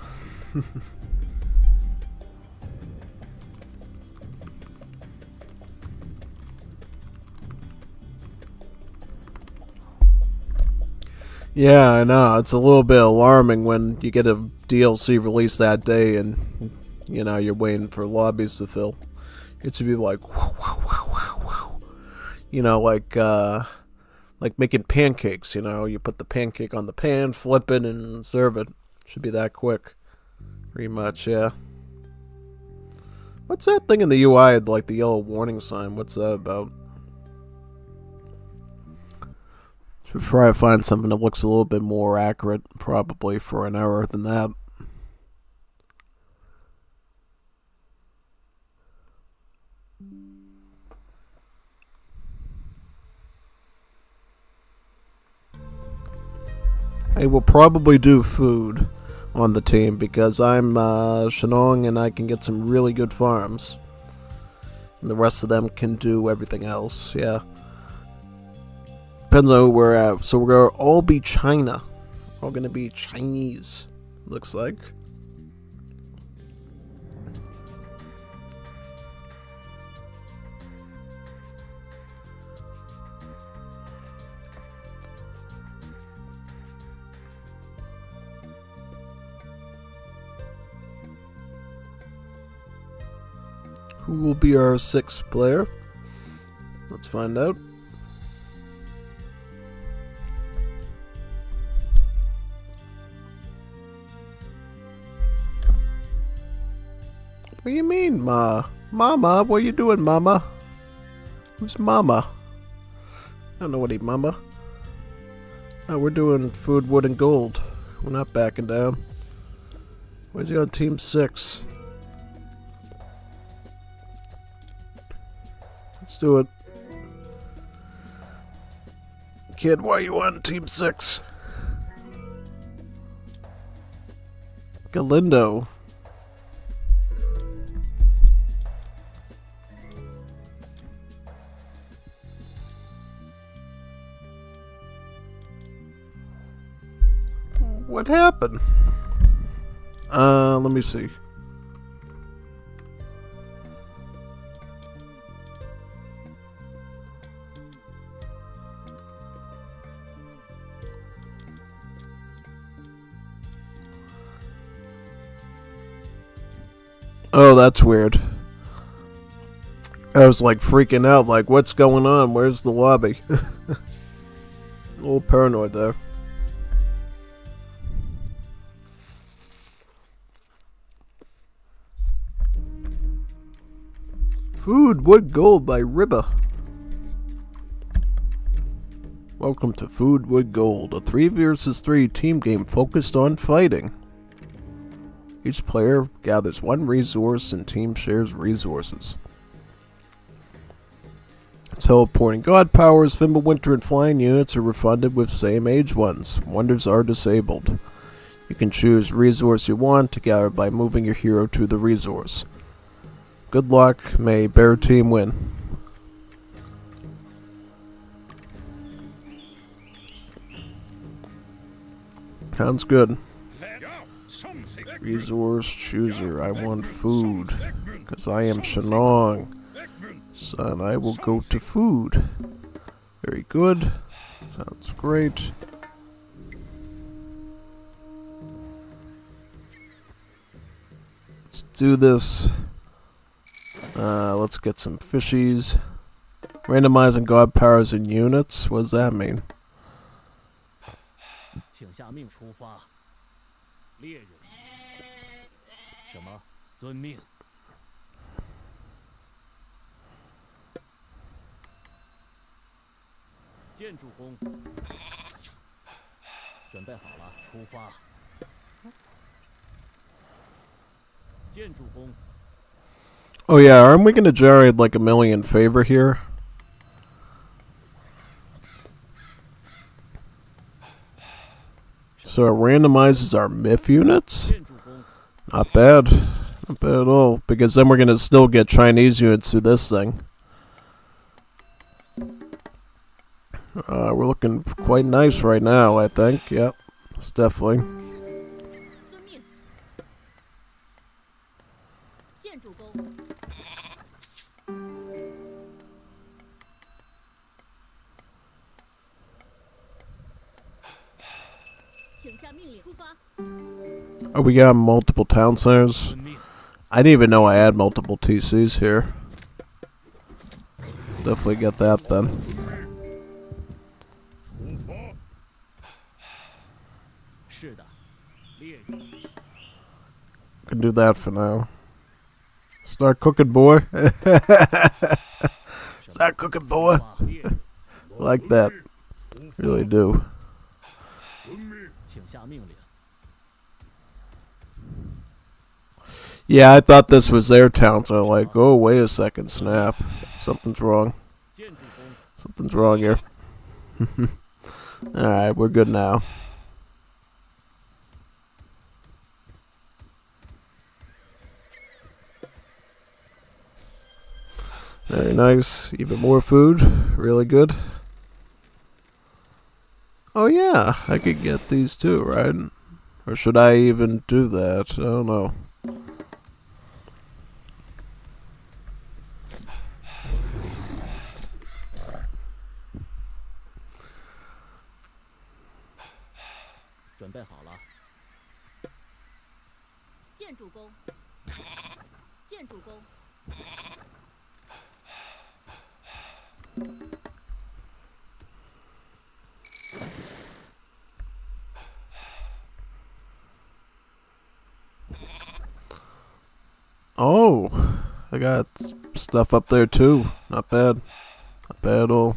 Yeah, I know. It's a little bit alarming when you get a DLC released that day and, you know, you're waiting for lobbies to fill. It should be like, you know, like making pancakes, you know. You put the pancake on the pan, flip it, and serve it. Should be that quick. Pretty much, yeah. What's that thing in the UI, like the yellow warning sign? What's that about? Should try to find something that looks a little bit more accurate, probably, for an error than that. I will probably do food on the team because I'm Shenong and I can get some really good farms. And the rest of them can do everything else, yeah. Depends on who we're at. So we're gonna all be China. We're all gonna be Chinese, looks like. Who will be our sixth player? Let's find out. What do you mean, Ma? Mama? What are you doing, Mama? Who's Mama? I don't know what he Mama. Oh, we're doing food, wood, and gold. We're not backing down. Where's he on Team 6? Let's do it. Kid, why are you on Team 6? Galindo. What happened? Let me see. Oh, that's weird. I was like freaking out, like, what's going on? Where's the lobby? A little paranoid there. Food, Wood, Gold by Ribba. Welcome to Food, Wood, Gold, a 3 vs 3 team game focused on fighting. Each player gathers one resource and team shares resources. Teleporting god powers, Fimbulwinter, and flying units are refunded with same age ones. Wonders are disabled. You can choose resource you want to gather by moving your hero to the resource. Good luck, may Bear Team win. Sounds good. Resource chooser, I want food, because I am Shenong. Son, I will go to food. Very good. Sounds great. Let's do this. Let's get some fishies. Randomizing god powers and units. What does that mean? 请下命出发。猎人。什么？遵命。建筑工。准备好了，出发。建筑工。Oh yeah, aren't we gonna generate like a million favor here? So it randomizes our myth units? Not bad. Not bad at all. Because then we're gonna still get Chinese units through this thing. We're looking quite nice right now, I think. Yep. It's definitely. Oh, we got multiple town centers. I didn't even know I had multiple TCs here. Definitely get that then. Can do that for now. Start cooking, boy. Start cooking, boy. Like that. Really do. Yeah, I thought this was their town, so I'm like, oh, wait a second, snap. Something's wrong. Something's wrong here. Alright, we're good now. Very nice. Even more food. Really good. Oh yeah, I could get these too, right? Or should I even do that? I don't know. Oh, I got stuff up there too. Not bad. Not bad at all.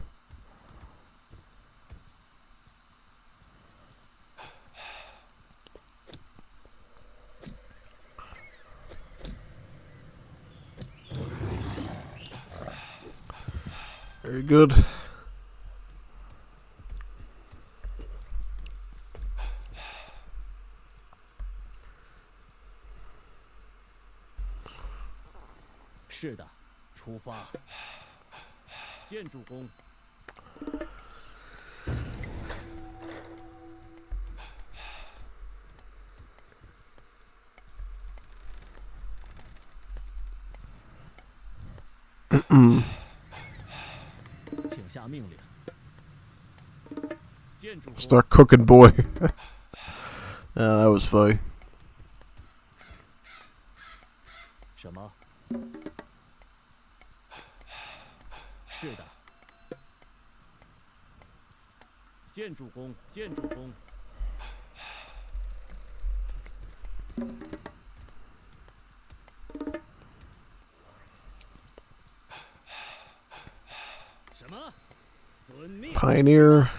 Very good. Start cooking, boy. That was funny. Pioneer.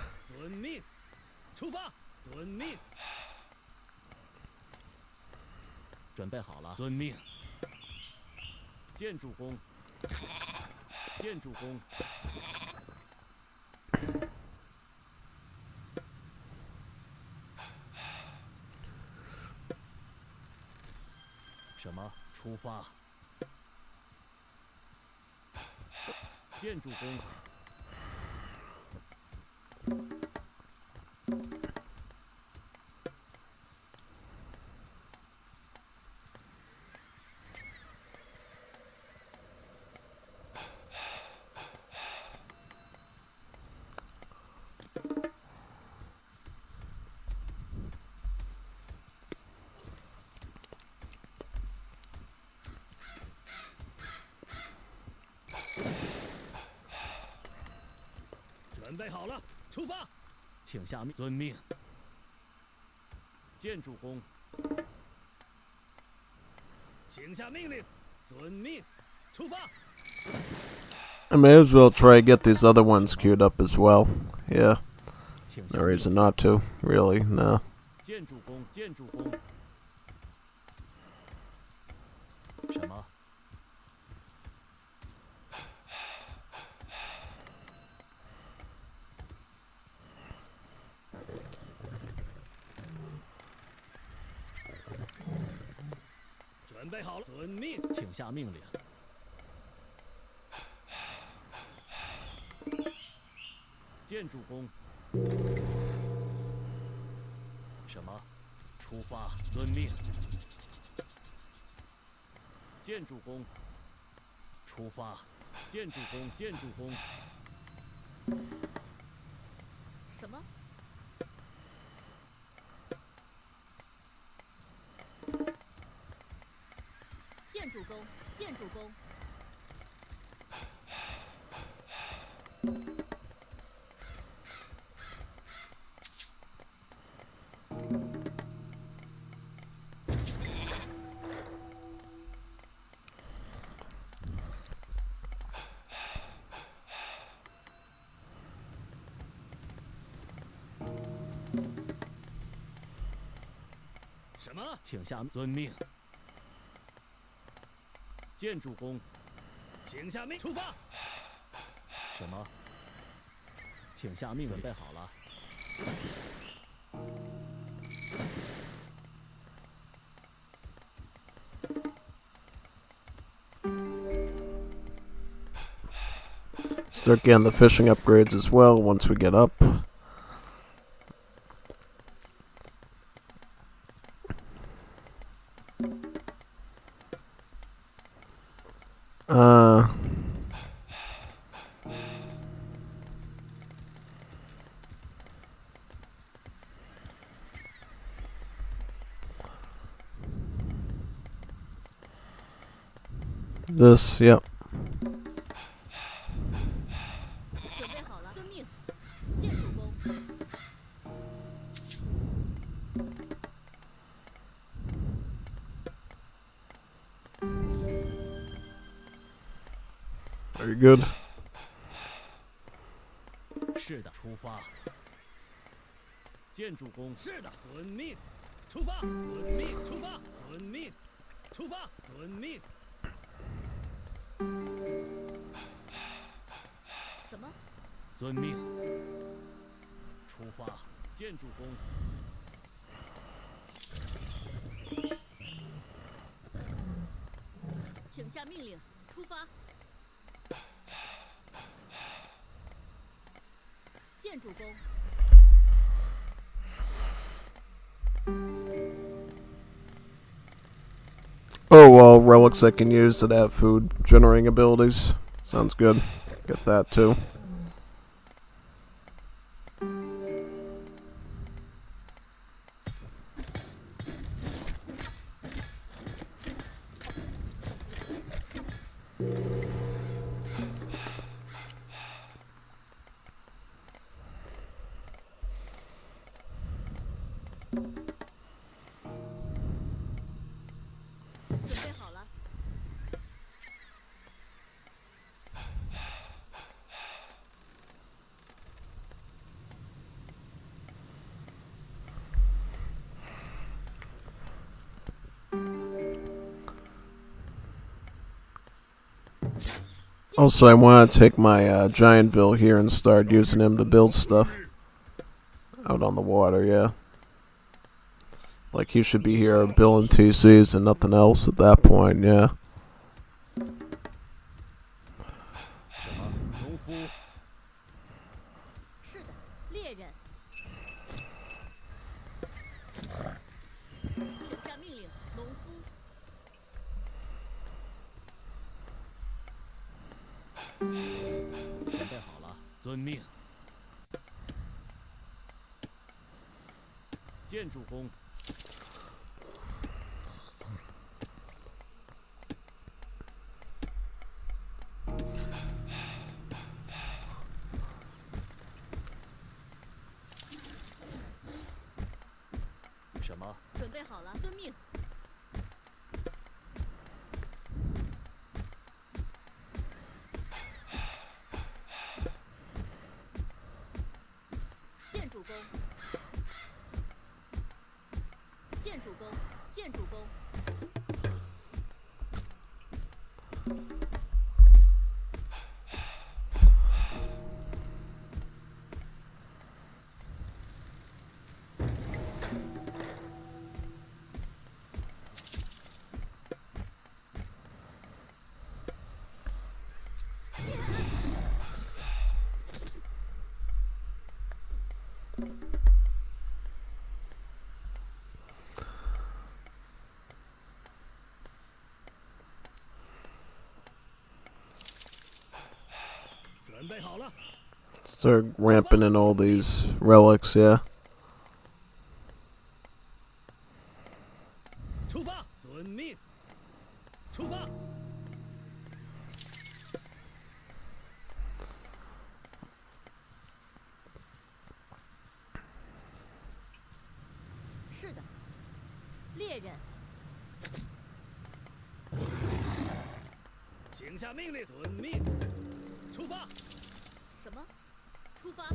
建筑工，请下命令，遵命，出发。 I may as well try to get these other ones queued up as well. Yeah, 请下 no 命 reason 令， not to. Really, no. 建筑工，建筑工。什么？准备好了，遵命，请下命令。建筑工。什么？出发，遵命。建筑工。出发，建筑工，建筑工。什么？建筑工，建筑工。什么？请下遵命。建筑工，请下命，出发。什么？请下命令。准备好了。Start getting the fishing upgrades as well once we get up. This, yep. 准备好了，遵命。建筑工。 Very good. 是的，出发。建筑工，是的，遵命，出发，遵命，出发，遵命，出发，遵命。什么？遵命，出发。建筑工，请下命令，出发。建筑工。 Oh, well, relics I can use that have food generating abilities. Sounds good. Get that too. Also, I want to take my Giantville here and start using him to build stuff. Out on the water, yeah. Like, he should be here building TCs and nothing else at that point, yeah. 什么？农夫？是的，猎人。请下命令，农夫。准备好了，遵命。建筑工。什么？么？准备好了，遵命。建主公，建主公，建主公。准备好了， Start ramping in all these relics, yeah. 出发！遵命。出发！是的，猎人。请下命令。遵命。出发！什么？出发。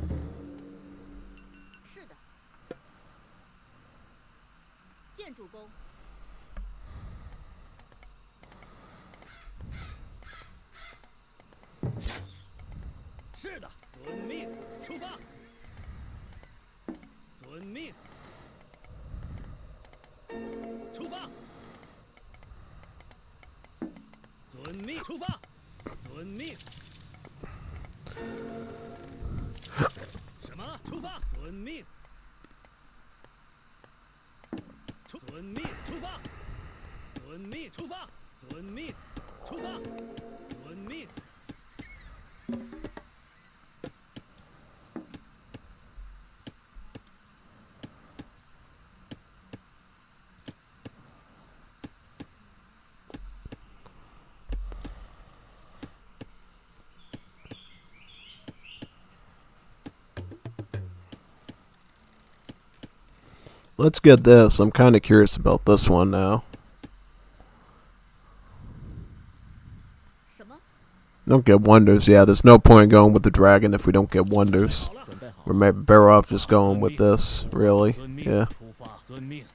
是的。建主公。是的，遵命。出发！遵命。出发！遵命。出发！遵命。什么？出发！遵命。遵命。出发！遵命。出发！遵命。出发！遵命。 Let's get this. I'm kind of curious about this one now. 什么？ Don't get wonders. Yeah, there's no point going with the dragon if we don't get wonders. 准备好 We're better off just going with this, really. 遵命 Yeah. 出发，遵命。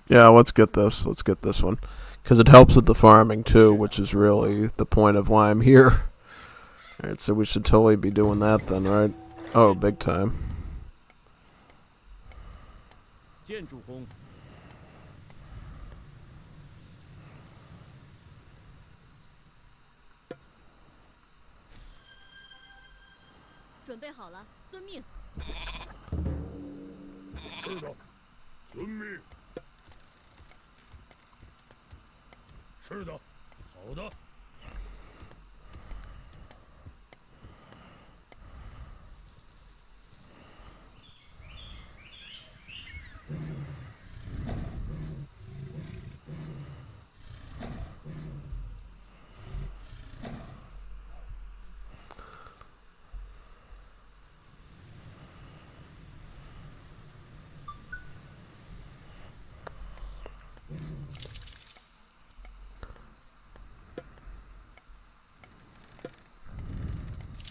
Yeah, let's get this. Let's get this one. Because it helps with the farming, too, which is really the point of why I'm here. Alright, so we should totally be doing that then, right? Oh, big time. 建主公，准备好了，遵命。是的，遵命。是的，好的。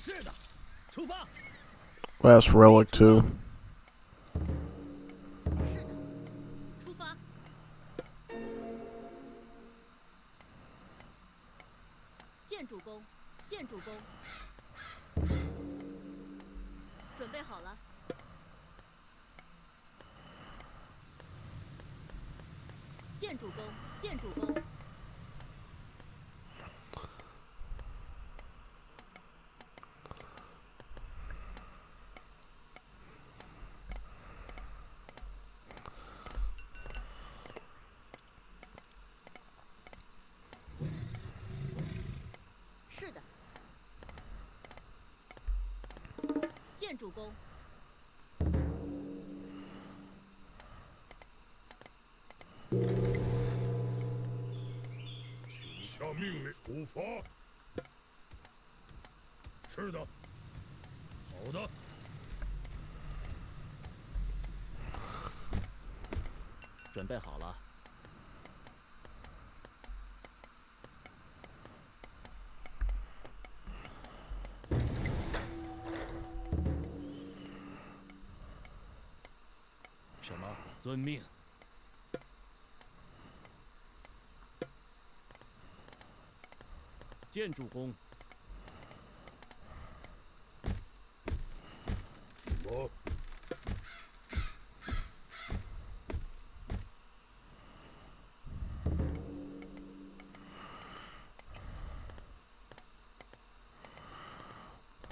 是的，出发。 Last relic, too. 是的，出发。建主公，建主公。准备好了。建主公，建主公。建主公，请下命令，出发。是的。好的。准备好了。什么？遵命。见主公。我。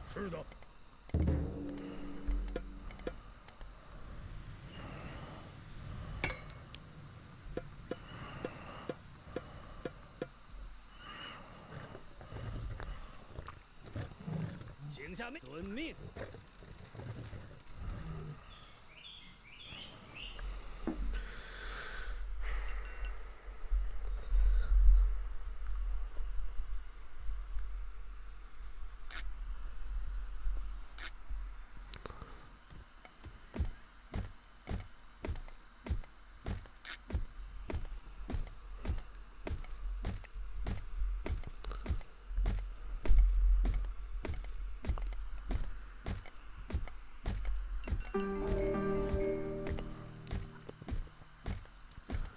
是的。请下命。遵命。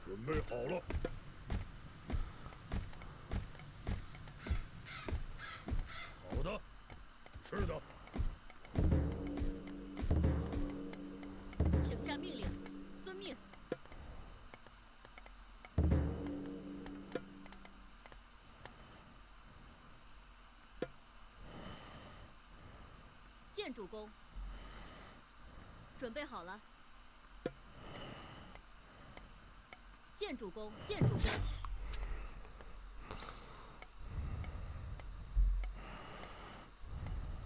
准备好了。好的。是的。请下命令，遵命。见主公，准备好了。见主公，见主公。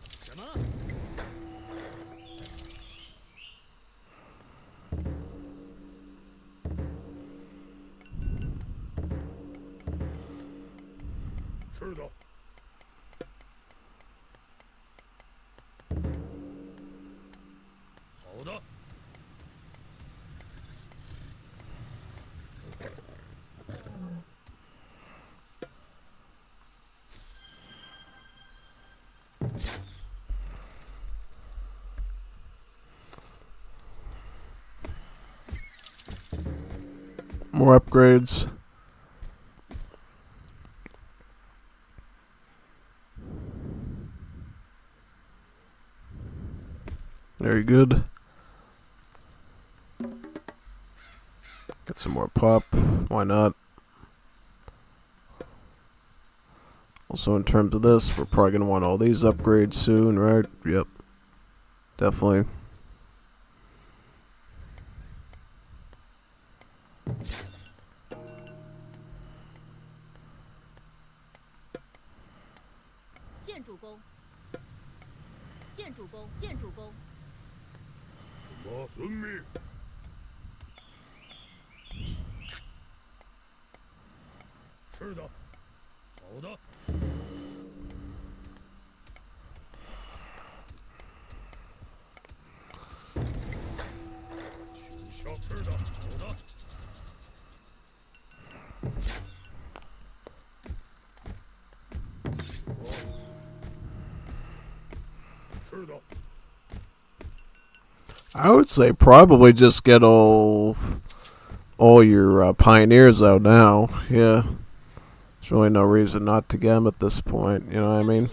什么？是的。好的。More upgrades. Very good. Get some more pop. Why not? Also, in terms of this, we're probably going to want all these upgrades soon, right? Yep. Definitely.见主公，见主公，见主公。我遵命。是的。好的。请下。是的。好的。是的。I would say probably just get all your pioneers out now. Yeah. There's really no reason not to get them at this point. You know what I mean?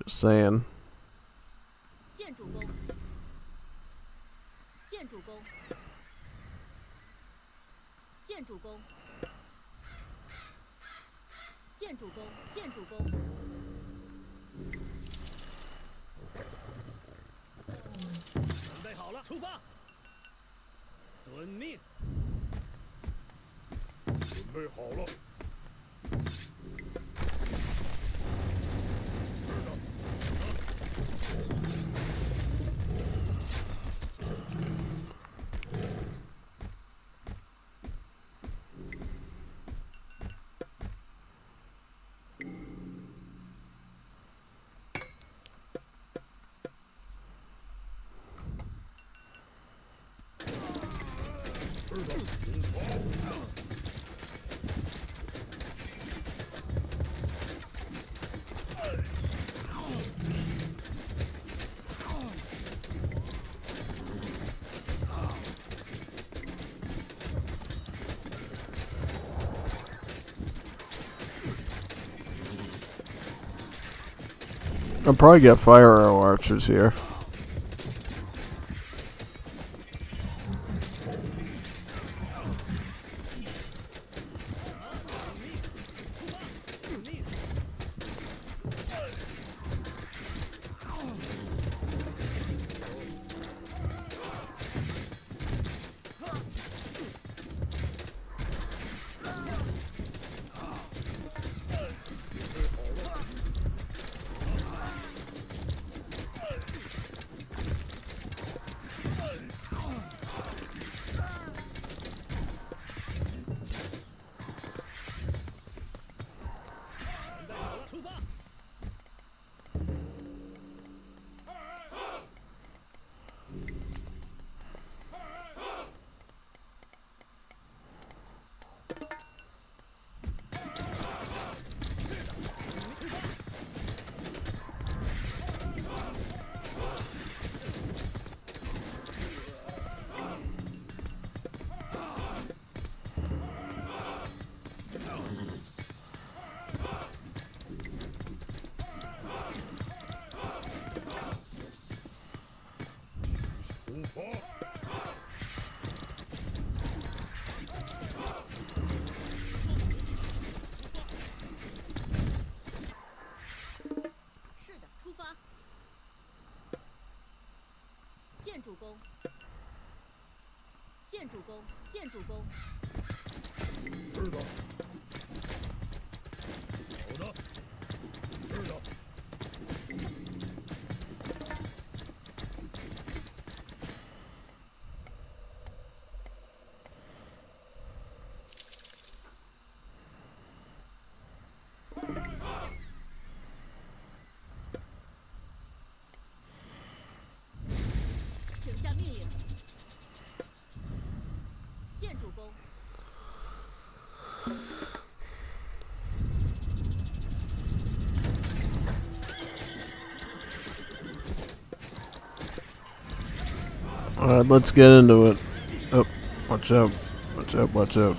Just saying. 见主公，见主公，见主公，见主公，见主公。准备好了，出发。遵命。准备好了。是的。是的，出发。I'll probably get fire arrow archers here.是的，出发。建筑工，建筑工，建筑工。是的。好的。是的。请下命令。建筑工， Alright, let's get into it. Oh, watch out. Watch out, watch out.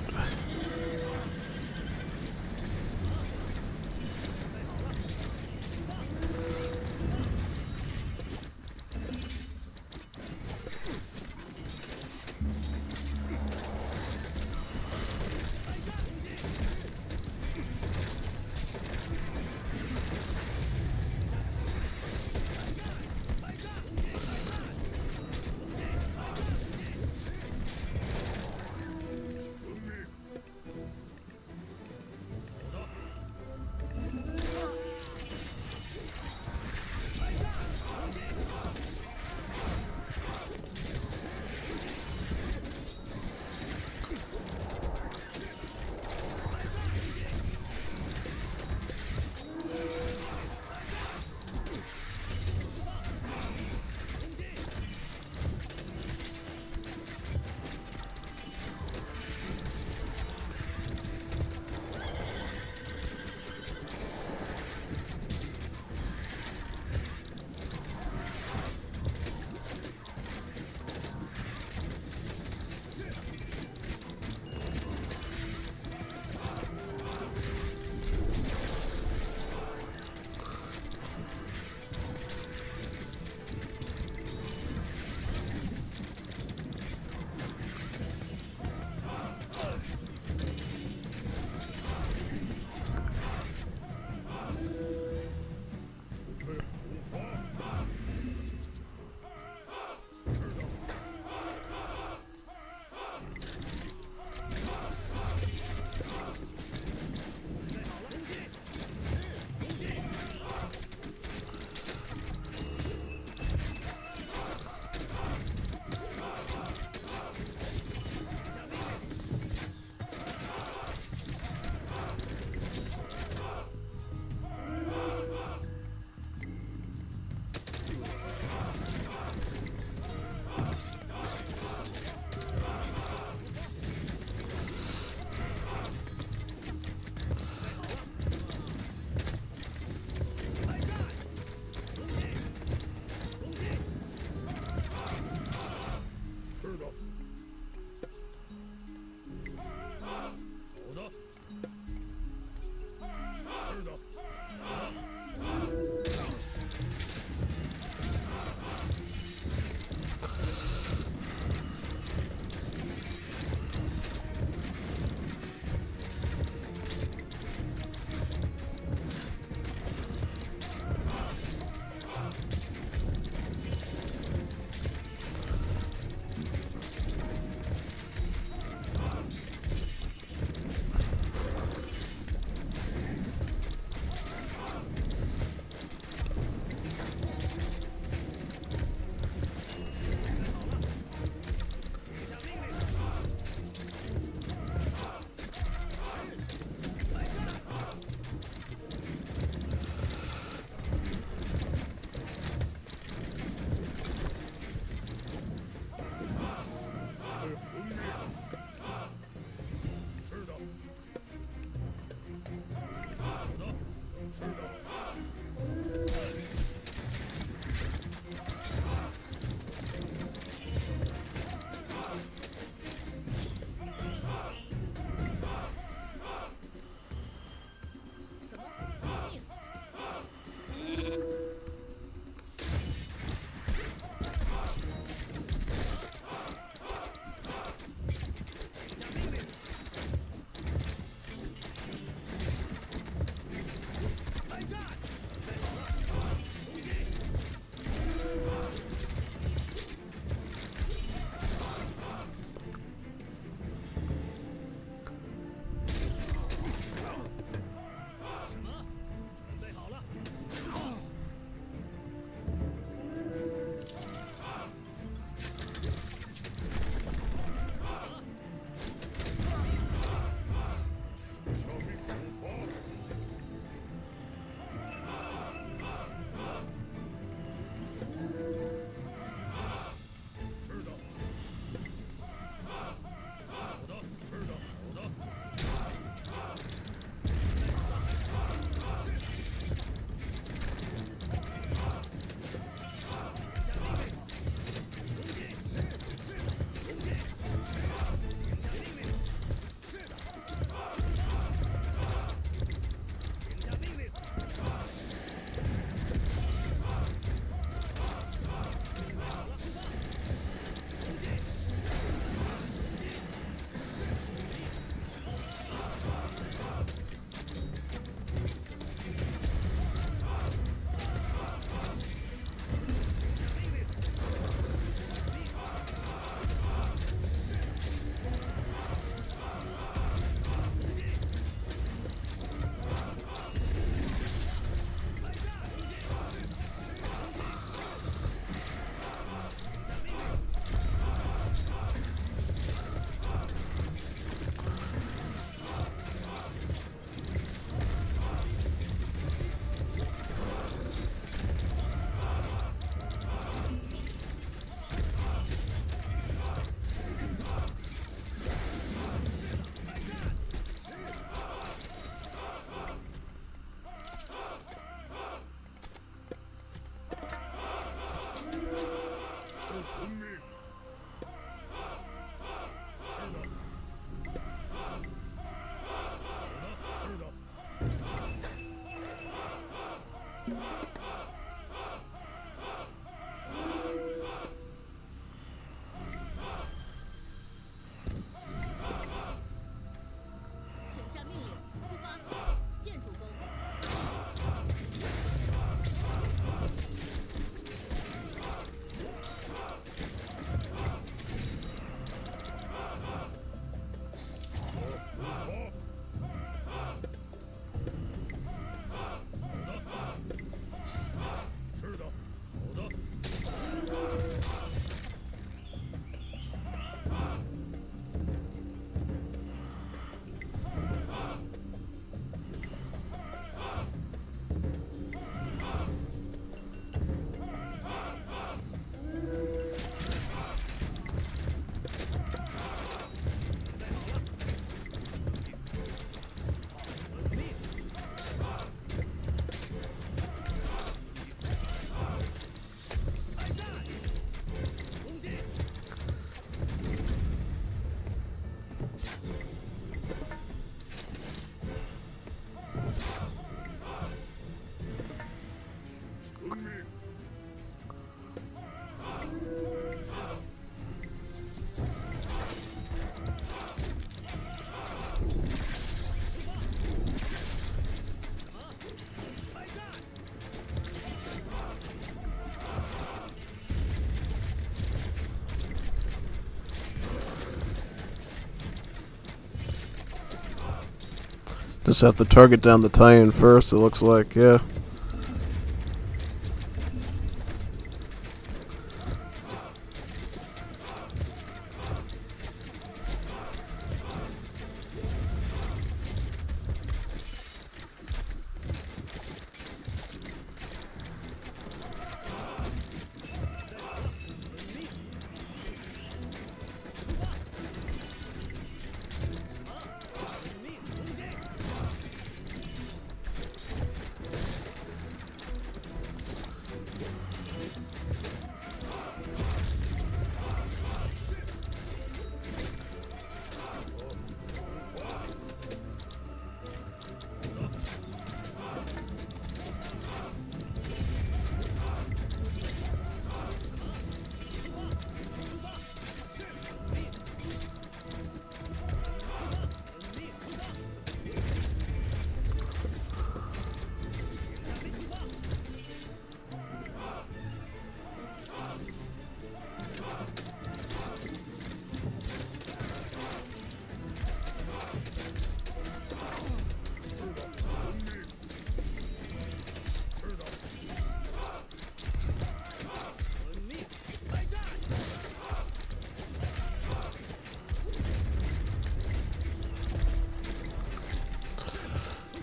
Just have to target down the Titan first, it looks like, yeah.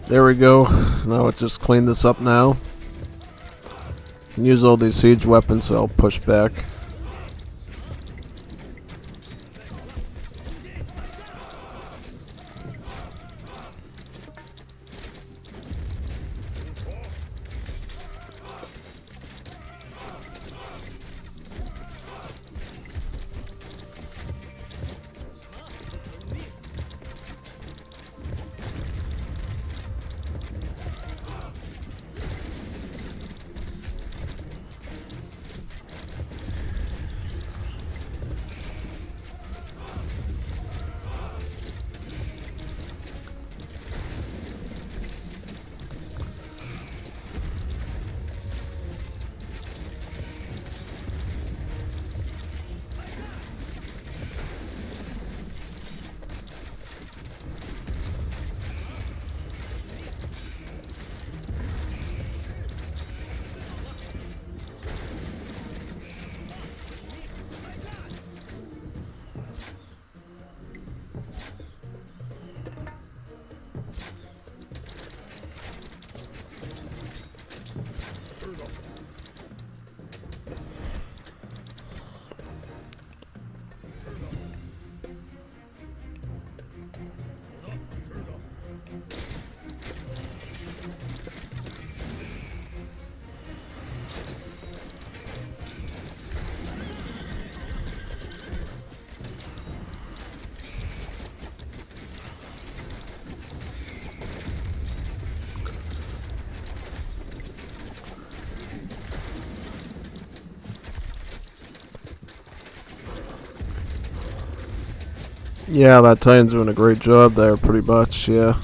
There we go. Now let's just clean this up now. Can use all these siege weapons, so I'll push back. Yeah, that Titan's doing a great job there, pretty much, yeah.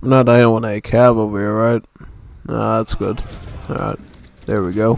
I'm not owning a cab over here, right? That's good. Alright, there we go.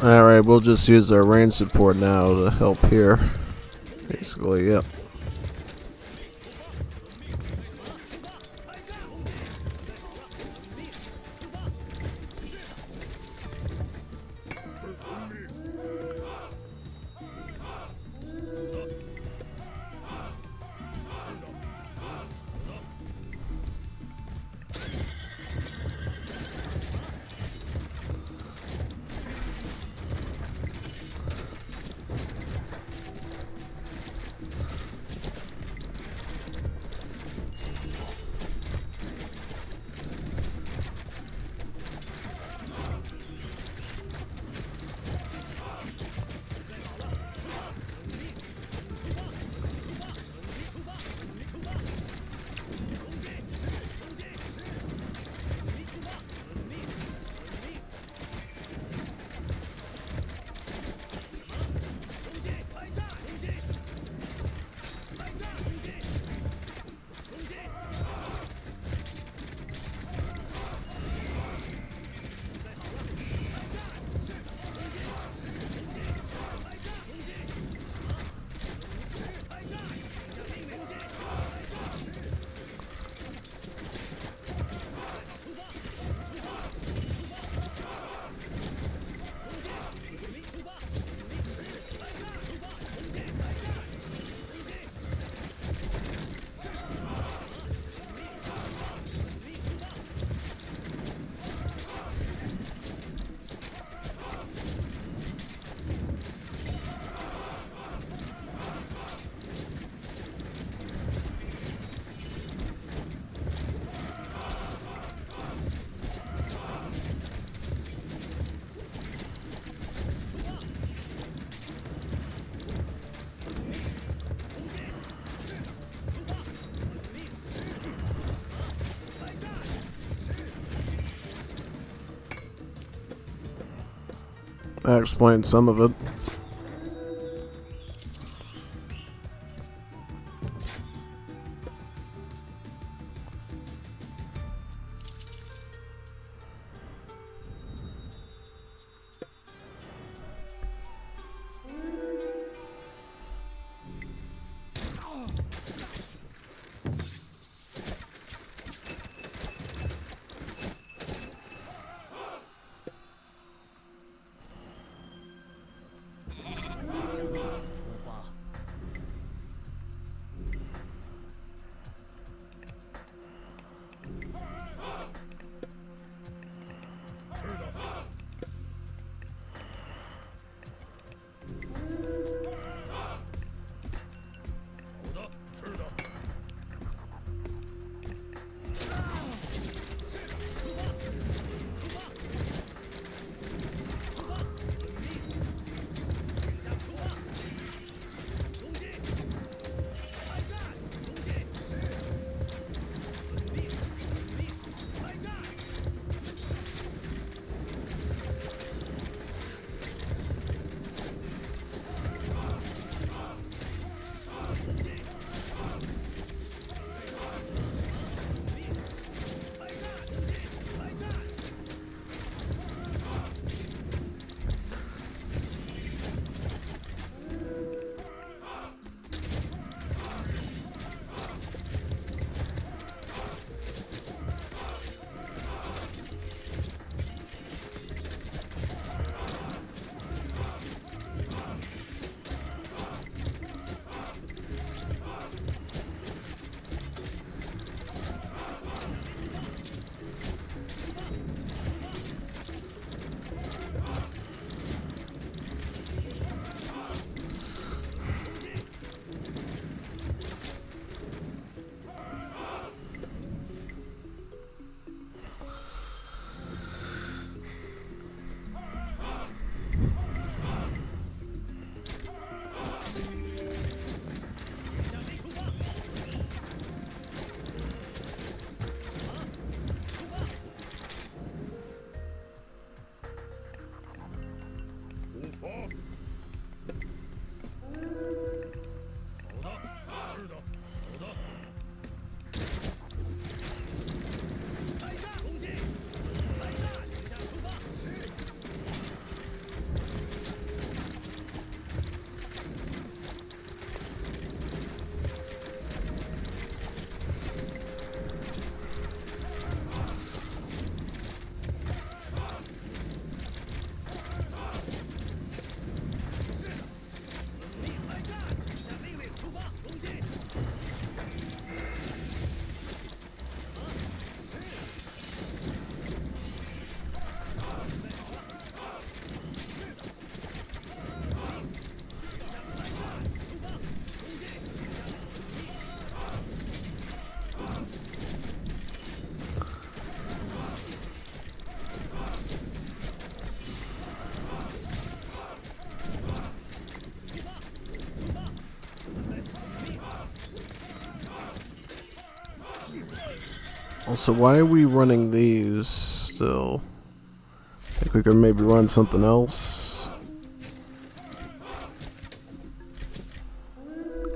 Alright, we'll just use our range support now to help here. Basically, yep. That explains some of it. Also, why are we running these still? I think we could maybe run something else.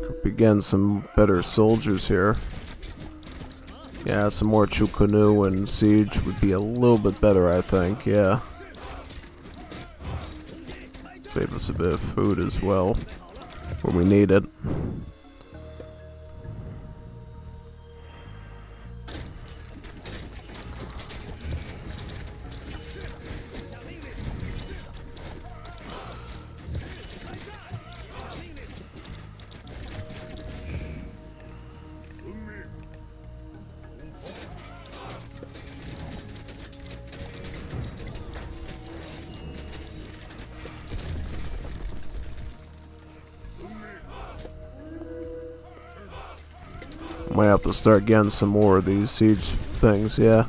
Could be getting some better soldiers here. Yeah, some more Chukunu and Siege would be a little bit better, I think, yeah. Save us a bit of food as well, when we need it. Might have to start getting some more of these siege things, yeah.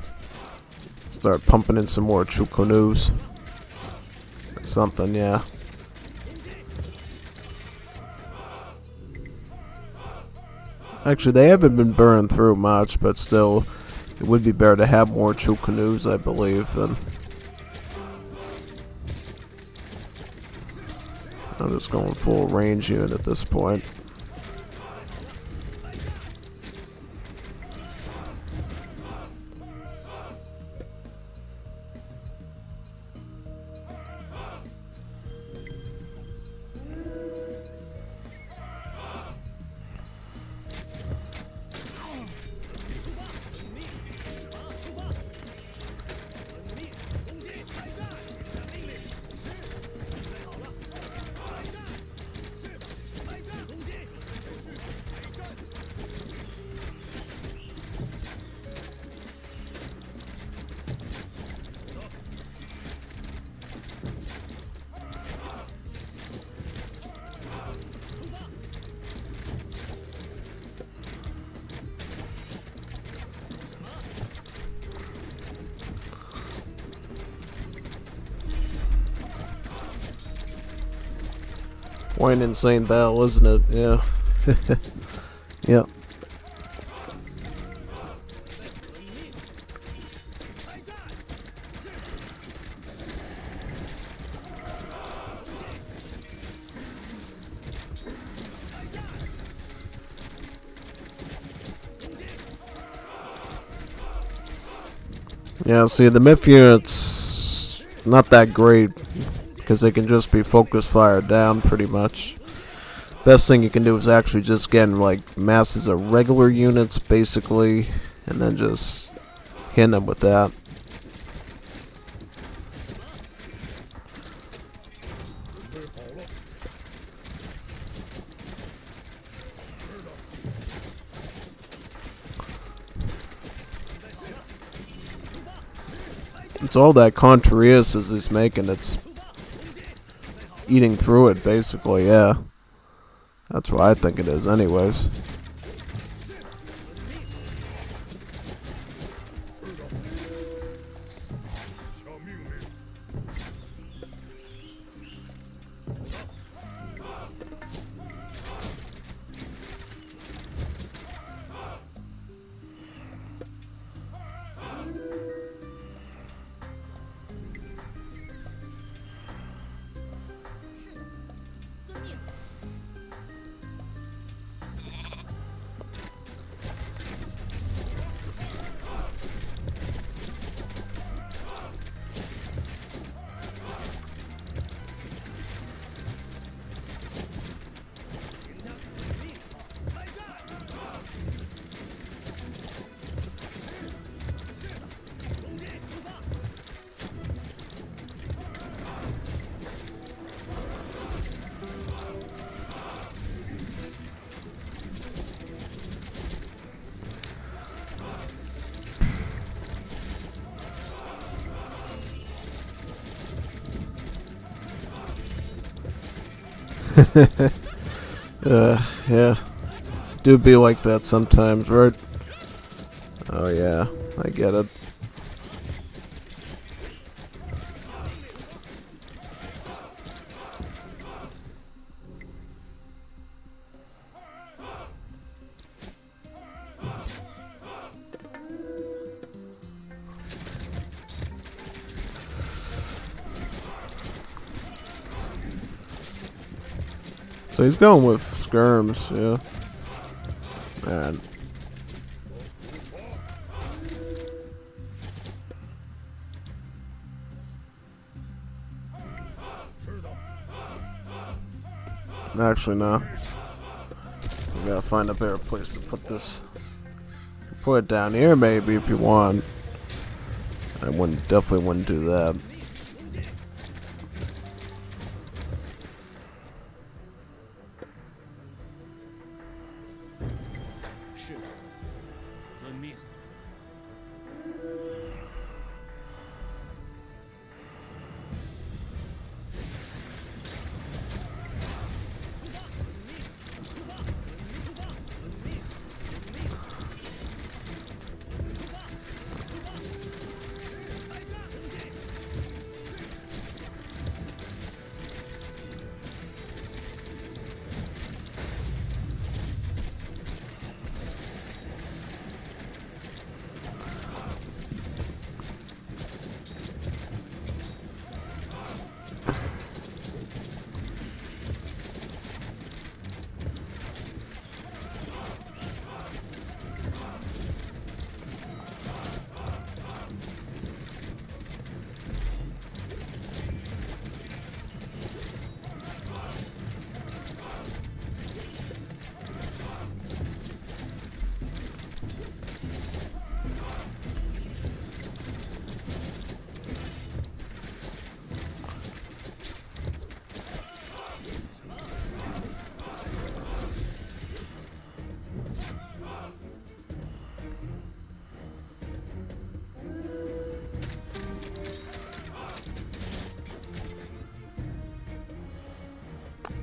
Start pumping in some more Chukunus. Something, yeah. Actually, they haven't been burned through much, but still, it would be better to have more Chukunus, I believe, than... I'm just going full range unit at this point. Quite an insane battle, isn't it? Yeah. Yep. Yeah, see, the Myth unit's not that great, because they can just be focus fire down, pretty much. Best thing you can do is actually just get, like, masses of regular units, basically, and then just hit them with that. It's all that Contrarius is making, it's eating through it, basically, yeah. That's what I think it is, anyways. Yeah. Do be like that sometimes, right? Oh yeah, I get it. So he's going with skirms, yeah. Man. Actually, no. We gotta find a better place to put this. Put it down here, maybe, if you want. I definitely wouldn't do that.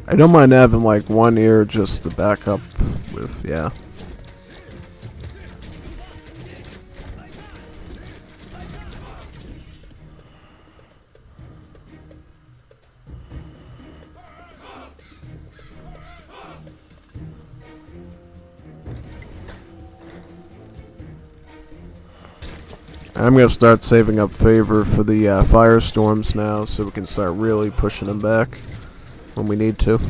I don't mind having like one ear just to back up with, yeah. I'm gonna start saving up favor for the firestorms now, so we can start really pushing them back when we need to.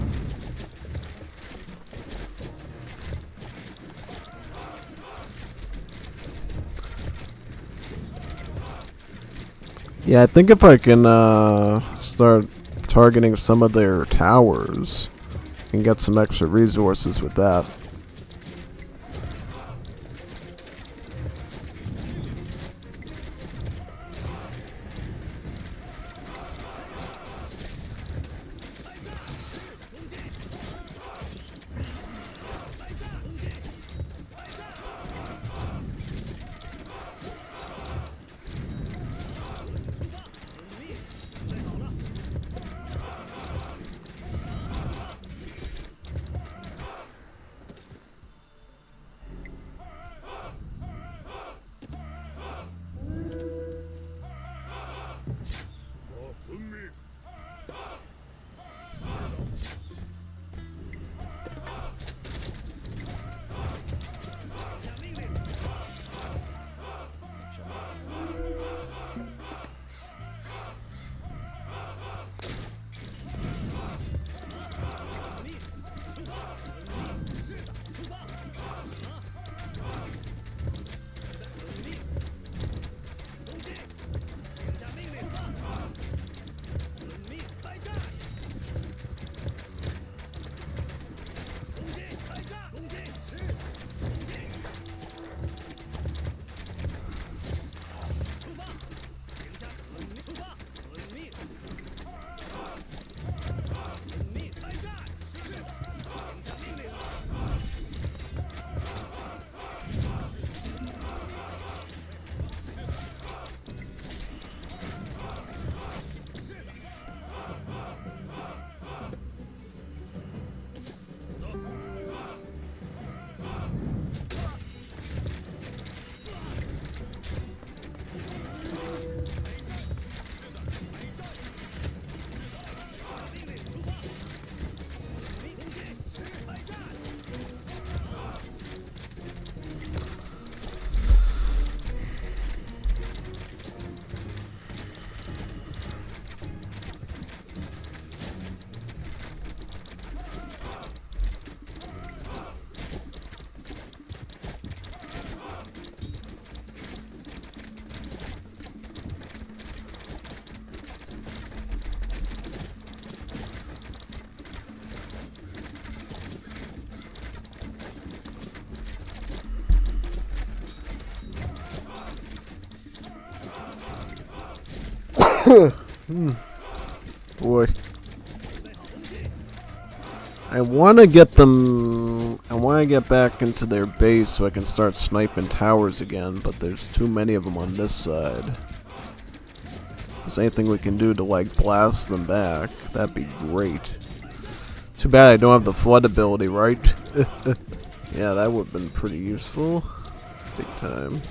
Yeah, I think if I can start targeting some of their towers, I can get some extra resources with that. Boy. I want to get them... I want to get back into their base so I can start sniping towers again, but there's too many of them on this side. If there's anything we can do to, like, blast them back, that'd be great. Too bad I don't have the flood ability, right? Yeah, that would have been pretty useful. Big time.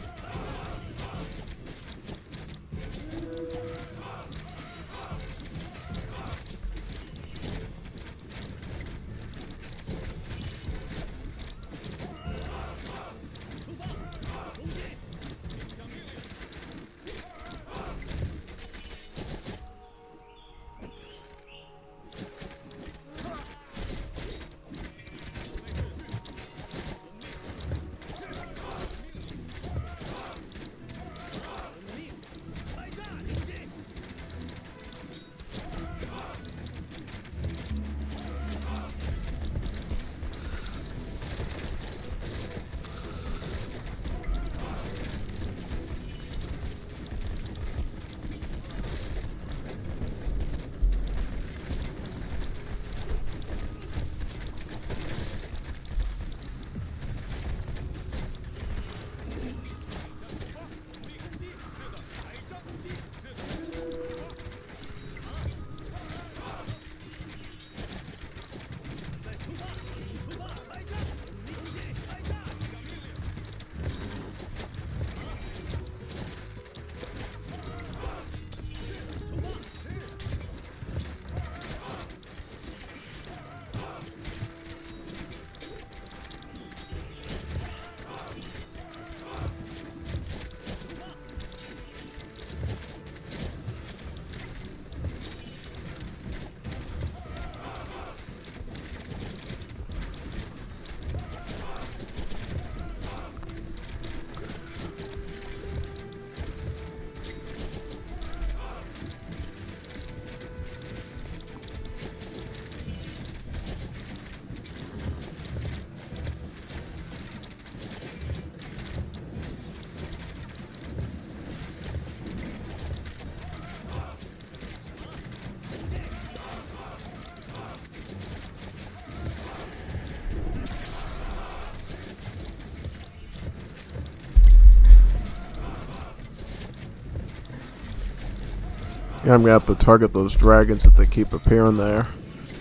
Yeah, I'm gonna have to target those dragons if they keep appearing there.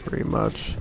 Pretty much.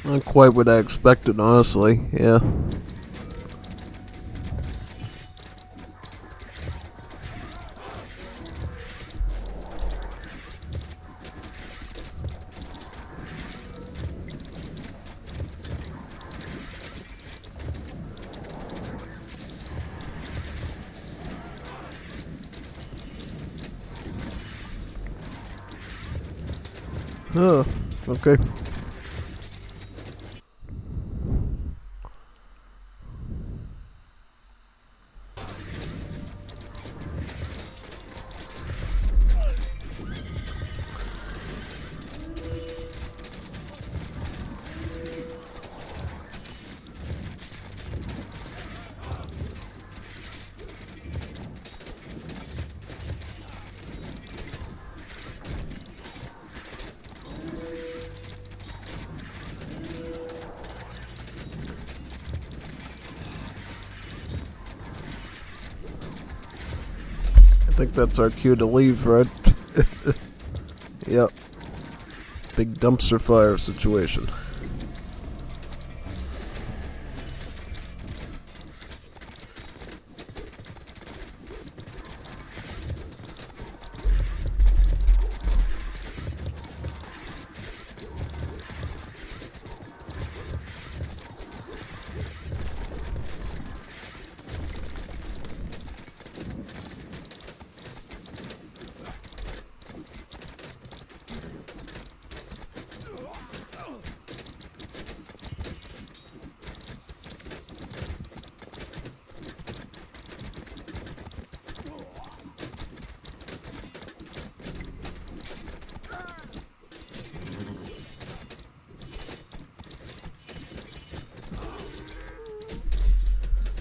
Not quite what I expected, honestly. Yeah. Oh, okay. I think that's our cue to leave, right? Yep. Big dumpster fire situation.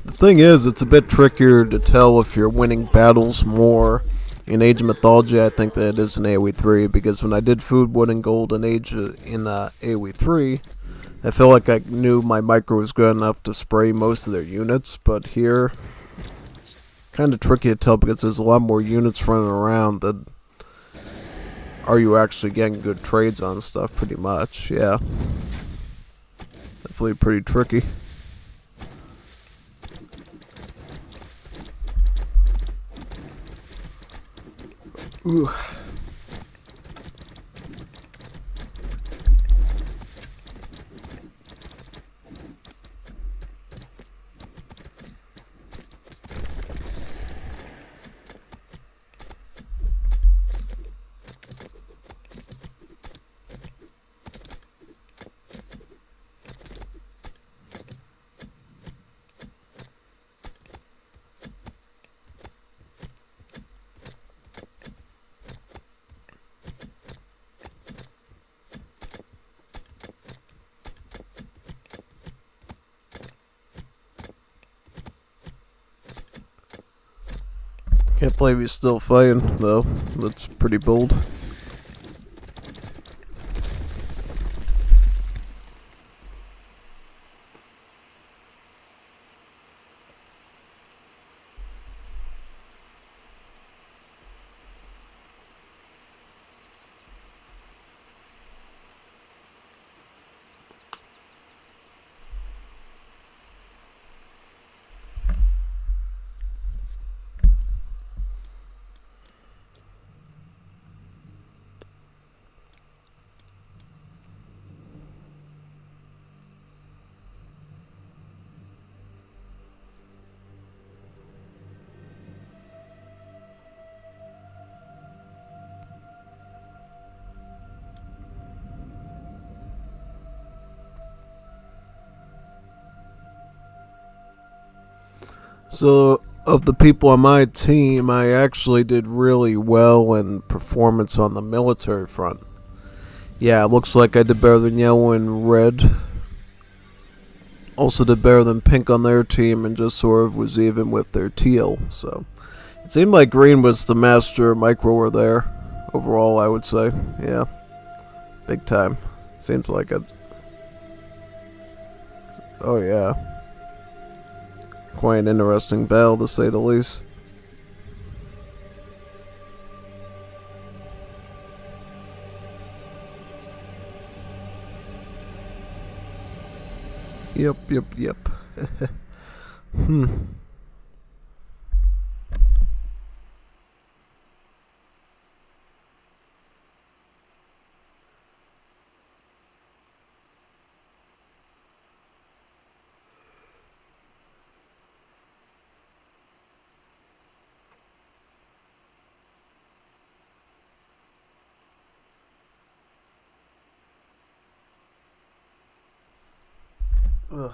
The thing is, it's a bit trickier to tell if you're winning battles more in Age of Mythology, I think, than it is in AoE 3, because when I did Food, Wood, and Gold in AoE 3, I feel like I knew my micro was good enough to spray most of their units, but here, kind of tricky to tell because there's a lot more units running around that are you actually getting good trades on stuff, pretty much, yeah. Definitely pretty tricky. Ooh. Can't believe he's still fighting, though. That's pretty bold. So, of the people on my team, I actually did really well in performance on the military front. Yeah, it looks like I did better than yellow and red. Also did better than pink on their team and just sort of was even with their teal. So, it seemed like green was the master microer there. Overall, I would say. Yeah. Big time. Seems like it. Oh, yeah. Quite an interesting battle, to say the least. Yep. Hmm. Ugh.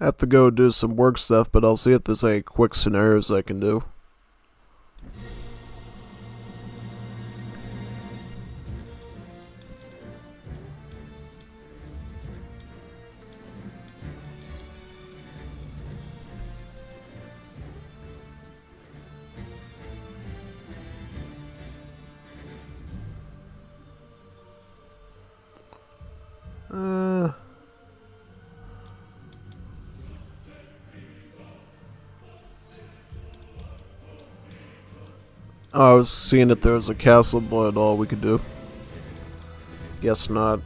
I have to go do some work stuff, but I'll see if there's any quick scenarios I can do. I was seeing if there was a castle, but all we could do. Guess not.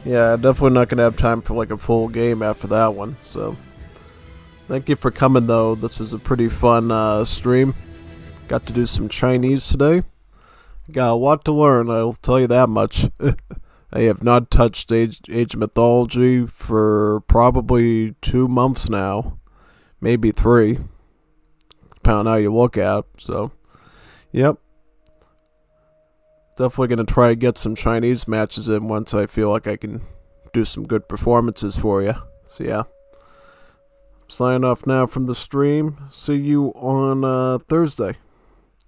Yeah, definitely not gonna have time for like a full game after that one. So, thank you for coming though. This was a pretty fun stream. Got to do some Chinese today. Got a lot to learn, I'll tell you that much. I have not touched Age Mythology for probably 2 months now. Maybe 3. Depending on how you look at. So, yep. Definitely going to try to get some Chinese matches in once I feel like I can do some good performances for you. So, yeah. Sign off now from the stream. See you on Thursday.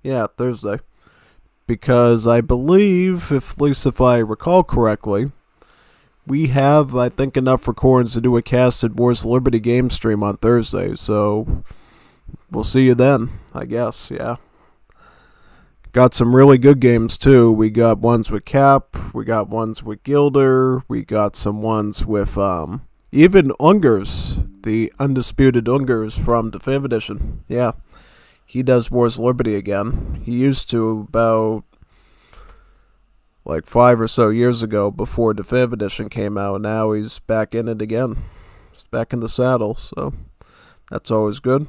Yeah, Thursday. Because I believe, at least if I recall correctly, we have, I think, enough recordings to do a casted Wars of Liberty game stream on Thursday. So, we'll see you then, I guess, yeah. Got some really good games, too. We got ones with Cap, we got ones with Gilder, we got some ones with, even Ungers, the undisputed Ungers from Definitive Edition. Yeah, he does Wars of Liberty again. He used to about, like 5 or so years ago before Definitive Edition came out. Now he's back in it again. He's back in the saddle, so that's always good.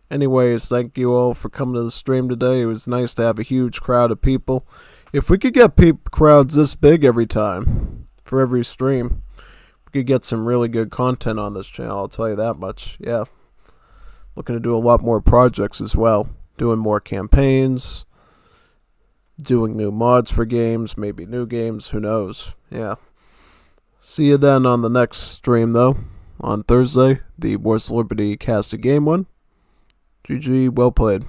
Anyways, thank you all for coming to the stream today. It was nice to have a huge crowd of people. If we could get crowds this big every time, for every stream, we could get some really good content on this channel, I'll tell you that much. Yeah. Looking to do a lot more projects as well. Doing more campaigns, doing new mods for games, maybe new games, who knows. Yeah. See you then on the next stream, though. On Thursday, the Wars of Liberty casted game one. GG, well played.